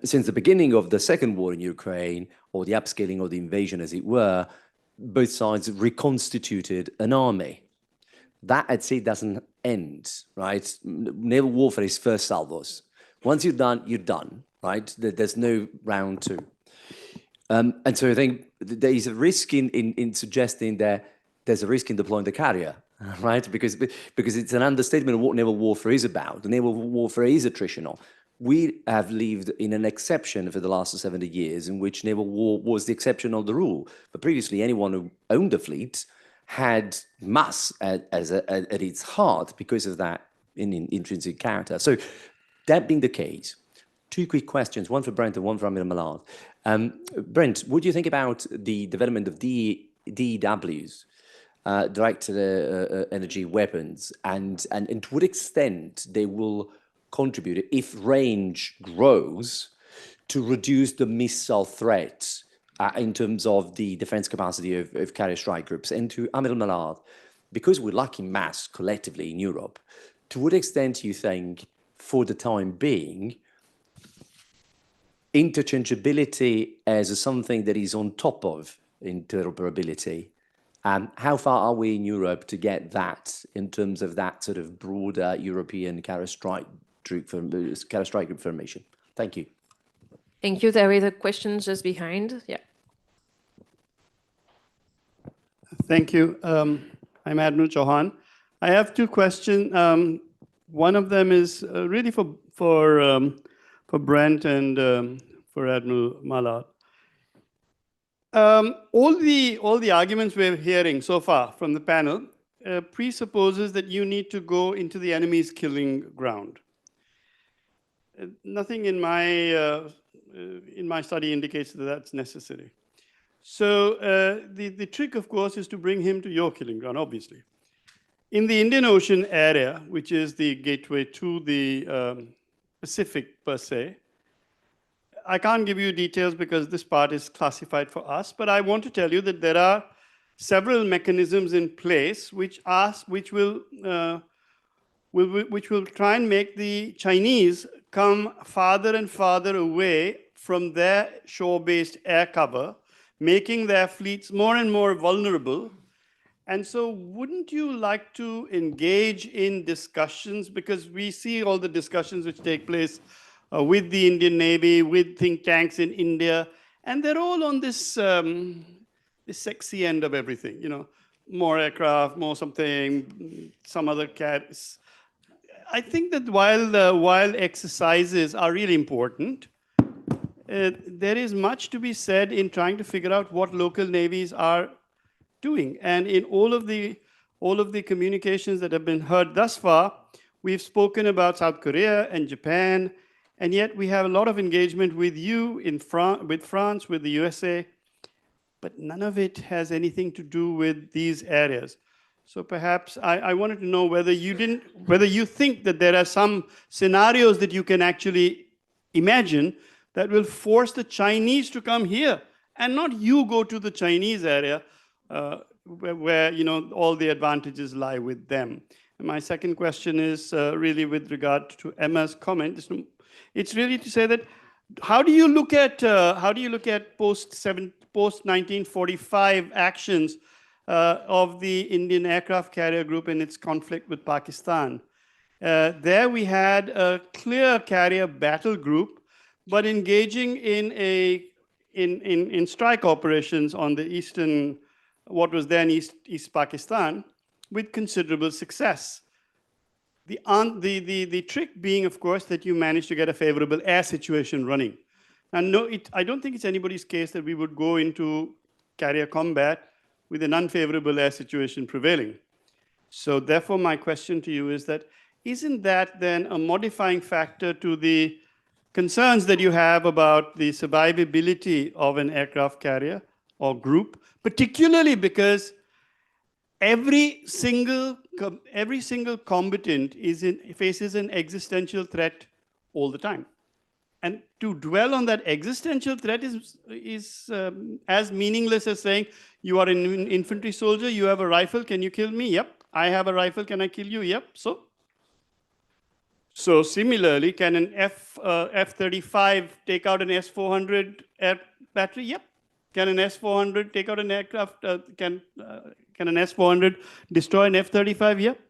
Speaker 8: since the beginning of the second war in Ukraine, or the upscaling of the invasion as it were, both sides reconstituted an army. That, I'd say, doesn't end, right? Naval warfare is first salvos. Once you're done, right? There's no round two. And so I think there is a risk in suggesting that there's a risk in deploying the carrier, right? Because it's an understatement of what naval warfare is about. The naval warfare is attritional. We have lived in an exception for the last 70 years in which naval war was the exception of the rule. But previously, anyone who owned a fleet had mass at its heart because of that intrinsic character. So that being the case, two quick questions, one for Brent and one for Admiral Millard. Brent, what do you think about the development of DEWs, direct energy weapons, and to what extent they will contribute, if range grows, to reduce the missile threat in terms of the defense capacity of carrier strike groups? And to Admiral Millard, because we're lacking mass collectively in Europe, to what extent do you think, for the time being, interchangeability as something that is on top of interoperability? How far are we in Europe to get that in terms of that sort of broader European carrier strike group formation? Thank you.
Speaker 17: Thank you. There is a question just behind. Yeah.
Speaker 11: Thank you. I'm Admiral Chauhan. I have two questions. One of them is really for Brent and for Admiral Millard. All the arguments we're hearing so far from the panel presupposes that you need to go into the enemy's killing ground. Nothing in my study indicates that that's necessary. So the trick, of course, is to bring him to your killing ground, obviously. In the Indian Ocean area, which is the gateway to the Pacific per se, I can't give you details because this part is classified for us, but I want to tell you that there are several mechanisms in place which will try and make the Chinese come farther and farther away from their shore-based air cover, making their fleets more and more vulnerable. And so wouldn't you like to engage in discussions, because we see all the discussions which take place with the Indian Navy, with think tanks in India, and they're all on this, this sexy end of everything, you know, more aircraft, more something, some other cats. I think that while exercises are really important, there is much to be said in trying to figure out what local navies are doing. And in all of the communications that have been heard thus far, we've spoken about South Korea and Japan, and yet we have a lot of engagement with you in with France, with the USA, but none of it has anything to do with these areas. So perhaps I wanted to know whether you think that there are some scenarios that you can actually imagine that will force the Chinese to come here and not you go to the Chinese area where you know all the advantages lie with them. And my second question is really with regard to Emma's comment. It's really to say that how do you look at post 1945 actions of the Indian Aircraft Carrier Group in its conflict with Pakistan? There we had a clear carrier battle group, but engaging in strike operations on the eastern, what was then East Pakistan, with considerable success. The trick being, of course, that you managed to get a favorable air situation running. And no, I don't think it's anybody's case that we would go into carrier combat with an unfavorable air situation prevailing. So therefore, my question to you is that, isn't that then a modifying factor to the concerns that you have about the survivability of an aircraft carrier or group, particularly because every single combatant faces an existential threat all the time. And to dwell on that existential threat is as meaningless as saying, you are an infantry soldier, you have a rifle, can you kill me? Yep. I have a rifle, can I kill you? Yep. So similarly, can an F-35 take out an S-400 air battery? Yep. Can an S-400 take out an aircraft? Can an S-400 destroy an F-35? Yep.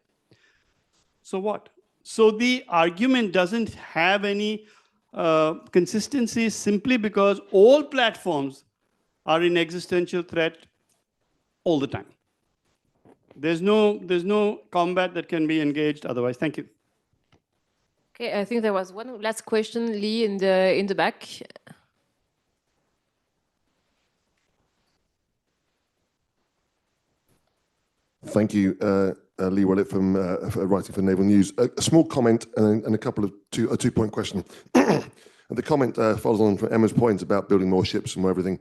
Speaker 11: So what? So the argument doesn't have any consistency simply because all platforms are in existential threat all the time. There's no combat that can be engaged otherwise. Thank you.
Speaker 17: Okay, I think there was one last question, Lee, in the back.
Speaker 15: Thank you, Lee Willett from writing for Naval News. A small comment and a couple of a two-point question. And the comment follows on from Emma's point about building more ships and everything.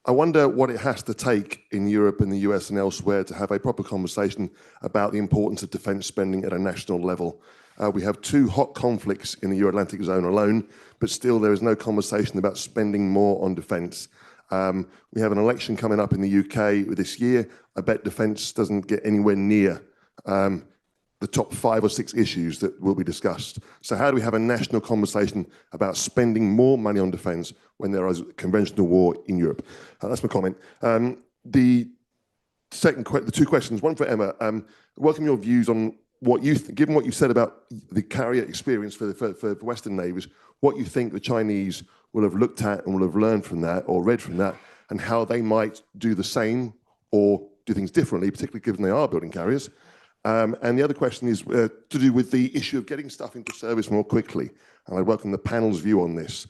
Speaker 15: I wonder what it has to take in Europe and the US and elsewhere to have a proper conversation about the importance of defence spending at a national level. We have two hot conflicts in the Euro-Atlantic zone alone, but still there is no conversation about spending more on defence. We have an election coming up in the UK this year. I bet defence doesn't get anywhere near the top 5 or 6 issues that will be discussed. So how do we have a national conversation about spending more money on defence when there is conventional war in Europe? That's my comment. The two questions, one for Emma. Welcome your views on what you given what you said about the carrier experience for Western navies, what you think the Chinese will have looked at and will have learned from that or read from that, and how they might do the same or do things differently, particularly given they are building carriers. And the other question is to do with the issue of getting stuff into service more quickly. And I welcome the panel's view on this.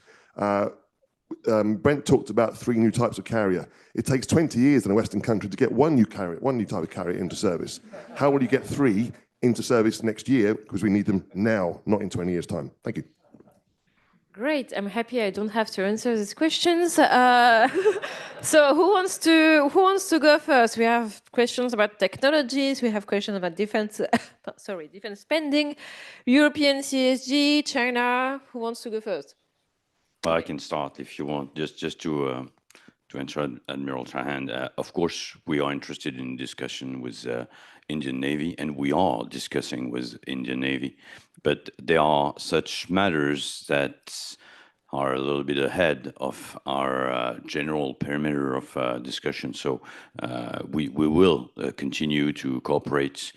Speaker 15: Brent talked about 3 new types of carrier. It takes 20 years in a Western country to get one new type of carrier into service. How will you get 3 into service next year? Because we need them now, not in 20 years' time. Thank you.
Speaker 17: Great. I'm happy I don't have to answer these questions. So who wants to go first? We have questions about technologies. We have questions about defense. Defense spending, European CSG, China. Who wants to go first?
Speaker 18: Well, I can start if you want. Just to answer Admiral Drian. Of course, we are interested in discussion with Indian Navy, and we are discussing with Indian Navy. But there are such matters that are a little bit ahead of our general perimeter of discussion. So we will continue to cooperate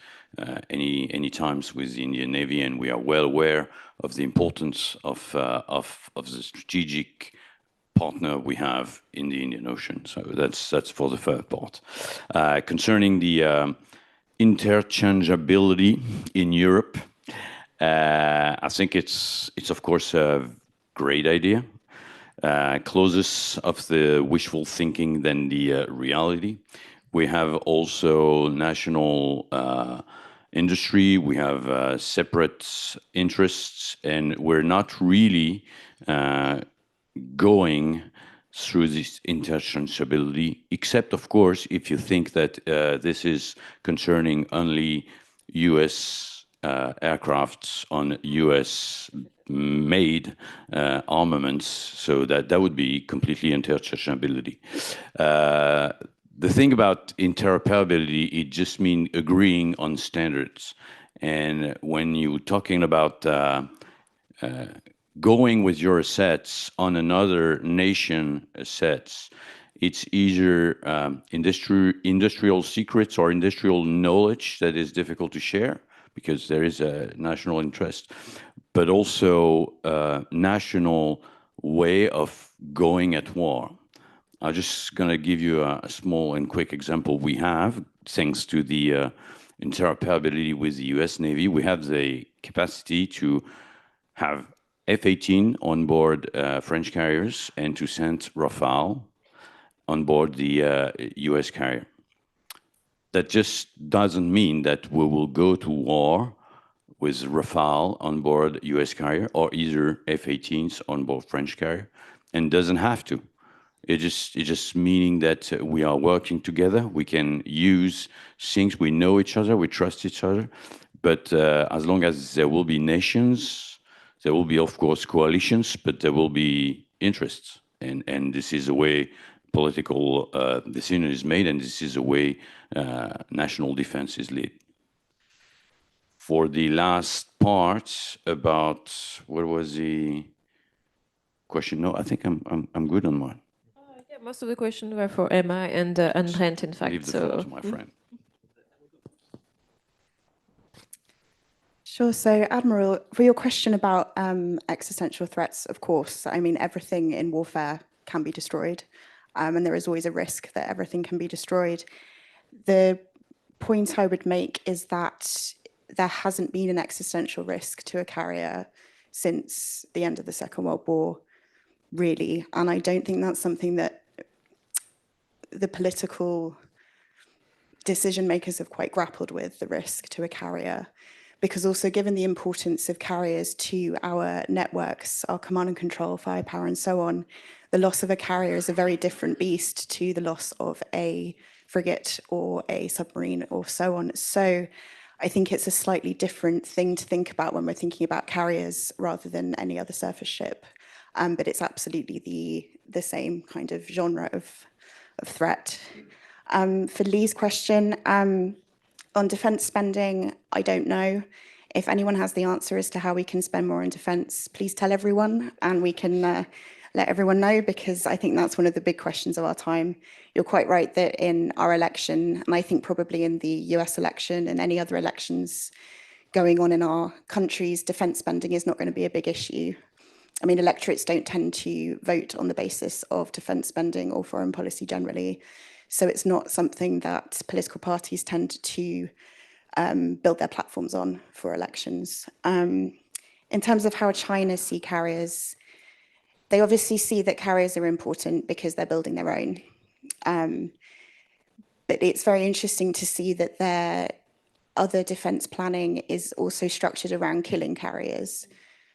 Speaker 18: any times with the Indian Navy, and we are well aware of the importance of the strategic partner we have in the Indian Ocean. So that's for the first part. Concerning the interchangeability in Europe, I think it's of course a great idea, closest of the wishful thinking than the reality. We have also national industry, we have separate interests, and we're not really going through this interchangeability, except of course if you think that this is concerning only US aircrafts on US made armaments, so that would be completely interchangeability. The thing about interoperability, it just means agreeing on standards. And when you're talking about going with your assets on another nation assets, it's either industrial secrets or industrial knowledge that is difficult to share because there is a national interest, but also a national way of going at war. I'm just going to give you a small and quick example. We have, thanks to the interoperability with the US Navy, we have the capacity to have F-18 on board French carriers and to send Rafale on board the US carrier. That just doesn't mean that we will go to war with Rafale on board US carrier or either F-18s on board French carrier, and doesn't have to. It's just meaning that we are working together. We can use things, we know each other, we trust each other, but as long as there will be nations, there will be, of course, coalitions, but there will be interests. And this is the way political decision is made, and this is the way national defense is led. For the last part about, what was the question? No, I think I'm good on mine.
Speaker 17: Yeah, most of the questions were for Emma and Brent, in fact.
Speaker 18: Leave the floor to my friend.
Speaker 19: Sure. So, Admiral, for your question about existential threats, of course, I mean, everything in warfare can be destroyed, and there is always a risk that everything can be destroyed. The point I would make is that there hasn't been an existential risk to a carrier since the end of the Second World War, really. And I don't think that's something that the political decision makers have quite grappled with, the risk to a carrier. Because also, given the importance of carriers to our networks, our command and control, firepower, and so on, the loss of a carrier is a very different beast to the loss of a frigate or a submarine or so on. So I think it's a slightly different thing to think about when we're thinking about carriers rather than any other surface ship. But it's absolutely the same kind of genre of threat. For Lee's question, on defense spending, I don't know. If anyone has the answer as to how we can spend more on defense, please tell everyone, and we can let everyone know, because I think that's one of the big questions of our time. You're quite right that in our election, and I think probably in the US election and any other elections going on in our countries, defense spending is not going to be a big issue. I mean, electorates don't tend to vote on the basis of defense spending or foreign policy generally. So it's not something that political parties tend to build their platforms on for elections. In terms of how China see carriers, they obviously see that carriers are important because they're building their own. But it's very interesting to see that their other defense planning is also structured around killing carriers.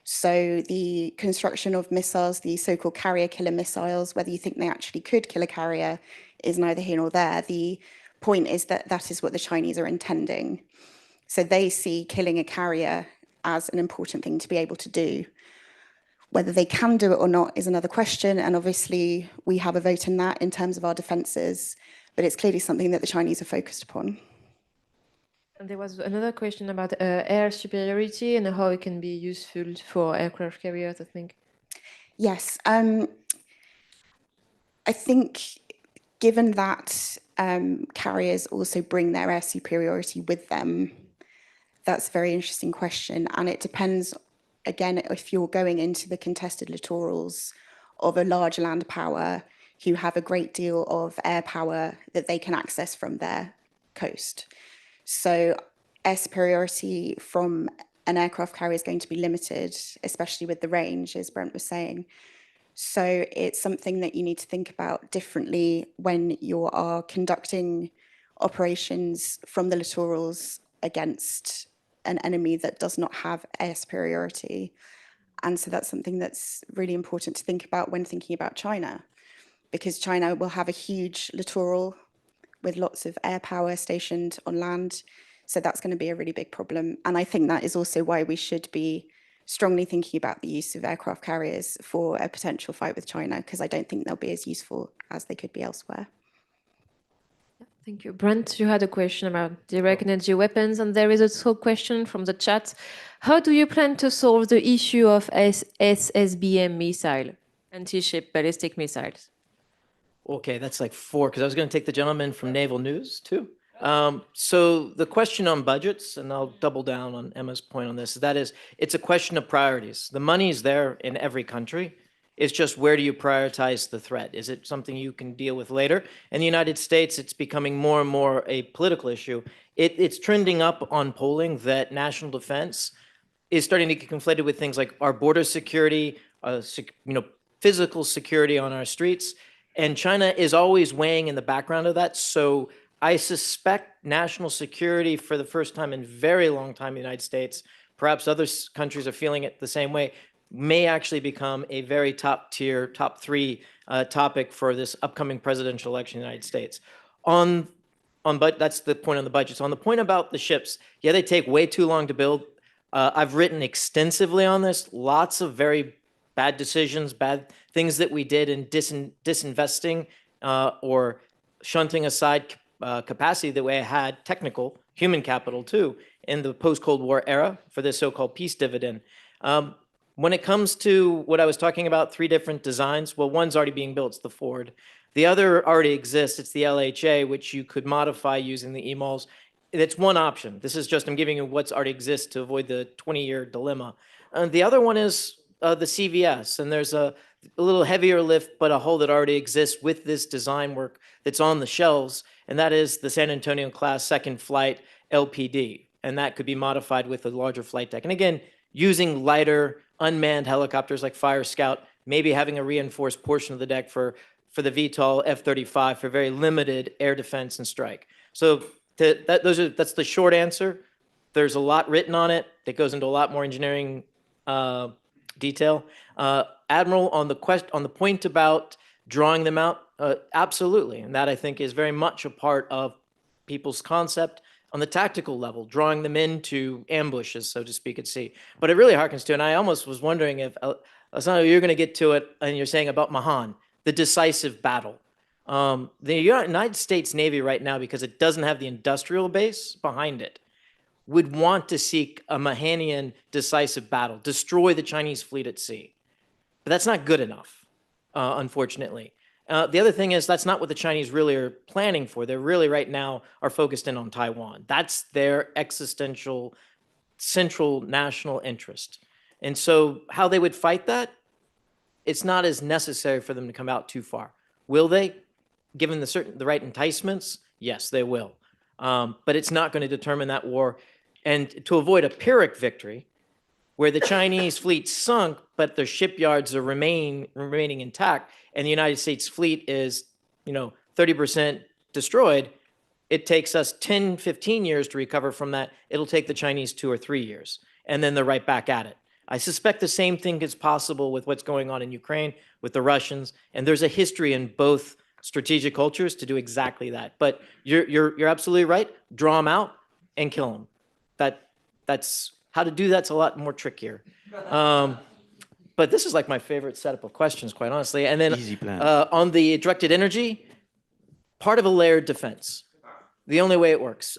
Speaker 19: So the construction of missiles, the so-called carrier killer missiles, whether you think they actually could kill a carrier is neither here nor there. The point is that that is what the Chinese are intending. So they see killing a carrier as an important thing to be able to do. Whether they can do it or not is another question. And obviously we have a vote in that in terms of our defenses, but it's clearly something that the Chinese are focused upon.
Speaker 17: And there was another question about air superiority and how it can be useful for aircraft carriers, I think.
Speaker 19: Yes. I think given that carriers also bring their air superiority with them, that's a very interesting question. And it depends, again, if you're going into the contested littorals of a large land power who have a great deal of air power that they can access from their coast. So air superiority from an aircraft carrier is going to be limited, especially with the range, as Brent was saying. So it's something that you need to think about differently when you are conducting operations from the littorals against an enemy that does not have air superiority. And so that's something that's really important to think about when thinking about China, because China will have a huge littoral with lots of air power stationed on land. So that's going to be a really big problem. And I think that is also why we should be strongly thinking about the use of aircraft carriers for a potential fight with China, because I don't think they'll be as useful as they could be elsewhere.
Speaker 17: Thank you. Brent, you had a question about direct energy weapons, and there is also a question from the chat. How do you plan to solve the issue of SSBM missile, anti-ship ballistic missiles?
Speaker 16: Okay, that's like 4, because I was going to take the gentleman from Naval News, too. So the question on budgets, and I'll double down on Emma's point on this, that is, it's a question of priorities. The money is there in every country. It's just, where do you prioritize the threat? Is it something you can deal with later? In the United States, it's becoming more and more a political issue. It's trending up on polling that national defense is starting to get conflated with things like our border security, physical security on our streets. And China is always weighing in the background of that. So I suspect national security for the first time in a very long time in the United States, perhaps other countries are feeling it the same way, may actually become a very top tier, top three topic for this upcoming presidential election in the United States. But that's the point on the budget. So on the point about the ships, yeah, they take way too long to build. I've written extensively on this, lots of very bad decisions, bad things that we did in disinvesting or shunting aside capacity that we had, technical, human capital too, in the post-Cold War era for this so-called peace dividend. When it comes to what I was talking about, 3 different designs, well, one's already being built, it's the Ford. The other already exists, it's the LHA, which you could modify using the EMALs. It's one option. This is just, I'm giving you what's already exists to avoid the 20-year dilemma. The other one is the CVS, and there's a little heavier lift, but a hull that already exists with this design work that's on the shelves, and that is the San Antonio class second flight LPD, and that could be modified with a larger flight deck. And again, using lighter unmanned helicopters like Fire Scout, maybe having a reinforced portion of the deck for the VTOL F-35 for very limited air defense and strike. So that's the short answer. There's a lot written on it that goes into a lot more engineering detail. Admiral, on the point about drawing them out, absolutely, and that I think is very much a part of people's concept on the tactical level, drawing them into ambushes, so to speak, at sea. But it really harkens to, and I almost was wondering if, Alessandro, you're going to get to it, and you're saying about Mahan, the decisive battle. The United States Navy right now, because it doesn't have the industrial base behind it, would want to seek a Mahanian decisive battle, destroy the Chinese fleet at sea. But that's not good enough, unfortunately. The other thing is that's not what the Chinese really are planning for. They really right now are focused in on Taiwan. That's their existential, central national interest. And so how they would fight that, it's not as necessary for them to come out too far. Will they? Given the right enticements, yes, they will. But it's not going to determine that war. And to avoid a Pyrrhic victory, where the Chinese fleet sunk, but their shipyards are remaining intact, and the United States fleet is, 30% destroyed, it takes us 10, 15 years to recover from that. It'll take the Chinese 2 or 3 years, and then they're right back at it. I suspect the same thing is possible with what's going on in Ukraine, with the Russians, and there's a history in both strategic cultures to do exactly that. But you're absolutely right. Draw them out and kill them. That's how to do that's a lot more trickier. But this is like my favorite setup of questions, quite honestly. And then on the directed energy, part of a layered defense. The only way it works.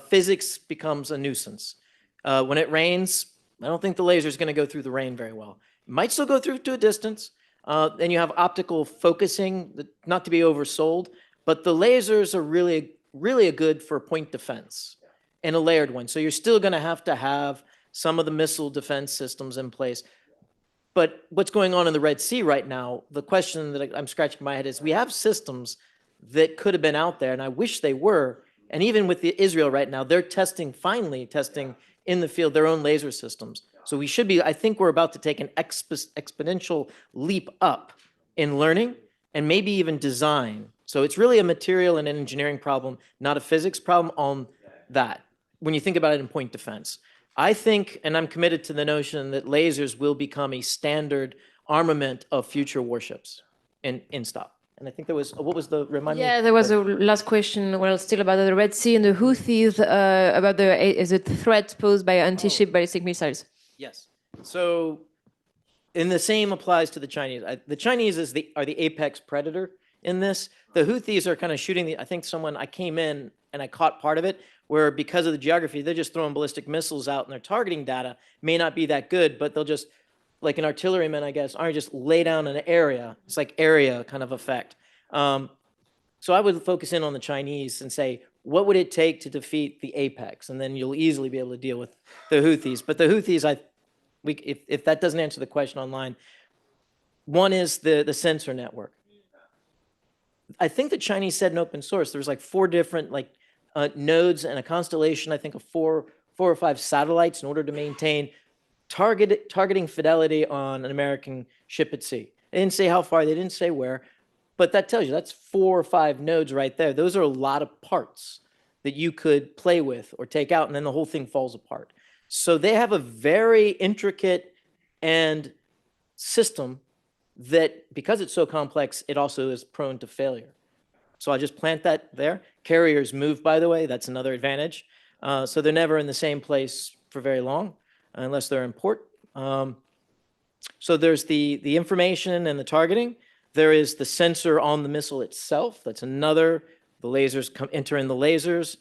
Speaker 16: Physics becomes a nuisance. When it rains, I don't think the laser is going to go through the rain very well. It might still go through to a distance. Then you have optical focusing, not to be oversold, but the lasers are really good for point defense and a layered one. So you're still going to have some of the missile defense systems in place. But what's going on in the Red Sea right now, the question that I'm scratching my head is we have systems that could have been out there, and I wish they were. And even with Israel right now, they're finally testing in the field their own laser systems. So we should be, I think we're about to take an exponential leap up in learning and maybe even design. So it's really a material and an engineering problem, not a physics problem on that, when you think about it in point defense. I think, and I'm committed to the notion that lasers will become a standard armament of future warships in stop. And I think there was, what was the, remind me?
Speaker 17: Yeah, there was a last question, well, still about the Red Sea and the Houthis, about the threat posed by anti-ship ballistic missiles.
Speaker 16: Yes. So, and the same applies to the Chinese. The Chinese are the apex predator in this. The Houthis are kind of shooting I came in and I caught part of it, where because of the geography, they're just throwing ballistic missiles out and their targeting data may not be that good, but they'll just, like an artilleryman, I guess, aren't just lay down an area. It's like area kind of effect. So I would focus in on the Chinese and say, what would it take to defeat the apex? And then you'll easily be able to deal with the Houthis. But the Houthis, if that doesn't answer the question online, one is the sensor network. I think the Chinese said in open source, there's like 4 different nodes and a constellation, I think of 4 or 5 satellites in order to maintain targeting fidelity on an American ship at sea. They didn't say how far, they didn't say where, but that tells you that's 4 or 5 nodes right there. Those are a lot of parts that you could play with or take out, and then the whole thing falls apart. So they have a very intricate and system that, because it's so complex, it also is prone to failure. So I just plant that there. Carriers move, by the way, that's another advantage. So they're never in the same place for very long, unless they're in port. So there's the information and the targeting. There is the sensor on the missile itself. That's another. The lasers enter in the lasers,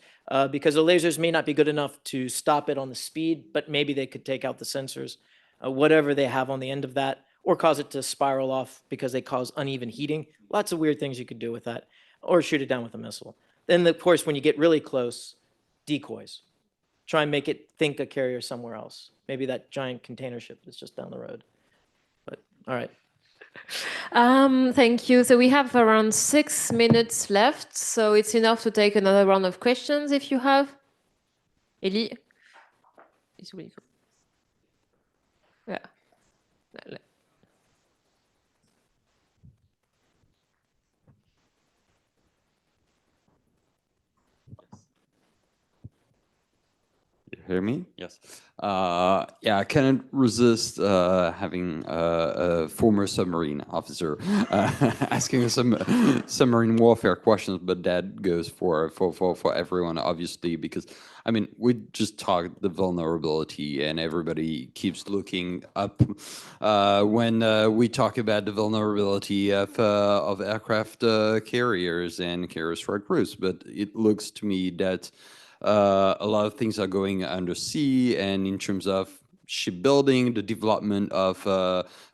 Speaker 16: because the lasers may not be good enough to stop it on the speed, but maybe they could take out the sensors, whatever they have on the end of that, or cause it to spiral off because they cause uneven heating. Lots of weird things you could do with that, or shoot it down with a missile. Then, of course, when you get really close, decoys. Try and make it think a carrier somewhere else. Maybe that giant container ship that's just down the road. But all right.
Speaker 17: Thank you. So we have around 6 minutes left. So it's enough to take another round of questions if you have. Elie? Yeah.
Speaker 10: Hear me? Yes. Yeah, I cannot resist having a former submarine officer asking some submarine warfare questions, but that goes for everyone, obviously, because I mean we just talked the vulnerability, and everybody keeps looking up when we talk about the vulnerability of aircraft carriers and carrier strike groups. But it looks to me that a lot of things are going undersea, and in terms of shipbuilding, the development of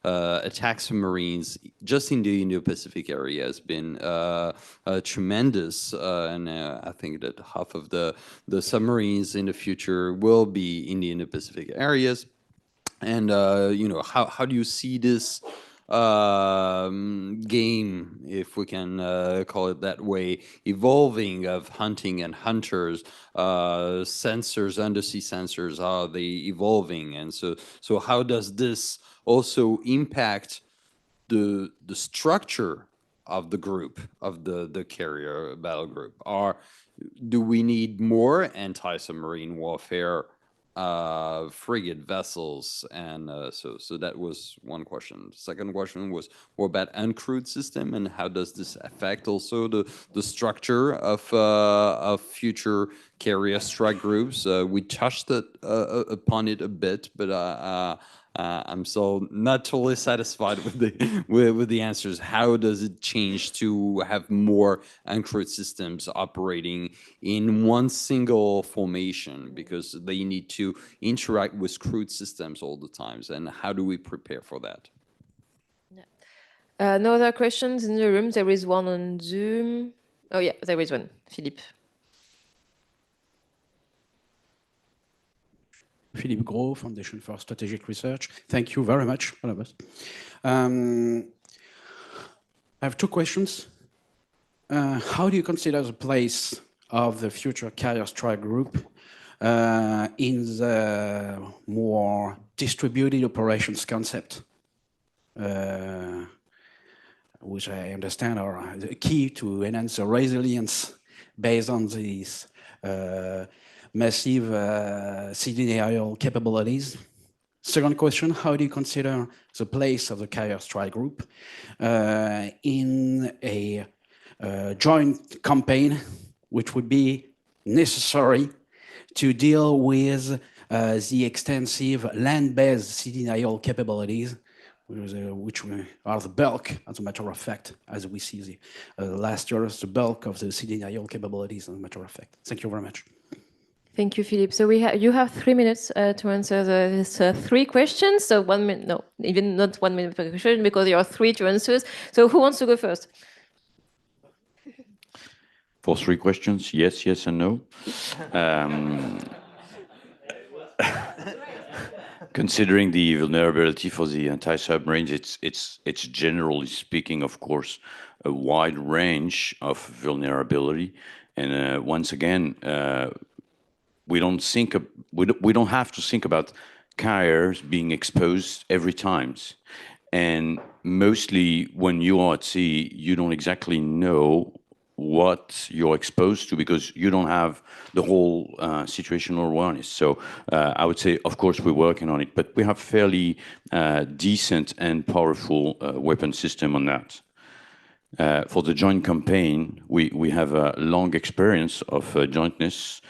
Speaker 10: attack submarines just in the Indo-Pacific area has been tremendous, and I think that half of the submarines in the future will be in the Indo-Pacific areas. And you know, how do you see this game, if we can call it that way, evolving, of hunting and hunters, sensors, undersea sensors, are they evolving? And so how does this also impact the structure of the group, of the carrier battle group? Or do we need more anti-submarine warfare frigate vessels? And so that was one question. The second question was more about uncrewed system, and how does this affect also the structure of future carrier strike groups? We touched upon it a bit, but I'm still not totally satisfied with the answers. How does it change to have more uncrewed systems operating in one single formation, because they need to interact with crewed systems all the times, and how do we prepare for that?
Speaker 17: No other questions in the room? There is one on Zoom. Oh yeah, there is one. Philippe.
Speaker 21: Philippe Gros, Foundation for Strategic Research. Thank you very much, all of us. I have two questions. How do you consider the place of the future carrier strike group in the more distributed operations concept, which I understand are the key to enhance the resilience based on these massive CDAIL capabilities? Second question, how do you consider the place of the carrier strike group in a joint campaign, which would be necessary to deal with the extensive land-based CDAIL capabilities, which are the bulk, as a matter of fact, as we see the last years, the bulk of the CDAIL capabilities, as a matter of fact. Thank you very much.
Speaker 17: Thank you, Philippe. So you have 3 minutes to answer these 3 questions. So 1 minute, no, even not 1 minute per question, because there are 3 to answer. So who wants to go first?
Speaker 18: For 3 questions, yes, yes, and no. Considering the vulnerability for the anti-submarines, it's generally speaking, of course, a wide range of vulnerability. And once again, we don't have to think about carriers being exposed every time. And mostly when you are at sea, you don't exactly know what you're exposed to because you don't have the whole situational awareness. So I would say, of course, we're working on it, but we have fairly decent and powerful weapon system on that. For the joint campaign, we have a long experience of jointness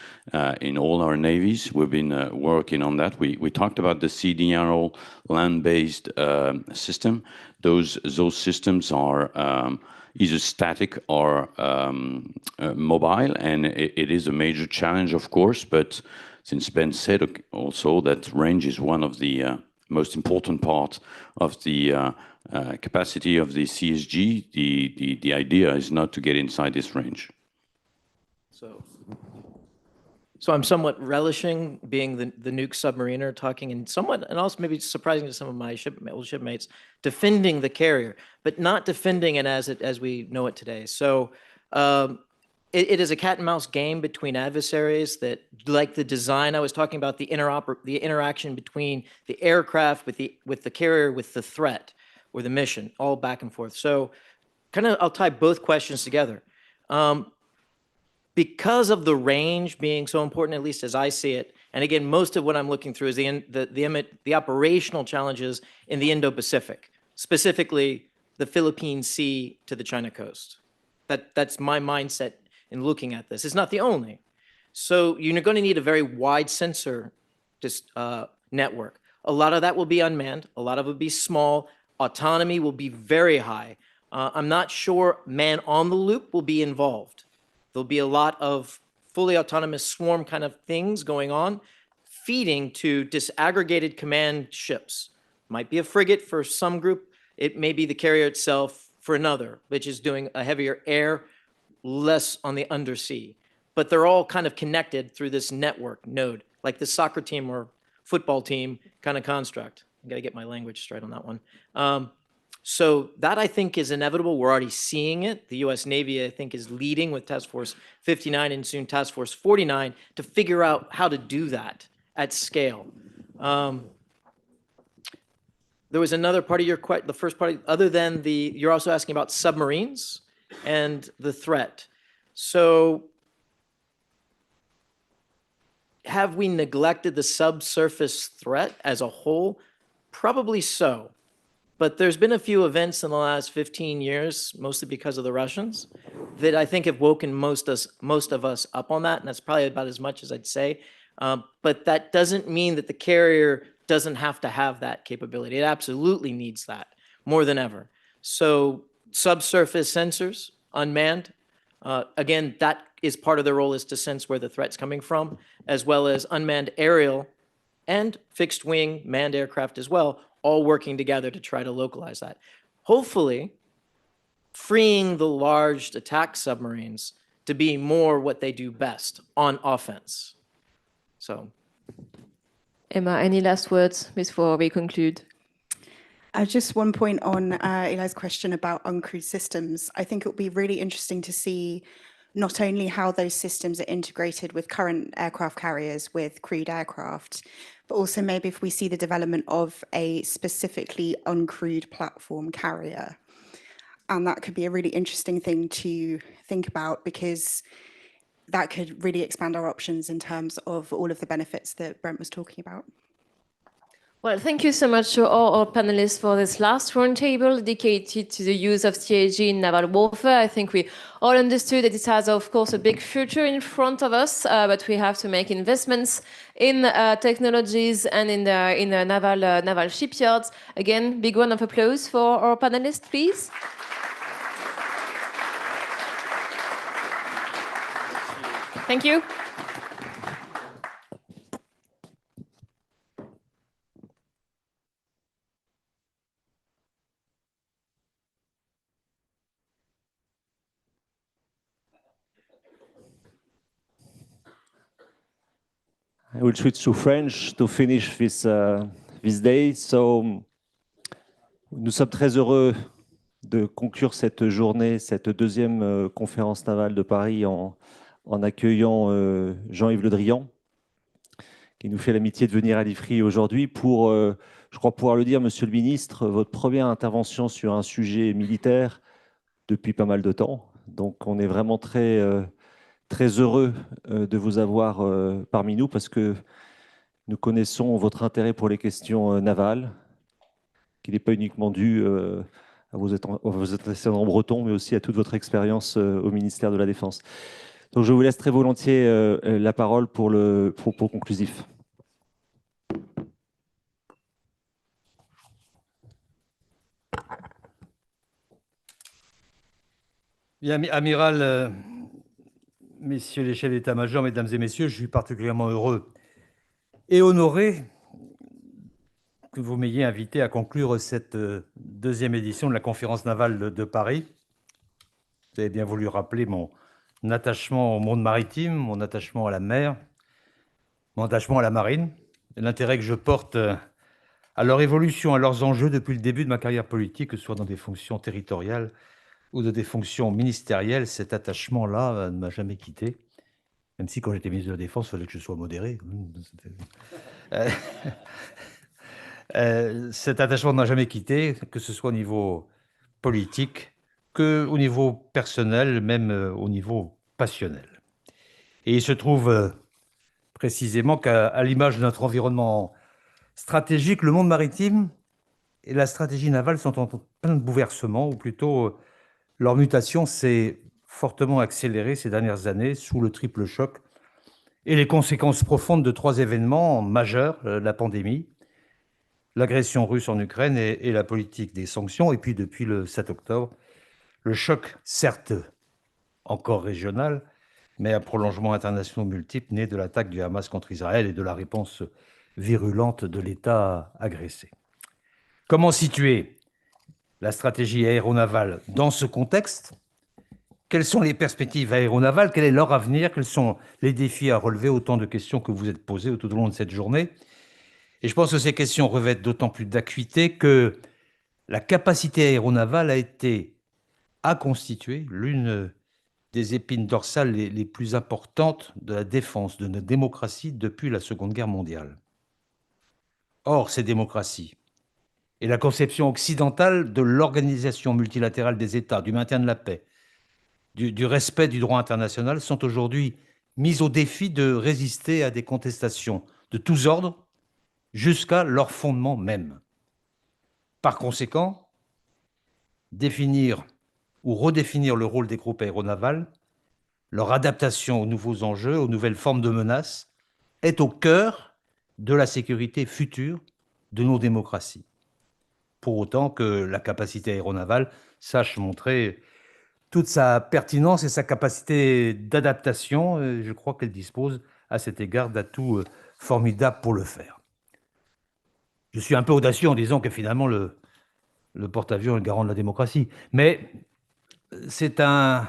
Speaker 18: in all our navies. We've been working on that. We talked about the CDRL land-based system. Those systems are either static or mobile, and it is a major challenge, of course, but since Ben said also that range is one of the most important part of the capacity of the CSG, the idea is not to get inside this range.
Speaker 16: So I'm somewhat relishing being the nuke submariner talking and also maybe surprising to some of my old shipmates, defending the carrier, but not defending it as we know it today. So it is a cat and mouse game between adversaries that, like the design I was talking about, the interaction between the aircraft with the carrier, with the threat or the mission, all back and forth. So I'll tie both questions together. Because of the range being so important, at least as I see it, and again, most of what I'm looking through is the operational challenges in the Indo-Pacific, specifically the Philippine Sea to the China coast. That's my mindset in looking at this. It's not the only. So you're going to need a very wide sensor network. A lot of that will be unmanned. A lot of it will be small. Autonomy will be very high. I'm not sure man on the loop will be involved. There'll be a lot of fully autonomous swarm kind of things going on, feeding to disaggregated command ships. Might be a frigate for some group. It may be the carrier itself for another, which is doing a heavier air, less on the undersea. But they're all kind of connected through this network node, like the soccer team or football team kind of construct. I gotta get my language straight on that one. So that, I think, is inevitable. We're already seeing it. The U.S. Navy, I think, is leading with Task Force 59 and soon Task Force 49 to figure out how to do that at scale. There was another part of your question, the first part, other than you're also asking about submarines and the threat. So have we neglected the subsurface threat as a whole? Probably so. But there's been a few events in the last 15 years, mostly because of the Russians, that I think have woken most of us up on that, and that's probably about as much as I'd say. But that doesn't mean that the carrier doesn't have to have that capability. It absolutely needs that more than ever. So subsurface sensors, unmanned, again, that is part of their role, is to sense where the threat's coming from, as well as unmanned aerial and fixed wing manned aircraft as well, all working together to try to localize that. Hopefully, freeing the large attack submarines to be more what they do best on offense. So,
Speaker 17: Emma, any last words before we conclude?
Speaker 19: Just one point on Eli's question about uncrewed systems. I think it would be really interesting to see not only how those systems are integrated with current aircraft carriers, with crewed aircraft, but also maybe if we see the development of a specifically uncrewed platform carrier. And that could be a really interesting thing to think about, because that could really expand our options in terms of all of the benefits that Brent was talking about.
Speaker 17: Well, thank you so much to all our panelists for this last roundtable dedicated to the use of CSG in naval warfare. I think we all understood that it has, of course, a big future in front of us, but we have to make investments in technologies and in the naval shipyards. Again, big round of applause for our panelists, please. Thank you.
Speaker 1: I will switch to French to finish this day. So, nous sommes très heureux de conclure cette journée, cette deuxième conférence navale de Paris en accueillant Jean-Yves Le Drian, qui nous fait l'amitié de venir à l'Ifri aujourd'hui pour, je crois pouvoir le dire, Monsieur le Ministre, votre première intervention sur un sujet militaire depuis pas mal de temps. Donc on est vraiment très heureux de vous avoir parmi nous parce que nous connaissons votre intérêt pour les questions navales, qui n'est pas uniquement dû à vos antécédents bretons, mais aussi à toute votre expérience au ministère de la Défense. Donc je vous laisse très volontiers la parole pour le propos conclusif.
Speaker 2: Bien, amiral, messieurs les chefs d'état-major, mesdames et messieurs, je suis particulièrement heureux et honoré que vous m'ayez invité à conclure cette deuxième édition de la conférence navale de Paris. Vous avez bien voulu rappeler mon attachement au monde maritime, mon attachement à la mer, mon attachement à la marine, et l'intérêt que je porte à leur évolution, à leurs enjeux depuis le début de ma carrière politique, que ce soit dans des fonctions territoriales ou de des fonctions ministérielles. Cet attachement-là ne m'a jamais quitté, même si quand j'étais ministre de la Défense, il fallait que je sois modéré. Cet attachement ne m'a jamais quitté, que ce soit au niveau politique, qu'au niveau personnel, même au niveau passionnel. Et il se trouve précisément qu'à l'image de notre environnement stratégique, le monde maritime et la stratégie navale sont en plein de bouleversements, ou plutôt leur mutation s'est fortement accélérée ces dernières années sous le triple choc et les conséquences profondes de trois événements majeurs, la pandémie, l'agression russe en Ukraine et la politique des sanctions. Et puis depuis le 7 octobre, le choc, certes encore régional, mais à prolongement international multiple, né de l'attaque du Hamas contre Israël et de la réponse virulente de l'État agressé. Comment situer la stratégie aéronavale dans ce contexte? Quelles sont les perspectives aéronavales? Quel est leur avenir? Quels sont les défis à relever? Autant de questions que vous êtes posées tout au long de cette journée. Et je pense que ces questions revêtent d'autant plus d'acuité que la capacité aéronavale a été à constituer l'une des épines dorsales les plus importantes de la défense de notre démocratie depuis la Seconde Guerre mondiale. Or, ces démocraties et la conception occidentale de l'organisation multilatérale des États, du maintien de la paix, du respect du droit international sont aujourd'hui mises au défi de résister à des contestations de tous ordres jusqu'à leur fondement même. Par conséquent, définir ou redéfinir le rôle des groupes aéronavals, leur adaptation aux nouveaux enjeux, aux nouvelles formes de menaces, est au cœur de la sécurité future de nos démocraties. Pour autant que la capacité aéronavale sache montrer toute sa pertinence et sa capacité d'adaptation, je crois qu'elle dispose à cet égard d'atouts formidables pour le faire. Je suis un peu audacieux en disant que finalement le porte-avions est le garant de la démocratie, mais c'est un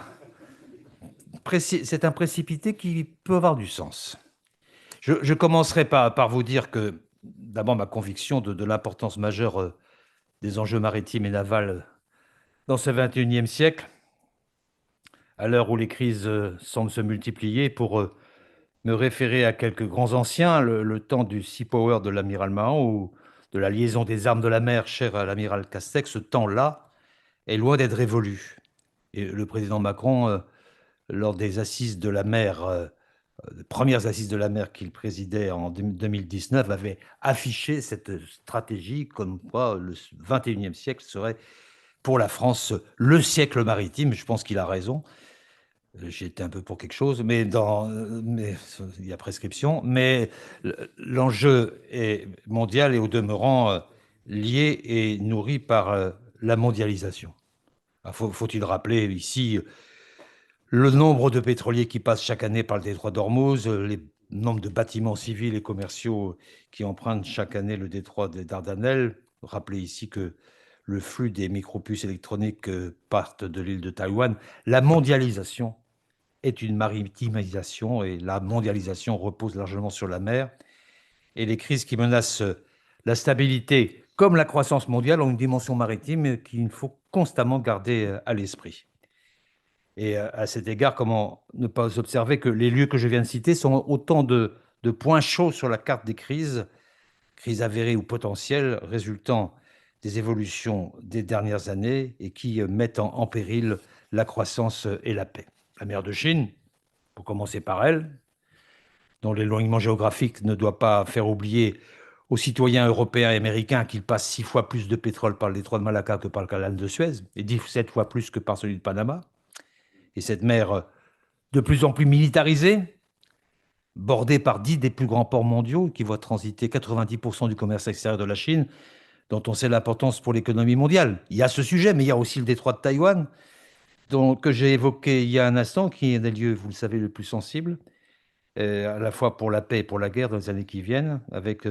Speaker 2: précipité qui peut avoir du sens. Je commencerai par vous dire que, d'abord, ma conviction de l'importance majeure des enjeux maritimes et navals dans ce XXIe siècle, à l'heure où les crises semblent se multiplier, pour me référer à quelques grands anciens, le temps du sea power de l'amiral Mahon ou de la liaison des armes de la mer chère à l'amiral Castex, ce temps-là est loin d'être révolu. Et le président Macron, lors des assises de la mer, les premières assises de la mer qu'il présidait en 2019, avait affiché cette stratégie comme quoi le XXIe siècle serait pour la France le siècle maritime. Je pense qu'il a raison. J'ai été un peu pour quelque chose, mais il y a prescription. Mais l'enjeu est mondial et au demeurant lié et nourri par la mondialisation. Faut-il rappeler ici le nombre de pétroliers qui passent chaque année par le détroit d'Ormuz, le nombre de bâtiments civils et commerciaux qui empruntent chaque année le détroit des Dardanelles. Rappelez ici que le flux des micropuces électroniques partent de l'île de Taïwan. La mondialisation est une maritimisation et la mondialisation repose largement sur la mer. Et les crises qui menacent la stabilité comme la croissance mondiale ont une dimension maritime qu'il faut constamment garder à l'esprit. Et à cet égard, comment ne pas observer que les lieux que je viens de citer sont autant de de points chauds sur la carte des crises avérées ou potentielles, résultant des évolutions des dernières années et qui mettent en péril la croissance et la paix. La mer de Chine, pour commencer par elle, dont l'éloignement géographique ne doit pas faire oublier aux citoyens européens et américains qu'ils passent 6 fois plus de pétrole par le détroit de Malacca que par le canal de Suez, et 17 fois plus que par celui de Panama. Et cette mer de plus en plus militarisée, bordée par 10 des plus grands ports mondiaux, qui voient transiter 90% du commerce extérieur de la Chine, dont on sait l'importance pour l'économie mondiale. Il y a ce sujet, mais il y a aussi le détroit de Taïwan, que j'ai évoqué il y a un instant, qui est un des lieux, vous le savez, le plus sensible, à la fois pour la paix et pour la guerre dans les années qui viennent, avec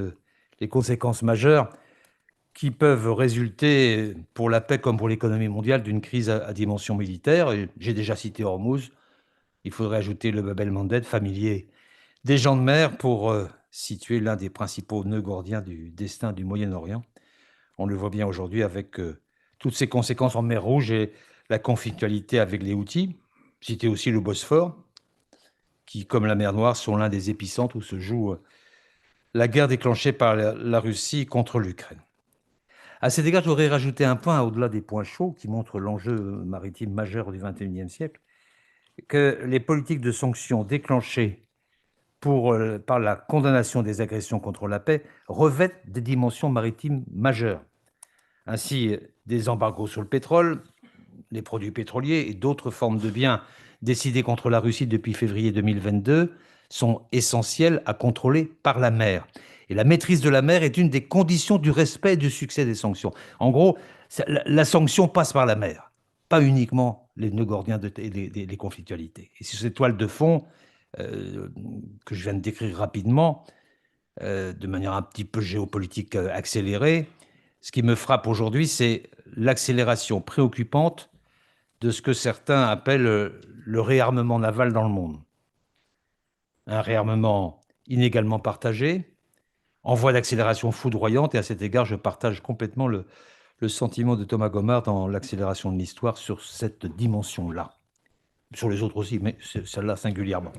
Speaker 2: les conséquences majeures qui peuvent résulter pour la paix comme pour l'économie mondiale d'une crise à dimension militaire. J'ai déjà cité Hormuz, il faudrait ajouter le Bab el-Mandeb, familier des gens de mer, pour situer l'un des principaux nœuds gordiens du destin du Moyen-Orient. On le voit bien aujourd'hui avec toutes ces conséquences en mer Rouge et la conflictualité avec les Houthis. Citer aussi le Bosphore, qui, comme la mer Noire, sont l'un des épicentres où se joue la guerre déclenchée par la Russie contre l'Ukraine. À cet égard, je voudrais rajouter un point au-delà des points chauds qui montrent l'enjeu maritime majeur du XXIe siècle, que les politiques de sanctions déclenchées par la condamnation des agressions contre la paix revêtent des dimensions maritimes majeures. Ainsi, des embargos sur le pétrole, les produits pétroliers et d'autres formes de biens décidés contre la Russie depuis février 2022 sont essentiels à contrôler par la mer. Et la maîtrise de la mer est une des conditions du respect et du succès des sanctions. En gros, la sanction passe par la mer, pas uniquement les nœuds gordiens et les conflictualités. Et sur cette toile de fond que je viens de décrire rapidement, de manière un petit peu géopolitique accélérée, ce qui me frappe aujourd'hui, c'est l'accélération préoccupante de ce que certains appellent le réarmement naval dans le monde. Un réarmement inégalement partagé, en voie d'accélération foudroyante, et à cet égard, je partage complètement le sentiment de Thomas Gomart dans l'accélération de l'histoire sur cette dimension-là. Sur les autres aussi, mais celle-là singulièrement.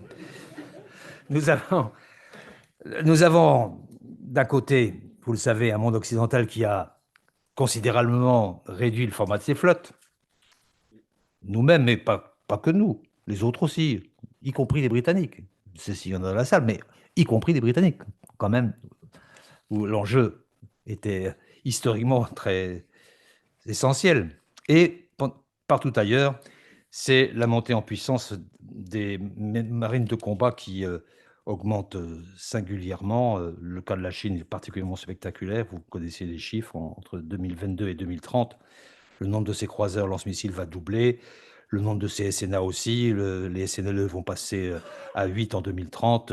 Speaker 2: Nous avons d'un côté, vous le savez, un monde occidental qui a considérablement réduit le format de ses flottes. Nous-mêmes, mais pas que nous, les autres aussi, y compris les Britanniques. C'est s'il y en a dans la salle, mais y compris les Britanniques, quand même, où l'enjeu était historiquement très essentiel. Et partout ailleurs, c'est la montée en puissance des marines de combat qui augmente singulièrement. Le cas de la Chine est particulièrement spectaculaire. Vous connaissez les chiffres. Entre 2022 et 2030, le nombre de ces croiseurs lance-missiles va doubler. Le nombre de ces SNA aussi. Les SNLE vont passer à 8 en 2030.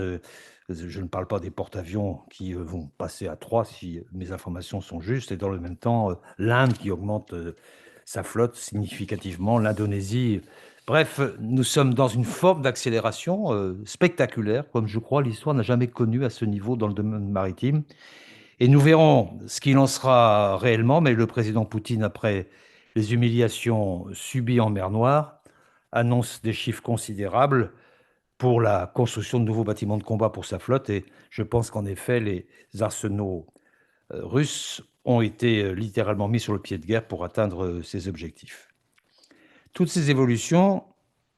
Speaker 2: Je ne parle pas des porte-avions qui vont passer à 3 si mes informations sont justes. Et dans le même temps, l'Inde qui augmente sa flotte significativement, l'Indonésie. Bref, nous sommes dans une forme d'accélération spectaculaire, comme je crois l'histoire n'a jamais connu à ce niveau dans le domaine maritime. Et nous verrons ce qu'il en sera réellement, mais le président Poutine, après les humiliations subies en mer Noire, annonce des chiffres considérables pour la construction de nouveaux bâtiments de combat pour sa flotte. Et je pense qu'en effet, les arsenaux russes ont été littéralement mis sur le pied de guerre pour atteindre ces objectifs. Toutes ces évolutions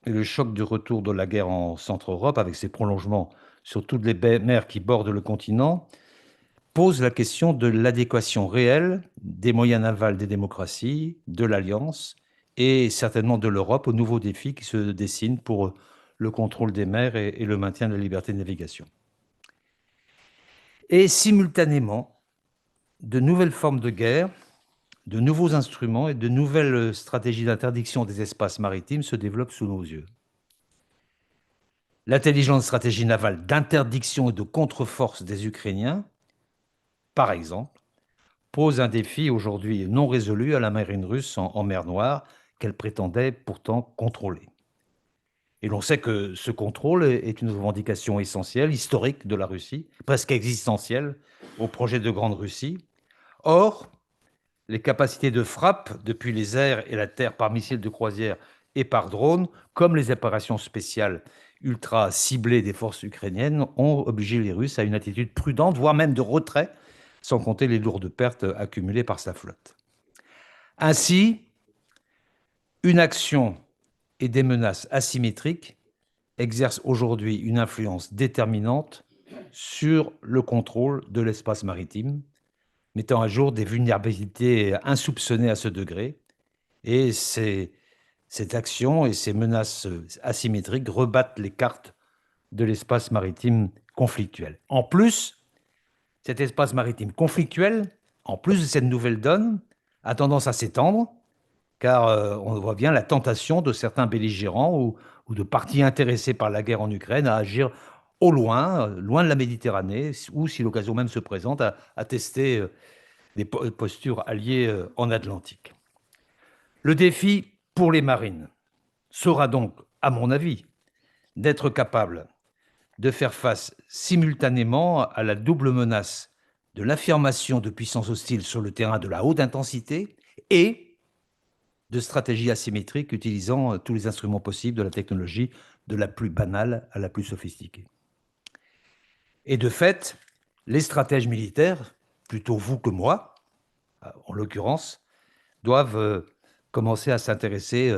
Speaker 2: et le choc du retour de la guerre en Centre-Europe, avec ses prolongements sur toutes les mers qui bordent le continent, posent la question de l'adéquation réelle des moyens navals des démocraties, de l'Alliance et certainement de l'Europe aux nouveaux défis qui se dessinent pour le contrôle des mers et le maintien de la liberté de navigation. Et simultanément, de nouvelles formes de guerre, de nouveaux instruments et de nouvelles stratégies d'interdiction des espaces maritimes se développent sous nos yeux. L'intelligente stratégie navale d'interdiction et de contre-force des Ukrainiens, par exemple, pose un défi aujourd'hui non résolu à la marine russe en mer Noire qu'elle prétendait pourtant contrôler. Et l'on sait que ce contrôle est une revendication essentielle, historique de la Russie, presque existentielle au projet de Grande Russie. Or, les capacités de frappe depuis les airs et la terre par missiles de croisière et par drone, comme les opérations spéciales ultra ciblées des forces ukrainiennes ont obligé les Russes à une attitude prudente, voire même de retrait, sans compter les lourdes pertes accumulées par sa flotte. Ainsi, une action et des menaces asymétriques exercent aujourd'hui une influence déterminante sur le contrôle de l'espace maritime, mettant à jour des vulnérabilités insoupçonnées à ce degré. Et cette action et ces menaces asymétriques rebattent les cartes de l'espace maritime conflictuel. En plus, cet espace maritime conflictuel, en plus de cette nouvelle donne, a tendance à s'étendre, car on voit bien la tentation de certains belligérants ou de partis intéressés par la guerre en Ukraine à agir au loin, loin de la Méditerranée, ou si l'occasion même se présente, à tester des postures alliées en Atlantique. Le défi pour les marines sera donc, à mon avis, d'être capable de faire face simultanément à la double menace de l'affirmation de puissances hostiles sur le terrain de la haute intensité et de stratégies asymétriques utilisant tous les instruments possibles de la technologie, de la plus banale à la plus sophistiquée. Et de fait, les stratèges militaires, plutôt vous que moi, en l'occurrence, doivent commencer à s'intéresser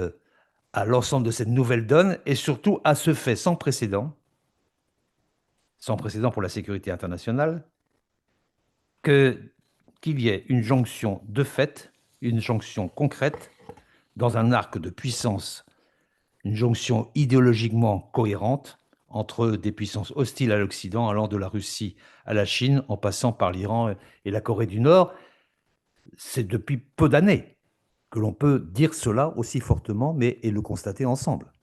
Speaker 2: à l'ensemble de cette nouvelle donne et surtout à ce fait sans précédent pour la sécurité internationale, qu'il y ait une jonction de fait, une jonction concrète, dans un arc de puissance, une jonction idéologiquement cohérente entre des puissances hostiles à l'Occident, allant de la Russie à la Chine, en passant par l'Iran et la Corée du Nord. C'est depuis peu d'années que l'on peut dire cela aussi fortement, et le constater ensemble.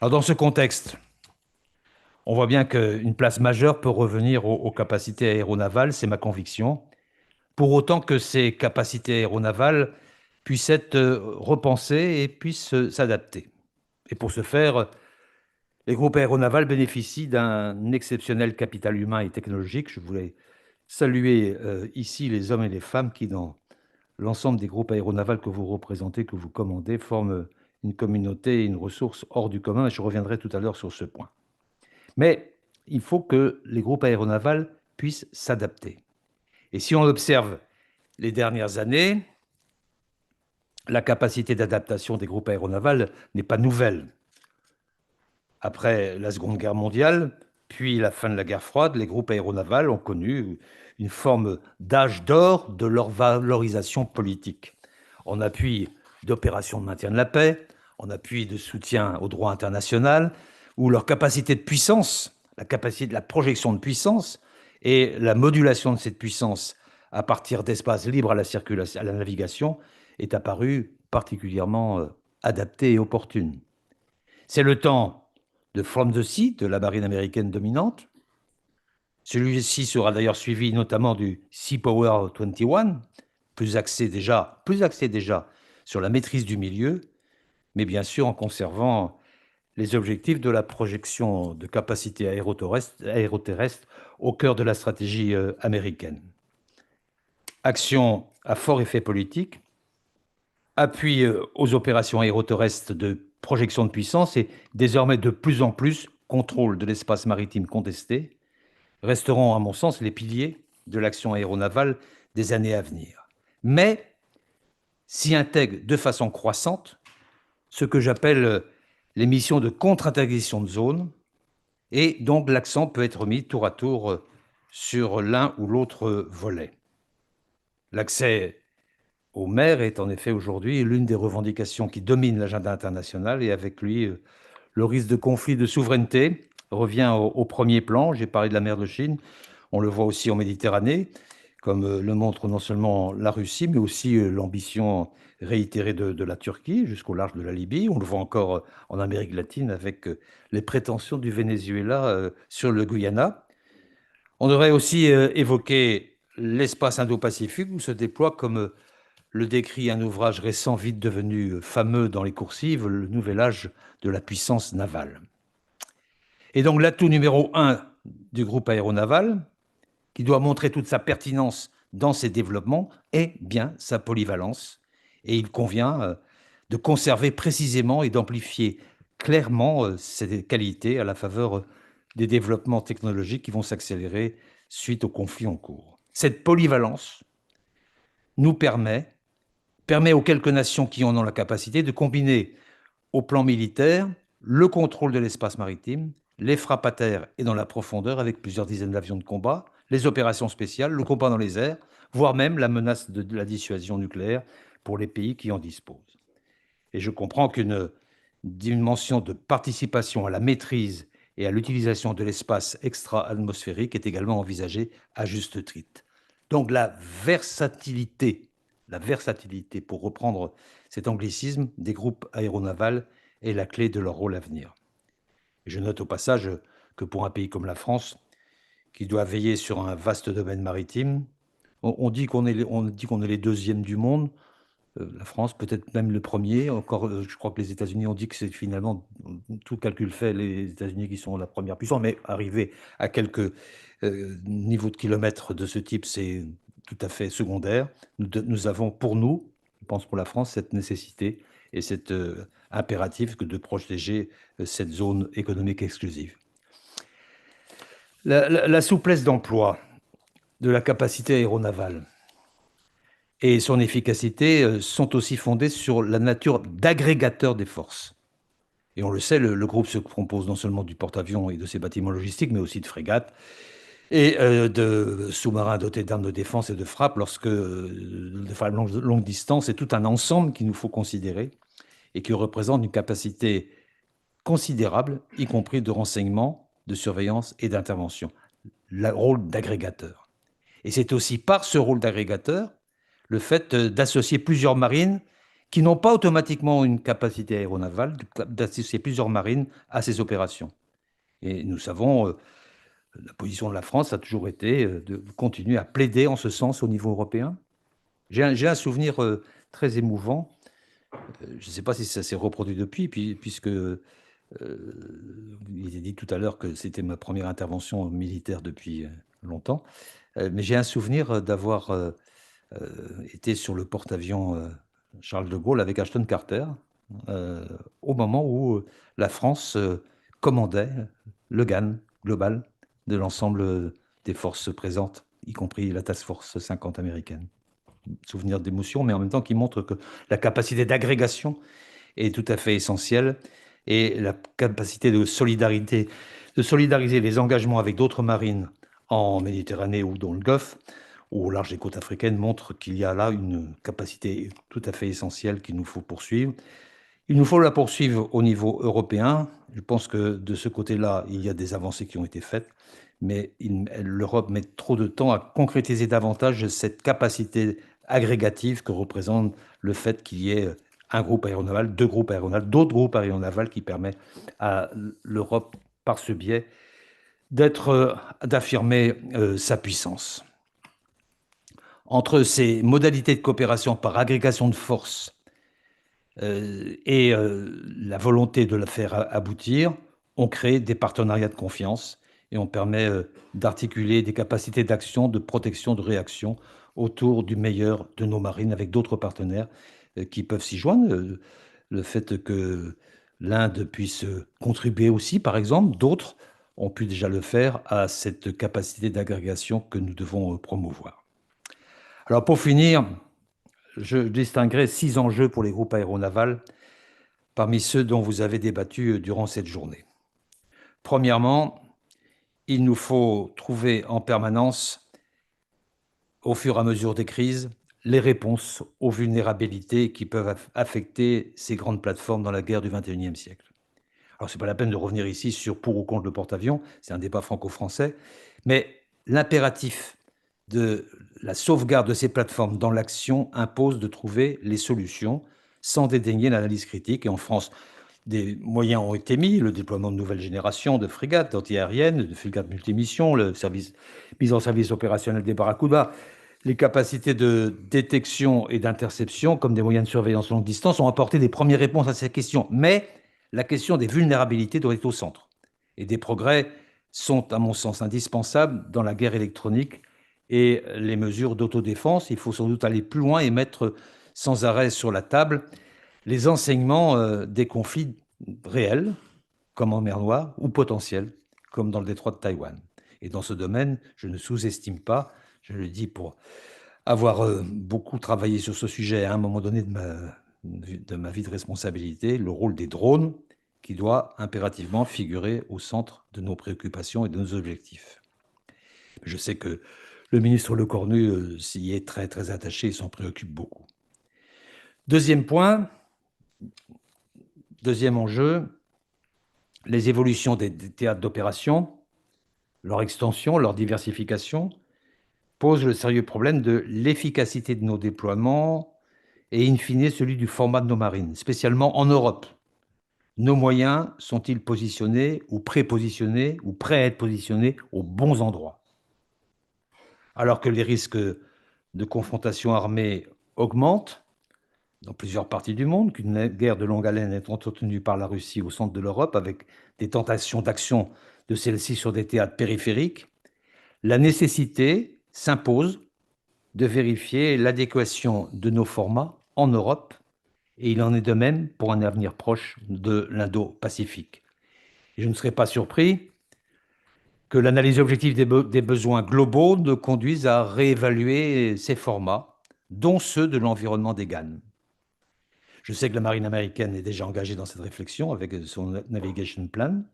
Speaker 2: Alors dans ce contexte, on voit bien qu'une place majeure peut revenir aux capacités aéronavales, c'est ma conviction, pour autant que ces capacités aéronavales puissent être repensées et puissent s'adapter. Et pour ce faire, les groupes aéronavals bénéficient d'un exceptionnel capital humain et technologique. Je voulais saluer ici les hommes et les femmes qui, dans l'ensemble des groupes aéronavals que vous représentez, que vous commandez, forment une communauté et une ressource hors du commun. Et je reviendrai tout à l'heure sur ce point. Mais il faut que les groupes aéronavals puissent s'adapter. Et si on observe les dernières années, la capacité d'adaptation des groupes aéronavals n'est pas nouvelle. Après la Seconde Guerre mondiale, puis la fin de la guerre froide, les groupes aéronavals ont connu une forme d'âge d'or de leur valorisation politique. En appui d'opérations de maintien de la paix, en appui de soutien au droit international, où leur capacité de puissance, la capacité de la projection de puissance et la modulation de cette puissance à partir d'espaces libres à la circulation, à la navigation, est apparue particulièrement adaptée et opportune. C'est le temps de From the Sea, de la marine américaine dominante. Celui-ci sera d'ailleurs suivi notamment du Sea Power 21, plus axé déjà sur la maîtrise du milieu, mais bien sûr en conservant les objectifs de la projection de capacités aéroterrestres au cœur de la stratégie américaine. Action à fort effet politique, appui aux opérations aéroterrestres de projection de puissance et désormais de plus en plus contrôle de l'espace maritime contesté, resteront à mon sens les piliers de l'action aéronavale des années à venir. Mais s'y intègre de façon croissante ce que j'appelle les missions de contre-interdiction de zone, et donc l'accent peut être mis tour à tour sur l'un ou l'autre volet. L'accès aux mers est en effet aujourd'hui l'une des revendications qui domine l'agenda international, et avec lui, le risque de conflit de souveraineté revient au premier plan. J'ai parlé de la mer de Chine, on le voit aussi en Méditerranée, comme le montre non seulement la Russie, mais aussi l'ambition réitérée de la Turquie jusqu'au large de la Libye. On le voit encore en Amérique latine avec les prétentions du Venezuela sur le Guyana. On devrait aussi évoquer l'espace Indo-Pacifique où se déploie, comme le décrit un ouvrage récent vite devenu fameux dans les coursives, le nouvel âge de la puissance navale. Et donc l'atout numéro 1 du groupe aéronaval, qui doit montrer toute sa pertinence dans ses développements, est bien sa polyvalence. Et il convient de conserver précisément et d'amplifier clairement ces qualités à la faveur des développements technologiques qui vont s'accélérer suite aux conflits en cours. Cette polyvalence nous permet aux quelques nations qui en ont la capacité de combiner au plan militaire le contrôle de l'espace maritime, les frappes à terre et dans la profondeur avec plusieurs dizaines d'avions de combat, les opérations spéciales, le combat dans les airs, voire même la menace de la dissuasion nucléaire pour les pays qui en disposent. Et je comprends qu'une dimension de participation à la maîtrise et à l'utilisation de l'espace extra-atmosphérique est également envisagée à juste titre. Donc la versatilité, pour reprendre cet anglicisme, des groupes aéronavals est la clé de leur rôle à venir. Et je note au passage que pour un pays comme la France, qui doit veiller sur un vaste domaine maritime, on dit qu'on est les deuxièmes du monde, la France peut-être même le premier. Encore, je crois que les États-Unis ont dit que c'est finalement, tout calcul fait, les États-Unis qui sont la première puissance, mais arriver à quelques niveaux de kilomètres de ce type, c'est tout à fait secondaire. Nous avons pour nous, je pense pour la France, cette nécessité et cet impératif que de protéger cette zone économique exclusive. La souplesse d'emploi de la capacité aéronavale et son efficacité sont aussi fondées sur la nature d'agrégateur des forces. Et on le sait, le groupe se compose non seulement du porte-avions et de ses bâtiments logistiques, mais aussi de frégates et de sous-marins dotés d'armes de défense et de frappe lorsque de longue distance. C'est tout un ensemble qu'il nous faut considérer et qui représente une capacité considérable, y compris de renseignement, de surveillance et d'intervention. Le rôle d'agrégateur. Et c'est aussi par ce rôle d'agrégateur le fait d'associer plusieurs marines qui n'ont pas automatiquement une capacité aéronavale, d'associer plusieurs marines à ces opérations. Et nous savons, la position de la France a toujours été de continuer à plaider en ce sens au niveau européen. J'ai un souvenir très émouvant, je ne sais pas si ça s'est reproduit depuis, puisque il est dit tout à l'heure que c'était ma première intervention militaire depuis longtemps, mais j'ai un souvenir d'avoir était sur le porte-avions Charles de Gaulle avec Ashton Carter, au moment où la France commandait le GAN global de l'ensemble des forces présentes, y compris la Task Force 50 américaine. Souvenir d'émotion, mais en même temps qui montre que la capacité d'agrégation est tout à fait essentielle et la capacité de solidariser les engagements avec d'autres marines en Méditerranée ou dans le Golfe, ou au large des côtes africaines, montre qu'il y a là une capacité tout à fait essentielle qu'il nous faut poursuivre. Il nous faut la poursuivre au niveau européen. Je pense que de ce côté-là, il y a des avancées qui ont été faites, mais l'Europe met trop de temps à concrétiser davantage cette capacité agrégative que représente le fait qu'il y ait un groupe aéronaval, deux groupes aéronavals, d'autres groupes aéronavals qui permettent à l'Europe, par ce biais, d'affirmer sa puissance. Entre ces modalités de coopération par agrégation de forces et la volonté de la faire aboutir, on crée des partenariats de confiance et on permet d'articuler des capacités d'action, de protection, de réaction autour du meilleur de nos marines avec d'autres partenaires qui peuvent s'y joindre. Le fait que l'Inde puisse contribuer aussi, par exemple, d'autres ont pu déjà le faire à cette capacité d'agrégation que nous devons promouvoir. Alors pour finir, je distinguerai 6 enjeux pour les groupes aéronavals parmi ceux dont vous avez débattu durant cette journée. Premièrement, il nous faut trouver en permanence, au fur et à mesure des crises, les réponses aux vulnérabilités qui peuvent affecter ces grandes plateformes dans la guerre du XXIe siècle. Alors, ce n'est pas la peine de revenir ici sur pour ou contre le porte-avions, c'est un débat franco-français, mais l'impératif de la sauvegarde de ces plateformes dans l'action impose de trouver les solutions sans dédaigner l'analyse critique. Et en France, des moyens ont été mis, le déploiement de nouvelles générations de frégates antiaériennes, de frégates multimissions, mise en service opérationnel des Barracuda. Les capacités de détection et d'interception, comme des moyens de surveillance longue distance, ont apporté des premières réponses à ces questions. Mais la question des vulnérabilités doit être au centre. Et des progrès sont, à mon sens, indispensables dans la guerre électronique et les mesures d'autodéfense. Il faut sans doute aller plus loin et mettre sans arrêt sur la table les enseignements des conflits réels, comme en mer Noire, ou potentiels, comme dans le détroit de Taïwan. Et dans ce domaine, je ne sous-estime pas, je le dis pour avoir beaucoup travaillé sur ce sujet à un moment donné de ma vie de responsabilité, le rôle des drones qui doit impérativement figurer au centre de nos préoccupations et de nos objectifs. Je sais que le ministre Lecornu s'y est très, très attaché et s'en préoccupe beaucoup. Deuxième point, deuxième enjeu, les évolutions des théâtres d'opération, leur extension, leur diversification, posent le sérieux problème de l'efficacité de nos déploiements et, in fine, celui du format de nos marines, spécialement en Europe. Nos moyens sont-ils positionnés ou prépositionnés ou prêts à être positionnés aux bons endroits? Alors que les risques de confrontation armée augmentent dans plusieurs parties du monde, qu'une guerre de longue haleine est entretenue par la Russie au centre de l'Europe, avec des tentations d'action de celle-ci sur des théâtres périphériques, la nécessité s'impose de vérifier l'adéquation de nos formats en Europe, et il en est de même pour un avenir proche de l'Indo-Pacifique. Et je ne serais pas surpris que l'analyse objective des besoins globaux nous conduise à réévaluer ces formats, dont ceux de l'environnement des GAN. Je sais que la marine américaine est déjà engagée dans cette réflexion avec son Navigation Plan,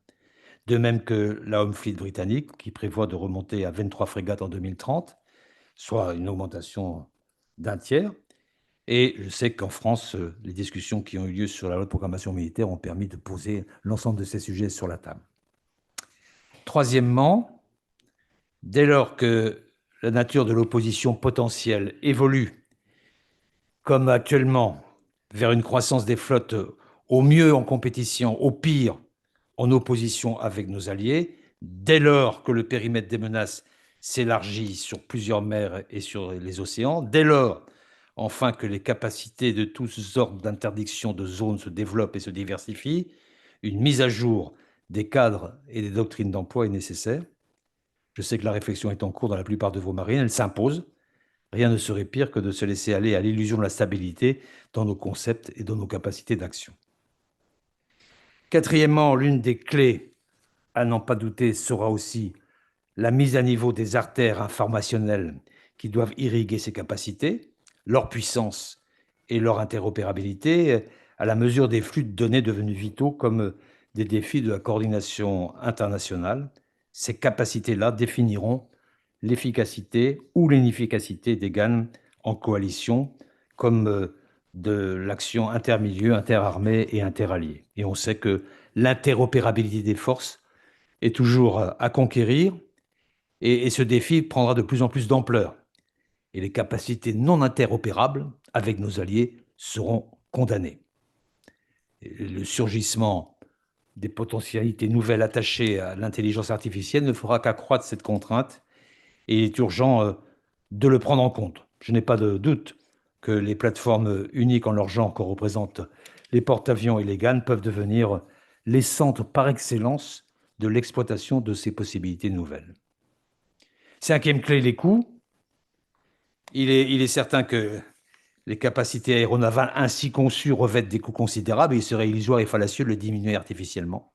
Speaker 2: de même que la Home Fleet britannique, qui prévoit de remonter à 23 frégates en 2030, soit une augmentation d'un tiers. Et je sais qu'en France, les discussions qui ont eu lieu sur la loi de programmation militaire ont permis de poser l'ensemble de ces sujets sur la table. Troisièmement, dès lors que la nature de l'opposition potentielle évolue, comme actuellement, vers une croissance des flottes au mieux en compétition, au pire en opposition avec nos alliés, dès lors que le périmètre des menaces s'élargit sur plusieurs mers et sur les océans, dès lors, enfin, que les capacités de tous ordres d'interdiction de zones se développent et se diversifient, une mise à jour des cadres et des doctrines d'emploi est nécessaire. Je sais que la réflexion est en cours dans la plupart de vos marines, elle s'impose. Rien ne serait pire que de se laisser aller à l'illusion de la stabilité dans nos concepts et dans nos capacités d'action. Quatrièmement, l'une des clés, à n'en pas douter, sera aussi la mise à niveau des artères informationnelles qui doivent irriguer ces capacités, leur puissance et leur interopérabilité, à la mesure des flux de données devenus vitaux comme des défis de la coordination internationale. Ces capacités-là définiront l'efficacité ou l'inefficacité des GAN en coalition, comme de l'action intermilieu, interarmée et interalliée. Et on sait que l'interopérabilité des forces est toujours à conquérir, et ce défi prendra de plus en plus d'ampleur. Et les capacités non interopérables avec nos alliés seront condamnées. Et le surgissement des potentialités nouvelles attachées à l'intelligence artificielle ne fera qu'accroître cette contrainte, et il est urgent de le prendre en compte. Je n'ai pas de doute que les plateformes uniques en leur genre que représentent les porte-avions et les GAN peuvent devenir les centres par excellence de l'exploitation de ces possibilités nouvelles. Cinquième clé, les coûts. Il est certain que les capacités aéronavales ainsi conçues revêtent des coûts considérables et il serait illusoire et fallacieux de les diminuer artificiellement.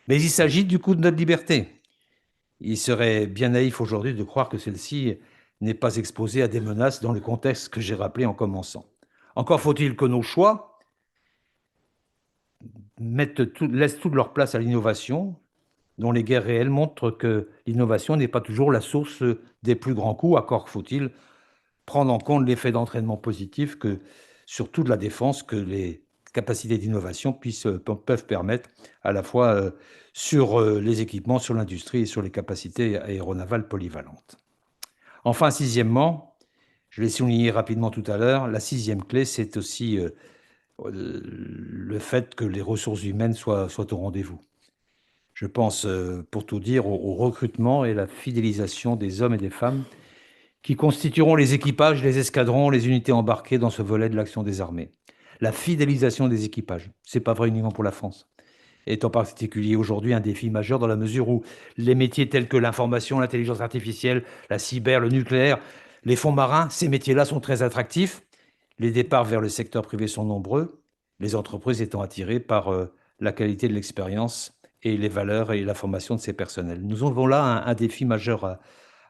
Speaker 2: Mais il s'agit du coût de notre liberté. Il serait bien naïf aujourd'hui de croire que celle-ci n'est pas exposée à des menaces dans le contexte que j'ai rappelé en commençant. Encore faut-il que nos choix laissent toute leur place à l'innovation, dont les guerres réelles montrent que l'innovation n'est pas toujours la source des plus grands coûts. Encore faut-il prendre en compte l'effet d'entraînement positif que, sur toute la défense, que les capacités d'innovation peuvent permettre à la fois sur les équipements, sur l'industrie et sur les capacités aéronavales polyvalentes. Enfin, sixièmement, je l'ai souligné rapidement tout à l'heure, la sixième clé, c'est aussi le fait que les ressources humaines soient au rendez-vous. Je pense, pour tout dire, au recrutement et la fidélisation des hommes et des femmes qui constitueront les équipages, les escadrons, les unités embarquées dans ce volet de l'action des armées. La fidélisation des équipages, ce n'est pas vrai uniquement pour la France, est en particulier aujourd'hui un défi majeur dans la mesure où les métiers tels que l'information, l'intelligence artificielle, la cyber, le nucléaire, les fonds marins, ces métiers-là sont très attractifs. Les départs vers le secteur privé sont nombreux, les entreprises étant attirées par la qualité de l'expérience et les valeurs et la formation de ces personnels. Nous avons là un défi majeur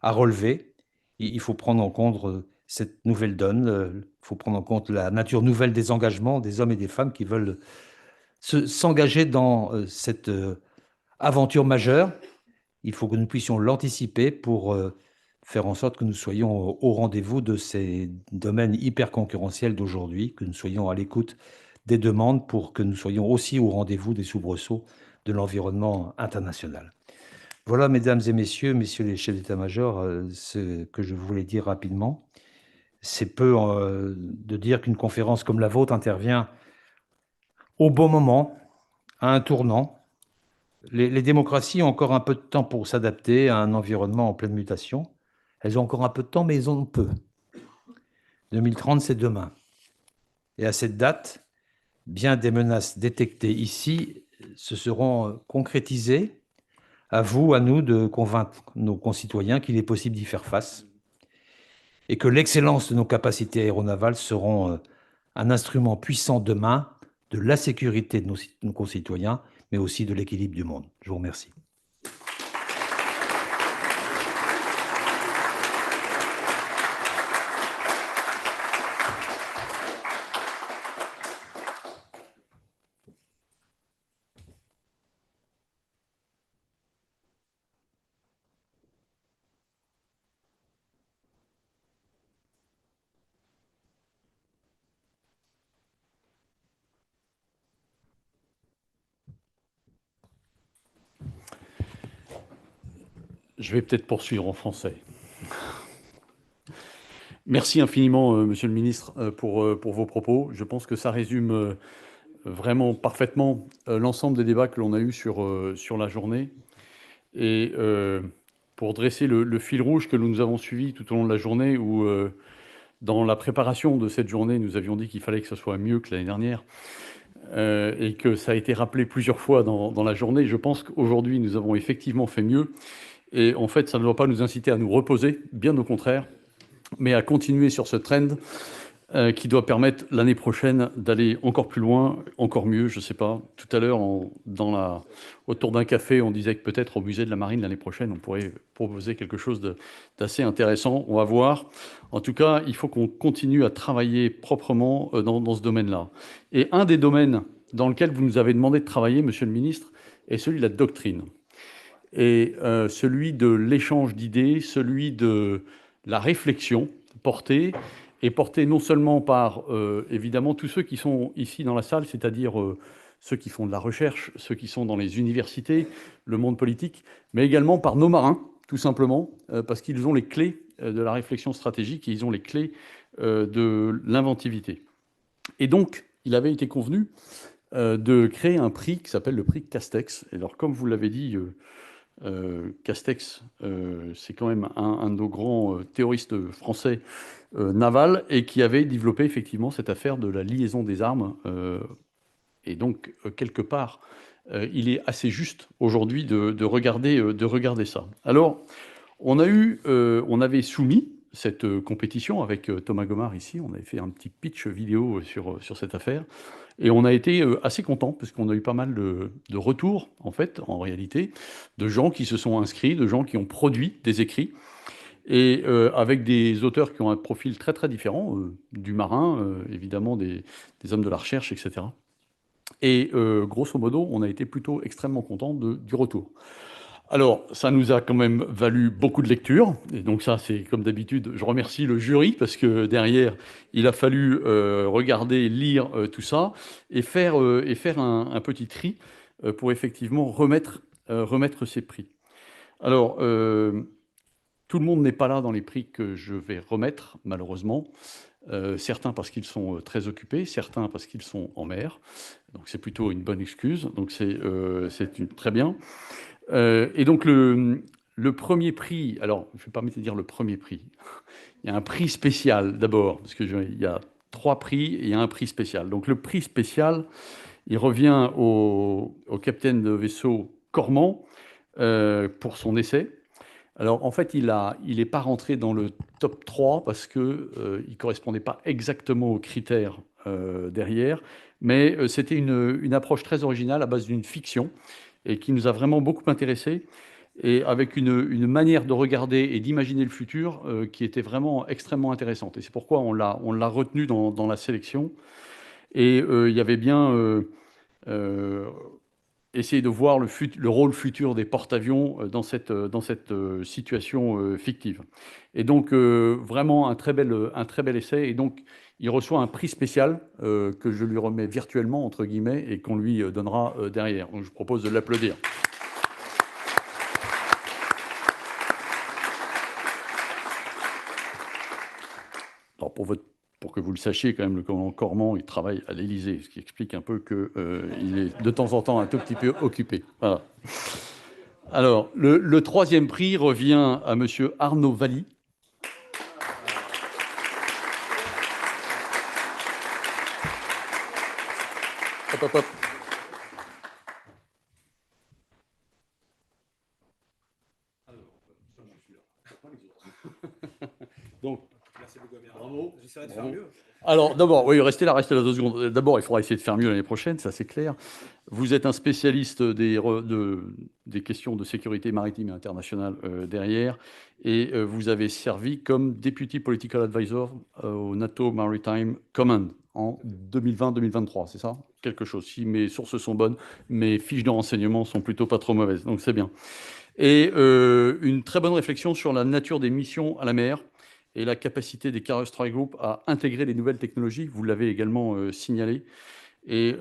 Speaker 2: à relever. Il faut prendre en compte cette nouvelle donne, il faut prendre en compte la nature nouvelle des engagements des hommes et des femmes qui veulent s'engager dans cette aventure majeure. Il faut que nous puissions l'anticiper pour faire en sorte que nous soyons au rendez-vous de ces domaines hyper concurrentiels d'aujourd'hui, que nous soyons à l'écoute des demandes pour que nous soyons aussi au rendez-vous des soubresauts de l'environnement international. Voilà, mesdames et messieurs, messieurs les chefs d'état-major, ce que je voulais dire rapidement. C'est peu de dire qu'une conférence comme la vôtre intervient au bon moment, à un tournant. Les démocraties ont encore un peu de temps pour s'adapter à un environnement en pleine mutation. Elles ont encore un peu de temps, mais elles en ont peu. 2030, c'est demain. Et à cette date, bien des menaces détectées ici se seront concrétisées. À vous, à nous, de convaincre nos concitoyens qu'il est possible d'y faire face et que l'excellence de nos capacités aéronavales seront un instrument puissant demain de la sécurité de nos concitoyens, mais aussi de l'équilibre du monde. Je vous remercie.
Speaker 3: Je vais peut-être poursuivre en français. Merci infiniment, Monsieur le Ministre, pour vos propos. Je pense que ça résume vraiment parfaitement l'ensemble des débats que l'on a eus sur la journée. Et pour dresser le fil rouge que nous avons suivi tout au long de la journée, où dans la préparation de cette journée, nous avions dit qu'il fallait que ce soit mieux que l'année dernière, et que ça a été rappelé plusieurs fois dans la journée. Je pense qu'aujourd'hui, nous avons effectivement fait mieux. Et en fait, ça ne doit pas nous inciter à nous reposer, bien au contraire, mais à continuer sur ce trend qui doit permettre l'année prochaine d'aller encore plus loin, encore mieux, je ne sais pas. Tout à l'heure, autour d'un café, on disait que peut-être au musée de la Marine, l'année prochaine, on pourrait proposer quelque chose d'assez intéressant. On va voir. En tout cas, il faut qu'on continue à travailler proprement dans ce domaine-là. Et un des domaines dans lequel vous nous avez demandé de travailler, Monsieur le Ministre, est celui de la doctrine. Et celui de l'échange d'idées, celui de la réflexion portée, et portée non seulement par, évidemment, tous ceux qui sont ici dans la salle, c'est-à-dire ceux qui font de la recherche, ceux qui sont dans les universités, le monde politique, mais également par nos marins, tout simplement, parce qu'ils ont les clés de la réflexion stratégique et ils ont les clés de l'inventivité. Et donc, il avait été convenu de créer un prix qui s'appelle le prix Castex. Et alors, comme vous l'avez dit, Castex, c'est quand même un de nos grands théoristes français naval et qui avait développé effectivement cette affaire de la liaison des armes. Et donc, quelque part, il est assez juste aujourd'hui de regarder ça. Alors, on avait soumis cette compétition avec Thomas Gomart ici. On avait fait un petit pitch vidéo sur cette affaire. Et on a été assez contents, parce qu'on a eu pas mal de retours, en fait, en réalité, de gens qui se sont inscrits, de gens qui ont produit des écrits, et avec des auteurs qui ont un profil très très différent, du marin, évidemment des hommes de la recherche, etc. Et grosso modo, on a été plutôt extrêmement contents du retour. Alors, ça nous a quand même valu beaucoup de lectures, et donc ça, c'est comme d'habitude, je remercie le jury, parce que derrière, il a fallu regarder, lire tout ça, et faire un petit tri pour effectivement remettre ces prix. Alors, tout le monde n'est pas là dans les prix que je vais remettre, malheureusement. Certains parce qu'ils sont très occupés, certains parce qu'ils sont en mer, donc c'est plutôt une bonne excuse, donc c'est très bien. Et donc le premier prix, alors je ne vais pas me dire le premier prix, il y a un prix spécial d'abord, parce qu'il y a 3 prix et il y a un prix spécial. Donc le prix spécial, il revient au capitaine de vaisseau Cormand pour son essai. Alors en fait, il n'est pas rentré dans le top 3 parce qu'il ne correspondait pas exactement aux critères derrière, mais c'était une approche très originale à base d'une fiction et qui nous a vraiment beaucoup intéressés, et avec une manière de regarder et d'imaginer le futur qui était vraiment extrêmement intéressante. Et c'est pourquoi on l'a retenu dans la sélection. Et il y avait bien essayer de voir le rôle futur des porte-avions dans cette situation fictive. Et donc, vraiment un très bel essai. Et donc, il reçoit un prix spécial que je lui remets virtuellement, entre guillemets, et qu'on lui donnera derrière. Donc, je vous propose de l'applaudir. Alors, pour que vous le sachiez, quand même, le commandant Cormand, il travaille à l'Élysée, ce qui explique un peu qu'il est de temps en temps un tout petit peu occupé. Voilà. Alors, le troisième prix revient à monsieur Arnaud Valli. Hop, hop, hop. Donc, bravo. J'essaierai de faire mieux. Alors, d'abord, oui, restez là 2 secondes. D'abord, il faudra essayer de faire mieux l'année prochaine, ça c'est clair. Vous êtes un spécialiste des questions de sécurité maritime et internationale derrière, et vous avez servi comme Deputy Political Advisor au NATO Maritime Command en 2020-2023, c'est ça? Quelque chose. Si mes sources sont bonnes, mes fiches de renseignement sont plutôt pas trop mauvaises, donc c'est bien. Et une très bonne réflexion sur la nature des missions à la mer et la capacité des Carrier Strike Group à intégrer les nouvelles technologies, vous l'avez également signalé, et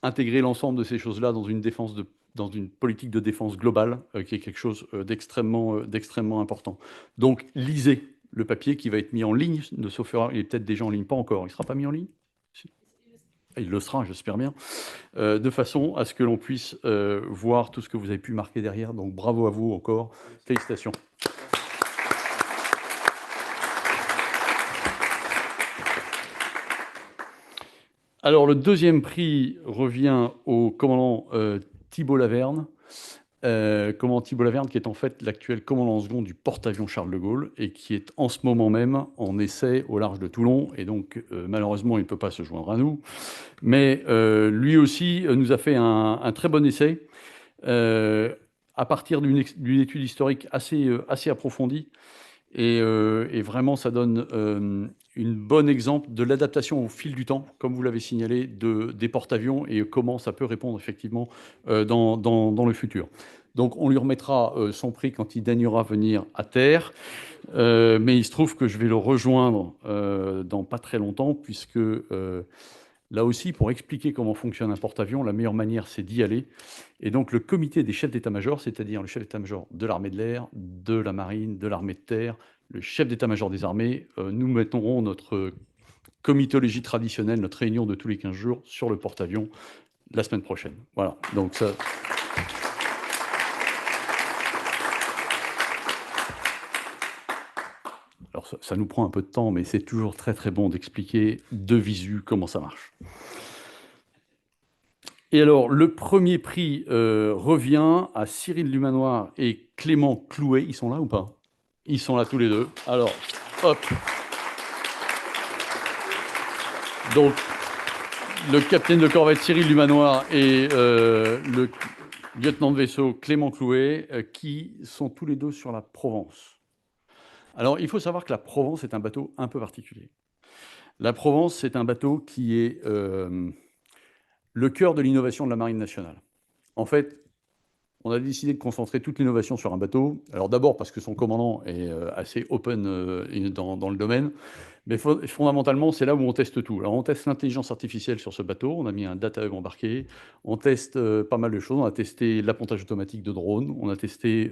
Speaker 3: intégrer l'ensemble de ces choses-là dans une politique de défense globale, qui est quelque chose d'extrêmement important. Donc, lisez le papier qui va être mis en ligne, sauf erreur, il est peut-être déjà en ligne, pas encore, il ne sera pas mis en ligne? Il le sera, j'espère bien, de façon à ce que l'on puisse voir tout ce que vous avez pu marquer derrière. Donc, bravo à vous encore, félicitations. Alors, le deuxième prix revient au commandant Thibault Laverne. Commandant Thibault Laverne, qui est en fait l'actuel commandant second du porte-avions Charles de Gaulle et qui est en ce moment même en essai au large de Toulon. Et donc, malheureusement, il ne peut pas se joindre à nous. Mais lui aussi nous a fait un très bon essai à partir d'une étude historique assez approfondie. Et vraiment, ça donne une bonne exemple de l'adaptation au fil du temps, comme vous l'avez signalé, des porte-avions et comment ça peut répondre effectivement dans le futur. Donc, on lui remettra son prix quand il daignera venir à terre. Mais il se trouve que je vais le rejoindre dans pas très longtemps, puisque là aussi, pour expliquer comment fonctionne un porte-avions, la meilleure manière, c'est d'y aller. Et donc, le comité des chefs d'état-major, c'est-à-dire le chef d'état-major de l'armée de l'air, de la marine, de l'armée de terre, le chef d'état-major des armées, nous mettrons notre comitologie traditionnelle, notre réunion de tous les 15 jours sur le porte-avions la semaine prochaine. Voilà, donc ça... Alors ça nous prend un peu de temps, mais c'est toujours très très bon d'expliquer de visu comment ça marche. Et alors, le premier prix revient à Cyril Lumanoir et Clément Clouet. Ils sont là ou pas? Ils sont là tous les deux. Alors, hop. Donc, le capitaine de corvette Cyril Lumanoir et le lieutenant de vaisseau Clément Clouet, qui sont tous les deux sur la Provence. Alors, il faut savoir que la Provence est un bateau un peu particulier. La Provence, c'est un bateau qui est le cœur de l'innovation de la Marine nationale. En fait, on a décidé de concentrer toute l'innovation sur un bateau. Alors d'abord parce que son commandant est assez open dans le domaine, mais fondamentalement, c'est là où on teste tout. Alors on teste l'intelligence artificielle sur ce bateau, on a mis un data hub embarqué, on teste pas mal de choses, on a testé l'appontage automatique de drones, on a testé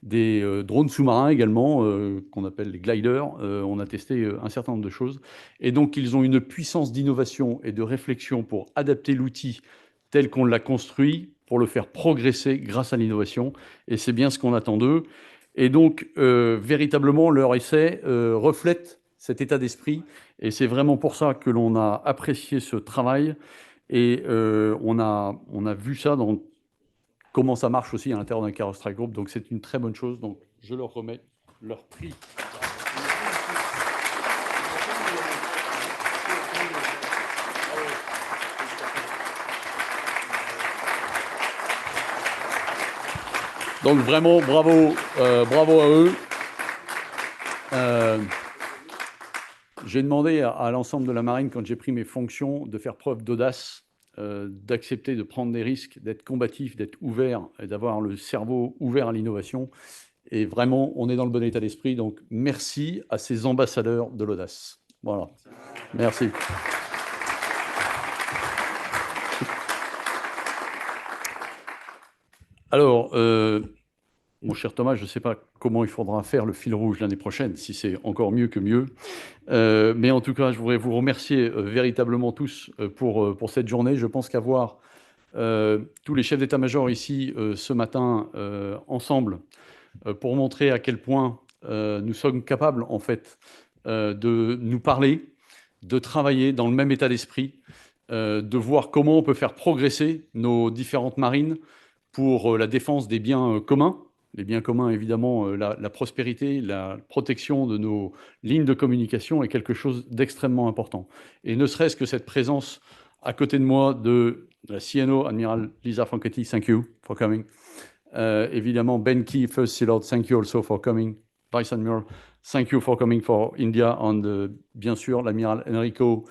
Speaker 3: des drones sous-marins également, qu'on appelle les gliders, on a testé un certain nombre de choses. Et donc ils ont une puissance d'innovation et de réflexion pour adapter l'outil tel qu'on l'a construit, pour le faire progresser grâce à l'innovation. Et c'est bien ce qu'on attend d'eux. Et donc, véritablement, leur essai reflète cet état d'esprit. Et c'est vraiment pour ça que l'on a apprécié ce travail. Et on a vu ça dans comment ça marche aussi à l'intérieur d'un Carrier Strike Group. Donc, c'est une très bonne chose. Donc, je leur remets leur prix. Donc vraiment, bravo, bravo à eux. J'ai demandé à l'ensemble de la marine, quand j'ai pris mes fonctions, de faire preuve d'audace, d'accepter de prendre des risques, d'être combatif, d'être ouvert, et d'avoir le cerveau ouvert à l'innovation. Et vraiment, on est dans le bon état d'esprit. Donc, merci à ces ambassadeurs de l'audace. Voilà. Merci. Alors, mon cher Thomas, je ne sais pas comment il faudra faire le fil rouge l'année prochaine, si c'est encore mieux que mieux. Mais en tout cas, je voudrais vous remercier véritablement tous pour cette journée. Je pense qu'avoir tous les chefs d'état-major ici ce matin ensemble pour montrer à quel point nous sommes capables, en fait, de nous parler, de travailler dans le même état d'esprit, de voir comment on peut faire progresser nos différentes marines pour la défense des biens communs. Les biens communs, évidemment, la prospérité, la protection de nos lignes de communication est quelque chose d'extrêmement important. Et ne serait-ce que cette présence à côté de moi de la CNO, Admiral Lisa Franchetti, thank you for coming. Évidemment, Ben Key, First Sea Lord, thank you also for coming. Vice Admiral, thank you for coming for India. And bien sûr, l'amiral Enrico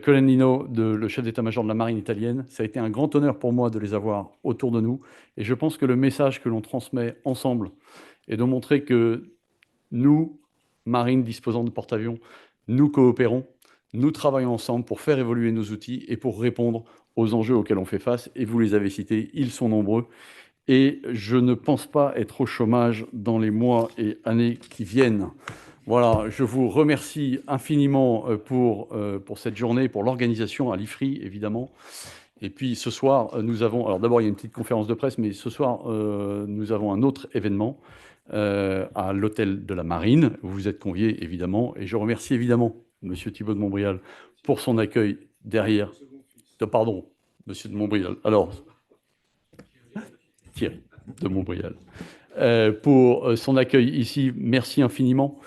Speaker 3: Colennino, le chef d'état-major de la marine italienne. Ça a été un grand honneur pour moi de les avoir autour de nous. Et je pense que le message que l'on transmet ensemble est de montrer que nous, marines disposant de porte-avions, nous coopérons, nous travaillons ensemble pour faire évoluer nos outils et pour répondre aux enjeux auxquels on fait face. Et vous les avez cités, ils sont nombreux. Et je ne pense pas être au chômage dans les mois et années qui viennent. Voilà, je vous remercie infiniment pour cette journée, pour l'organisation à l'Ifri, évidemment. Et puis ce soir, nous avons... Alors d'abord, il y a une petite conférence de presse, mais ce soir, nous avons un autre événement à l'hôtel de la Marine. Vous êtes conviés, évidemment. Et je remercie évidemment M. Thibault de Montbrial pour son accueil derrière... Pardon, M. de Montbrial. Alors... Thierry de Montbrial, pour son accueil ici. Merci infiniment.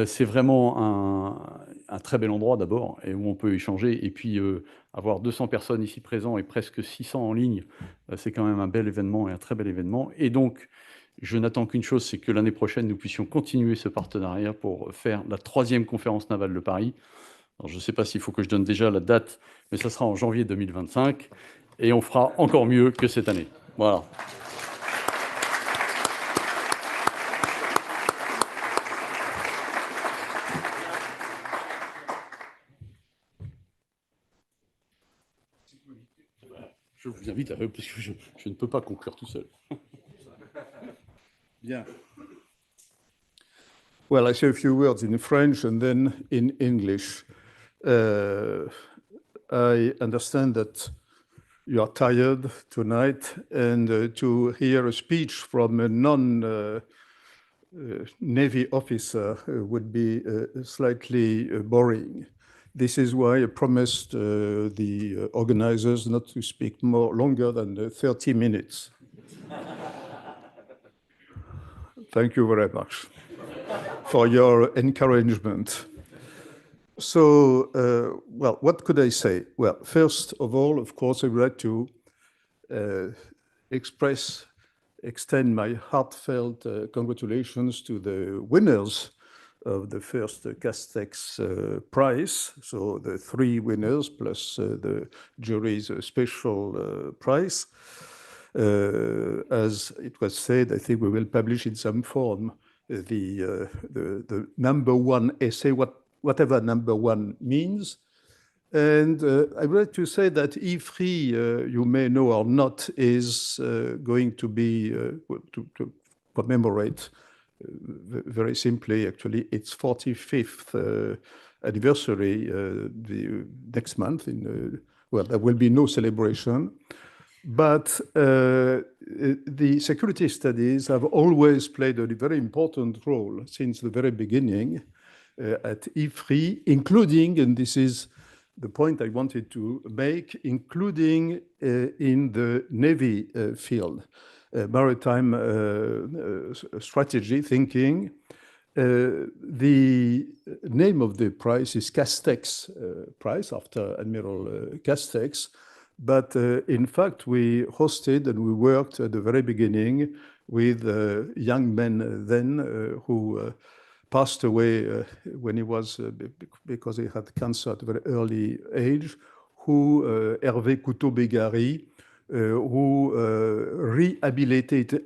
Speaker 3: C'est vraiment un très bel endroit d'abord, et où on peut échanger. Et puis, avoir 200 personnes ici présentes et presque 600 en ligne, c'est quand même un bel événement et un très bel événement. Et donc, je n'attends qu'une chose, c'est que l'année prochaine, nous puissions continuer ce partenariat pour faire la 3e conférence navale de Paris. Alors, je ne sais pas s'il faut que je donne déjà la date, mais ça sera en janvier 2025. Et on fera encore mieux que cette année. Voilà. Je vous invite à parce que je ne peux pas conclure tout seul.
Speaker 9: Bien. Well, I say a few words in French and then in English. I understand that you are tired tonight, and to hear a speech from a non-Navy officer would be slightly boring. This is why I promised the organizers not to speak longer than 30 minutes. Thank you very much for your encouragement. So, well, what could I say? Well, first of all, of course, I would like to extend my heartfelt congratulations to the winners of the first Castex Prize. So the 3 winners plus the jury's special prize. As it was said, I think we will publish in some form the number 1 essay, whatever number 1 means. And I would like to say that Ifri, you may know or not, is going to be to commemorate very simply, actually, its 45th anniversary the next month. Well, there will be no celebration, but the security studies have always played a very important role since the very beginning at Ifri, including, and this is the point I wanted to make, including in the Navy field. Maritime strategy thinking. The name of the prize is Castex Prize, after Admiral Castex, But in fact, we hosted and we worked at the very beginning with young men then who passed away when he was, because he had cancer at a very early age, who Hervé Couteau-Bégary, who rehabilitated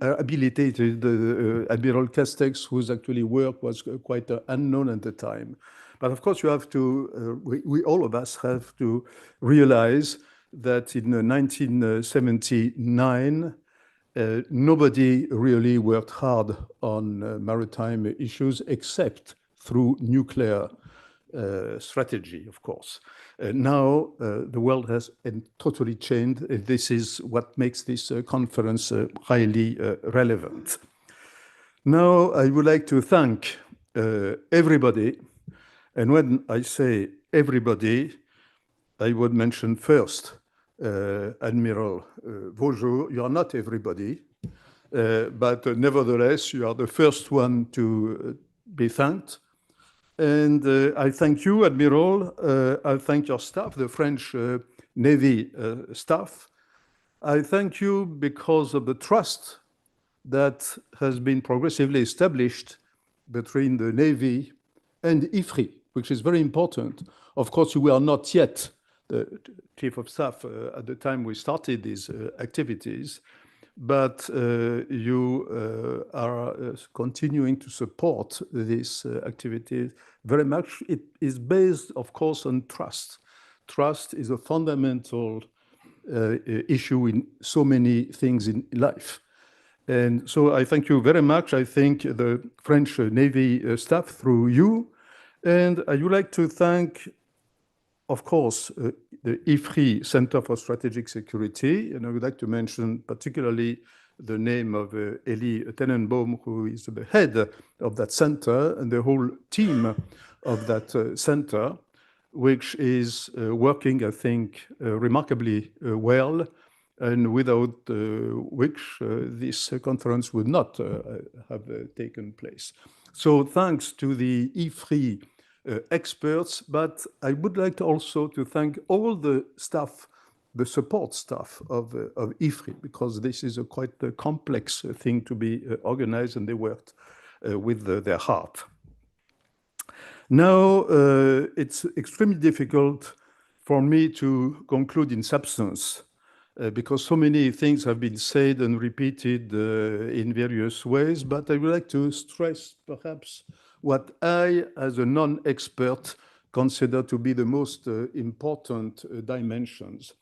Speaker 9: Admiral Castex, whose actually work was quite unknown at the time. But of course, you have to, we all of us have to realize that in 1979, nobody really worked hard on maritime issues except through nuclear strategy, of course. Now, the world has totally changed. This is what makes this conference highly relevant. Now, I would like to thank everybody. And when I say everybody, I would mention first Admiral Vaugeot. You are not everybody, but nevertheless, you are the first one to be thanked. And I thank you, Admiral. I thank your staff, the French Navy staff. I thank you because of the trust that has been progressively established between the Navy and Ifri, which is very important. Of course, you were not yet the Chief of Staff at the time we started these activities, but you are continuing to support this activity very much. It is based, of course, on trust. Trust is a fundamental issue in so many things in life. And so I thank you very much. I thank the French Navy staff through you. And I would like to thank, of course, the Ifri Center for Strategic Security. And I would like to mention particularly the name of Elie Tenenbaum, who is the head of that center, and the whole team of that center, which is working, I think, remarkably well, and without which this conference would not have taken place. So thanks to the Ifri experts, but I would like also to thank all the staff, the support staff of Ifri, because this is a quite a complex thing to be organized, and they worked with their heart. Now, it's extremely difficult for me to conclude in substance because so many things have been said and repeated in various ways, but I would like to stress perhaps what I, as a non-expert, consider to be the most important dimensions.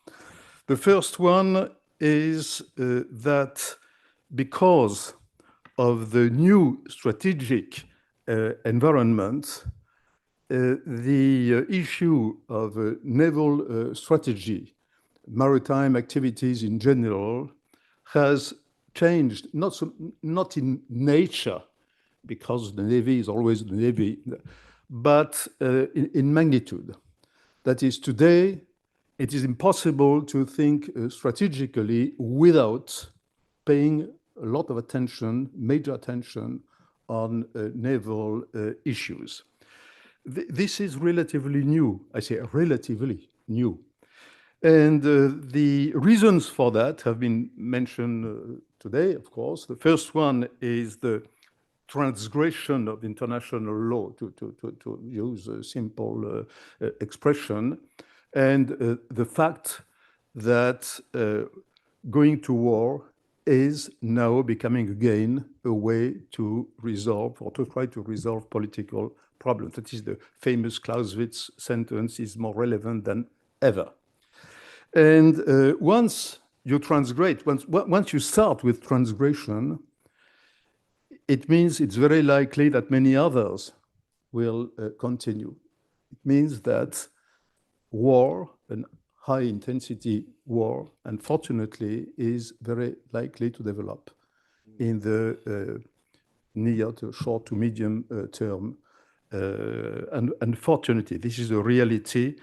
Speaker 9: The first one is that because of the new strategic environment, the issue of naval strategy, maritime activities in general, has changed, not in nature, because the Navy is always the Navy, but in magnitude. That is, today, it is impossible to think strategically without paying a lot of attention, major attention, on naval issues. This is relatively new. I say relatively new. And the reasons for that have been mentioned today, of course. The first one is the transgression of international law, to use a simple expression, and the fact that going to war is now becoming again a way to resolve or to try to resolve political problems. That is the famous Clausewitz sentence, is more relevant than ever. And once you transgress, once you start with transgression, it means it's very likely that many others will continue. It means that war, and high-intensity war, unfortunately, is very likely to develop in the near to short to medium term. And unfortunately, this is a reality.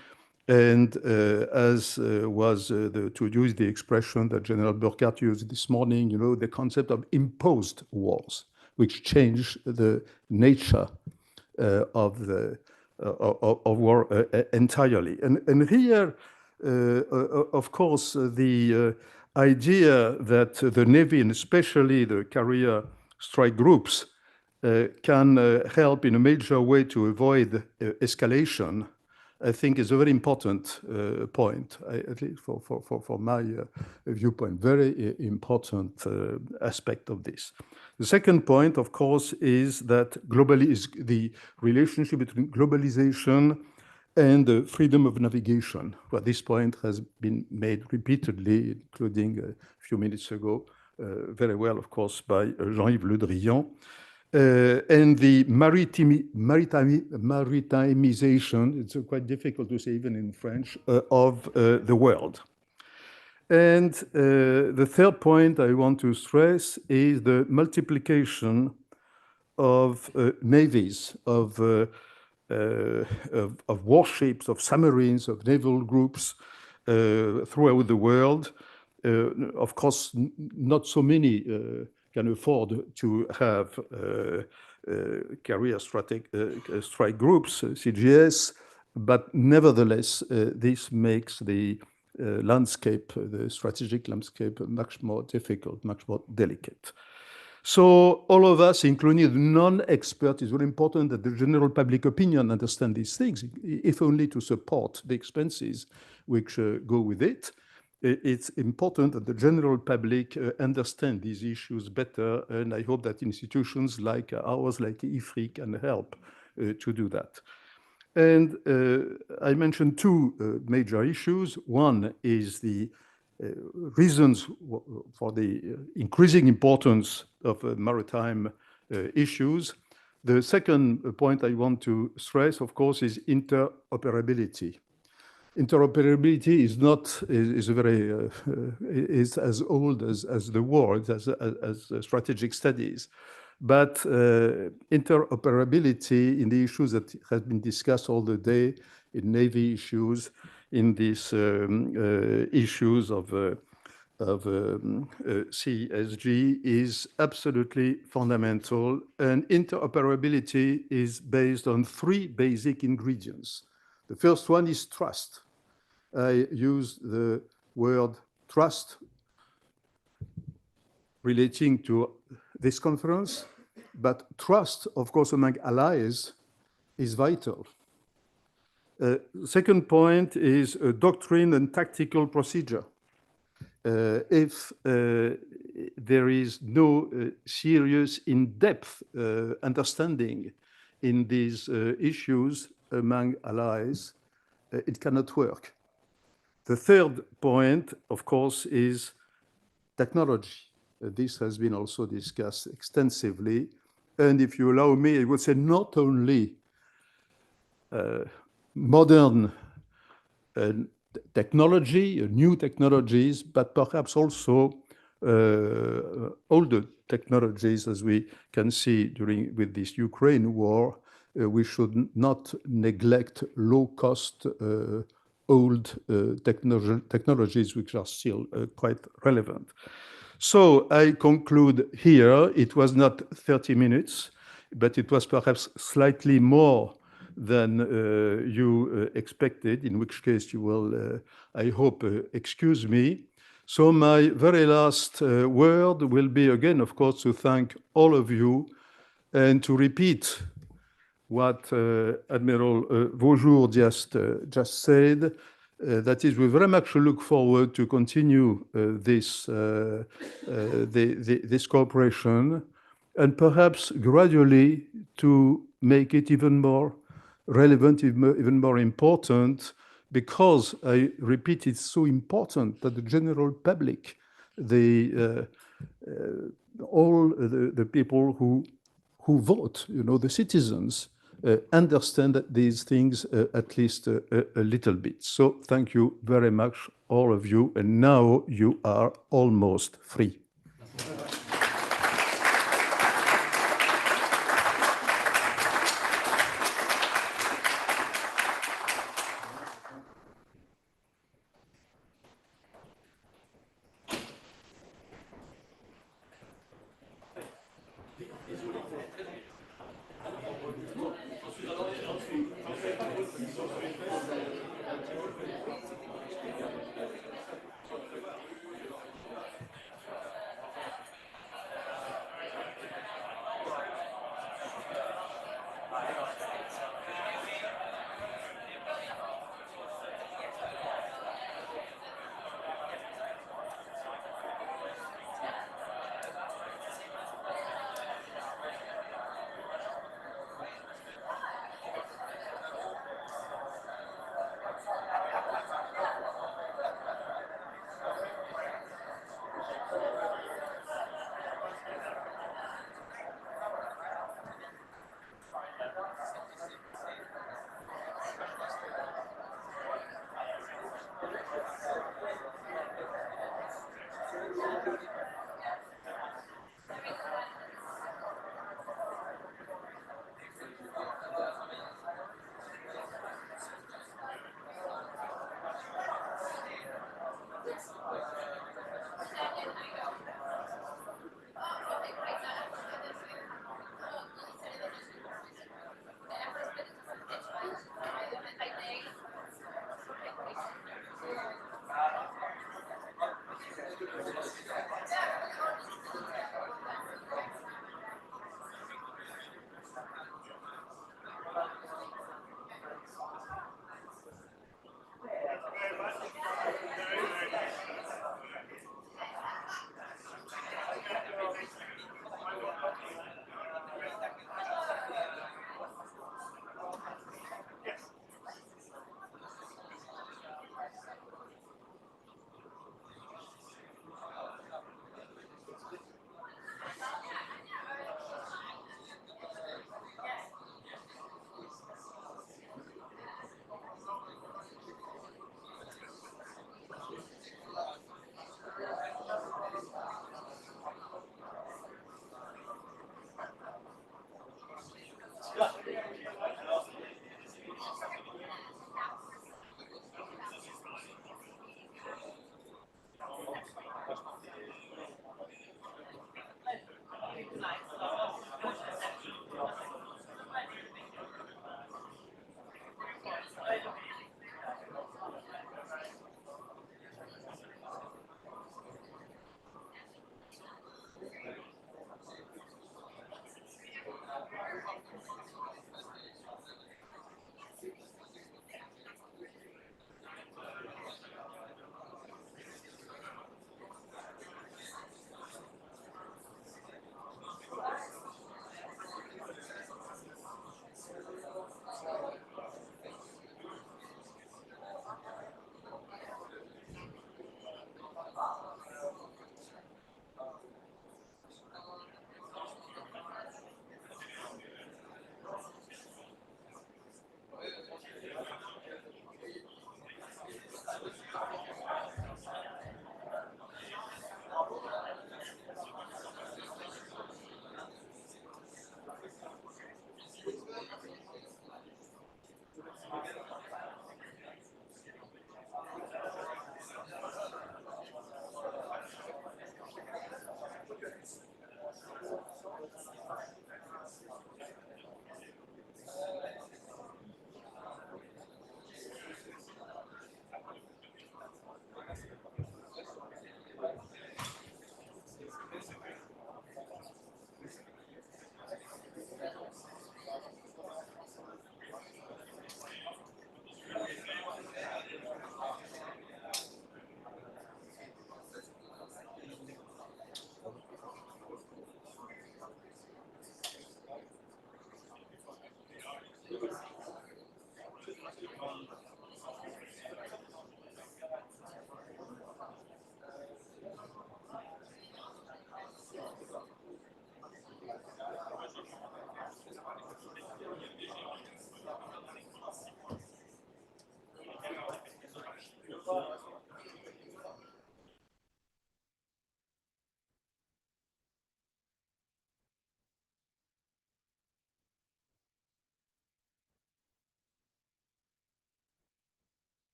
Speaker 9: And as was, to use the expression that General Burkhard used this morning, you know, the concept of imposed wars, which change the nature of war entirely. And here, Of course, the idea that the Navy, and especially the carrier strike groups, can help in a major way to avoid escalation, I think is a very important point, at least for my viewpoint, very important aspect of this. The second point, of course, is that the relationship between globalization and freedom of navigation. Well, this point has been made repeatedly, including a few minutes ago, very well, of course, by Jean-Yves Le Drian. And the maritimization, it's quite difficult to say even in French, of the world. And the third point I want to stress is the multiplication of navies, of warships, of submarines, of naval groups throughout the world. Of course, not so many can afford to have carrier strike groups, CGS, but nevertheless, this makes the landscape, the strategic landscape, much more difficult, much more delicate. So all of us, including the non-experts, it's very important that the general public opinion understand these things, if only to support the expenses which go with it. It's important that the general public understand these issues better, and I hope that institutions like ours, like Ifri, can help to do that. And I mentioned two major issues. One is the reasons for the increasing importance of maritime issues. The second point I want to stress, of course, is interoperability. Interoperability is as old as the war, as strategic studies. But interoperability in the issues that has been discussed all the day, in Navy issues, in these issues of CSG, is absolutely fundamental. And interoperability is based on three basic ingredients. The first one is trust. I use the word trust relating to this conference, but trust, of course, among allies is vital. Second point is doctrine and tactical procedure. If there is no serious, in-depth understanding in these issues among allies, it cannot work. The third point, of course, is technology. This has been also discussed extensively. And if you allow me, I would say not only modern technology, new technologies, but perhaps also older technologies, as we can see with this Ukraine war. We should not neglect low-cost, old technologies, which are still quite relevant. So I conclude here. It was not 30 minutes, but it was perhaps slightly more than you expected, in which case you will, I hope, excuse me. So my very last word will be, again, of course, to thank all of you and to repeat what Admiral Vaujour just said. That is, we very much look forward to continue this cooperation, and perhaps gradually to make it even more relevant, even more important, because I repeat, it's so important that the general public, all the people who vote, the citizens, understand these things at least a little bit. So thank you very much, all of you. And now you are almost free.